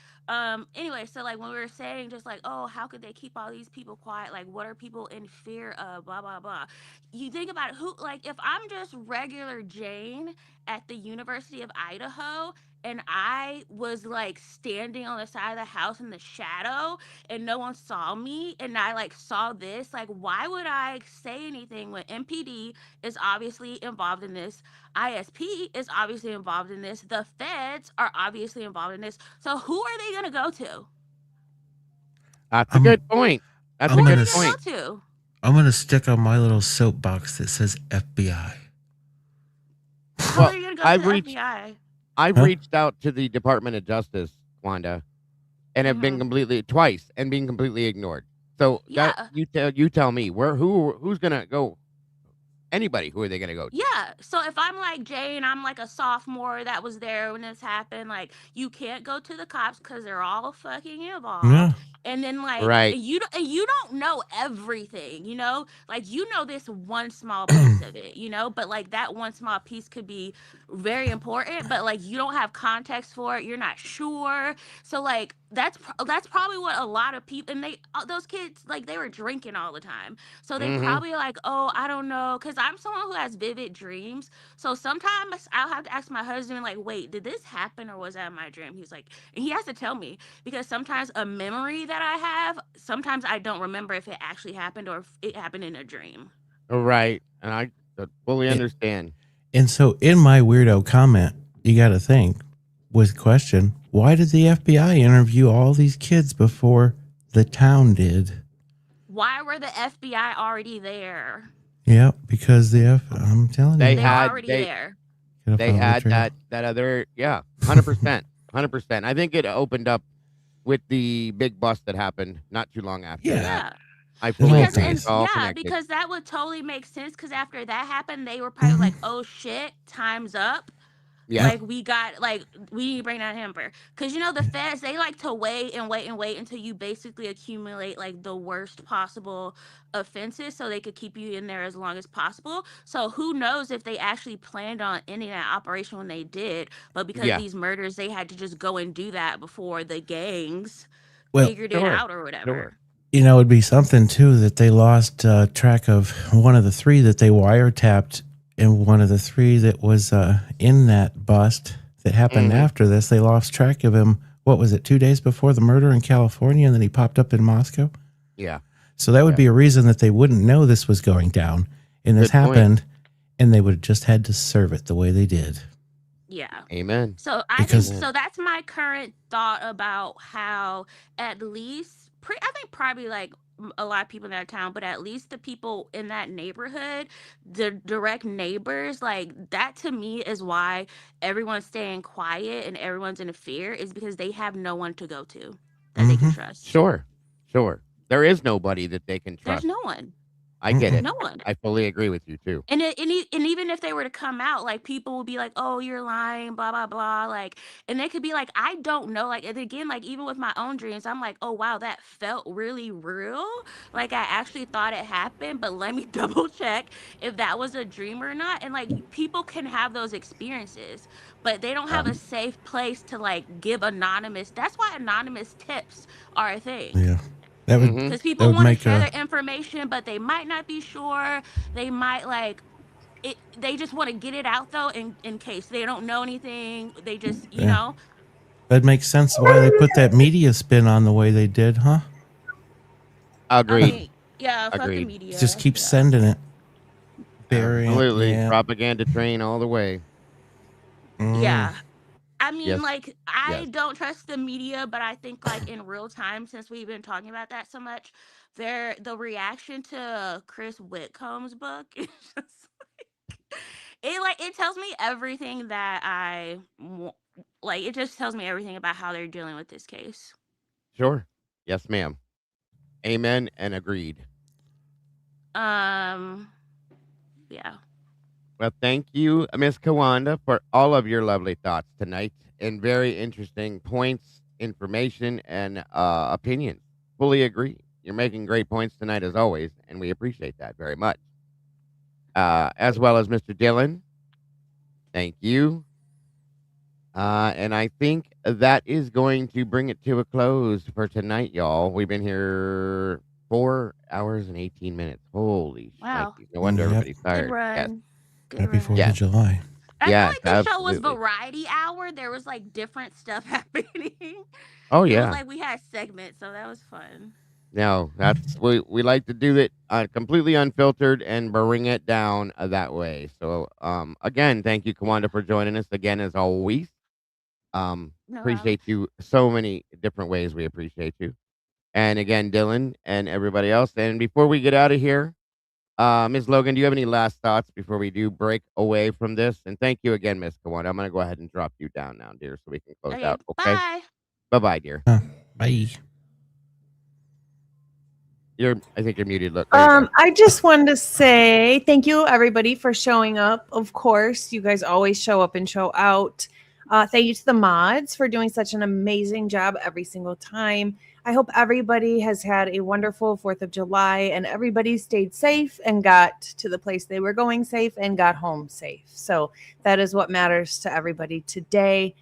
Anyway, so like when we were saying just like, oh, how could they keep all these people quiet? Like, what are people in fear of? Blah blah blah. You think about it, who, like, if I'm just regular Jane at the University of Idaho and I was like standing on the side of the house in the shadow and no one saw me and I like saw this, like, why would I say anything when MPD is obviously involved in this? ISP is obviously involved in this. The feds are obviously involved in this. So who are they going to go to? That's a good point. That's a I'm good gonna point. Go to? I'm going to stick on my little soapbox that says FBI. How are you going to go I've to the reached- FBI? I've Huh? reached out to the Department of Justice, Wanda, and have been twice and being completely ignored. So Yeah. you tell me who's gonna go? Anybody? Who are they gonna go to? Yeah. So if I'm like Jane, I'm like a sophomore that was there when this happened. Like, you can't go to the cops because they're all fucking involved. Yeah. And then like Right. you don't know everything, you know? Like, you know this one small piece of it, you know? But like that one small piece could be very important, but like you don't have context for it. You're not sure. So like that's probably what a lot of people, and those kids, like, they were drinking all the time. So they probably like, oh, I don't know, cuz I'm someone who has vivid dreams. So sometimes I'll have to ask my husband like, wait, did this happen or was that my dream? He's like, and he has to tell me, because sometimes a memory that I have, sometimes I don't remember if it actually happened or if it happened in a dream. Right, and I fully understand. And so in my weirdo comment, you got to think with question, why did the FBI interview all these kids before the town did? Why were the FBI already there? Yeah, because I'm telling They you. They were already there. They had that other 100%, 100%. I think it opened up with the big bust that happened not too long after that. I fully Because agree. and It's all yeah, connected. because that would totally make sense. Because after that happened, they were probably like, "Oh shit, time's up." Yeah. Like we need to bring that hamper. Because the feds, they like to wait and wait and wait until you basically accumulate like the worst possible offenses so they could keep you in there as long as possible. So who knows if they actually planned on ending that operation when they did, but because of Yeah. these murders, they had to just go and do that before the gangs Well, figured it Sure. out or whatever. Sure. it'd be something too that they lost track of one of the 3 that they wiretapped, and one of the 3 that was in that bust that happened after this. They lost track of him. What was it? 2 days before the murder in California, and then he popped up in Moscow. Yeah. So that would be a reason that they wouldn't know this was going down, and this Good point. happened, and they would have just had to serve it the way they did. Yeah. Amen. So I think so. That's my current thought about how at least I think probably like a lot of people in that town, but at least the people in that neighborhood, the direct neighbors, like that to me is why everyone's staying quiet and everyone's in fear, is because they have no one to go to that they can trust. Sure. Sure. There is nobody that they can There's trust. no one. I get it. No one. I fully agree with you too. And even if they were to come out, like people will be like, "Oh, you're lying," blah blah blah. Like, and they could be like, "I don't know." Like, and again, like even with my own dreams, I'm like, "Oh wow, that felt really real. Like I actually thought it happened, but let me double check if that was a dream or not." And like people can have those experiences, but they don't have a safe place to like give anonymous. That's why anonymous tips are a thing. Yeah. That would Because that people would want to make share a their information, but they might not be sure. They might like it. They just want to get it out though, in case they don't know anything. They just, that makes sense why they put that media spin on the way they did, huh? Agreed. I mean, yeah, fuck the Agreed. media. Just keep sending it. Burying it, Absolutely. yeah. Propaganda train all the way. Yeah. I mean, Yes. like, I Yes. don't trust the media, but I think, like, in real time, since we've been talking about that so much, the reaction to Chris Whitcomb's book is just it tells me everything that it just tells me everything about how they're dealing with this case. Sure. Yes, ma'am. Amen and agreed. Yeah. Well, thank you, Miss Kawanda, for all of your lovely thoughts tonight and very interesting points, information, and opinions. Fully agree. You're making great points tonight, as always, and we appreciate that very much. As well as Mr. Dillon. Thank you. And I think that is going to bring it to a close for tonight, y'all. We've been here 4 hours and 18 minutes. Holy Wow. shnikes. No wonder everybody's tired. Good run. Yes. Good Happy run. 4th of July. I Yes, feel like the show was absolutely. variety hour. There was like different stuff happening. Oh, It yeah. was like we had segments, so that was fun. No, that's we like to do it completely unfiltered and bring it down that way. So, again, thank you, Kawanda, for joining us again as always. No Appreciate you so many different ways. We appreciate you, and again, Dylan and everybody else. And before we get out of here, Ms. Logan, do you have any last thoughts before we do break away from this? And thank you again, Miss Kawanda. I'm gonna go ahead and drop you down now, dear, so we can close Okay, out. Okay. bye. Bye, dear. Bye. I think you're muted. Look. There you go. I just wanted to say thank you, everybody, for showing up. Of course, you guys always show up and show out. Thank you to the mods for doing such an amazing job every single time. I hope everybody has had a wonderful 4th of July and everybody stayed safe and got to the place they were going safe and got home safe. So that is what matters to everybody today.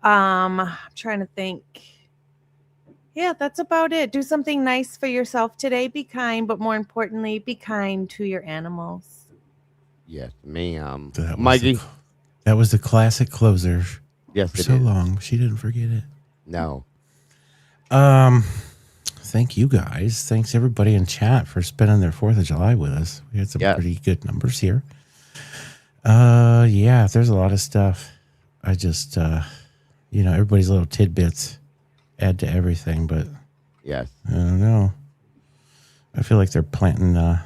I'm trying to think. Yeah, that's about it. Do something nice for yourself today. Be kind, but more importantly, be kind to your animals. Yes, ma'am. Mikey. That was the classic closer. Yes, for it so is. long. She didn't forget it. No. Thank you guys. Thanks everybody in chat for spending their 4th of July with us. We had some pretty good numbers here. Yeah, there's a lot of stuff. I just everybody's little tidbits add to everything, but yes, I don't know. I feel like they're planting they're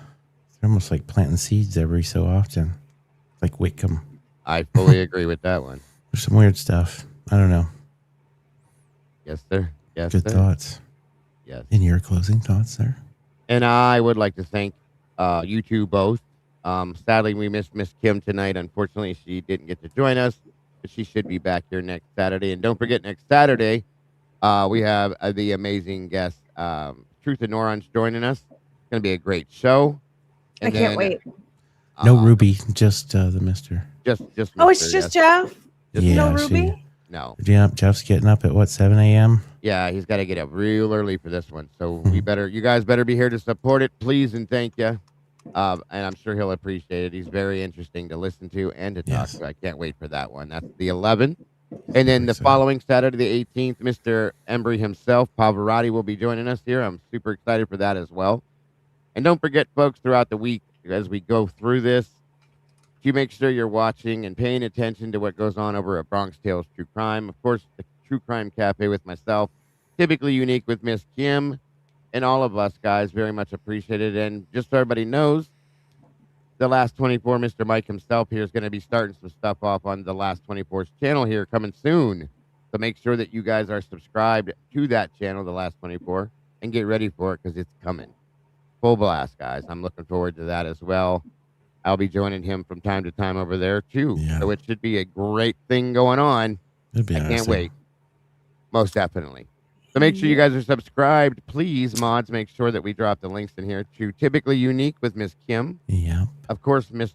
almost like planting seeds every so often. Like Whitcomb. I fully agree with that one. There's some weird stuff. I don't know. Yes, sir. Yes, Good sir. thoughts. Yes. In your closing thoughts, sir? And I would like to thank you two both. Sadly, we missed Miss Kim tonight. Unfortunately, she didn't get to join us, but she should be back here next Saturday. And don't forget, next Saturday, we have the amazing guest, Truth and Orange, joining us. It's going to be a great show. I And can't then, wait. No Ruby, just the Mister. Just Oh, it's Mr., just yes. Jeff? Yeah, No Ruby? No. Yeah, Jeff's getting up at what, 7 a.m. Yeah, he's got to get up real early for this one. So you guys better be here to support it, please, and thank you. And I'm sure he'll appreciate it. He's very interesting to listen to and to talk to. I can't wait for that one. That's the 11th. And then the following Saturday, the 18th, Mr. Embry himself, Pavarotti, will be joining us here. I'm super excited for that as well. And don't forget, folks, throughout the week, as we go through this, you make sure you're watching and paying attention to what goes on over at Bronx Tales True Crime. Of course, the True Crime Cafe with myself, typically unique with Miss Kim, and all of us guys, very much appreciated. And just so everybody knows, the Last 24, Mr. Mike himself here is going to be starting some stuff off on the Last 24's channel here coming soon. So make sure that you guys are subscribed to that channel, the Last 24, and get ready for it because it's coming. Full blast, guys. I'm looking forward to that as well. I'll be joining him from time to time over there too. Yeah. So it should be a great thing going on. I can't wait. Most definitely. So make sure you guys are subscribed. Please, mods, make sure that we drop the links in here to Typically Unique with Miss Kim. Yeah. Of course, there's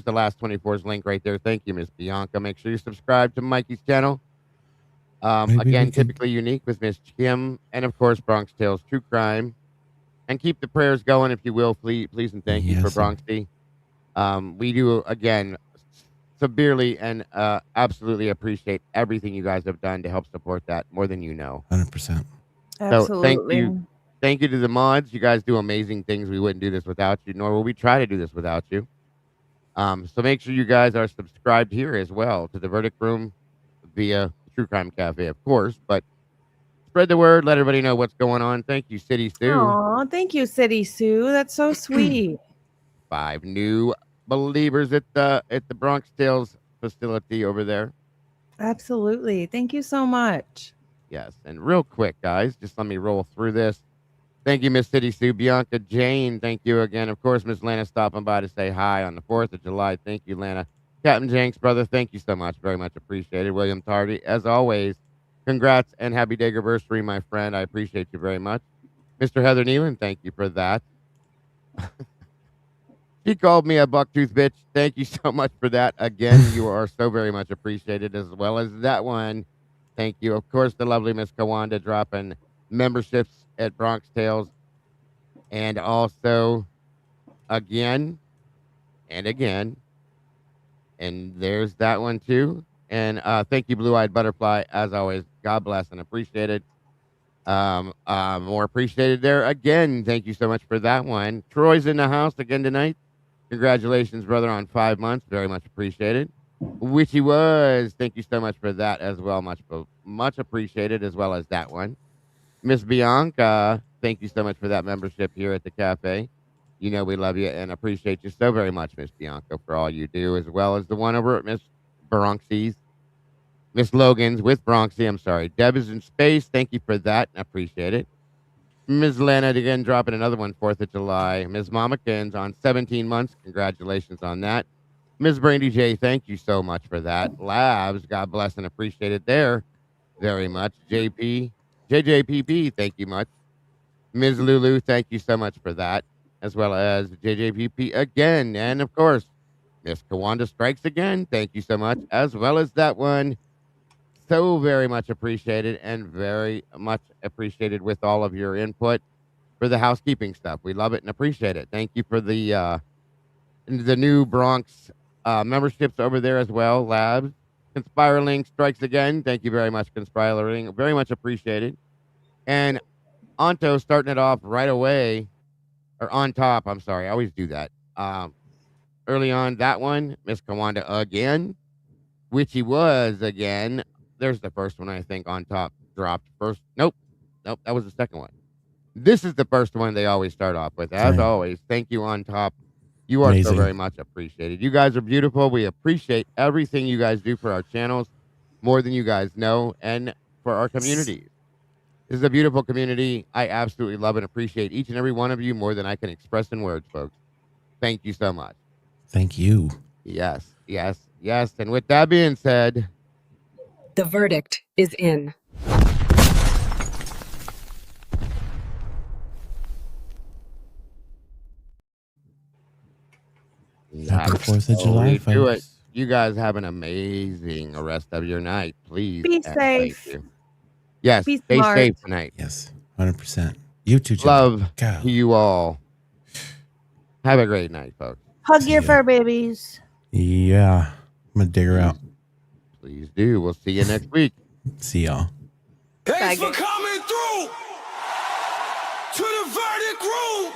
the Last 24's link right there. Thank you, Miss Bianca. Make sure you subscribe to Mikey's channel. Again, Typically Unique with Miss Kim. And of course, Bronx Tales True Crime. And keep the prayers going, if you will, please and thank you for Bronxy. We do, again, severely and absolutely appreciate everything you guys have done to help support that more than you know. 100%. Absolutely. So thank you to the mods. You guys do amazing things. We wouldn't do this without you, nor will we try to do this without you. So make sure you guys are subscribed here as well to the Verdict Room via True Crime Cafe, of course, but spread the word, let everybody know what's going on. Thank you, City Sue. Oh, thank you, City Sue. That's so sweet. 5 new believers at the Bronx Tales facility over there. Absolutely. Thank you so much. Yes. And real quick, guys, just let me roll through this. Thank you, Miss City Sue. Bianca Jane, thank you again. Of course, Miss Lana stopping by to say hi on the 4th of July. Thank you, Lana. Captain Jenks, brother, thank you so much. Very much appreciated. William Tardy, as always, congrats and happy Dayversary, my friend. I appreciate you very much. Mr. Heather Nealon, thank you for that. She called me a bucktooth bitch. Thank you so much for that. Again, you are so very much appreciated, as well as that one. Thank you. Of course, the lovely Miss Kawanda dropping memberships at Bronx Tales. And also, again and again. And there's that one, too. And thank you, Blue-Eyed Butterfly. As always, God bless and appreciate it. More appreciated there. Again, thank you so much for that one. Troy's in the house again tonight. Congratulations, brother, on 5 months. Very much appreciated. Which he was. Thank you so much for that as well. Much appreciated, as well as that one. Miss Bianca, thank you so much for that membership here at the cafe. You know we love you and appreciate you so very much, Miss Bianca, for all you do, as well as the one over at Miss Bronxy's. Miss Logan's with Bronxy, I'm sorry. Deb is in space. Thank you for that. I appreciate it. Ms. Lana, again, dropping another one, 4th of July. Ms. Mamakins on 17 months. Congratulations on that. Ms. Brandy J, thank you so much for that. Labs, God bless and appreciate it there very much. JJPP, thank you much. Ms. Lulu, thank you so much for that, as well as JJPP again. And, of course, Miss Kawanda Strikes again. Thank you so much, as well as that one. So very much appreciated and very much appreciated with all of your input for the housekeeping stuff. We love it and appreciate it. Thank you for the new Bronx memberships over there as well. Labs. Conspiraling Strikes again. Thank you very much, Conspiraling. Very much appreciated. And Anto starting it off right away, or on top. I'm sorry. I always do that. Early on, that one, Miss Kawanda again, which he was again. There's the first one, I think, on top dropped first. Nope, that was the second one. This is the first one they always start off with. As always, thank you on top. You are so very much appreciated. You guys are beautiful. We appreciate everything you guys do for our channels, more than you guys know, and for our communities. This is a beautiful community. I absolutely love and appreciate each and every one of you more than I can express in words, folks. Thank you so much. Thank you. Yes, yes, yes. And with that being said, the verdict is in. Happy 4th of July, folks. Do it. You guys have an amazing rest of your night. Please. Be and safe. thank you. Yes, Be stay smart. safe tonight. Yes, 100%. You too, Joe. Love God. to you all. Have a great night, folks. Hug your fur babies. Yeah. I'm going to dig her out. Please do. We'll see you next week. See y'all. Thanks for coming through to the verdict room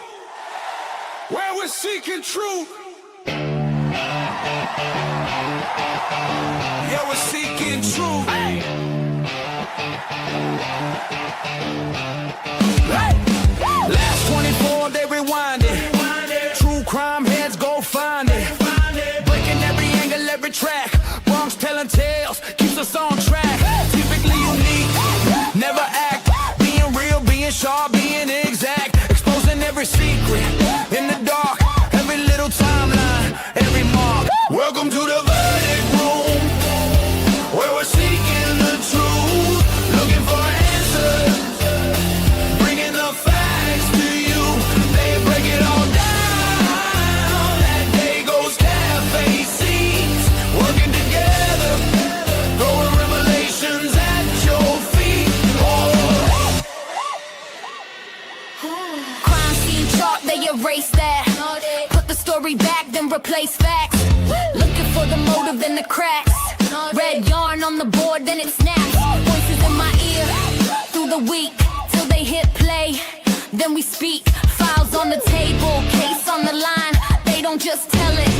where we're seeking truth. Yeah, we're seeking truth. Hey. Last 24, they rewind it. True crime heads go find it. Breaking every angle, every track. Bronx telling tales, keeps us on track. Typically unique, never act. Being real, being sharp, being exact. Exposing every secret in the dark. Every little timeline, every mark. Welcome to the verdict room, where we're seeking the truth. Looking for answers, bringing the facts to you. They break it all down. That day goes cafe seats, working together, throwing revelations at your feet. Oh. Crime scene chart, they erase that. Put the story back, then replace facts. Looking for the motive, then the cracks. Red yarn on the board, then it snaps. Voices in my ear through the week till they hit play. Then we speak. Files on the table, case on the line. They don't just tell it,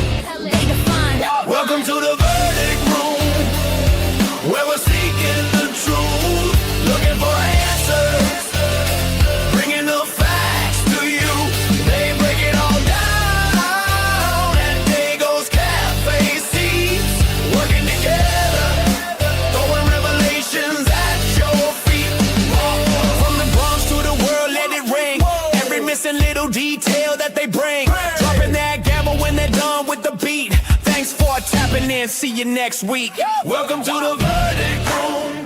they define. Welcome to the verdict room, where we're seeking the truth. Looking for answers, bringing the facts to you. They break it all down. That day goes cafe seats, working together, throwing revelations at your feet. From the Bronx to the world, let it ring. Every missing little detail that they bring. Dropping that gavel when they're done with the beat. Thanks for tapping in. See you next week. Welcome to the verdict room.